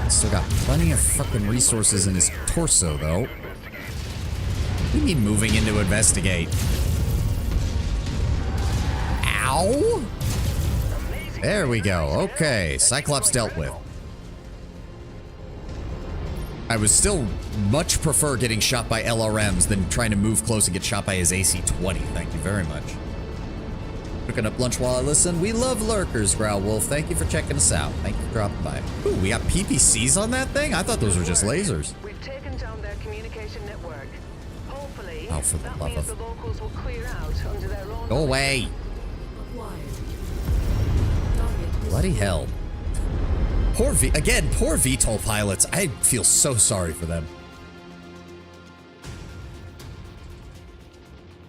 Still got plenty of fucking resources in his torso, though. What do you mean moving in to investigate? Ow. There we go. Okay, Cyclops dealt with. I would still much prefer getting shot by LRMs than trying to move close and get shot by his AC-20. Thank you very much. Cooking up lunch while I listen. We love lurkers, Growl Wolf. Thank you for checking us out. Thank you for dropping by. Ooh, we got PPCs on that thing? I thought those were just lasers. We've taken down their communication network. Hopefully, Oh, for the that love means of- the locals will clear out under their own. Go away. Acquired. Target Bloody hell. Poor VTOL pilots. I feel so sorry for them.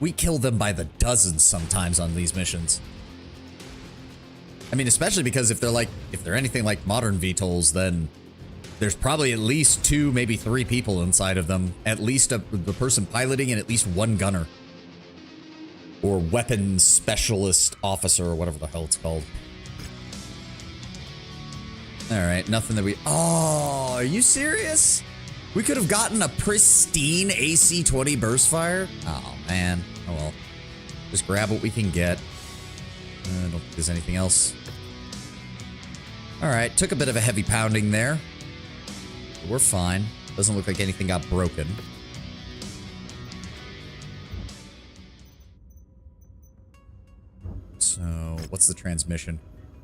We kill them by the dozens sometimes on these missions. I mean, especially because if they're anything like modern VTOLs, then there's probably at least 2, maybe 3 people inside of them. At least the person piloting and at least 1 gunner. Or weapons specialist officer or whatever the hell it's called. Alright, nothing that we... Oh, are you serious? We could have gotten a pristine AC-20 burst fire? Oh, man. Oh, well. Just grab what we can get. I don't think there's anything else. Alright, took a bit of a heavy pounding there. But we're fine. Doesn't look like anything got broken. So, what's the transmission?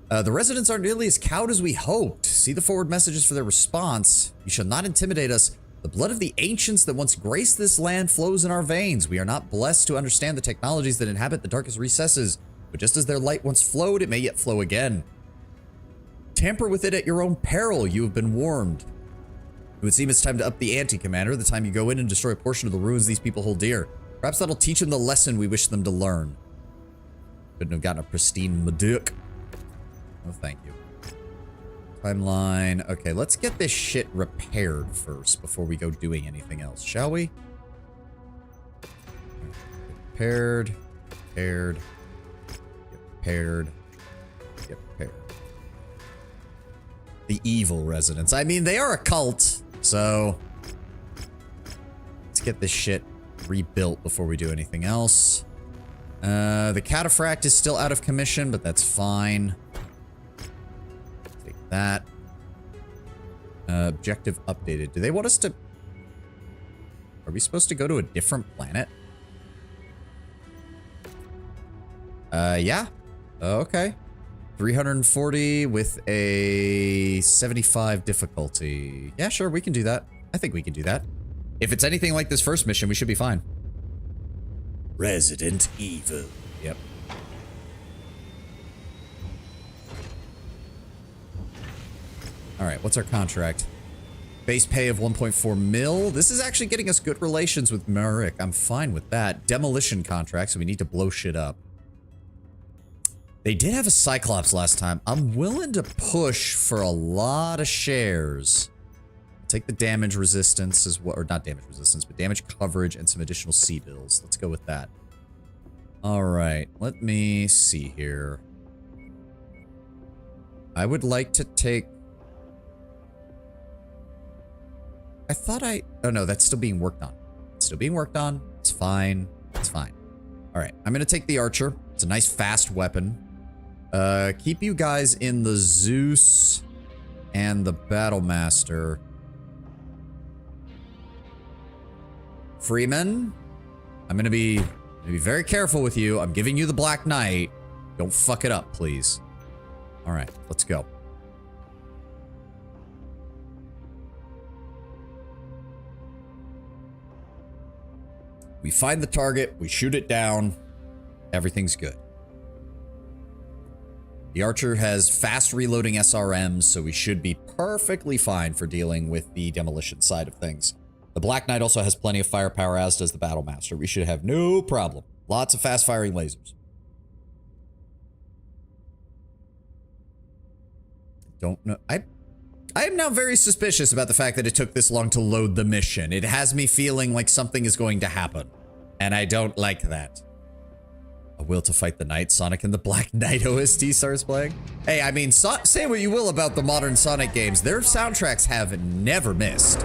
The residents aren't nearly as cowed as we hoped. See the forward messages for their response. You shall not intimidate us. The blood of the ancients that once graced this land flows in our veins. We are not blessed to understand the technologies that inhabit the darkest recesses. But just as their light once flowed, it may yet flow again. Tamper with it at your own peril. You have been warned. It would seem it's time to up the ante, Commander. The time you go in and destroy a portion of the ruins these people hold dear. Perhaps that'll teach them the lesson we wish them to learn. Couldn't have gotten a pristine Maduke. Oh, thank you. Timeline. Okay, let's get this shit repaired first before we go doing anything else, shall we? Repaired. prepared. Get prepared. The evil residents. I mean, they are a cult, so let's get this shit rebuilt before we do anything else. The cataphract is still out of commission, but that's fine. Take that. Objective updated. Do they want us to... Are we supposed to go to a different planet? Yeah. Okay. 340 with a 75 difficulty. Yeah, sure, we can do that. I think we can do that. If it's anything like this first mission, we should be fine. Resident Evil. Yep. Alright, what's our contract? Base pay of 1.4 mil. This is actually getting us good relations with Merrick. I'm fine with that. Demolition contract, so we need to blow shit up. They did have a Cyclops last time. I'm willing to push for a lot of shares. Take the damage resistance as well, or not damage resistance, but damage coverage and some additional C-bills. Let's go with that. Alright, let me see here. I would like to take... I thought oh no, that's still being worked on. It's still being worked on. It's fine. It's fine. Alright, I'm gonna take the Archer. It's a nice fast weapon. Keep you guys in the Zeus and the Battlemaster. Freeman, I'm gonna be very careful with you. I'm giving you the Black Knight. Don't fuck it up, please. Alright, let's go. We find the target, we shoot it down, everything's good. The Archer has fast reloading SRMs, so we should be perfectly fine for dealing with the demolition side of things. The Black Knight also has plenty of firepower, as does the Battlemaster. We should have no problem. Lots of fast-firing lasers. Don't know. I am now very suspicious about the fact that it took this long to load the mission. It has me feeling like something is going to happen, and I don't like that. A will to fight the night. Sonic and the Black Knight OST starts playing. Hey, I mean, say what you will about the modern Sonic games. Their soundtracks have never missed.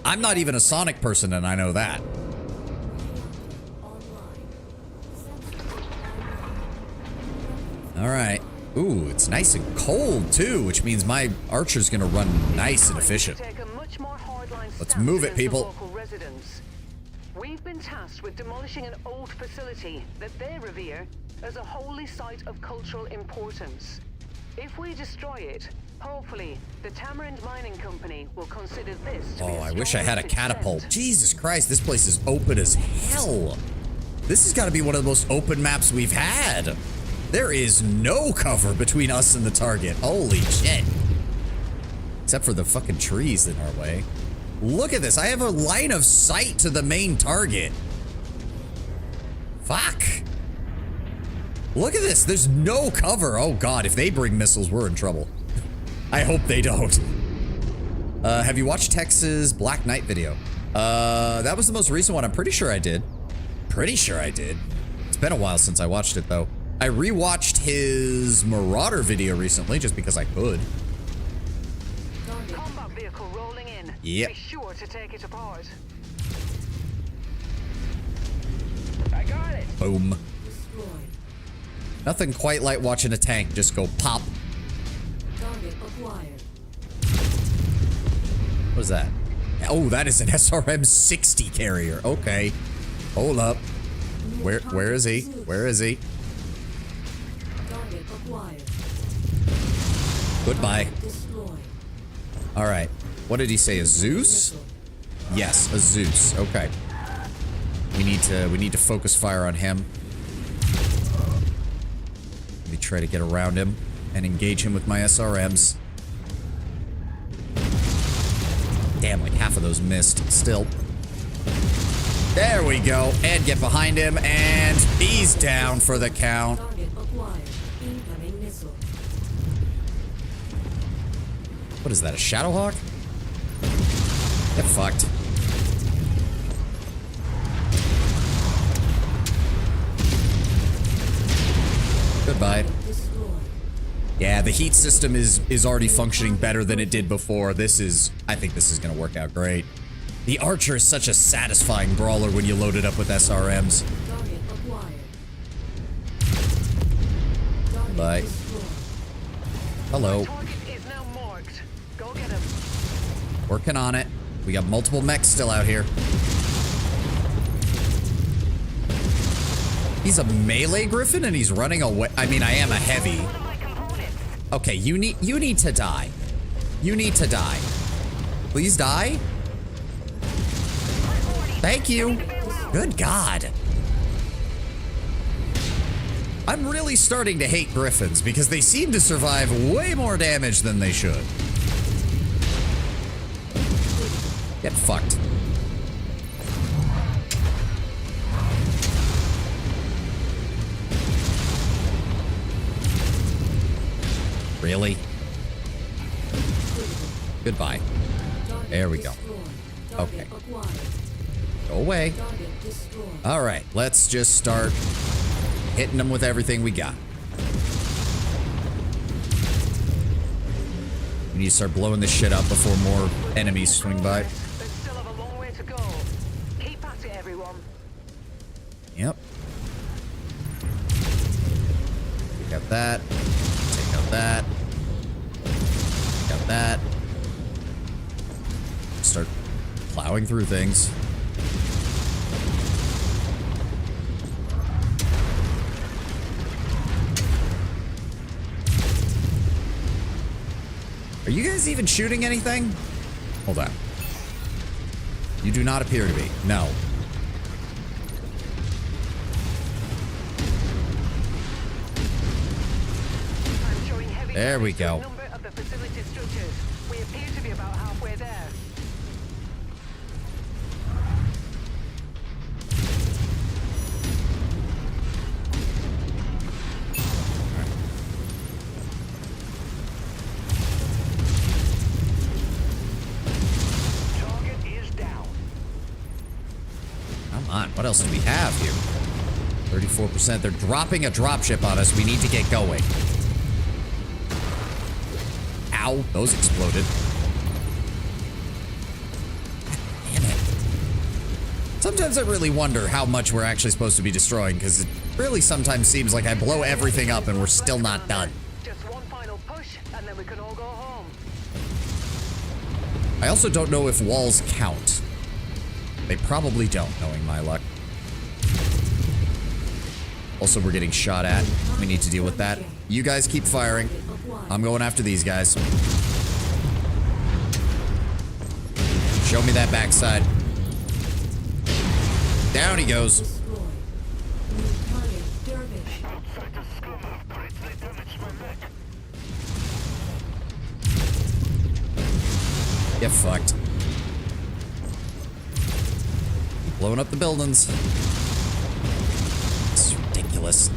I'm not even a Sonic person, and I know that. All right. Ooh, it's nice and cold, too, which means my Archer's gonna run nice and efficient. Let's move it, people. We've been tasked with demolishing an old facility that they revere as a holy site of cultural importance. If we destroy it, hopefully the Tamarind Mining Company will consider this to be I wish I had a catapult. Jesus Christ, this place is open as hell. This has got to be one of the most open maps we've had. There is no cover between us and the target. Holy shit. Except for the fucking trees in our way. Look at this. I have a line of sight to the main target. Fuck. Look at this. There's no cover. Oh god, if they bring missiles, we're in trouble. I hope they don't. Have you watched Tex's Black Knight video? That was the most recent one. I'm pretty sure I did. Pretty sure I did. It's been a while since I watched it, though. I rewatched his Marauder video recently, just because I could. Combat vehicle rolling in. Yep. Be sure to take it apart. I got it. Boom. Nothing quite like watching a tank just go pop. Target acquired. What is that? Oh, that is an SRM-60 carrier. Okay. Hold up. Where is he? Where is he? Target acquired. Goodbye. Destroyed. All right. What did he say? A Zeus? Yes, a Zeus. Okay. We need to focus fire on him. Let me try to get around him and engage him with my SRMs. Damn, like half of those missed still. There we go. And get behind him, and he's down for the count. Target acquired. Incoming missile. What is that, a Shadowhawk? Get fucked. the heat system is already functioning better than it did before. I think this is gonna work out great. The Archer is such a satisfying brawler when you load it up with SRMs. Target acquired. Bye. Hello. Target is now marked. Go get him. Working on it. We got multiple mechs still out here. He's a melee griffin and he's running away. I mean, I am a heavy. Okay, you need to die. You need to die. Please die. Thank you. Good God. I'm really starting to hate griffins because they seem to survive way more damage than they should. Get fucked. Really? Goodbye. There we go. Okay. Go away. All right, let's just start hitting them with everything we got. We need to start blowing this shit up before more enemies swing by. They still have a long way to go. Keep at it, everyone. Yep. We got that. Take out that. Got that. Start plowing through things. Are you guys even shooting anything? Hold on. You do not appear to be. No. I'm showing heavy There we damage to a go. number of the facility structures. We appear to be about halfway there. Target is down. Come on, what else do we have here? 34%. They're dropping a dropship on us. We need to get going. Ow, those exploded. Damn it. Sometimes I really wonder how much we're actually supposed to be destroying, because it really sometimes seems like I blow everything up and we're still not done. Just one final push, and then we can all go home. I also don't know if walls count. They probably don't, knowing my luck. Also, we're getting shot at. We need to deal with that. You guys keep firing. I'm going after these guys. Show me that backside. Down he goes. Get fucked. Keep blowing up the buildings. It's ridiculous.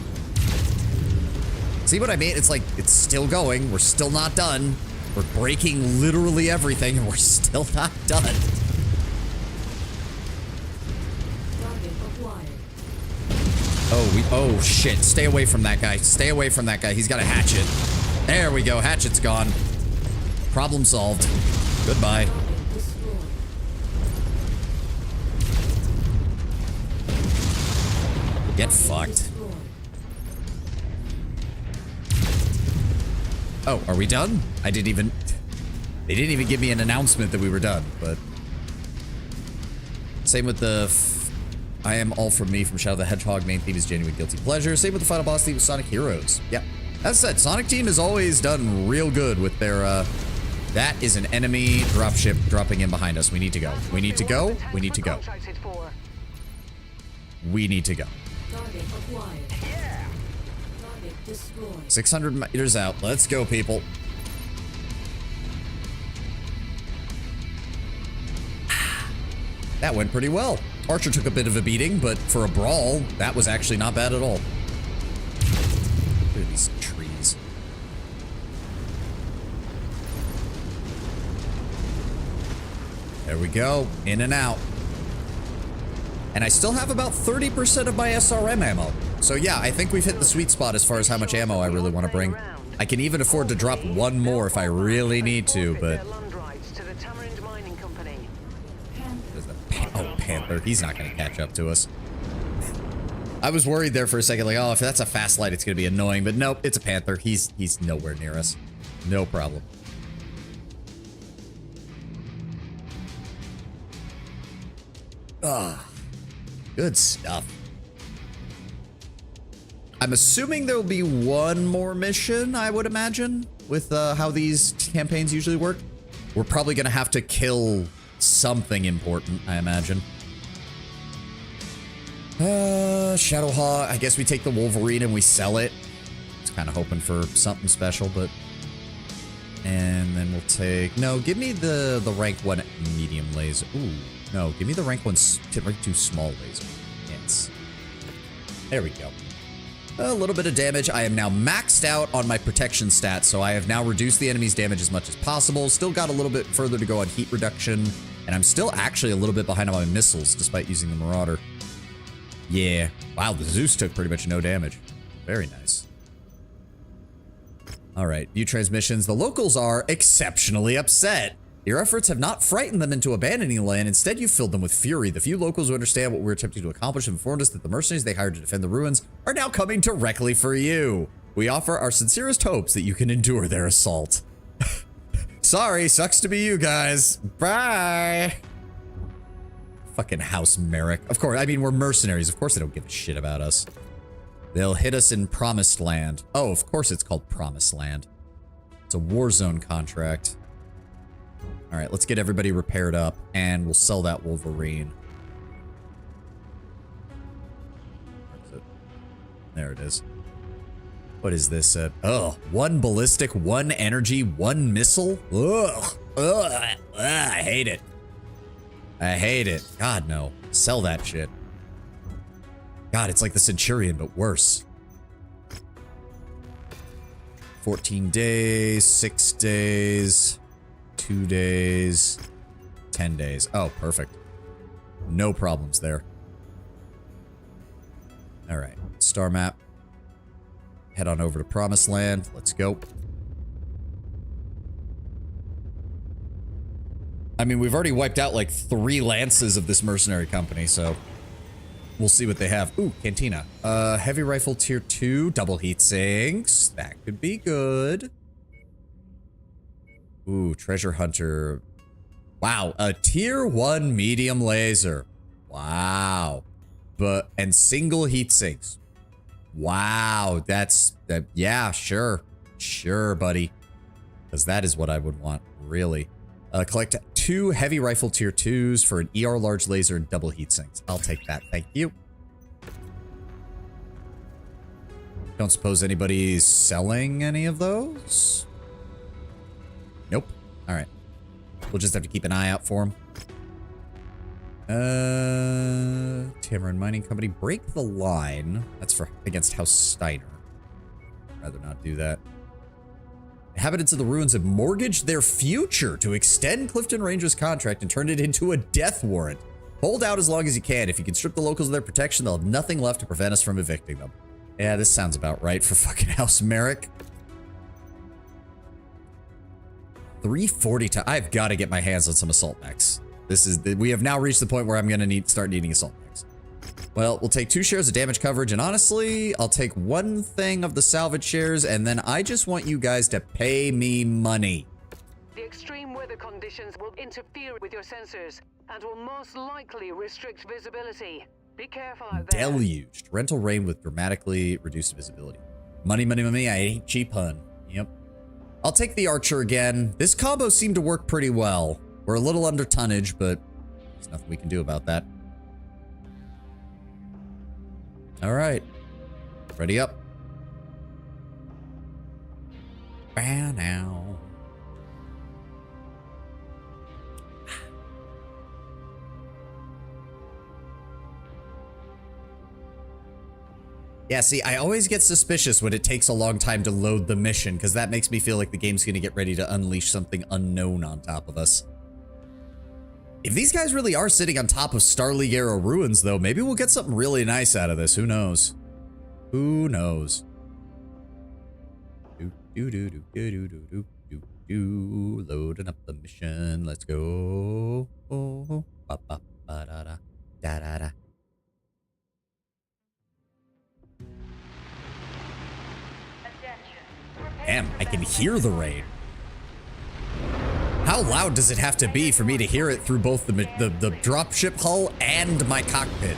See what I mean? It's like, it's still going. We're still not done. We're breaking literally everything, and we're still not done. Oh shit. Stay away from that guy. Stay away from that guy. He's got a hatchet. There we go. Hatchet's gone. Problem solved. Goodbye. Get fucked. Oh, are we done? They didn't even give me an announcement that we were done, but same with the I Am All From Me from Shadow the Hedgehog. Main theme is Genuine Guilty Pleasure. Same with the final boss theme of Sonic Heroes. Yeah. That said, Sonic Team has always done real good with their that is an enemy dropship dropping in behind us. We need to go. We need to go. We need to go. We need to go. Target acquired. Yeah. Target destroyed. 600 meters out. Let's go, people. That went pretty well. Archer took a bit of a beating, but for a brawl, that was actually not bad at all. Look at these trees. There we go. In and out. And I still have about 30% of my SRM ammo. So yeah, I think we've hit the sweet spot as far as how much ammo I really want to bring. I can even afford to drop one more if I really need to, but... Oh, Panther. He's not going to catch up to us. I was worried there for a second, like, oh, if that's a fast light, it's going to be annoying. But nope, it's a Panther. He's nowhere near us. No problem. Ah, good stuff. I'm assuming there'll be one more mission, I would imagine, with how these campaigns usually work. We're probably going to have to kill something important, I imagine. Shadowhawk. I guess we take the Wolverine and we sell it. I was kind of hoping for something special, but... And then we'll take... No, give me the rank 1 medium laser. Ooh, no, give me the rank 1 rank 2 small laser. Yes. There we go. A little bit of damage. I am now maxed out on my protection stats, so I have now reduced the enemy's damage as much as possible. Still got a little bit further to go on heat reduction, and I'm still actually a little bit behind on my missiles, despite using the Marauder. Yeah. Wow, the Zeus took pretty much no damage. Very nice. All right, view transmissions. The locals are exceptionally upset. Your efforts have not frightened them into abandoning land. Instead, you've filled them with fury. The few locals who understand what we're attempting to accomplish have informed us that the mercenaries they hired to defend the ruins are now coming directly for you. We offer our sincerest hopes that you can endure their assault. Sorry, sucks to be you guys. Bye. Fucking House Merrick. Of course, I mean, we're mercenaries. Of course they don't give a shit about us. They'll hit us in Promised Land. Oh, of course it's called Promised Land. It's a war zone contract. All right, let's get everybody repaired up, and we'll sell that Wolverine. Where is it? There it is. What is this? Oh, 1 ballistic, 1 energy, 1 missile? Ugh. Ugh. I hate it. I hate it. God, no. Sell that shit. God, it's like the Centurion, but worse. 14 days, 6 days... 2 days, 10 days. Oh, perfect. No problems there. All right, star map. Head on over to Promised Land. Let's go. I mean, we've already wiped out like 3 lances of this mercenary company, so we'll see what they have. Ooh, Cantina. Heavy rifle tier 2, double heat sinks. That could be good. Ooh, treasure hunter. Wow, a tier 1 medium laser. Wow. And single heat sinks. Wow, that. Yeah, sure. Sure, buddy. Because that is what I would want, really. Collect 2 heavy rifle tier 2s for an ER large laser and double heat sinks. I'll take that, thank you. Don't suppose anybody's selling any of those? Nope. All right. We'll just have to keep an eye out for him. Tamarin Mining Company. Break the line. That's for against House Steiner. Rather not do that. Inhabitants of the ruins have mortgaged their future to extend Clifton Ranger's contract and turn it into a death warrant. Hold out as long as you can. If you can strip the locals of their protection, they'll have nothing left to prevent us from evicting them. Yeah, this sounds about right for fucking House Merrick. 340 to... I've got to get my hands on some assault mechs. We have now reached the point where I'm going to start needing assault mechs. Well, we'll take 2 shares of damage coverage, and honestly, I'll take 1 thing of the salvage shares, and then I just want you guys to pay me money. The extreme weather conditions will interfere with your sensors and will most likely restrict visibility. Be careful out there. Deluged. Rental rain with dramatically reduced visibility. Money, money, money. I ain't cheap, hun. Yep. I'll take the Archer again. This combo seemed to work pretty well. We're a little under tonnage, but there's nothing we can do about that. All right. Ready up. Bow now. Yeah, see, I always get suspicious when it takes a long time to load the mission, because that makes me feel like the game's going to get ready to unleash something unknown on top of us. If these guys really are sitting on top of Star League era ruins, though, maybe we'll get something really nice out of this. Who knows? Who knows? Loading up the mission. Let's go. Oh, ba, ba, ba, da, da, da, da, da. Damn, I can hear the rain. How loud does it have to be for me to hear it through both the dropship hull and my cockpit?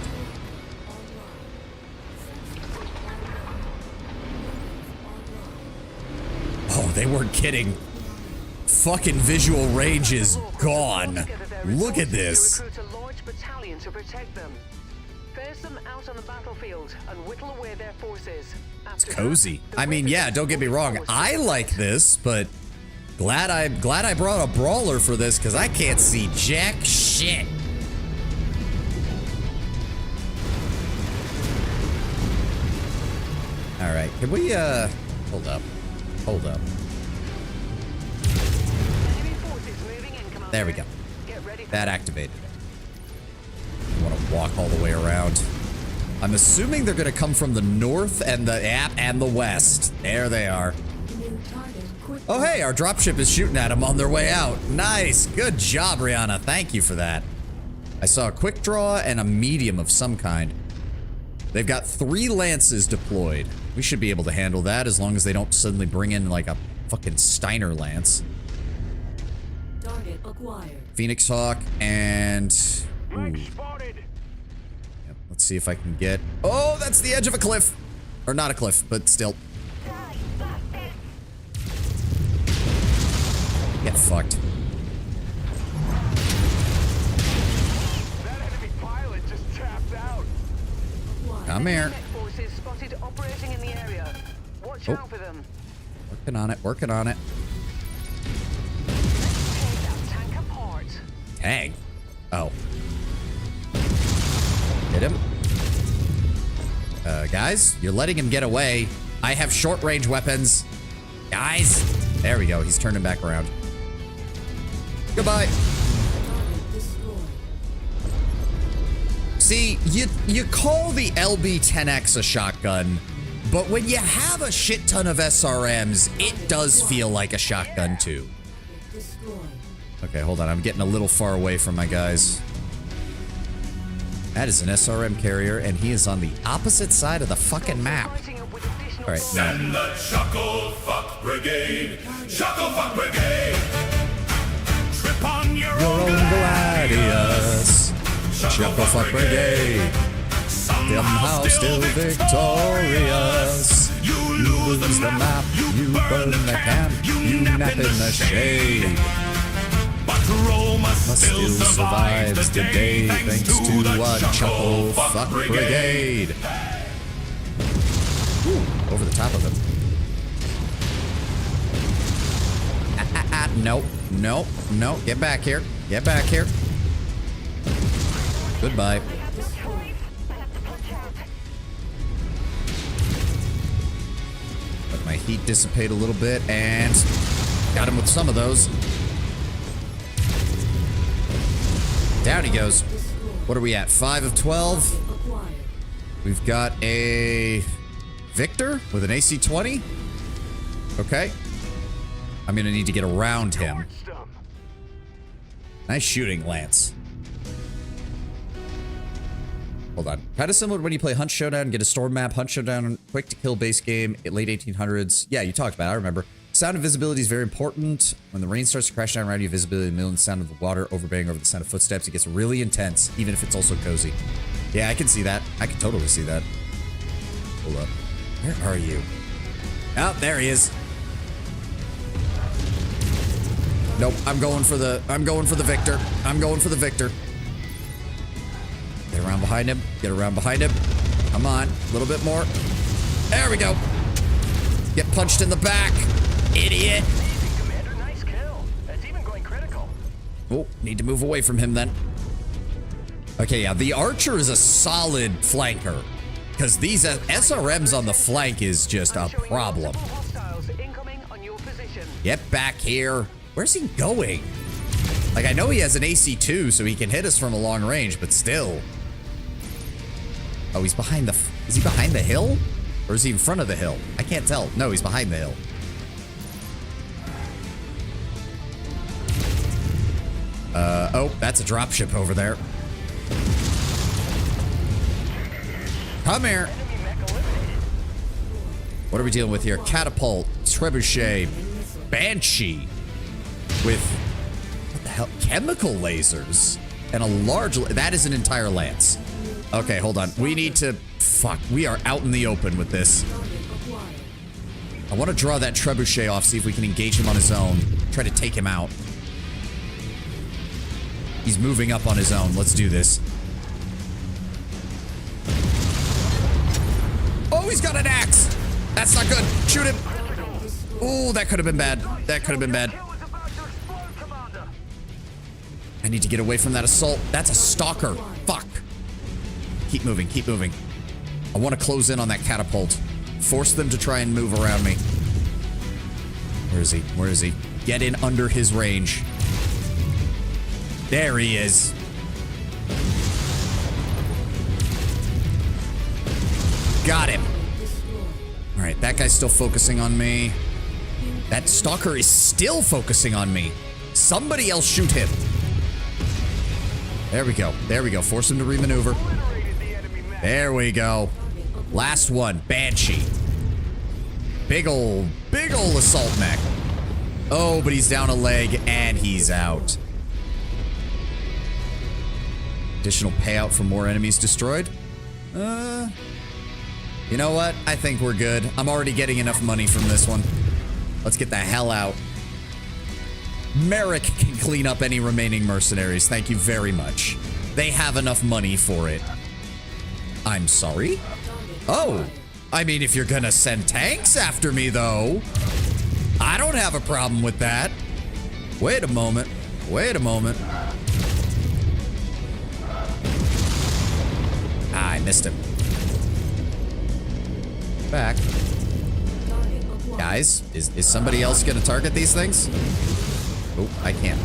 Oh, they weren't kidding. Fucking visual range is gone. Look at this. Recruit a large battalion to protect them. Phase them out on the battlefield and whittle away their forces. It's cozy. I mean, yeah, don't get me wrong. I like this, but glad I brought a brawler for this because I can't see jack shit. All right, can we hold up. There we go. That activated it. I want to walk all the way around. I'm assuming they're going to come from the north and the west. There they are. Oh, hey, our dropship is shooting at them on their way out. Nice. Good job, Rihanna. Thank you for that. I saw a quick draw and a medium of some kind. They've got 3 lances deployed. We should be able to handle that as long as they don't suddenly bring in like a fucking Steiner lance. Target acquired. Phoenix Hawk and... Yep, let's see if I can get... Oh, that's the edge of a cliff. Or not a cliff, but still. Get fucked. That enemy pilot just tapped out. Come here. Forces spotted operating in the area. Watch out for them. Working on it, working on it. Take that tank apart. Tag. Oh. Hit him. Guys, you're letting him get away. I have short range weapons. Guys. There we go. He's turning back around. Goodbye. See, you call the LB-10X a shotgun, but when you have a shit ton of SRMs, it does feel like a shotgun too. Okay, hold on. I'm getting a little far away from my guys. That is an SRM carrier, and he is on the opposite side of the fucking map. All right, Send the Chuckle Fuck Brigade. Chuckle Fuck Brigade. Trip on your own Gladius. Chuckle Fuck Brigade. Somehow still victorious. You lose the map, you burn the camp, you nap in the shade. But Roma Still survives the day thanks to a Chuckle Fuck Brigade. Ooh, over the top of him. Nope, nope, nope. Get back here. Get back here. Goodbye. Let my heat dissipate a little bit and got him with some of those. Down he goes. What are we at? 5 of 12. We've got a Victor with an AC-20. Okay. I'm gonna need to get around him. Nice shooting, Lance. Hold on. Kind of similar to when you play Hunt Showdown and get a storm map. Hunt Showdown, quick to kill base game, late 1800s. Yeah, you talked about it, I remember. Sound and visibility is very important. When the rain starts to crash down around you, visibility and the sound of the water overbearing over the sound of footsteps, it gets really intense, even if it's also cozy. Yeah, I can see that. I can totally see that. Hold up. Where are you? Oh, there he is. Nope, I'm going for the Victor. I'm going for the Victor. Get around behind him. Get around behind him. Come on, a little bit more. There we go. Get punched in the back. Idiot. Commander, nice kill. That's even going critical. Oh, need to move away from him then. Okay, yeah, the Archer is a solid flanker. Because these SRMs on the flank is just a problem. Get back here. Where's he going? Like, I know he has an AC-2, so he can hit us from a long range, but still. Oh, he's behind the... Is he behind the hill? Or is he in front of the hill? I can't tell. No, he's behind the hill. Oh, that's a dropship over there. Come here. What are we dealing with here? Catapult, trebuchet, banshee with, what the hell? Chemical lasers and a large, that is an entire lance. Okay, hold on. We need to, fuck, we are out in the open with this. I want to draw that trebuchet off, see if we can engage him on his own. Try to take him out. He's moving up on his own. Let's do this. Oh, he's got an axe. That's not good. Shoot him. Oh, that could have been bad. That could have been bad. I need to get away from that assault. That's a stalker. Fuck. Keep moving. Keep moving. I want to close in on that catapult. Force them to try and move around me. Where is he? Where is he? Get in under his range. There he is. Got him. All right, that guy's still focusing on me. That stalker is still focusing on me. Somebody else shoot him. There we go. There we go. Force him to remaneuver. There we go. Last one. Banshee. Big ol' assault mech. Oh, but he's down a leg and he's out. Additional payout for more enemies destroyed. You know what? I think we're good. I'm already getting enough money from this one. Let's get the hell out. Merrick can clean up any remaining mercenaries. Thank you very much. They have enough money for it. I'm sorry? Oh, I mean, if you're gonna send tanks after me, though, I don't have a problem with that. Wait a moment. Wait a moment. Ah, I missed him. Back. Guys, is somebody else gonna target these things? Oh, I can't.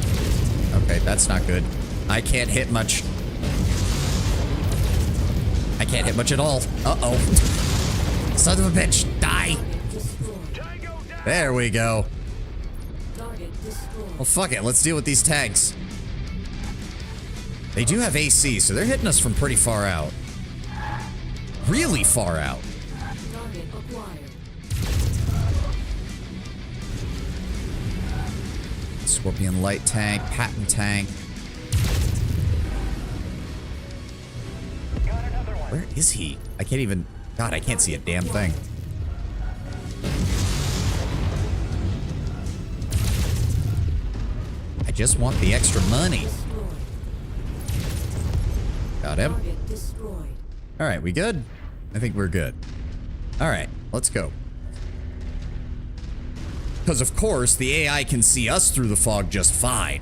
Okay, that's not good. I can't hit much. I can't hit much at all. Uh-oh. Son of a bitch, die. There we go. Well, fuck it. Let's deal with these tanks. They do have AC, so they're hitting us from pretty far out. Really far out. Scorpion light tank, patent tank. Where is he? I can't even... God, I can't see a damn thing. I just want the extra money. Got him. All right, we good? I think we're good. All right, let's go. Because, of course, the AI can see us through the fog just fine.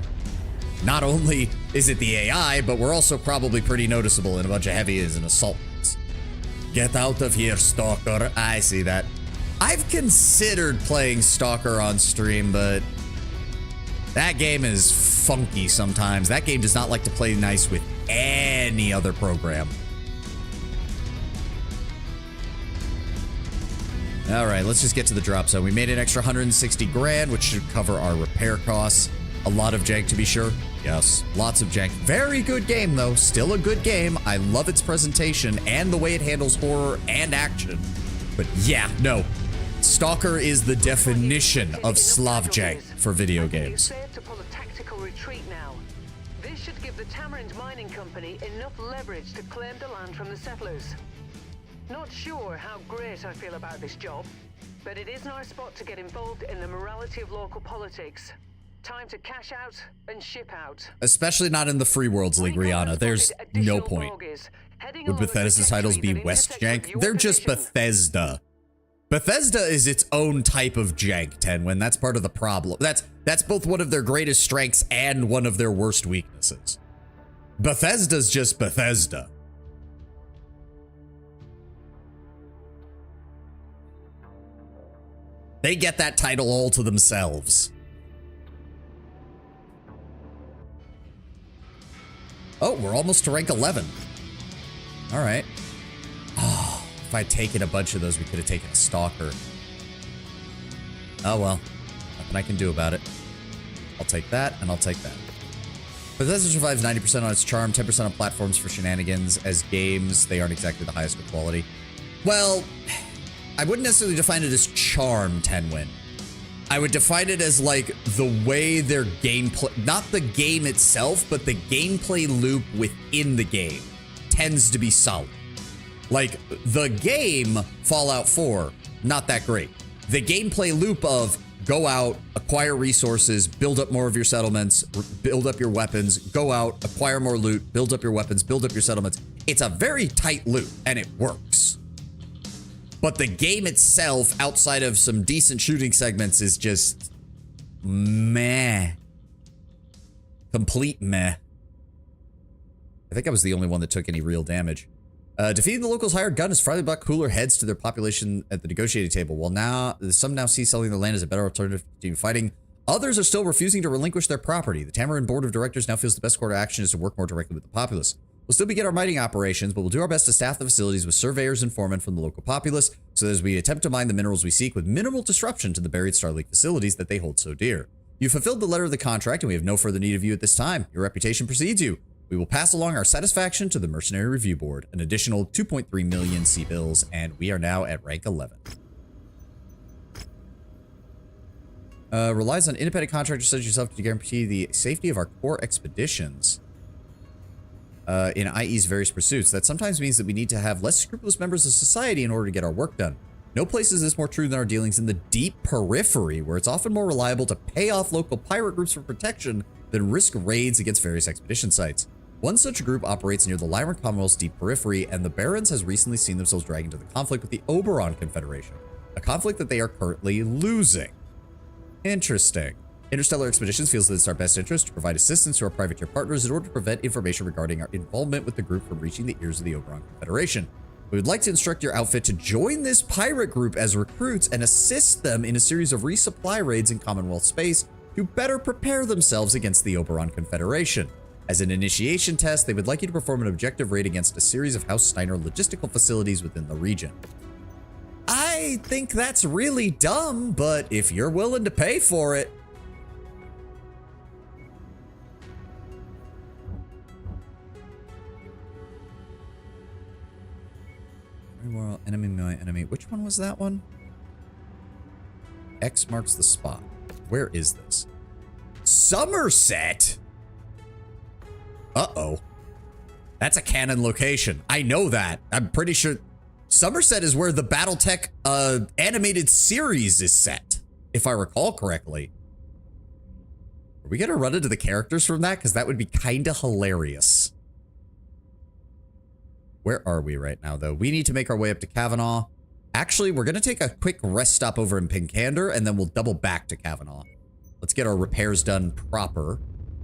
Not only is it the AI, but we're also probably pretty noticeable in a bunch of heavies and assaults. Get out of here, Stalker. I see that. I've considered playing Stalker on stream, but that game is funky sometimes. That game does not like to play nice with any other program. All right, let's just get to the drop zone. We made an extra 160 grand, which should cover our repair costs. A lot of jank, to be sure. Yes, lots of jank. Very good game, though. Still a good game. I love its presentation and the way it handles horror and action. But yeah, no. Stalker is the definition of Slav jank for video games. To pull a tactical retreat now. This should give the Tamarind Mining Company enough leverage to claim the land from the settlers. Not sure how great I feel about this job, but it isn't our spot to get involved in the morality of local politics. Time to cash out and ship out. Especially not in the Free Worlds League, Rihanna. There's no point. Would Bethesda's titles be West jank? They're just Bethesda. Bethesda is its own type of jank, Tenwin. That's part of the problem. That's both one of their greatest strengths and one of their worst weaknesses. Bethesda's just Bethesda. They get that title all to themselves. Oh, we're almost to rank 11. All right. Oh, if I'd taken a bunch of those, we could have taken a Stalker. Oh, well. Nothing I can do about it. I'll take that, and I'll take that. Bethesda survives 90% on its charm, 10% on platforms for shenanigans. As games, they aren't exactly the highest of quality. Well, I wouldn't necessarily define it as charm, Tenwin. I would define it as like the way their gameplay, not the game itself, but the gameplay loop within the game tends to be solid. Like the game Fallout 4, not that great. The gameplay loop of go out, acquire resources, build up more of your settlements, build up your weapons, go out, acquire more loot, build up your weapons, build up your settlements. It's a very tight loop and it works. But the game itself, outside of some decent shooting segments, is just meh. Complete meh. I think I was the only one that took any real damage. Defeating the locals' hired gun has finally brought cooler heads to their population at the negotiating table. While now, some now see selling their land as a better alternative to continue fighting. Others are still refusing to relinquish their property. The Tamarin Board of Directors now feels the best course of action is to work more directly with the populace. We'll still begin our mining operations, but we'll do our best to staff the facilities with surveyors and foremen from the local populace, so that as we attempt to mine the minerals we seek with minimal disruption to the buried Starlink facilities that they hold so dear. You've fulfilled the letter of the contract, and we have no further need of you at this time. Your reputation precedes you. We will pass along our satisfaction to the Mercenary Review Board, an additional 2.3 million sea bills, and we are now at rank 11. Relies on independent contractors such as yourself to guarantee the safety of our core expeditions in IE's various pursuits. That sometimes means that we need to have less scrupulous members of society in order to get our work done. No place is this more true than our dealings in the deep periphery, where it's often more reliable to pay off local pirate groups for protection than risk raids against various expedition sites. One such group operates near the Lyran Commonwealth's deep periphery, and the Barons has recently seen themselves dragged into the conflict with the Oberon Confederation, a conflict that they are currently losing. Interesting. Interstellar Expeditions feels that it's our best interest to provide assistance to our privateer partners in order to prevent information regarding our involvement with the group from reaching the ears of the Oberon Confederation. We would like to instruct your outfit to join this pirate group as recruits and assist them in a series of resupply raids in Commonwealth space to better prepare themselves against the Oberon Confederation. As an initiation test, they would like you to perform an objective raid against a series of House Steiner logistical facilities within the region. I think that's really dumb, but if you're willing to pay for it. Well, enemy, my enemy. Which one was that one? X marks the spot. Where is this? Somerset? Uh-oh. That's a canon location. I know that. I'm pretty sure Somerset is where the Battletech animated series is set, if I recall correctly. Are we gonna run into the characters from that? Because that would be kind of hilarious. Where are we right now, though? We need to make our way up to Kavanaugh. Actually, we're going to take a quick rest stop over in Pinkander, and then we'll double back to Kavanaugh. Let's get our repairs done proper.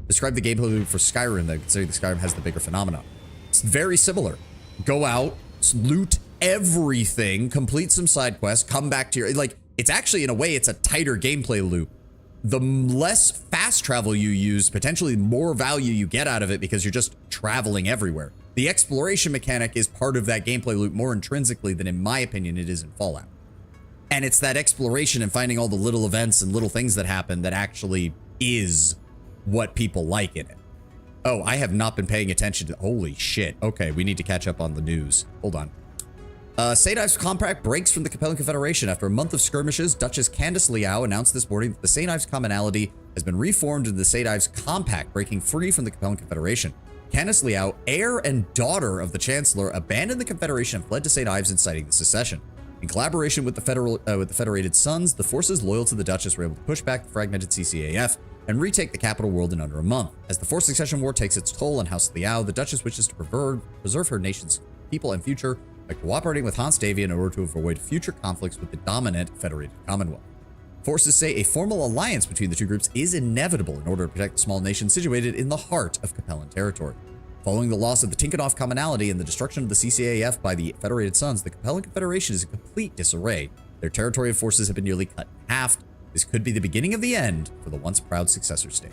Describe the gameplay loop for Skyrim, though, considering the Skyrim has the bigger phenomenon. It's very similar. Go out, loot everything, complete some side quests, come back to your... Like, it's actually, in a way, it's a tighter gameplay loop. The less fast travel you use, potentially more value you get out of it because you're just traveling everywhere. The exploration mechanic is part of that gameplay loop more intrinsically than, in my opinion, it is in Fallout. And it's that exploration and finding all the little events and little things that happen that actually is what people like in it. Oh, I have not been paying attention to... Holy shit. Okay, we need to catch up on the news. Hold on. St. Ives Compact breaks from the Capellan Confederation. After a month of skirmishes, Duchess Candace Liao announced this morning that the St. Ives Commonality has been reformed into the St. Ives Compact, breaking free from the Capellan Confederation. Candace Liao, heir and daughter of the Chancellor, abandoned the Confederation and fled to St. Ives, inciting the secession. In collaboration with the Federated Sons, the forces loyal to the Duchess were able to push back the fragmented CCAF and retake the capital world in under a month. As the Forced Succession War takes its toll on House Liao, the Duchess wishes to preserve her nation's people and future by cooperating with Hans Davion in order to avoid future conflicts with the dominant Federated Commonwealth. Forces say a formal alliance between the two groups is inevitable in order to protect the small nation situated in the heart of Capellan territory. Following the loss of the Tinkanoff Commonality and the destruction of the CCAF by the Federated Sons, the Capellan Confederation is in complete disarray. Their territory and forces have been nearly cut in half. This could be the beginning of the end for the once proud successor state.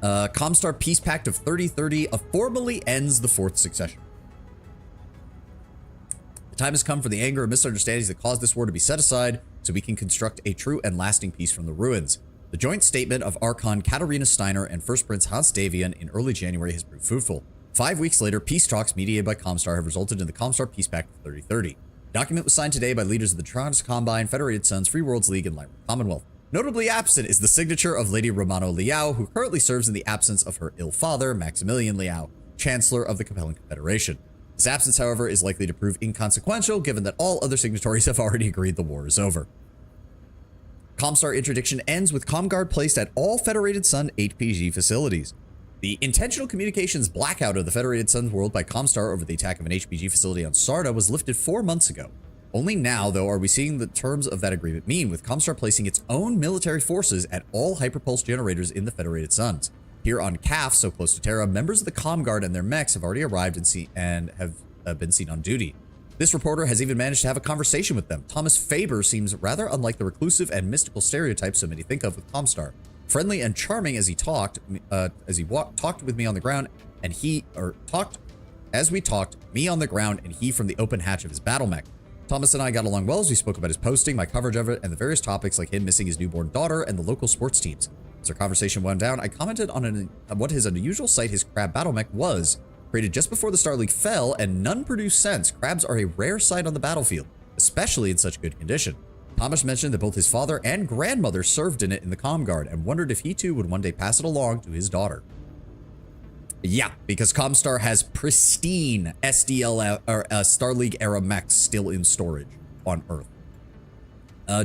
Comstar Peace Pact of 3030 formally ends the Fourth Succession. The time has come for the anger and misunderstandings that caused this war to be set aside, so we can construct a true and lasting peace from the ruins. The joint statement of Archon Katarina Steiner and First Prince Hans Davion in early January has proved fruitful. 5 weeks later, peace talks mediated by Comstar have resulted in the Comstar Peace Pact of 3030. The document was signed today by leaders of the Trans Combine, Federated Suns, Free Worlds League, and Lyra Commonwealth. Notably absent is the signature of Lady Romano Liao, who currently serves in the absence of her ill father, Maximilian Liao, Chancellor of the Capellan Confederation. This absence, however, is likely to prove inconsequential, given that all other signatories have already agreed the war is over. Comstar interdiction ends with ComGuard placed at all Federated Sun HPG facilities. The intentional communications blackout of the Federated Sun's world by Comstar over the attack of an HPG facility on Sarda was lifted 4 months ago. Only now, though, are we seeing the terms of that agreement mean, with Comstar placing its own military forces at all hyperpulse generators in the Federated Suns. Here on CAF, so close to Terra, members of the ComGuard and their mechs have already arrived and have been seen on duty. This reporter has even managed to have a conversation with them. Thomas Faber seems rather unlike the reclusive and mystical stereotypes so many think of with Comstar. Friendly and charming as he talked with me on the ground, and he talked me on the ground and he from the open hatch of his battle mech. Thomas and I got along well as we spoke about his posting, my coverage of it, and the various topics like him missing his newborn daughter and the local sports teams. As our conversation wound down, I commented on what his unusual sight his crab battle mech was. Created just before the Star League fell, and none produced since, crabs are a rare sight on the battlefield, especially in such good condition. Thomas mentioned that both his father and grandmother served in it in the ComGuard, and wondered if he too would one day pass it along to his daughter. Yeah, because Comstar has pristine SDL or Star League era mechs still in storage on Earth.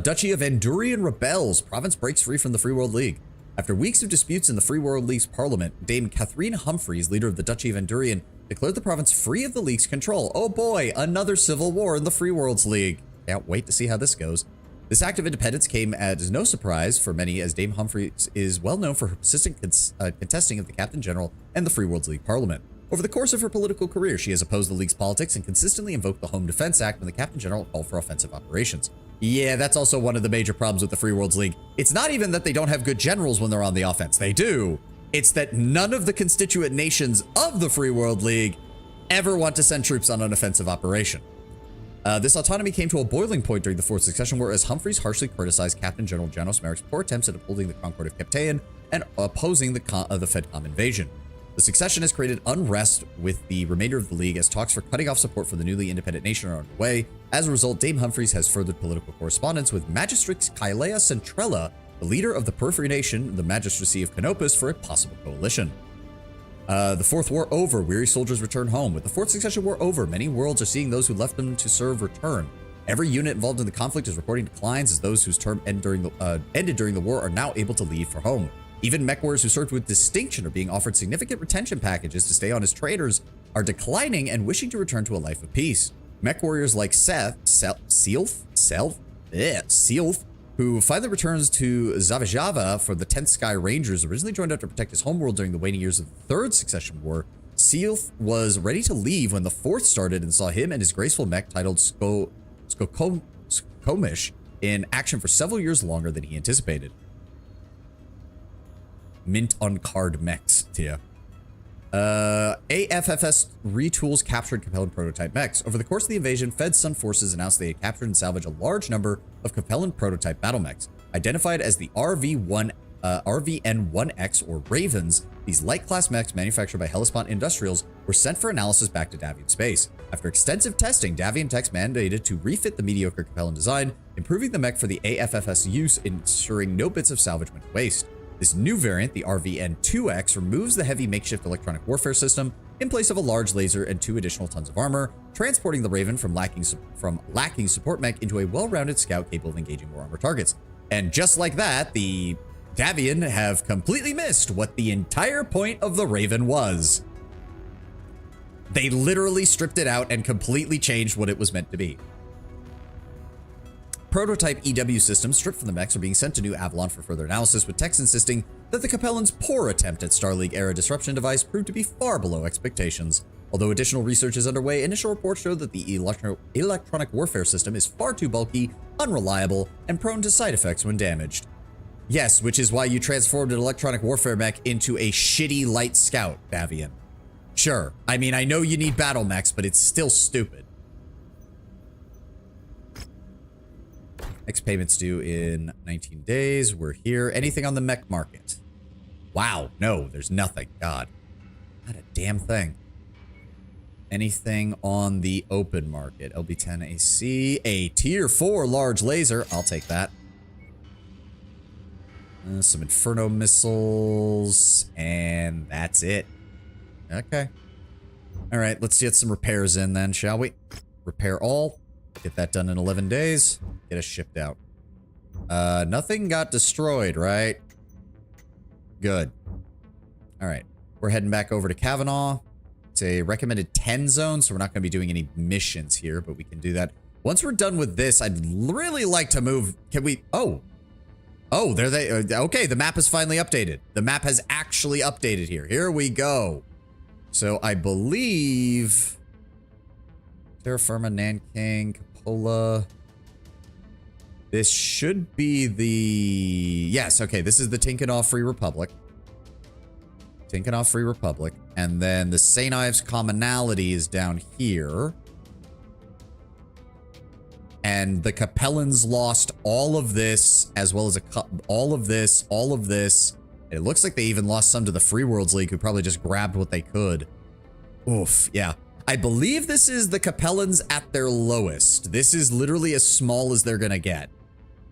Duchy of Andurian rebels. Province breaks free from the Free World League. After weeks of disputes in the Free World League's parliament, Dame Catherine Humphreys, leader of the Duchy of Andurian, declared the province free of the League's control. Oh boy, another civil war in the Free Worlds League. Can't wait to see how this goes. This act of independence came as no surprise for many, as Dame Humphreys is well known for her persistent contesting of the Captain General and the Free Worlds League Parliament. Over the course of her political career, she has opposed the League's politics and consistently invoked the Home Defense Act when the Captain General called for offensive operations. Yeah, that's also one of the major problems with the Free Worlds League. It's not even that they don't have good generals when they're on the offense. They do. It's that none of the constituent nations of the Free World League ever want to send troops on an offensive operation. This autonomy came to a boiling point during the Fourth Succession War, as Humphreys harshly criticized Captain General Janos Merrick's poor attempts at upholding the Concord of Captain and opposing the FedCom invasion. The succession has created unrest with the remainder of the League, as talks for cutting off support for the newly independent nation are underway. As a result, Dame Humphreys has furthered political correspondence with Magistrix Kailea Centrella, the leader of the Periphery Nation, the Magistracy of Canopus, for a possible coalition. The Fourth War over, weary soldiers return home. With the Fourth Succession War over, many worlds are seeing those who left them to serve return. Every unit involved in the conflict is reporting declines, as those whose term ended during the war are now able to leave for home. Even mech warriors who served with distinction are being offered significant retention packages to stay on as traders, are declining and wishing to return to a life of peace. Mech warriors like Sealth, who finally returns to Zavijava for the 10th Sky Rangers, originally joined up to protect his homeworld during the waning years of the Third Succession War. Sealth was ready to leave when the Fourth started and saw him and his graceful mech titled Skokomish in action for several years longer than he anticipated. Mint on card mechs, Tia. AFFS retools captured Capellan prototype mechs. Over the course of the invasion, Fed Sun forces announced they had captured and salvaged a large number of Capellan prototype battle mechs. Identified as the RVN-1X or Ravens, these light-class mechs manufactured by Hellespont Industrials were sent for analysis back to Davion Space. After extensive testing, Davion Tech's mandated to refit the mediocre Capellan design, improving the mech for the AFFS use, ensuring no bits of salvage went to waste. This new variant, the RVN-2X, removes the heavy makeshift electronic warfare system in place of a large laser and 2 additional tons of armor, transporting the Raven from lacking support mech into a well-rounded scout capable of engaging more armor targets. And just like that, the Davion have completely missed what the entire point of the Raven was. They literally stripped it out and completely changed what it was meant to be. Prototype EW systems stripped from the mechs are being sent to New Avalon for further analysis, with techs insisting that the Capellans' poor attempt at Star League-era disruption device proved to be far below expectations. Although additional research is underway, initial reports show that the electronic warfare system is far too bulky, unreliable, and prone to side effects when damaged. Yes, which is why you transformed an electronic warfare mech into a shitty light scout, Davion. Sure, I mean, I know you need battle mechs, but it's still stupid. Next payment's due in 19 days. We're here. Anything on the mech market? Wow, no, there's nothing. God. Not a damn thing. Anything on the open market? LB10 AC. A tier 4 large laser. I'll take that. Some Inferno missiles. And that's it. Okay. Alright, let's get some repairs in then, shall we? Repair all. Get that done in 11 days. Get us shipped out. Nothing got destroyed, right? Good. Alright. We're heading back over to Kavanaugh. It's a recommended 10 zone, so we're not going to be doing any missions here, but we can do that. Once we're done with this, I'd really like to move... Can we... Oh. Oh, there they... Okay, the map is finally updated. The map has actually updated here. Here we go. So I believe... Terra Firma, Nanking, Capola... This should be the... Yes, okay, this is the Tinkanoff Free Republic. Tinkanoff Free Republic. And then the St. Ives Commonality is down here. And the Capellans lost all of this, as well as all of this. It looks like they even lost some to the Free Worlds League, who probably just grabbed what they could. Oof, yeah. I believe this is the Capellans at their lowest. This is literally as small as they're gonna get.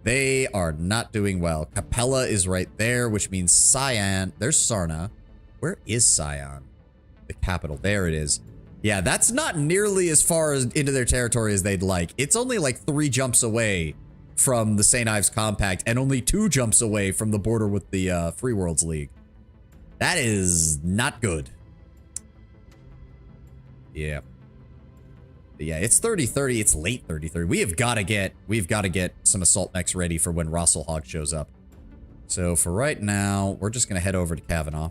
They are not doing well. Capella is right there, which means Cyan. There's Sarna. Where is Scion? The capital. There it is. Yeah, that's not nearly as far into their territory as they'd like. It's only like 3 jumps away from the St. Ives Compact and only 2 jumps away from the border with the Free Worlds League. That is not good. Yeah. Yeah, it's 30-30. It's late 30-30. We've got to get some assault mechs ready for when Rosselhog shows up. So for right now, we're just going to head over to Kavanaugh.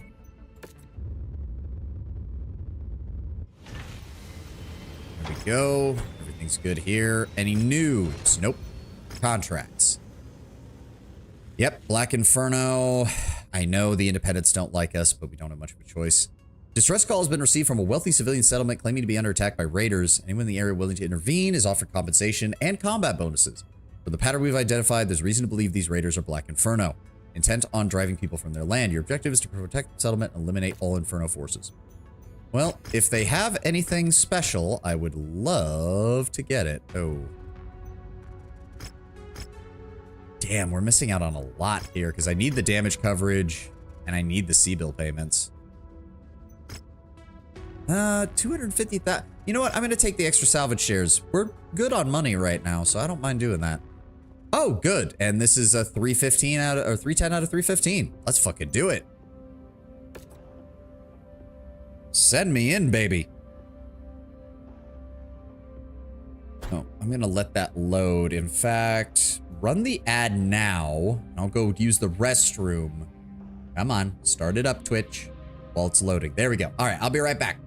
There we go. Everything's good here. Any news? Nope. Contracts. Yep, Black Inferno. I know the independents don't like us, but we don't have much of a choice. Distress call has been received from a wealthy civilian settlement claiming to be under attack by raiders. Anyone in the area willing to intervene is offered compensation and combat bonuses. For the pattern we've identified, there's reason to believe these raiders are Black Inferno, intent on driving people from their land. Your objective is to protect the settlement and eliminate all Inferno forces. Well, if they have anything special, I would love to get it. Oh. Damn, we're missing out on a lot here because I need the damage coverage and I need the C-bill payments. 250,000. You know what? I'm going to take the extra salvage shares. We're good on money right now, so I don't mind doing that. Oh, good. And this is a 315 out of, or 310 out of 315. Let's fucking do it. Send me in, baby. Oh, I'm going to let that load. In fact, run the ad now. I'll go use the restroom. Come on. Start it up, Twitch, while it's loading. There we go. All right. I'll be right back.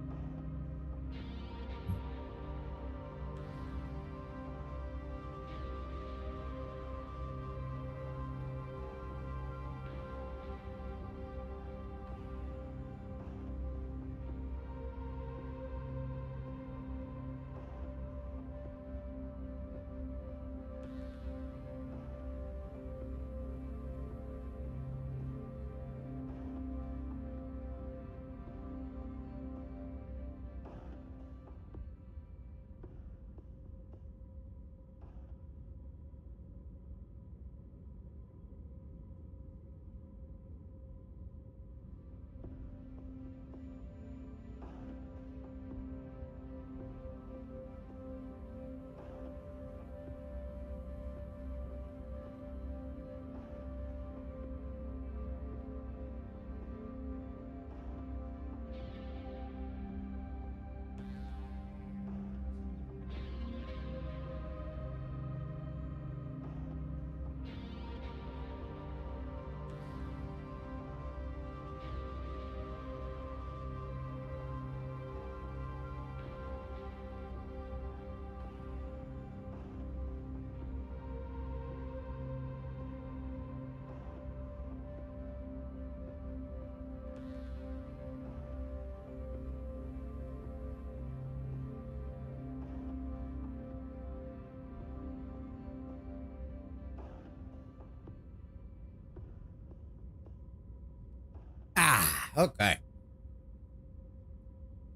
Okay.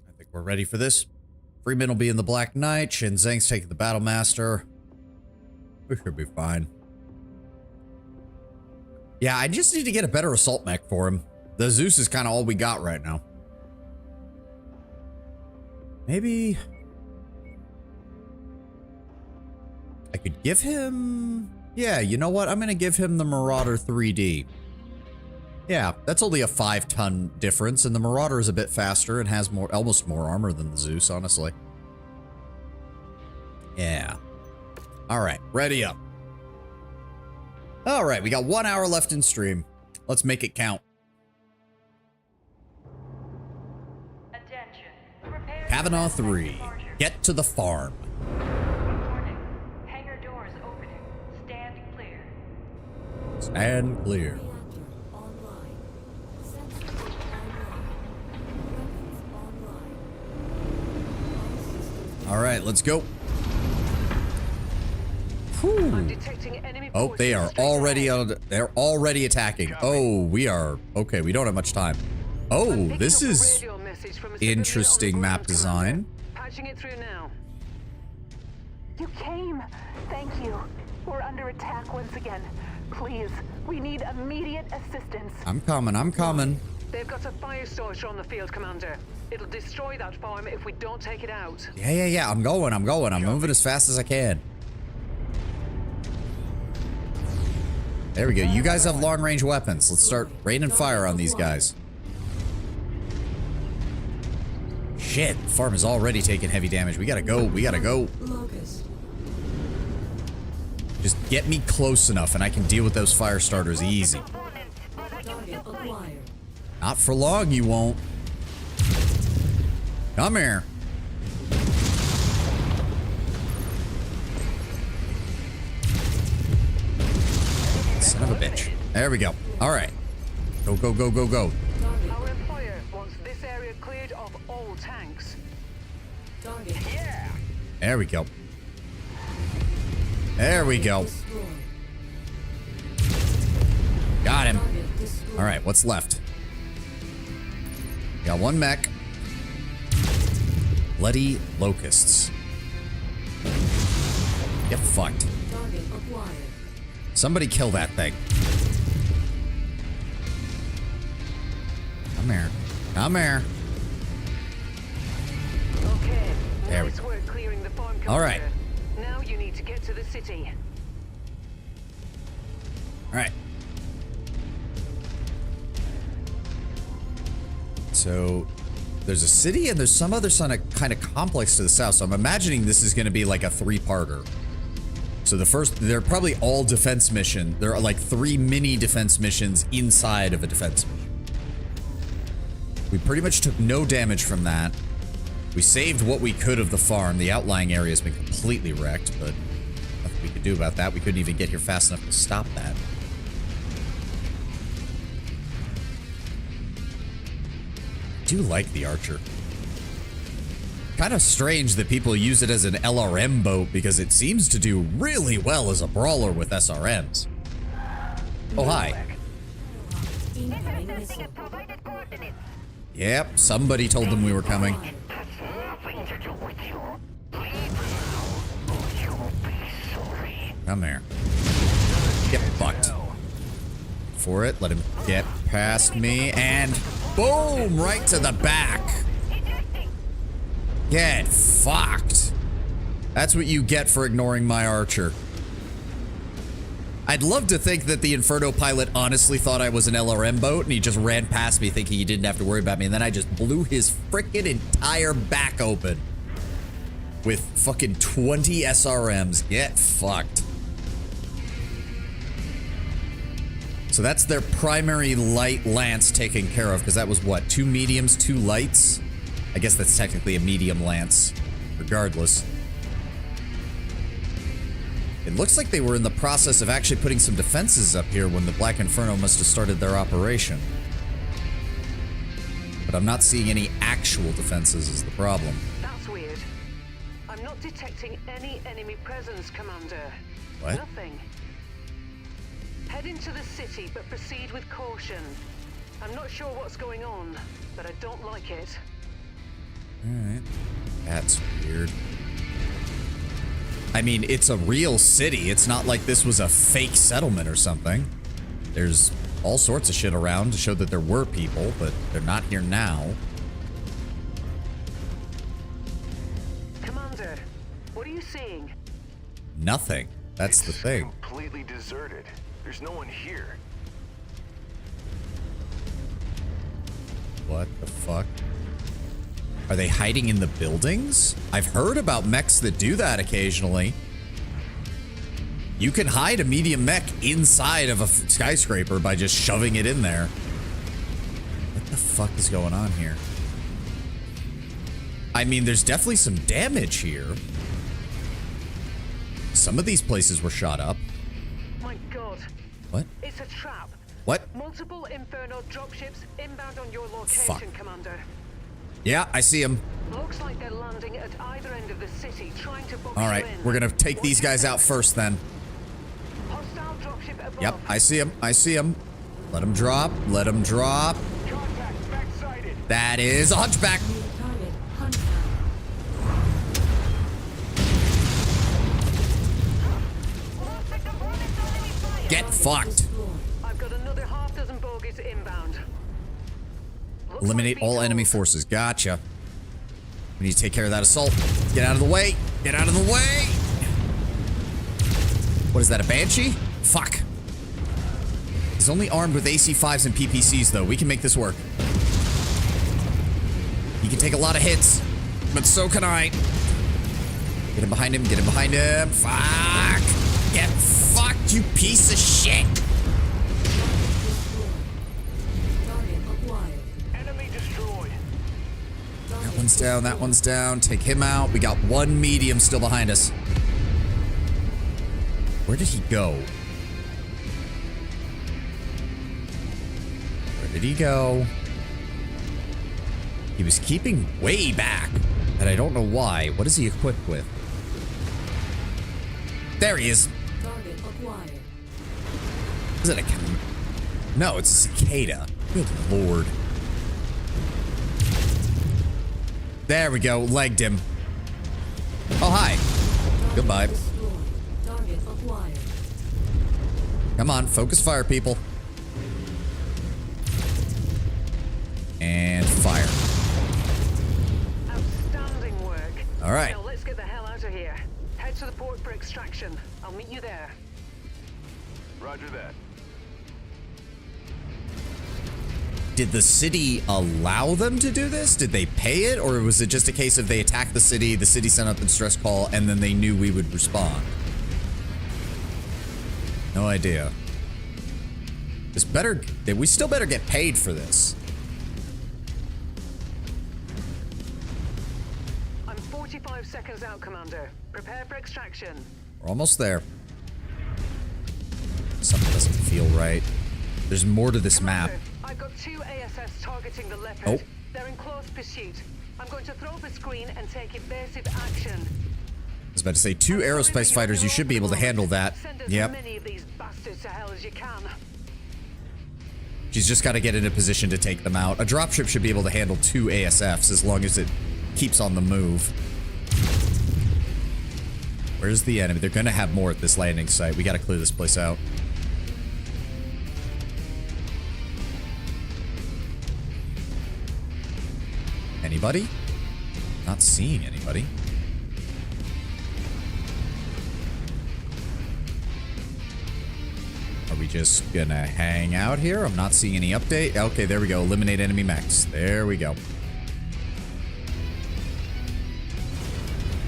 I think we're ready for this. Freeman will be in the Black Knight. Shin Zhang's taking the Battle Master. We should be fine. Yeah, I just need to get a better assault mech for him. The Zeus is kind of all we got right now. Maybe I could give him... Yeah, you know what? I'm going to give him the Marauder 3D. Yeah, that's only a 5-ton difference, and the Marauder is a bit faster and has almost more armor than the Zeus, honestly. Yeah. All right, ready up. All right, we got 1 hour left in stream. Let's make it count. Kavanaugh 3, get to the farm. Warning. Hangar doors opening. Stand clear. Stand clear. Reactor online. Sensors online. Weapons online. All right, let's go. I'm detecting enemy Oh, they are forces already straight on. They're already attacking. Oh, we are okay. We don't have much time. Oh, ahead. this Picking up a is radio message from a civilian interesting on the map ground, design. Commander. Patching it through now. You came. Thank you. We're under attack once again. Please, we need immediate assistance. I'm coming. I'm coming. They've got a fire starter on the field, Commander. It'll destroy that farm if we don't take it out. Yeah. I'm going. I'm moving as fast as I can. There we go. You guys have long-range weapons. Let's start raining fire on these guys. Shit, the farm is already taking heavy damage. We gotta go. We gotta go. Locust. Just get me close enough and I can deal with those fire starters easy. Target acquired. Not for long, you won't. Come here. Son of a bitch. There we go. All right. Go, go, go, go, go. Our employer wants this area cleared of all tanks. Target. There we go. There we go. Destroyed. Got him. Target destroyed. All right, what's left? Got one mech. Bloody locusts. Get fucked. Target acquired. Somebody kill that thing. Come here. Come here. Okay. There we Nice go. work clearing the farm, Commander. All right. Now you need to get to the city. All right. So there's a city and there's some other kind of complex to the south. So I'm imagining this is going to be like a 3-parter. So the first, they're probably all defense mission. There are like 3 mini defense missions inside of a defense mission. We pretty much took no damage from that. We saved what we could of the farm. The outlying area has been completely wrecked, but nothing we could do about that. We couldn't even get here fast enough to stop that. I do like the Archer. Kind of strange that people use it as an LRM boat because it seems to do really well as a brawler with SRMs. Oh, hi. Incoming missile. Yep, somebody told them we were coming. Come here. Get fucked. For it, let him get past me, and boom! Right to the back. Get fucked. That's what you get for ignoring my Archer. I'd love to think that the Inferno pilot honestly thought I was an LRM boat and he just ran past me thinking he didn't have to worry about me, and then I just blew his frickin' entire back open with fucking 20 SRMs. Get fucked. So that's their primary light lance taken care of, because that was what, 2 mediums, 2 lights? I guess that's technically a medium lance, regardless. It looks like they were in the process of actually putting some defenses up here when the Black Inferno must have started their operation. But I'm not seeing any actual defenses is the problem. That's weird. I'm not detecting any enemy presence, Commander. What? Nothing. Head into the city, but proceed with caution. I'm not sure what's going on, but I don't like it. Alright. That's weird. I mean, it's a real city. It's not like this was a fake settlement or something. There's all sorts of shit around to show that there were people, but they're not here now. Commander, what are you seeing? Nothing. That's the thing. Completely deserted. There's no one here. What the fuck? Are they hiding in the buildings? I've heard about mechs that do that occasionally. You can hide a medium mech inside of a skyscraper by just shoving it in there. What the fuck is going on here? I mean, there's definitely some damage here. Some of these places were shot up. My God. What? It's a trap. What? Multiple Inferno dropships inbound on your location, Fuck. Commander. Yeah, I see them. Looks like they're landing at either end of the city, trying to box All right, you in. we're gonna take these guys out first then. Hostile dropship above. Yep, I see them. I see them. Let them drop. Let them drop. Contact back-sighted. That is a hunchback. New target hunted. Get fucked. I've got another half dozen bogies inbound. Looks Eliminate like all enemy VTOLs. forces. Gotcha. We need to take care of that assault. Get out of the way. Get out of the way. What is that, a Banshee? Fuck. He's only armed with AC-5s and PPCs, though. We can make this work. He can take a lot of hits, but so can I. Get him behind him. Get him behind him. Fuck. Get fucked, you piece of shit. Target acquired. Enemy destroyed. That one's down. That one's down. Take him out. We got one medium still behind us. Where did he go? Where did he go? He was keeping way back, and I don't know why. What is he equipped with? There he is. Target acquired. Is it a... No, it's a cicada. Good lord. There we go. Legged him. Oh, hi. Goodbye. Destroyed. Target acquired. Come on, focus fire, people. And fire. Outstanding work. All right. Now let's get the hell out of here. Head to the port for extraction. I'll meet you there. Roger that. Did the city allow them to do this? Did they pay it? Or was it just a case of they attacked the city sent out the distress call, and then they knew we would respond? No idea. We still better get paid for this. I'm 45 seconds out, Commander. Prepare for extraction. We're almost there. Something doesn't feel right. There's more to this map. Commander, I've got 2 ASS targeting the Leopard. Oh. They're in close pursuit. I'm going to throw up a screen and take evasive action. I was about to say, 2 aerospace fighters, you should be able to handle that. Send as Yep. many of these bastards to hell as you can. She's just got to get in a position to take them out. A dropship should be able to handle 2 ASFs as long as it keeps on the move. Where's the enemy? They're going to have more at this landing site. We got to clear this place out. Anybody? Not seeing anybody. Are we just gonna hang out here? I'm not seeing any update. Okay, there we go. Eliminate enemy mechs. There we go.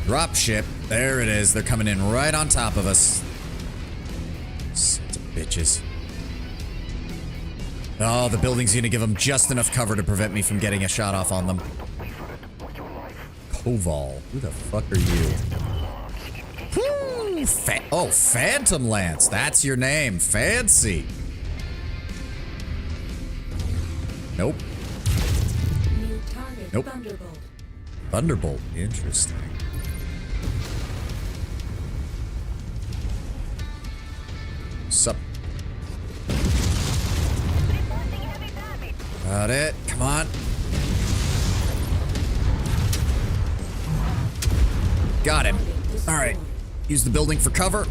Dropship. There it is. They're coming in right on top of us. Sons of bitches. Oh, the building's gonna give them just enough cover to prevent me from getting a shot off on them. Koval. Who the fuck are you? Woo! Oh, Phantom Lance. That's your name. Fancy. Nope. New target Nope. Thunderbolt. Thunderbolt. Interesting. Sup? Got it. Come on. Got him. All right. Use the building for cover.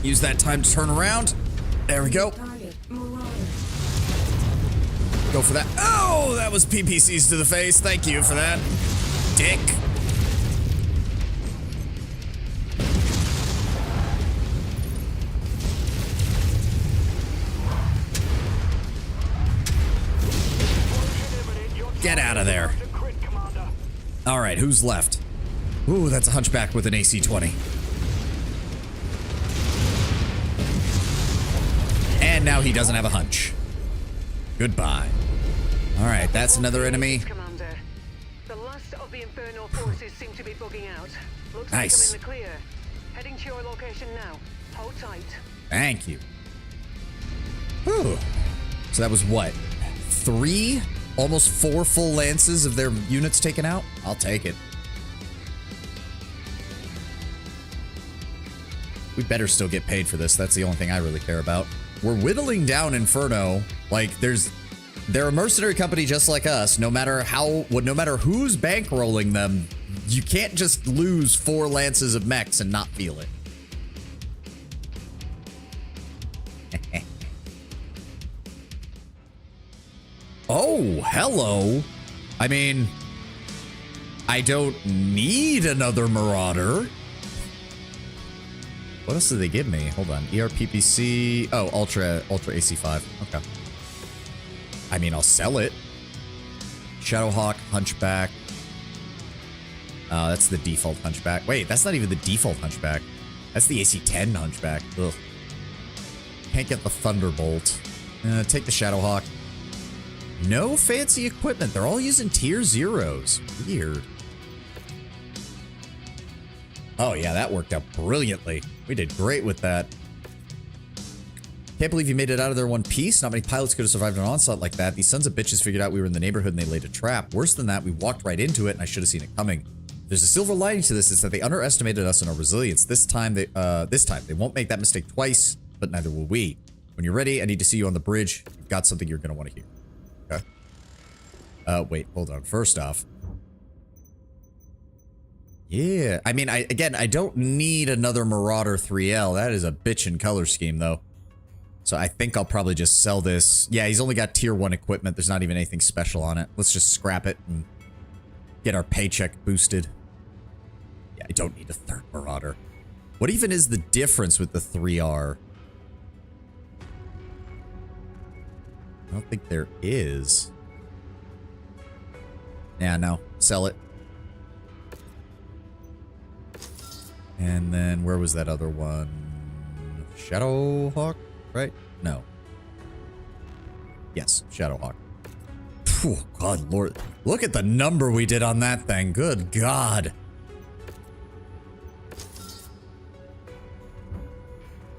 Use that time to turn around. There we go. Target Marauder. Go for that. Oh, that was PPCs to the face. Thank you for that. Dick. Get out of there. All right, who's left? Ooh, that's a hunchback with an AC-20. And now he doesn't have a hunch. Goodbye. All right, that's another enemy. Commander. The last of the Inferno forces seem to be bugging out. Looks Nice. like I'm in the clear. Heading to your location now. Hold tight. Thank you. Whew. So that was what? 3? Almost 4 full lances of their units taken out? I'll take it. We better still get paid for this. That's the only thing I really care about. We're whittling down Inferno. Like, they're a mercenary company just like us. No matter who's bankrolling them, you can't just lose 4 lances of mechs and not feel it. Oh, hello. I mean, I don't need another Marauder. What else did they give me? Hold on. ERPPC. Oh, Ultra AC5. Okay. I mean, I'll sell it. Shadowhawk, Hunchback. That's the default Hunchback. Wait, that's not even the default Hunchback. That's the AC10 Hunchback. Ugh. Can't get the Thunderbolt. Take the Shadowhawk. No fancy equipment. They're all using tier 0s. Weird. Oh, yeah, that worked out brilliantly. We did great with that. Can't believe you made it out of there in one piece. Not many pilots could have survived an onslaught like that. These sons of bitches figured out we were in the neighborhood and they laid a trap. Worse than that, we walked right into it and I should have seen it coming. There's a silver lining to this. It's that they underestimated us and our resilience. This time they won't make that mistake twice, but neither will we. When you're ready, I need to see you on the bridge. You've got something you're going to want to hear. Okay. Wait, hold on. First off. Yeah, I mean, I don't need another Marauder 3L. That is a bitchin' color scheme, though. So I think I'll probably just sell this. Yeah, he's only got tier 1 equipment. There's not even anything special on it. Let's just scrap it and get our paycheck boosted. Yeah, I don't need a third Marauder. What even is the difference with the 3R? I don't think there is. Yeah, no. Sell it. And then where was that other one? Shadowhawk, right? No. Yes, Shadowhawk. Phew, God, Lord. Look at the number we did on that thing. Good God.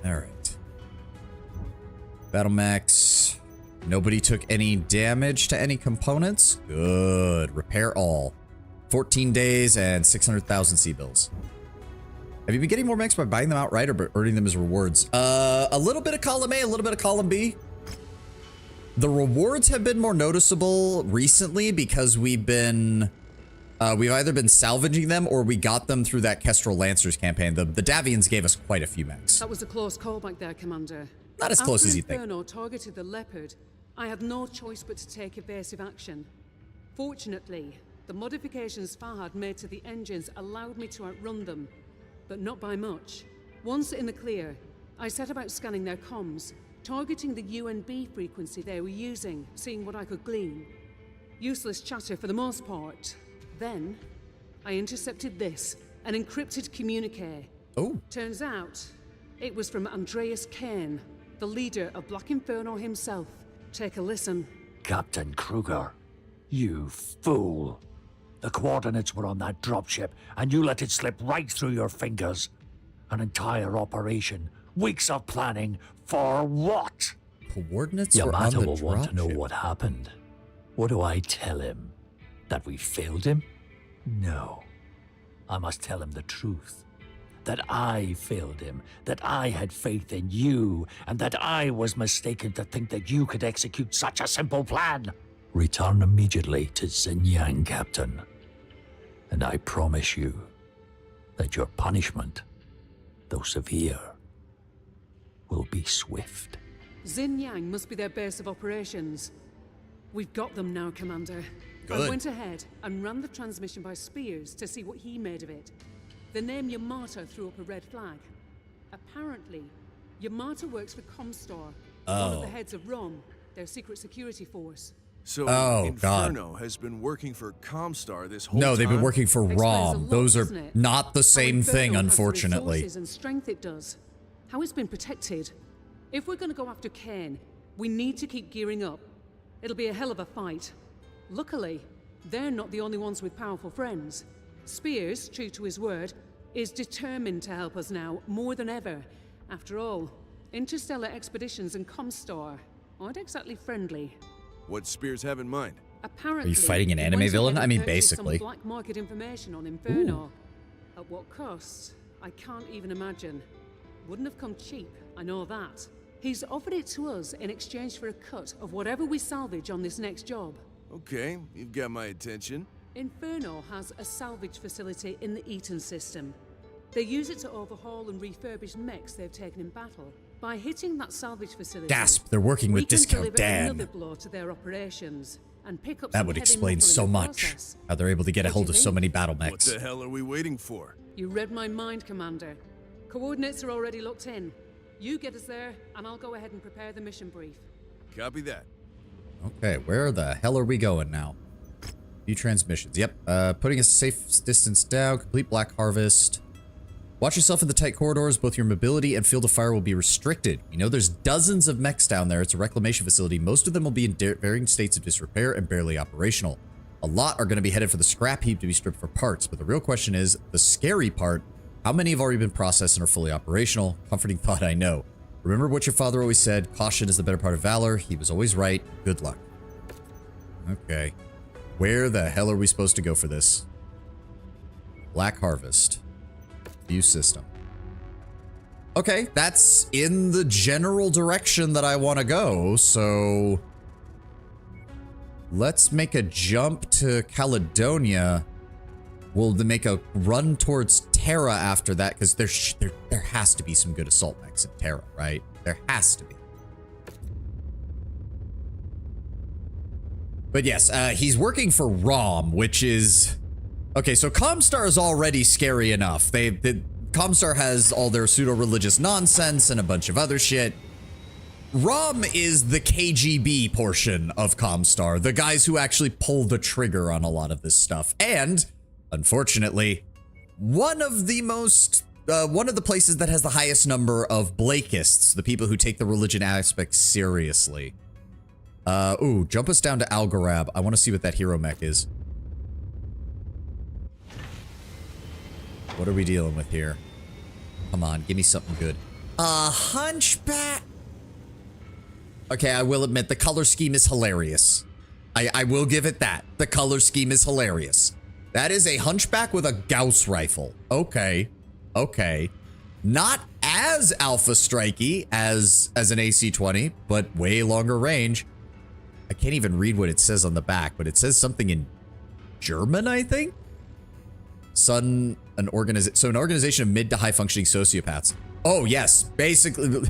All right. Battle Max. Nobody took any damage to any components. Good. Repair all. 14 days and 600,000 C-bills. Have you been getting more mechs by buying them outright or earning them as rewards? A little bit of column A, a little bit of column B. The rewards have been more noticeable recently because we've either been salvaging them or we got them through that Kestrel Lancers campaign. The Davions gave us quite a few mechs. That was a close call back there, Commander. Not as close as you think. After Inferno targeted the Leopard, I had no choice but to take evasive action. Fortunately, the modifications Fahad made to the engines allowed me to outrun them, but not by much. Once in the clear, I set about scanning their comms, targeting the UNB frequency they were using, seeing what I could glean. Useless chatter for the most part. Then, I intercepted this, an encrypted communique. Oh. Turns out, it was from Andreas Kane, the leader of Black Inferno himself. Take a listen. Captain Kruger, you fool. The coordinates were on that dropship, and you let it slip right through your fingers. An entire operation. Weeks of planning. For what? Coordinates were on the Yamato will want to know dropship. what happened. What do I tell him? That we failed him? No. I must tell him the truth. That I failed him. That I had faith in you. And that I was mistaken to think that you could execute such a simple plan. Return immediately to Xinjiang, Captain. And I promise you that your punishment, though severe, will be swift. Xinjiang must be their base of operations. We've got them now, Commander. Good. I went ahead and ran the transmission by Spears to see what he made of it. The name Yamata threw up a red flag. Apparently, Yamata works for Comstar, one of the heads of ROM, their secret security force. So God. Inferno has been working for Comstar this whole time? No, they've been working for Explains a ROM. lot, Those are doesn't it? not the same How thing, Inferno has the unfortunately. resources and strength it does. How it's been protected. If we're going to go after Kane, we need to keep gearing up. It'll be a hell of a fight. Luckily, they're not the only ones with powerful friends. Spears, true to his word, is determined to help us now more than ever. After all, interstellar expeditions and Comstar aren't exactly friendly. What Spears have in mind? Apparently, Are you fighting an he anime went ahead villain? and I mean, purchased basically. some black market information on Inferno. At what cost? I can't even imagine. Wouldn't have come cheap, I know that. He's offered it to us in exchange for a cut of whatever we salvage on this next job. Okay, you've got my attention. Inferno has a salvage facility in the Eaton system. They use it to overhaul and refurbish mechs they've taken in battle. By hitting that salvage facility, Gasp, they're working with we can Discount deliver Dan. another blow to their operations and pick up That some would heavy explain metal in so the much. process. How they're able to get a What do hold you of so think? many battle What mechs. the hell are we waiting for? You read my mind, Commander. Coordinates are already locked in. You get us there, and I'll go ahead and prepare the mission brief. Copy that. Okay, where the hell are we going now? View transmissions. Yep. Putting a safe distance down. Complete Black Harvest. Watch yourself in the tight corridors. Both your mobility and field of fire will be restricted. We know there's dozens of mechs down there. It's a reclamation facility. Most of them will be in varying states of disrepair and barely operational. A lot are going to be headed for the scrap heap to be stripped for parts. But the real question is, the scary part, how many have already been processed and are fully operational? Comforting thought, I know. Remember what your father always said, caution is the better part of valor. He was always right. Good luck. Okay. Where the hell are we supposed to go for this? Black Harvest. View system. Okay, that's in the general direction that I want to go, so let's make a jump to Caledonia. We'll make a run towards Terra after that, because there has to be some good assault mechs in Terra, right? There has to be. But yes, he's working for ROM, which is... Okay, so Comstar is already scary enough. Comstar has all their pseudo-religious nonsense and a bunch of other shit. ROM is the KGB portion of Comstar, the guys who actually pull the trigger on a lot of this stuff. And, unfortunately, one of the places that has the highest number of Blakeists, the people who take the religion aspect seriously. Ooh, jump us down to Algorab. I want to see what that hero mech is. What are we dealing with here? Come on, give me something good. A hunchback. Okay, I will admit the color scheme is hilarious. I will give it that. The color scheme is hilarious. That is a hunchback with a Gauss rifle. Okay. Okay. Not as alpha strikey as an AC-20, but way longer range. I can't even read what it says on the back, but it says something in German, I think? So an organization of mid to high functioning sociopaths. Oh, yes. Basically,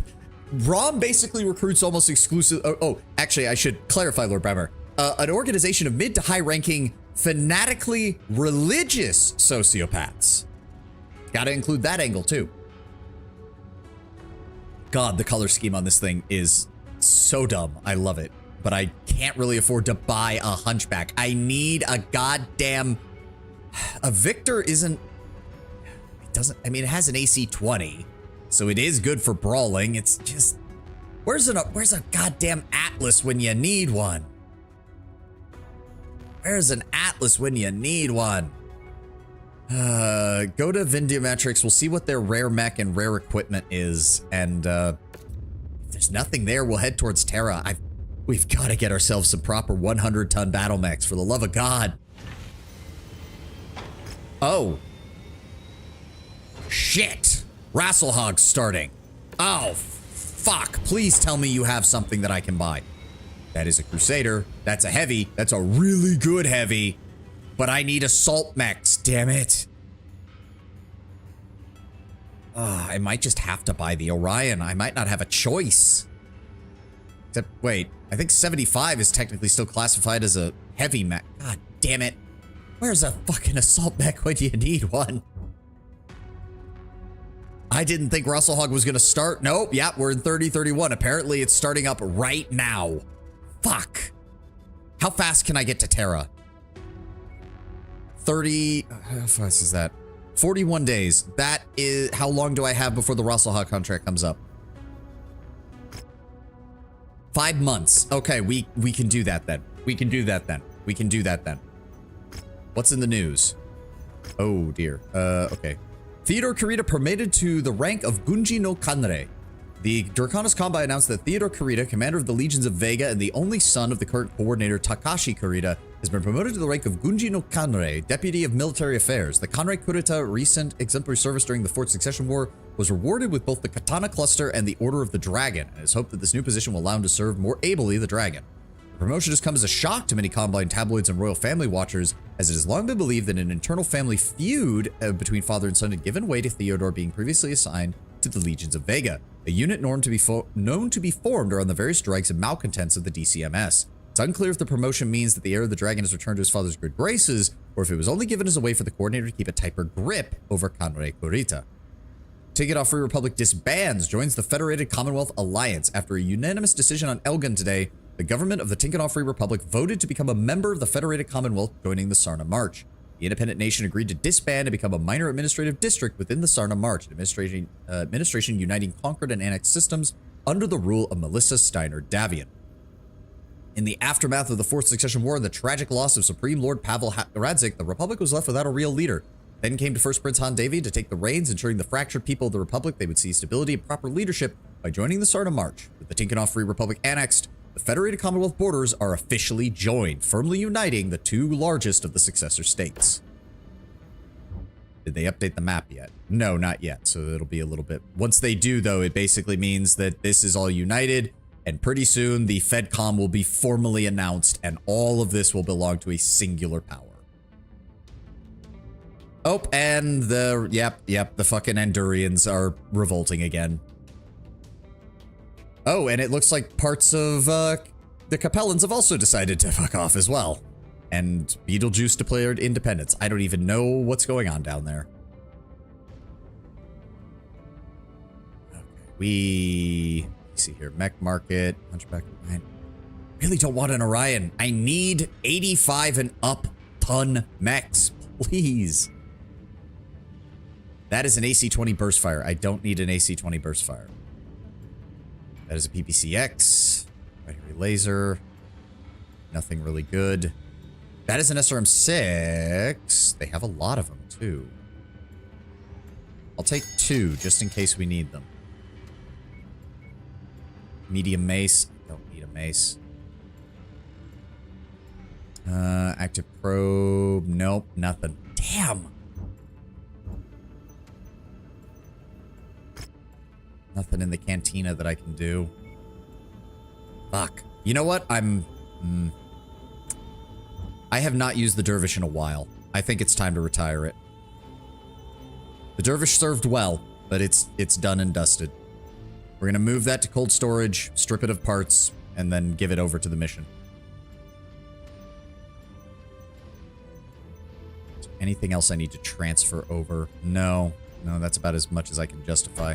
ROM basically recruits almost exclusive. Oh, actually, I should clarify, Lord Brammer. An organization of mid to high ranking, fanatically religious sociopaths. Got to include that angle, too. God, the color scheme on this thing is so dumb. I love it. But I can't really afford to buy a hunchback. I need a goddamn... A Victor isn't... It doesn't... I mean, it has an AC-20. So it is good for brawling. It's just... Where's a goddamn Atlas when you need one? Where's an Atlas when you need one? Go to Vindiometrics. We'll see what their rare mech and rare equipment is. And if there's nothing there, we'll head towards Terra. We've got to get ourselves some proper 100-ton battle mechs, for the love of God. Oh. Shit. Rasselhog's starting. Oh, fuck. Please tell me you have something that I can buy. That is a Crusader. That's a heavy. That's a really good heavy. But I need assault mechs, damn it. I might just have to buy the Orion. I might not have a choice. Except, wait, I think 75 is technically still classified as a heavy mech. God damn it. Where's a fucking assault mech when you need one? I didn't think Russell Hog was going to start. Nope, yeah, we're in 3031. Apparently, it's starting up right now. Fuck. How fast can I get to Terra? 30... How fast is that? 41 days. That is... How long do I have before the Russell Hog contract comes up? 5 months. Okay, we can do that then. We can do that then. We can do that then. What's in the news? Oh, dear. Okay. Theodore Kurita promoted to the rank of Gunji no Kanrei. The Draconis Combi announced that Theodore Kurita, commander of the Legions of Vega and the only son of the current coordinator Takashi Kurita, has been promoted to the rank of Gunji no Kanrei, Deputy of Military Affairs. The Kanrei Kurita recent exemplary service during the Fourth Succession War was rewarded with both the Katana Cluster and the Order of the Dragon, and it is hoped that this new position will allow him to serve more ably the Dragon. The promotion has come as a shock to many Combine tabloids and royal family watchers, as it has long been believed that an internal family feud between father and son had given way to Theodore being previously assigned to the Legions of Vega, a unit known to be formed around the various dregs and malcontents of the DCMS. It's unclear if the promotion means that the heir of the dragon has returned to his father's good graces, or if it was only given as a way for the coordinator to keep a tighter grip over Kanrei Kurita. Ticket-Off Free Republic disbands, joins the Federated Commonwealth Alliance. After a unanimous decision on Elgin today, the government of the Ticket-Off Free Republic voted to become a member of the Federated Commonwealth, joining the Sarna March. The independent nation agreed to disband and become a minor administrative district within the Sarna March, an administration uniting conquered and annexed systems under the rule of Melissa Steiner Davion. In the aftermath of the Fourth Succession War and the tragic loss of Supreme Lord Pavel Radzik, the Republic was left without a real leader. Then came to First Prince Han Davion to take the reins, ensuring the fractured people of the Republic they would see stability and proper leadership by joining the Sarna March. With the Ticket-Off Free Republic annexed, the Federated Commonwealth borders are officially joined, firmly uniting the two largest of the successor states. Did they update the map yet? No, not yet, so it'll be a little bit... Once they do, though, it basically means that this is all united, and pretty soon the FedCom will be formally announced, and all of this will belong to a singular power. Oh, and the... Yep, the fucking Andurians are revolting again. Oh, and it looks like parts of the Capellans have also decided to fuck off as well. And Beetlejuice declared independence. I don't even know what's going on down there. Okay, let's see here. Mech Market, Hunchback. I really don't want an Orion. I need 85 and up ton mechs, please. That is an AC-20 burst fire. I don't need an AC-20 burst fire. That is a PPCX. Binary laser. Nothing really good. That is an SRM-6. They have a lot of them, too. I'll take 2, just in case we need them. Medium mace. Don't need a mace. Active probe. Nope, nothing. Damn! Nothing in the cantina that I can do. Fuck. You know what? I have not used the Dervish in a while. I think it's time to retire it. The Dervish served well, but it's done and dusted. We're going to move that to cold storage, strip it of parts, and then give it over to the mission. Is there anything else I need to transfer over? No, that's about as much as I can justify.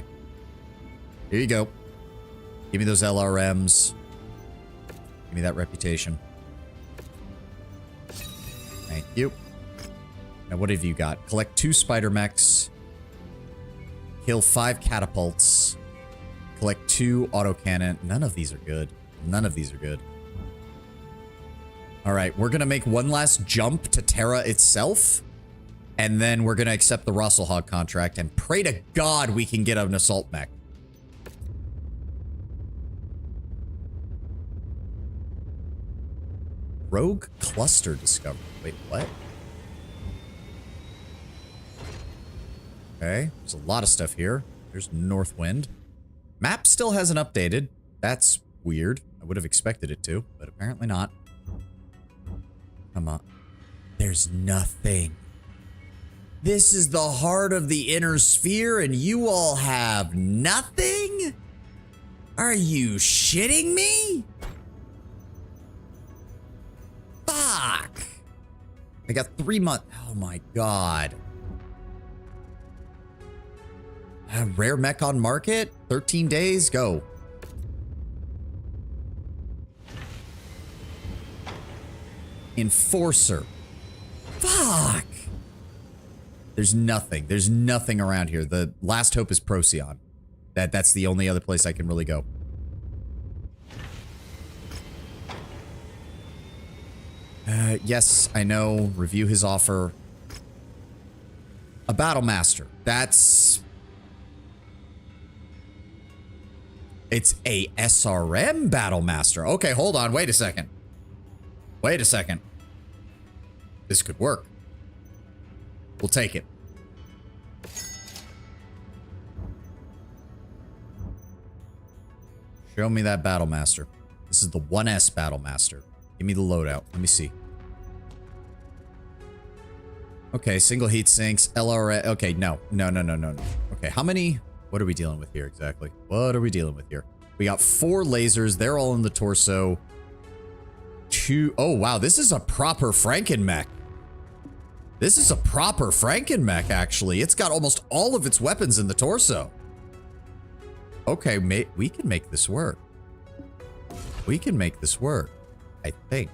Here you go. Give me those LRMs. Give me that reputation. Thank you. Now, what have you got? Collect 2 spider mechs. Kill 5 catapults. Collect 2 autocannon. None of these are good. None of these are good. All right, we're going to make one last jump to Terra itself. And then we're going to accept the Russell Hog contract and pray to God we can get an assault mech. Rogue cluster discovered. Wait, what? Okay, there's a lot of stuff here. There's Northwind. Map still hasn't updated. That's weird. would have expected it to, but apparently not. Come on. There's nothing. This is the heart of the inner sphere and you all have nothing? Are you shitting me? Fuck. I got 3 months. Oh my god. Rare mech on market? 13 days? Go. Enforcer. Fuck. There's nothing. There's nothing around here. The last hope is Procyon. That's the only other place I can really go. Yes, I know. Review his offer. A Battle Master. That's... It's a SRM Battle Master. Okay, hold on. Wait a second. Wait a second. This could work. We'll take it. Show me that Battle Master. This is the 1S Battle Master. Give me the loadout. Let me see. Okay, single heat sinks, LRA. Okay, no. Okay, how many? What are we dealing with here exactly? What are we dealing with here? We got 4 lasers. They're all in the torso. 2. Oh, wow. This is a proper Frankenmech. This is a proper Frankenmech, actually. It's got almost all of its weapons in the torso. Okay, we can make this work. We can make this work. I think.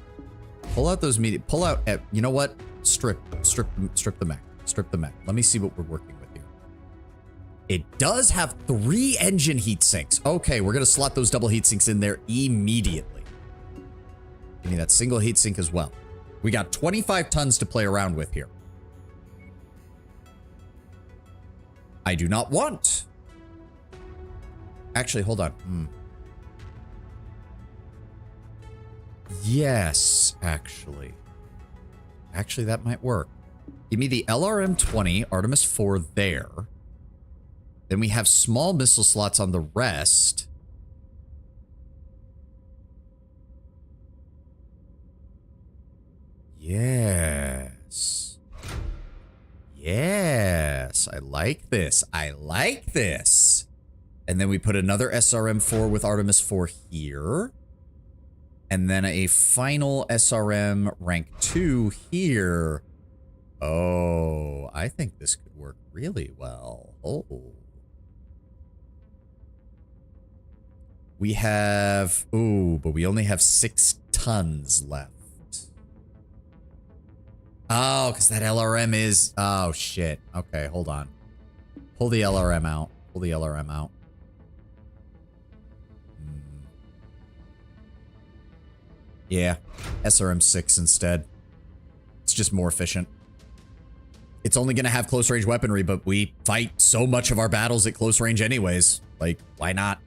Pull out those media. Pull out. You know what? Strip the mech. Strip the mech. Let me see what we're working with here. It does have 3 engine heat sinks. Okay, we're gonna slot those double heat sinks in there immediately. Give me that single heat sink as well. We got 25 tons to play around with here. I do not want. Actually, hold on. Yes, actually. Actually, that might work. Give me the LRM-20, Artemis 4 there. Then we have small missile slots on the rest. Yes. Yes. I like this. I like this. And then we put another SRM-4 with Artemis 4 here. And then a final SRM rank 2 here. Oh, I think this could work really well. Oh. We have... Ooh, but we only have 6 tons left. Oh, because that LRM is... Oh, shit. Okay, hold on. Pull the LRM out. Pull the LRM out. Yeah, SRM-6 instead. It's just more efficient. It's only going to have close range weaponry, but we fight so much of our battles at close range anyways. Like, why not?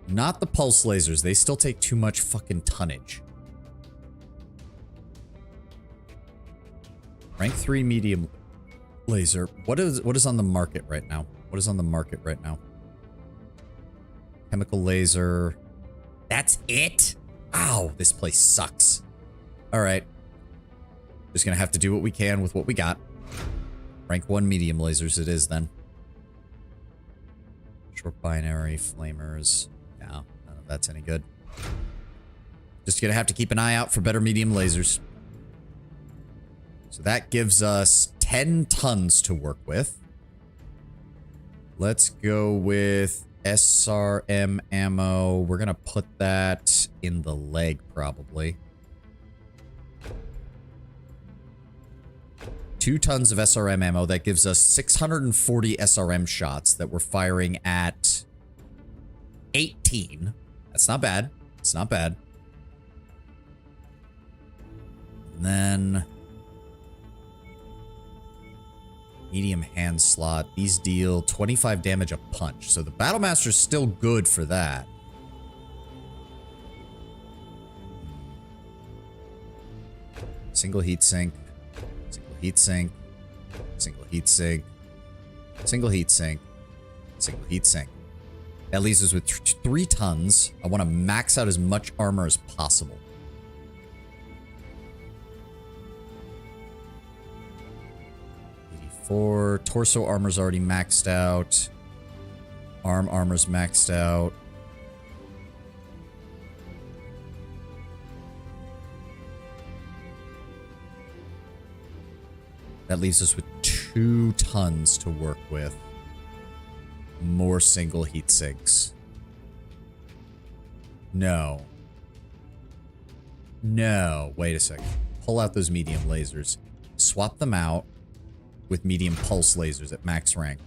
Not the pulse lasers. They still take too much fucking tonnage. Rank 3 medium laser. What is on the market right now? What is on the market right now? Chemical laser. That's it? Ow, this place sucks. All right. Just gonna have to do what we can with what we got. Rank 1 medium lasers it is then. Short binary, flamers. No, none of that's any good. Just gonna have to keep an eye out for better medium lasers. So that gives us 10 tons to work with. Let's go with SRM ammo. We're gonna put that in the leg, probably. 2 tons of SRM ammo. That gives us 640 SRM shots that we're firing at 18. That's not bad. It's not bad. And then... medium hand slot. These deal 25 damage a punch. So the Battle Master's still good for that. Single heat sink. Single heat sink. Single heat sink. Single heat sink. Single heat sink. That leaves us with 3 tons. I want to max out as much armor as possible. Torso armor's already maxed out. Arm armor's maxed out. That leaves us with 2 tons to work with. More single heat sinks. No. No. Wait a second. Pull out those medium lasers. Swap them out with medium pulse lasers at max rank.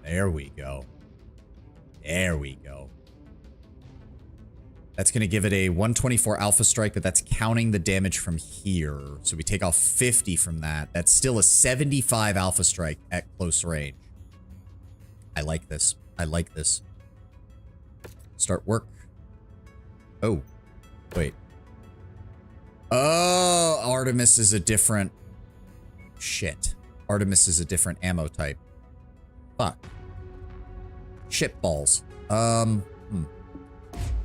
There we go. There we go. That's going to give it a 124 alpha strike, but that's counting the damage from here. So we take off 50 from that. That's still a 75 alpha strike at close range. I like this. I like this. Start work. Oh, wait. Oh, Artemis is a different... Shit. Artemis is a different ammo type. Fuck. Shit balls.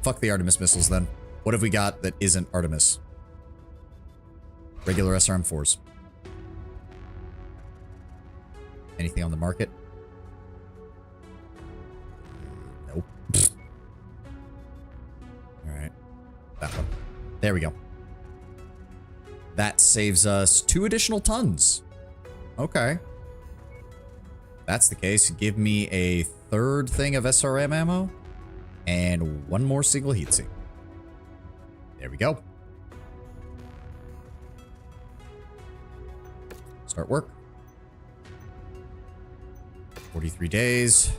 Fuck the Artemis missiles then. What have we got that isn't Artemis? Regular SRM-4s. Anything on the market? Nope. Alright. That one. There we go. That saves us 2 additional tons. Okay. That's the case. Give me a 3rd thing of SRM ammo and 1 more single heatsink. There we go. Start work. 43 days.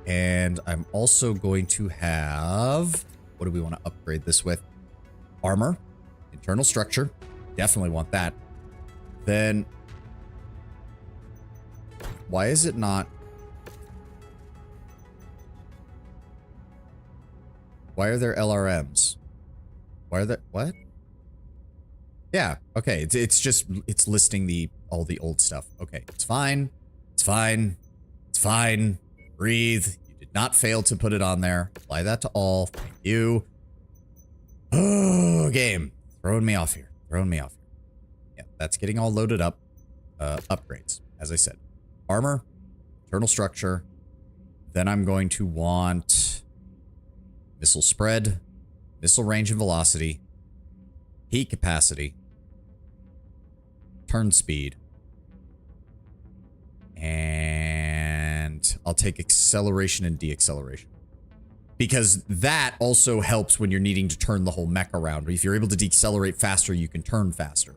And I'm also going to have... What do we want to upgrade this with? Armor. Internal structure. Definitely want that. Then... Why is it not... Why are there LRMs? Why are there... What? Yeah, okay. It's just... It's listing all the old stuff. Okay, it's fine. It's fine. It's fine. Breathe. You did not fail to put it on there. Apply that to all. Thank you. Oh, game. Throwing me off here. Throwing me off here. Yeah, that's getting all loaded up. Upgrades, as I said. Armor. Internal structure. Then I'm going to want... Missile spread. Missile range and velocity. Heat capacity. Turn speed. And I'll take acceleration and deacceleration. Because that also helps when you're needing to turn the whole mech around. If you're able to decelerate faster, you can turn faster.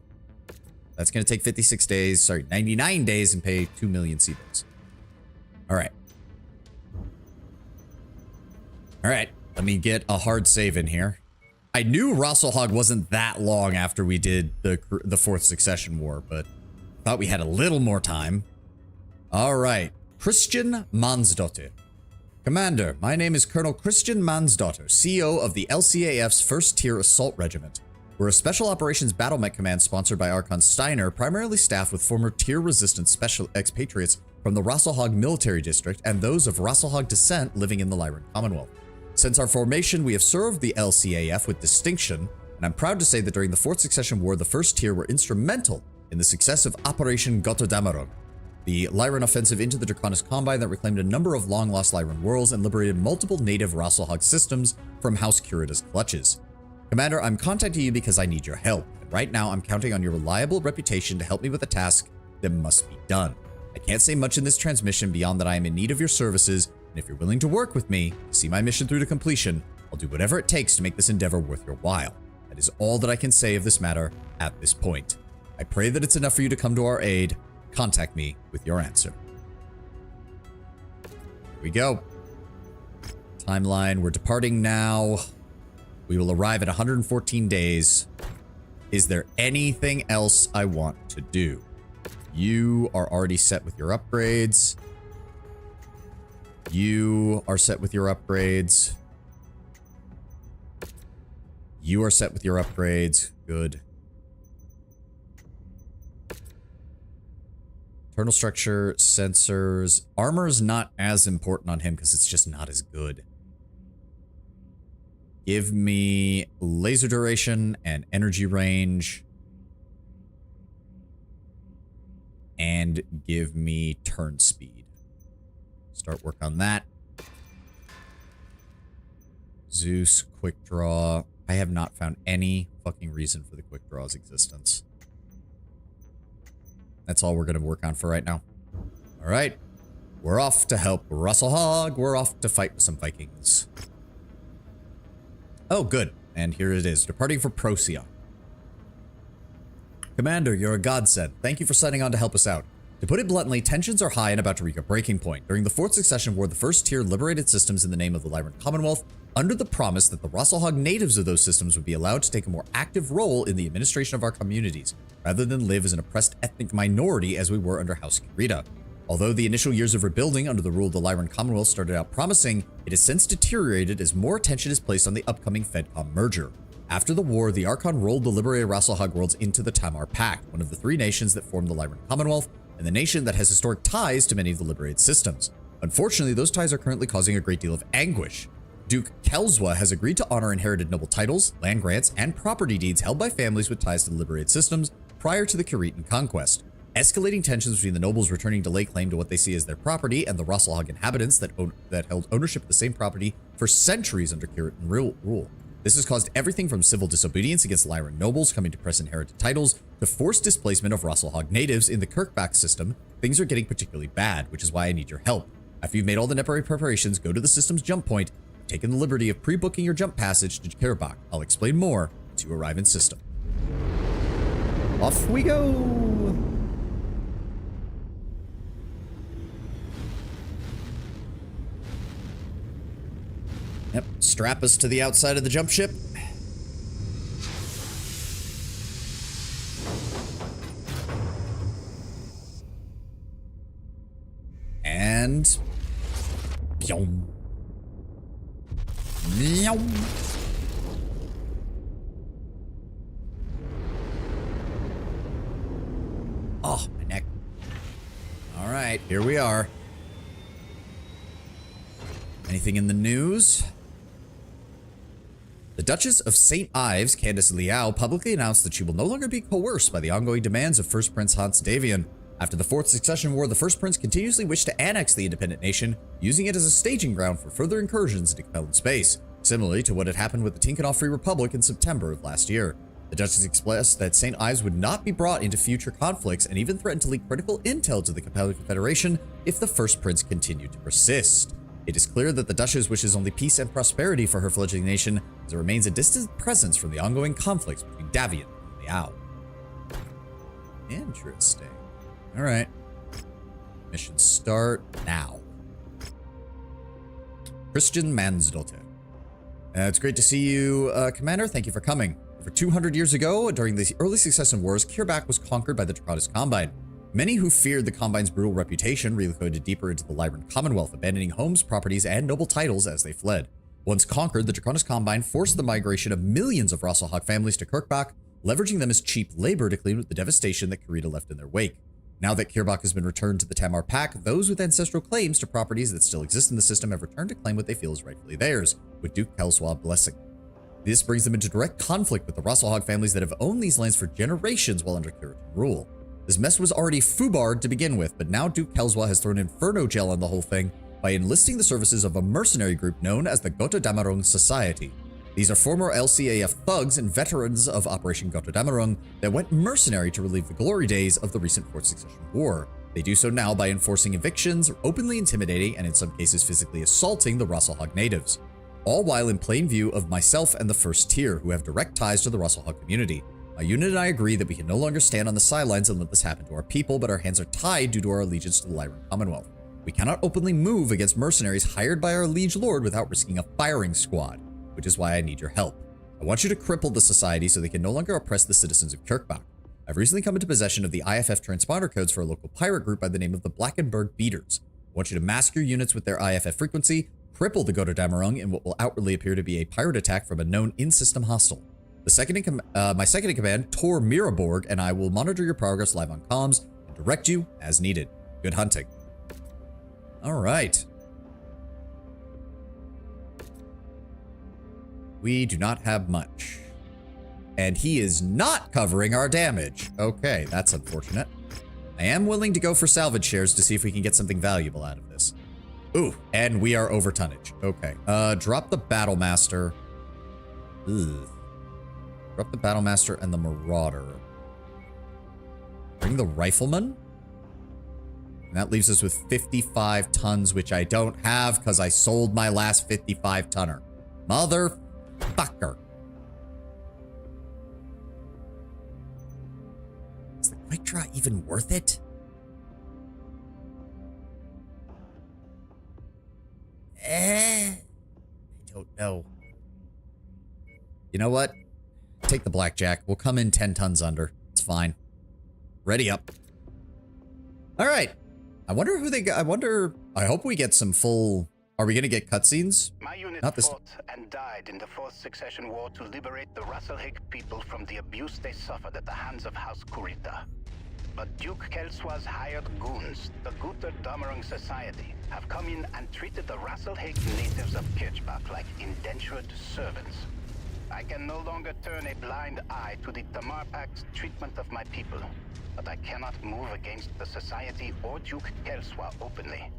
That's going to take 56 days, sorry, 99 days and pay 2 million C-Bills. All right. All right, let me get a hard save in here. I knew Rasselhog wasn't that long after we did the Fourth Succession War, but thought we had a little more time. All right, Christian Mansdotter. Commander, my name is Colonel Christian Mansdotter, CO of the LCAF's 1st Tier Assault Regiment. We're a Special Operations Battle Mech Command sponsored by Archon Steiner, primarily staffed with former tier-resistant special expatriates from the Rasselhog Military District and those of Rasselhog descent living in the Lyran Commonwealth. Since our formation, we have served the LCAF with distinction, and I'm proud to say that during the Fourth Succession War, the 1st Tier were instrumental in the success of Operation Gotterdammerung, the Lyran offensive into the Draconis Combine that reclaimed a number of long-lost Lyran worlds and liberated multiple native Rasselhog systems from House Kurita's clutches. Commander, I'm contacting you because I need your help, and right now I'm counting on your reliable reputation to help me with a task that must be done. I can't say much in this transmission beyond that I am in need of your services, and if you're willing to work with me, to see my mission through to completion, I'll do whatever it takes to make this endeavor worth your while. That is all that I can say of this matter at this point. I pray that it's enough for you to come to our aid. Contact me with your answer. Here we go. Timeline, we're departing now. We will arrive at 114 days. Is there anything else I want to do? You are already set with your upgrades. You are set with your upgrades. You are set with your upgrades. Good. Internal structure, sensors. Armor is not as important on him because it's just not as good. Give me laser duration and energy range. And give me turn speed. Start work on that. Zeus, quick draw. I have not found any fucking reason for the quick draw's existence. That's all we're going to work on for right now. All right. We're off to help Russell Hogg. We're off to fight some Vikings. Oh, good. And here it is. Departing for Procea. Commander, you're a godsend. Thank you for signing on to help us out. To put it bluntly, tensions are high and about to reach a breaking point. During the Fourth Succession War, the First Tier liberated systems in the name of the Lyran Commonwealth under the promise that the Rassalhog natives of those systems would be allowed to take a more active role in the administration of our communities, rather than live as an oppressed ethnic minority as we were under House Kirita. Although the initial years of rebuilding under the rule of the Lyran Commonwealth started out promising, it has since deteriorated as more attention is placed on the upcoming FedCom merger. After the war, the Archon rolled the liberated Rassalhog worlds into the Tamar Pact, one of the three nations that formed the Lyran Commonwealth, and the nation that has historic ties to many of the liberated systems. Unfortunately, those ties are currently causing a great deal of anguish. Duke Kelswa has agreed to honor inherited noble titles, land grants, and property deeds held by families with ties to the liberated systems prior to the Kiritan conquest. Escalating tensions between the nobles returning to lay claim to what they see as their property and the Rassalhog inhabitants that held ownership of the same property for centuries under Kiritan rule. This has caused everything from civil disobedience against Lyran nobles coming to press inherited titles to forced displacement of Rassalhog natives in the Kirkback system. Things are getting particularly bad, which is why I need your help. After you've made all the necessary preparations, go to the system's jump point. I've taken the liberty of pre-booking your jump passage to Kirkback. I'll explain more once you arrive in system. Off we go! Yep, strap us to the outside of the jump ship. And... Byom. Meow. Oh, my neck. All right, here we are. Anything in the news? The Duchess of St. Ives, Candace Liao, publicly announced that she will no longer be coerced by the ongoing demands of First Prince Hans Davion. After the Fourth Succession War, the First Prince continuously wished to annex the independent nation, using it as a staging ground for further incursions into Capellan space, similarly to what had happened with the Tinkanoff Free Republic in September of last year. The Duchess expressed that St. Ives would not be brought into future conflicts and even threatened to leak critical intel to the Capellan Confederation if the First Prince continued to persist. It is clear that the Duchess wishes only peace and prosperity for her fledgling nation, as it remains a distant presence from the ongoing conflicts between Davion and Liao. Interesting. Alright. Mission start now. Christian Mansdotter. It's great to see you, Commander. Thank you for coming. Over 200 years ago, during the early Succession Wars, Kirkback was conquered by the Draconis Combine. Many who feared the Combine's brutal reputation relocated deeper into the Lyran Commonwealth, abandoning homes, properties, and noble titles as they fled. Once conquered, the Draconis Combine forced the migration of millions of Rassalhog families to Kirkback, leveraging them as cheap labor to clean up the devastation that Kirita left in their wake. Now that Kirkback has been returned to the Tamar Pact, those with ancestral claims to properties that still exist in the system have returned to claim what they feel is rightfully theirs, with Duke Kelswa blessing. This brings them into direct conflict with the Rassalhog families that have owned these lands for generations while under Kiritan rule. This mess was already foobarred to begin with, but now Duke Kelswa has thrown Inferno Gel on the whole thing by enlisting the services of a mercenary group known as the Gotodamarung Society. These are former LCAF thugs and veterans of Operation Gotodamarung that went mercenary to relieve the glory days of the recent Fourth Succession War. They do so now by enforcing evictions, openly intimidating, and in some cases physically assaulting the Rassalhog natives. All while in plain view of myself and the First Tier, who have direct ties to the Rassalhog community. My unit and I agree that we can no longer stand on the sidelines and let this happen to our people, but our hands are tied due to our allegiance to the Lyran Commonwealth. We cannot openly move against mercenaries hired by our liege lord without risking a firing squad, which is why I need your help. I want you to cripple the society so they can no longer oppress the citizens of Kirkback. I've recently come into possession of the IFF transponder codes for a local pirate group by the name of the Blackenberg Beaters. I want you to mask your units with their IFF frequency, cripple the Gotodamarung in what will outwardly appear to be a pirate attack from a known in-system hostile. My second in command, Tor Miraborg, and I will monitor your progress live on comms and direct you as needed. Good hunting. All right. We do not have much. And he is not covering our damage. Okay, that's unfortunate. I am willing to go for salvage shares to see if we can get something valuable out of this. Ooh, and we are over tonnage. Okay, drop the Battle Master. Ugh. Drop the Battle Master and the Marauder. Bring the Rifleman. And that leaves us with 55 tons, which I don't have because I sold my last 55 tonner. Motherfucker. Is the quick draw even worth it? I don't know. You know what? Take the blackjack. We'll come in 10 tons under. It's fine. Ready up. All right. I wonder who they got. I hope we get some full. Are we going to get cutscenes? My unit Not this. fought and died in the Fourth Succession War to liberate the Russellhig people from the abuse they suffered at the hands of House Kurita. But Duke Kelswa's hired goons, the Guter Damerung Society, have come in and treated the Russellhig natives of Kirchbach like indentured servants. I can no longer turn a blind eye to the Tamar Pact's treatment of my people, but I cannot move against the Society or Duke Kelswa openly.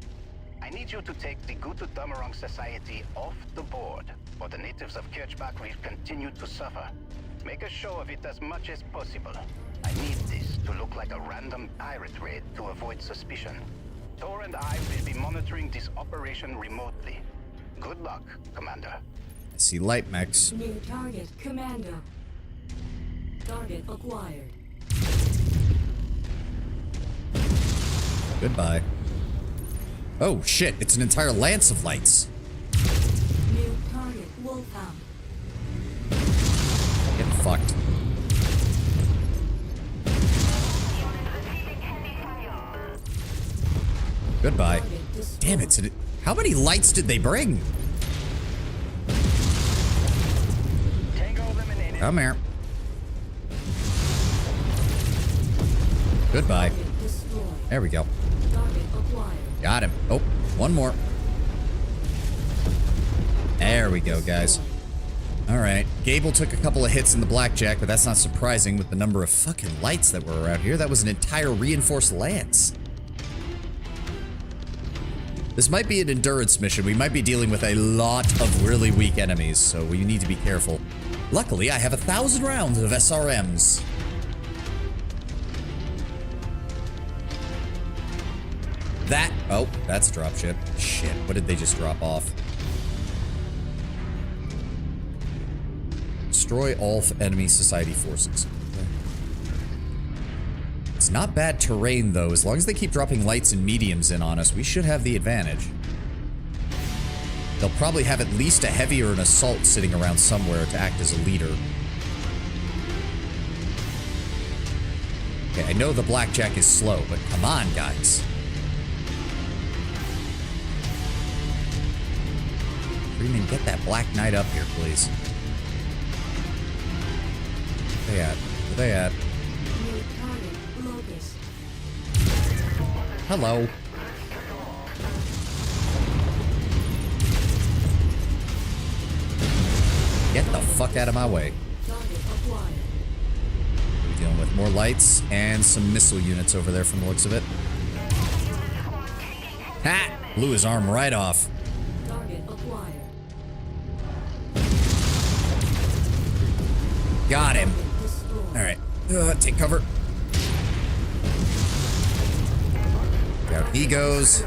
I need you to take the Guter Damerung Society off the board, or the natives of Kirchbach will continue to suffer. Make a show of it as much as possible. I need this to look like a random pirate raid to avoid suspicion. Tor and I will be monitoring this operation remotely. Good luck, Commander. I see light mechs. New target, Commander. Target acquired. Goodbye. Oh shit, it's an entire lance of lights. New target, Wolfhound. Getting fucked. Goodbye. Damn it. How many lights did they bring? Come here. Goodbye. There we go. Got him. Oh, one more. There we go, guys. All right. Gable took a couple of hits in the blackjack, but that's not surprising with the number of fucking lights that were around here. That was an entire reinforced lance. This might be an endurance mission. We might be dealing with a lot of really weak enemies, so we need to be careful. Luckily, I have 1,000 rounds of SRMs. Oh, that's a dropship. Shit, what did they just drop off? Destroy all enemy society forces. Okay. It's not bad terrain, though. As long as they keep dropping lights and mediums in on us, we should have the advantage. They'll probably have at least a heavy or an assault sitting around somewhere to act as a leader. Okay, I know the blackjack is slow, but come on, guys. Freeman, get that Black Knight up here, please. Where they at? Where they at? Hello. Get the fuck out of my way. We're dealing with more lights and some missile units over there from the looks of it. Ha! Blew his arm right off. Got him. Alright. Take cover. Down he goes.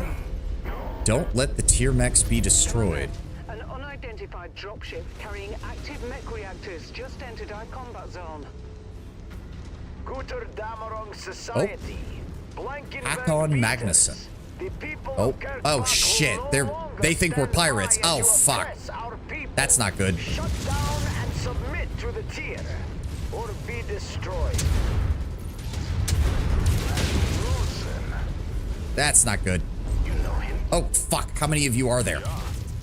Don't let the tier mechs be destroyed. An unidentified dropship carrying active mech reactors just entered our combat zone. Guter Damerung Society. Hakon Magnuson. Oh shit. They think we're pirates. Oh fuck. That's not good. Shut down and submit to the tier, or be destroyed. That's not good. You know him. Oh fuck. How many of you are there?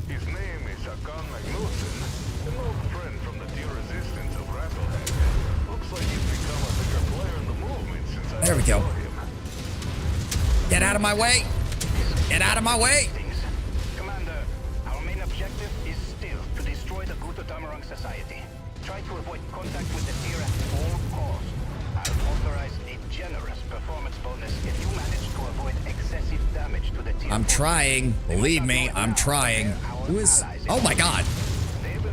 His name is Hakon Magnuson, an old friend from the tier resistance of Russellhig. Looks like he's become a bigger player in the movement since I There we go. saw him. Get out of my way! Get out of my way! Commander, our main objective is still to destroy the Gutatamurung Society. Try to avoid contact with the tier at all costs. I'll authorize a generous performance bonus if you manage to avoid excessive damage to the tier. I'm trying. Believe me, I'm trying. Who is... Oh my god!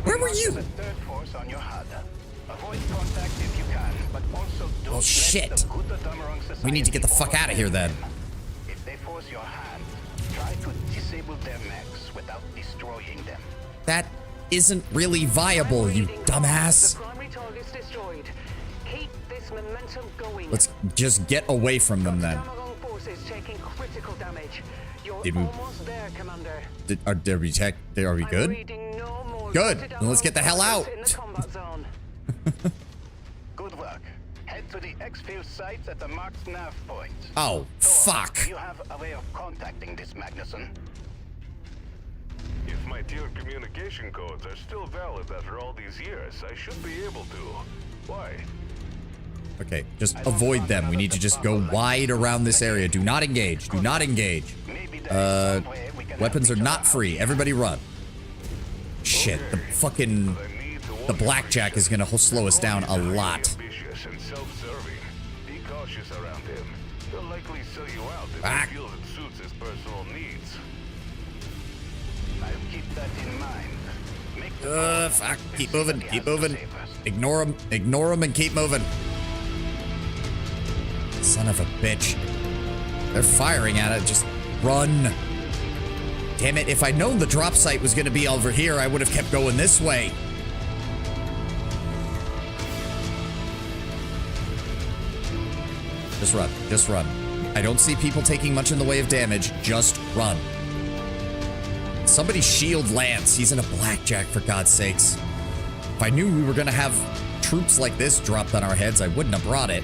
Where were you? Third force on your HUD. Avoid contact if you can, but also don't Oh shit. let the Gutatamurung Society We need to get the fuck out of here then. If they force your hand, try to disable their mechs without destroying them. That isn't really viable, you dumbass. The primary target's destroyed. Keep this momentum going. Let's just get away from them then. Damarong forces taking critical damage. You're Did we- almost there, Commander. Are we I'm good? reading no more Good. Gutatamurung Then let's get the hell out. in the combat zone. Good work. Head to the exfil sites at the marked nav point. Oh, fuck. You have a way of contacting this Magnuson. If my tier communication codes are still valid after all these years, I should be able to. Why? Okay, just avoid them. We need to just go wide around this area. Do not engage. Do not engage. Weapons are not free. Everybody run. Shit, the fucking... The blackjack is gonna slow us down a lot. Ambitious and self-serving. Be cautious around him. He'll likely sell you out if Ah. he feels it suits his personal needs. I'll keep that in mind. Fuck. Keep moving. Keep moving. Ignore him. Ignore him and keep moving. Son of a bitch. They're firing at it. Just run. Damn it. If I'd known the drop site was going to be over here, I would have kept going this way. Just run. Just run. I don't see people taking much in the way of damage. Just run. Somebody shield Lance. He's in a blackjack, for God's sakes. If I knew we were going to have troops like this dropped on our heads, I wouldn't have brought it.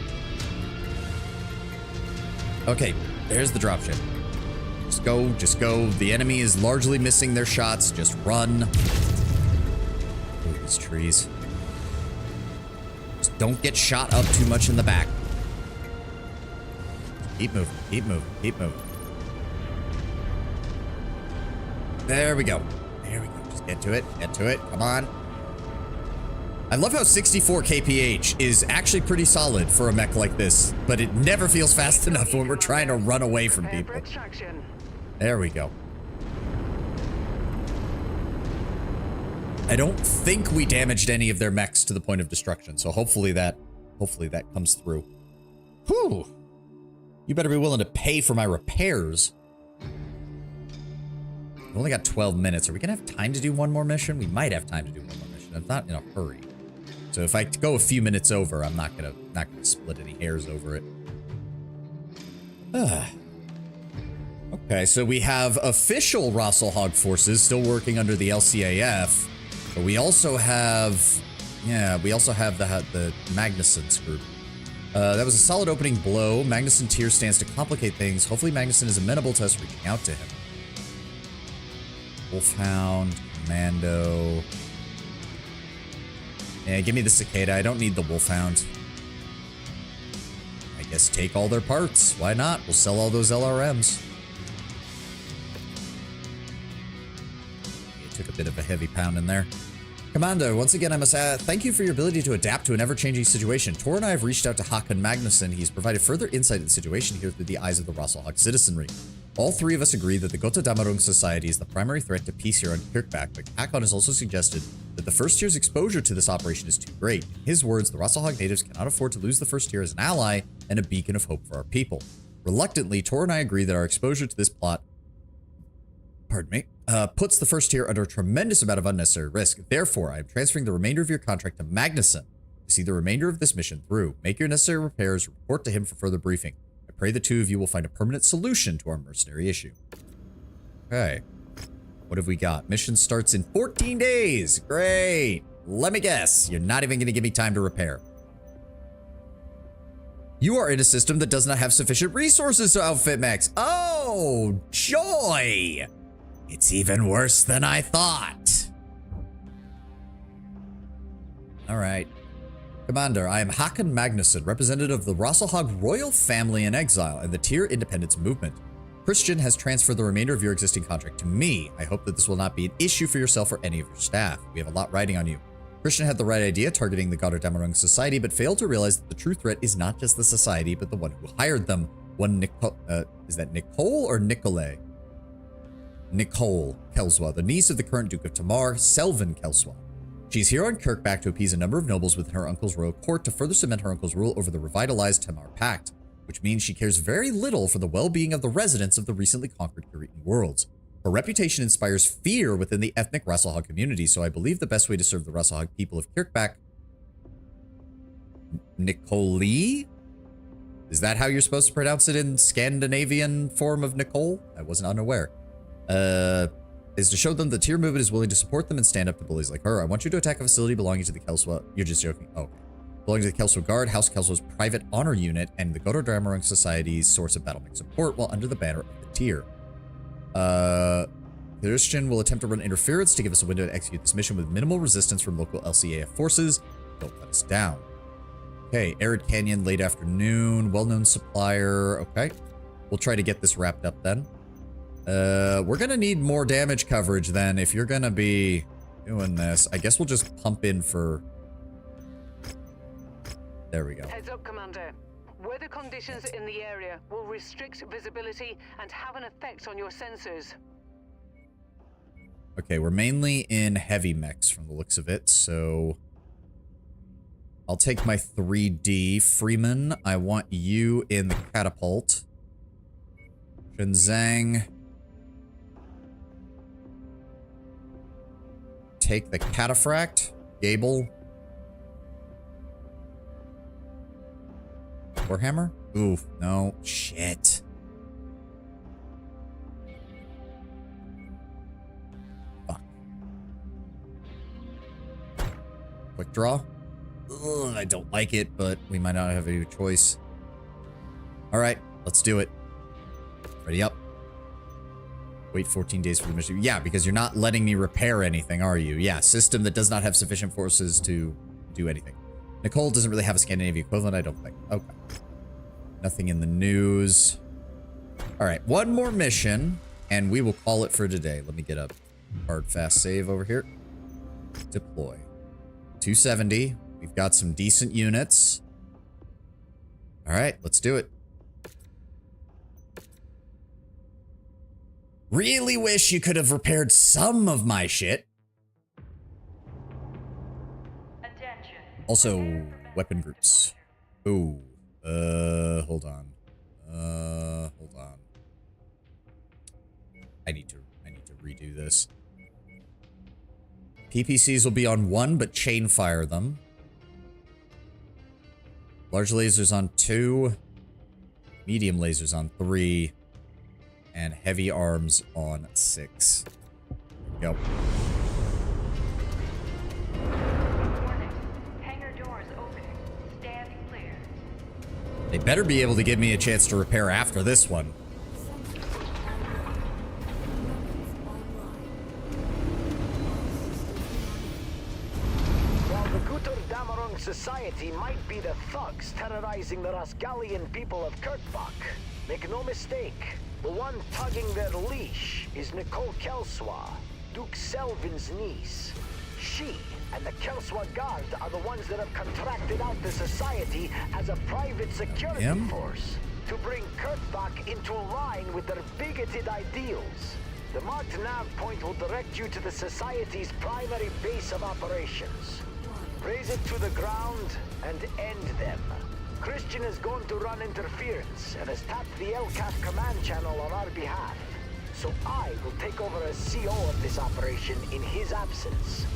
Okay, there's the dropship. Just go, just go. The enemy is largely missing their shots. Just run. Ooh, these trees. Just don't get shot up too much in the back. Keep moving, keep moving, keep moving. There we go. There we go. Just get to it. Get to it. Come on. I love how 64 kph is actually pretty solid for a mech like this, but it never feels fast enough when we're trying to run away from people. There we go. I don't think we damaged any of their mechs to the point of destruction, so hopefully that comes through. Whew. You better be willing to pay for my repairs. We've only got 12 minutes. Are we gonna have time to do one more mission? We might have time to do one more mission. I'm not in a hurry. So if I go a few minutes over, I'm not gonna split any hairs over it. Okay, so we have official Rasselhog forces still working under the LCAF, but we also have, the Magnuson's group. That was a solid opening blow. Magnuson tier stands to complicate things. Hopefully Magnuson is amenable to us reaching out to him. Wolfhound, Commando. Yeah, give me the Cicada. I don't need the Wolfhound. I guess take all their parts. Why not? We'll sell all those LRMs. It took a bit of a heavy pound in there. Commander, once again, I must thank you for your ability to adapt to an ever-changing situation. Tor and I have reached out to Håkon Magnuson. He's provided further insight into the situation here through the eyes of the Rasselhog citizenry. All three of us agree that the Gutatamurung Society is the primary threat to peace here on Kirkback, but Håkon has also suggested that the First Tier's exposure to this operation is too great. In his words, the Rasselhog natives cannot afford to lose the First Tier as an ally and a beacon of hope for our people. Reluctantly, Tor and I agree that our exposure to this plot puts the First Tier under a tremendous amount of unnecessary risk. Therefore, I am transferring the remainder of your contract to Magnuson to see the remainder of this mission through. Make your necessary repairs, report to him for further briefing. I pray the two of you will find a permanent solution to our mercenary issue. Okay. What have we got? Mission starts in 14 days. Great. Let me guess. You're not even going to give me time to repair. You are in a system that does not have sufficient resources to outfit mechs. Oh, joy. It's even worse than I thought. All right. Commander, I am Håkon Magnusson, representative of the Rosselhog royal family in exile and the Tyr independence movement. Christian has transferred the remainder of your existing contract to me. I hope that this will not be an issue for yourself or any of your staff. We have a lot riding on you. Christian had the right idea targeting the Götterdämmerung Society, but failed to realize that the true threat is not just the society, but the one who hired them. Is that Nicole or Nicolai? Nicole Kelswa, the niece of the current Duke of Tamar, Selvin Kelswa. She's here on Kirkback to appease a number of nobles within her uncle's royal court to further cement her uncle's rule over the revitalized Tamar Pact, which means she cares very little for the well-being of the residents of the recently conquered Kiritan worlds. Her reputation inspires fear within the ethnic Rosselhog community, so I believe the best way to serve the Rosselhog people of Kirkback... Nicoli? Is that how you're supposed to pronounce it in Scandinavian form of Nicole? I wasn't unaware. Is to show them the Tyr movement is willing to support them and stand up to bullies like her. I want you to attack a facility belonging to the Kelswa... You're just joking. Oh, okay. Belonging to the Kelswa Guard, House Kelswa's private honor unit, and the Götterdämmerung Society's source of battle mech support while under the banner of the Tyr. Christian will attempt to run interference to give us a window to execute this mission with minimal resistance from local LCAF forces. Don't let us down. Okay, Arid Canyon, late afternoon, well-known supplier. Okay, we'll try to get this wrapped up then. We're gonna need more damage coverage then if you're gonna be doing this. I guess we'll just pump in for... There we go. Heads up, Commander. Weather conditions in the area will restrict visibility and have an effect on your sensors. Okay, we're mainly in heavy mechs from the looks of it, so... I'll take my 3D. Freeman, I want you in the catapult. Shenzang. Take the cataphract. Gable. Warhammer? Oof, no. Shit. Fuck. Quick draw. Ugh, I don't like it, but we might not have a choice. Alright, let's do it. Ready up. Wait 14 days for the mission. Yeah, because you're not letting me repair anything, are you? Yeah, system that does not have sufficient forces to do anything. Nicole doesn't really have a Scandinavian equivalent, I don't think. Okay. Nothing in the news. Alright, one more mission, and we will call it for today. Let me get a hard fast save over here. Deploy. 270. We've got some decent units. Alright, let's do it. Really wish you could have repaired some of my shit. Also, weapon groups. Ooh. Hold on. Hold on. I need to redo this. PPCs will be on 1, but chain fire them. Large lasers on 2. Medium lasers on 3. And heavy arms on 6. Go. They better be able to give me a chance to repair after this one. While the Götterdämmerung Society might be the thugs terrorizing the Rasgallian people of Kirkbach, make no mistake, the one tugging their leash is Nicole Kelswa, Duke Selvin's niece. She and the Kelswa Guard are the ones that have contracted out the society as a private security force to bring Kirkbach into line with their bigoted ideals. The marked nav point will direct you to the society's primary base of operations. Raise it to the ground and end them. Christian is going to run interference and has tapped the LCAF command channel on our behalf. So I will take over as CO of this operation in his absence.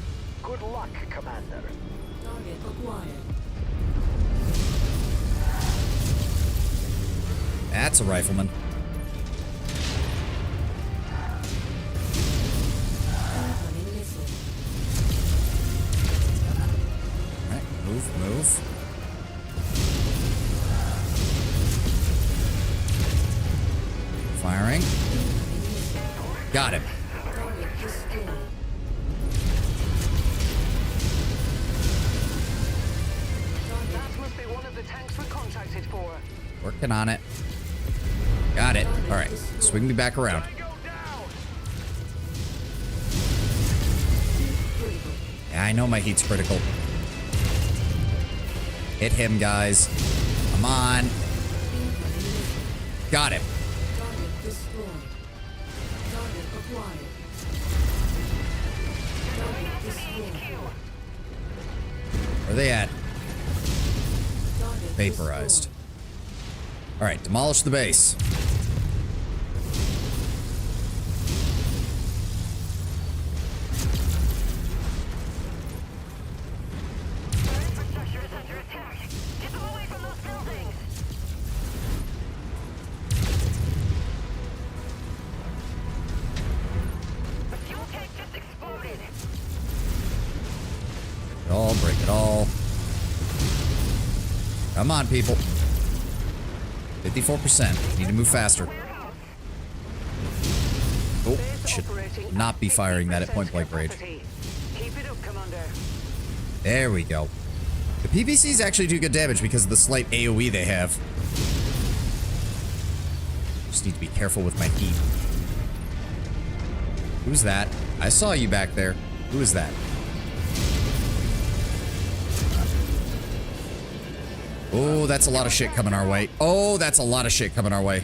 Good luck, Commander. Target acquired. That's a rifleman. Alright, move. Firing. Got him. Working on it. Got it. All right. Swing me back around. Yeah, I know my heat's critical. Hit him, guys. Come on. Got him. Target destroyed. Target acquired. Target destroyed. Where are they at? Target Vaporized. All right, demolish the base. Break it all. Come on, people. 54%. Need to move faster. Oh, should not be firing that at point blank range. There we go. The PPCs actually do good damage because of the slight AoE they have. Just need to be careful with my heat. Who's that? I saw you back there. Who is that? Oh, that's a lot of shit coming our way. Oh, that's a lot of shit coming our way.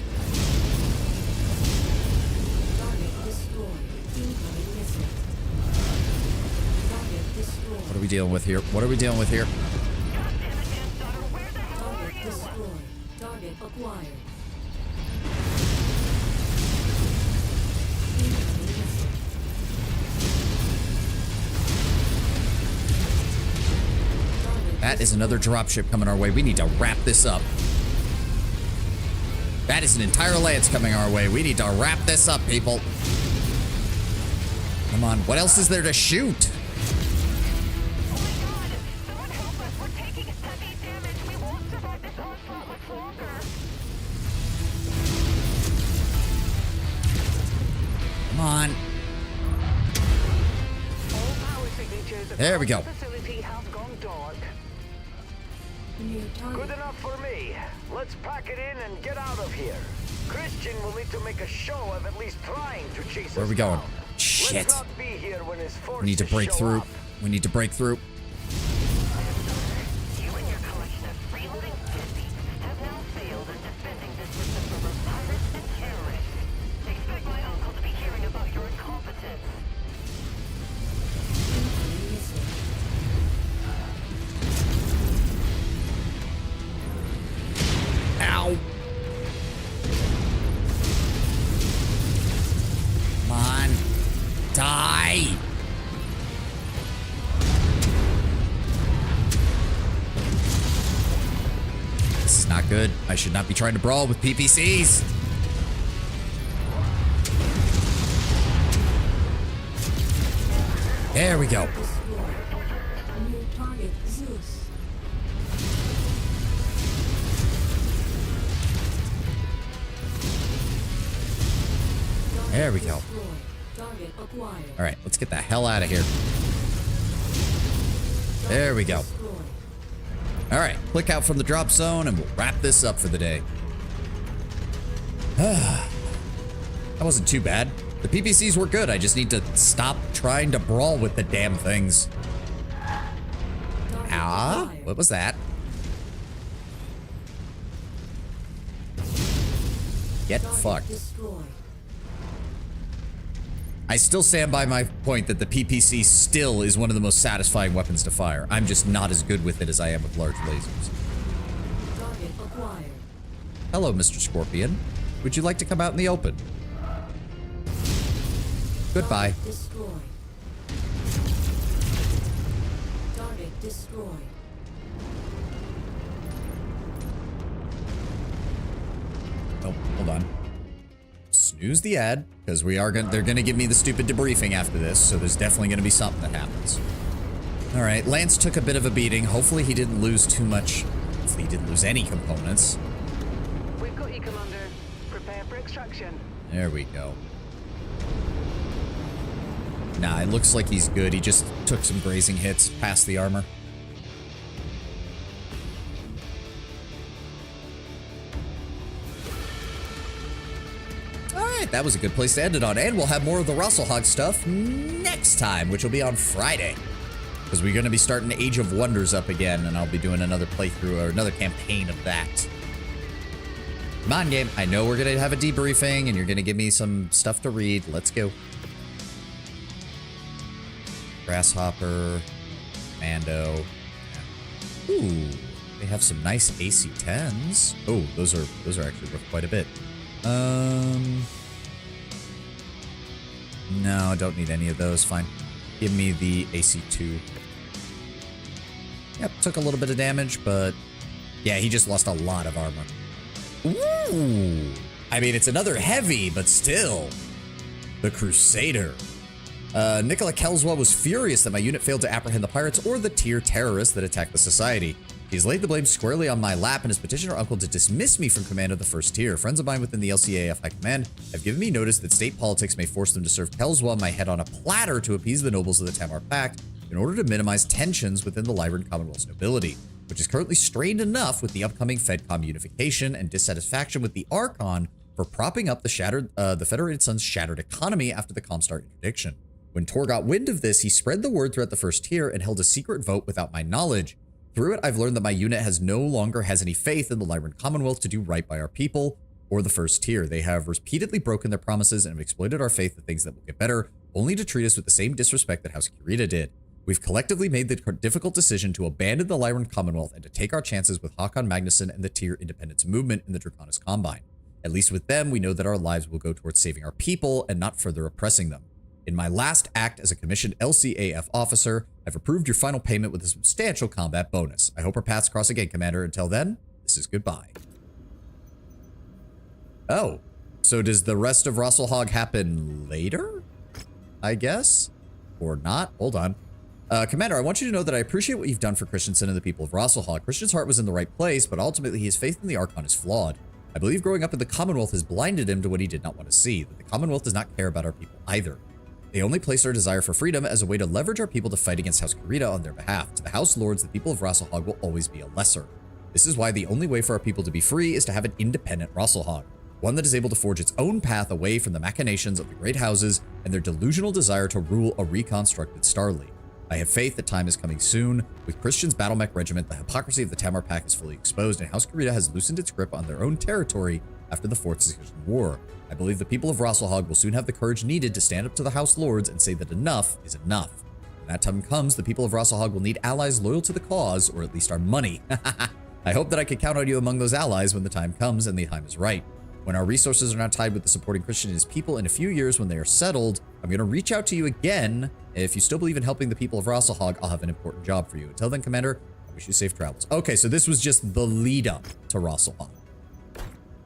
What are we dealing with here? What are we dealing with here? Target destroyed. Target acquired. That is another dropship coming our way. We need to wrap this up. That is an entire lance coming our way. We need to wrap this up, people. Come on. What else is there to shoot? Come on. There we go. Good enough for me. Let's pack it in and get out of here. Christian will need to make a show of at least trying to chase us. Where are we going? Down. Shit. Let's not be here when his We need to break forces show through. up. We need to break through. You and your collection of freeloading deadbeats have now failed in defending this system from pirates and terrorists. Expect my uncle to be hearing about your incompetence. Ow. Come on. Die. This is not good. I should not be trying to brawl with PPCs. There we go. New target Zeus. There we go. Target acquired. All right, let's get the hell out of here. There we go. All right, click out from the drop zone and we'll wrap this up for the day. That wasn't too bad. The PPCs were good. I just need to stop trying to brawl with the damn things. Ah, what was that? Get fucked. I still stand by my point that the PPC still is one of the most satisfying weapons to fire. I'm just not as good with it as I am with large lasers. Target acquired. Hello, Mr. Scorpion. Would you like to come out in the open? Goodbye. Target destroyed. Target destroyed. Oh, hold on. Snooze the ad, because they're gonna give me the stupid debriefing after this, so there's definitely gonna be something that happens. All right, Lance took a bit of a beating. Hopefully he didn't lose too much. Hopefully he didn't lose any components. We've got you, Commander. Prepare for extraction. There we go. Nah, it looks like he's good. He just took some grazing hits past the armor. like that was a good place to end it on. And we'll have more of the Rasselhog stuff next time, which will be on Friday. Because we're going to be starting Age of Wonders up again, and I'll be doing another playthrough or another campaign of that. Come on, game. I know we're going to have a debriefing, and you're going to give me some stuff to read. Let's go. Grasshopper. Mando. Ooh. They have some nice AC-10s. Oh, those are actually worth quite a bit. No, I don't need any of those. Fine. Give me the AC-2. Yep, took a little bit of damage, but yeah, he just lost a lot of armor. Ooh. I mean, it's another heavy, but still. The Crusader. Nicola Kelswa was furious that my unit failed to apprehend the pirates or the tier terrorists that attacked the society. He's laid the blame squarely on my lap and has petitioned our uncle to dismiss me from command of the first tier. Friends of mine within the LCAF High Command have given me notice that state politics may force them to serve Kelswa my head on a platter to appease the nobles of the Tamar Pact in order to minimize tensions within the Lyran Commonwealth's nobility, which is currently strained enough with the upcoming FedCom unification and dissatisfaction with the Archon for propping up the Federated Sun's shattered economy after the Comstar interdiction. When Tor got wind of this, he spread the word throughout the first tier and held a secret vote without my knowledge. Through it, I've learned that my unit no longer has any faith in the Lyran Commonwealth to do right by our people or the first tier. They have repeatedly broken their promises and have exploited our faith in things that will get better, only to treat us with the same disrespect that House Kurita did. We've collectively made the difficult decision to abandon the Lyran Commonwealth and to take our chances with Haakon Magnusson and the tier independence movement in the Draconis Combine. At least with them, we know that our lives will go towards saving our people and not further oppressing them. In my last act as a commissioned LCAF officer, I've approved your final payment with a substantial combat bonus. I hope our paths cross again, Commander. Until then, this is goodbye. Oh, so does the rest of Rasselhog happen later? I guess? Or not? Hold on. Commander, I want you to know that I appreciate what you've done for Christensen and the people of Rasselhog. Christian's heart was in the right place, but ultimately his faith in the Archon is flawed. I believe growing up in the Commonwealth has blinded him to what he did not want to see, that the Commonwealth does not care about our people either. They only place our desire for freedom as a way to leverage our people to fight against House Kurita on their behalf. To the House Lords, the people of Rasselhog will always be a lesser. This is why the only way for our people to be free is to have an independent Rasselhog, one that is able to forge its own path away from the machinations of the great houses and their delusional desire to rule a reconstructed Starly. I have faith that time is coming soon. With Christian's battle mech regiment, the hypocrisy of the Tamar Pack is fully exposed, and House Kurita has loosened its grip on their own territory after the Fourth Succession War. I believe the people of Rasselhog will soon have the courage needed to stand up to the House Lords and say that enough is enough. When that time comes, the people of Rasselhog will need allies loyal to the cause, or at least our money. I hope that I can count on you among those allies when the time comes and the time is right. When our resources are not tied with the supporting Christian and his people in a few years when they are settled, I'm going to reach out to you again. If you still believe in helping the people of Rasselhog, I'll have an important job for you. Until then, Commander, I wish you safe travels. Okay, so this was just the lead up to Rasselhog.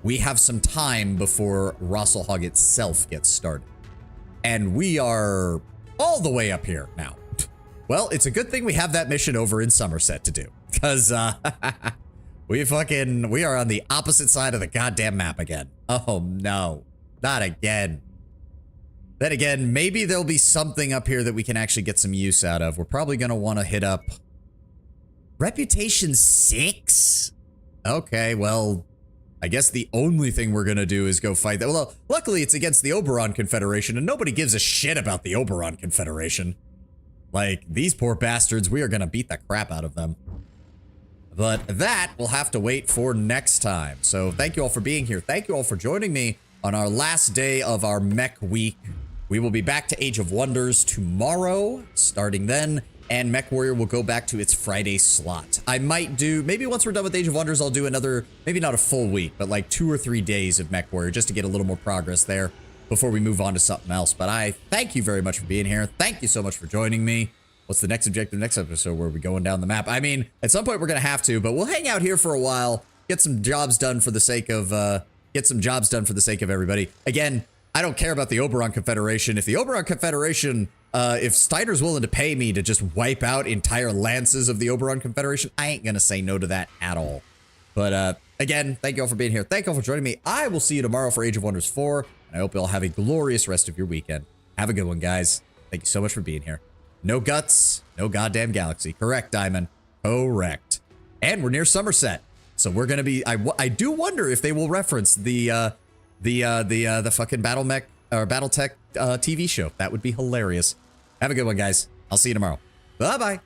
We have some time before Rasselhog itself gets started. And we are all the way up here now. Well, it's a good thing we have that mission over in Somerset to do. Because, we are on the opposite side of the goddamn map again. Oh, no. Not again. Then again, maybe there'll be something up here that we can actually get some use out of. We're probably going to want to hit up Reputation 6? Okay, well, I guess the only thing we're going to do is go fight that. Well, luckily it's against the Oberon Confederation, and nobody gives a shit about the Oberon Confederation. Like, these poor bastards, we are going to beat the crap out of them. But that will have to wait for next time. So thank you all for being here. Thank you all for joining me on our last day of our mech week. We will be back to Age of Wonders tomorrow, starting then. And Mech Warrior will go back to its Friday slot. I might do, maybe once we're done with Age of Wonders, I'll do another, maybe not a full week, but like 2 or 3 days of Mech Warrior just to get a little more progress there before we move on to something else. But I thank you very much for being here. Thank you so much for joining me. What's the next objective next episode? Where are we going down the map? I mean, at some point we're going to have to, but we'll hang out here for a while, get some jobs done for the sake of, everybody. Again, I don't care about the Oberon Confederation. If the Oberon Confederation, if Steiner's willing to pay me to just wipe out entire lances of the Oberon Confederation, I ain't going to say no to that at all. But again, thank you all for being here. Thank you all for joining me. I will see you tomorrow for Age of Wonders 4. And I hope you all have a glorious rest of your weekend. Have a good one, guys. Thank you so much for being here. No guts, no goddamn galaxy. Correct, Diamond. Correct. And we're near Somerset. So we're going to be, I do wonder if they will reference the the fucking Battle Mech or BattleTech TV show. That would be hilarious. Have a good one, guys. I'll see you tomorrow. Bye-bye.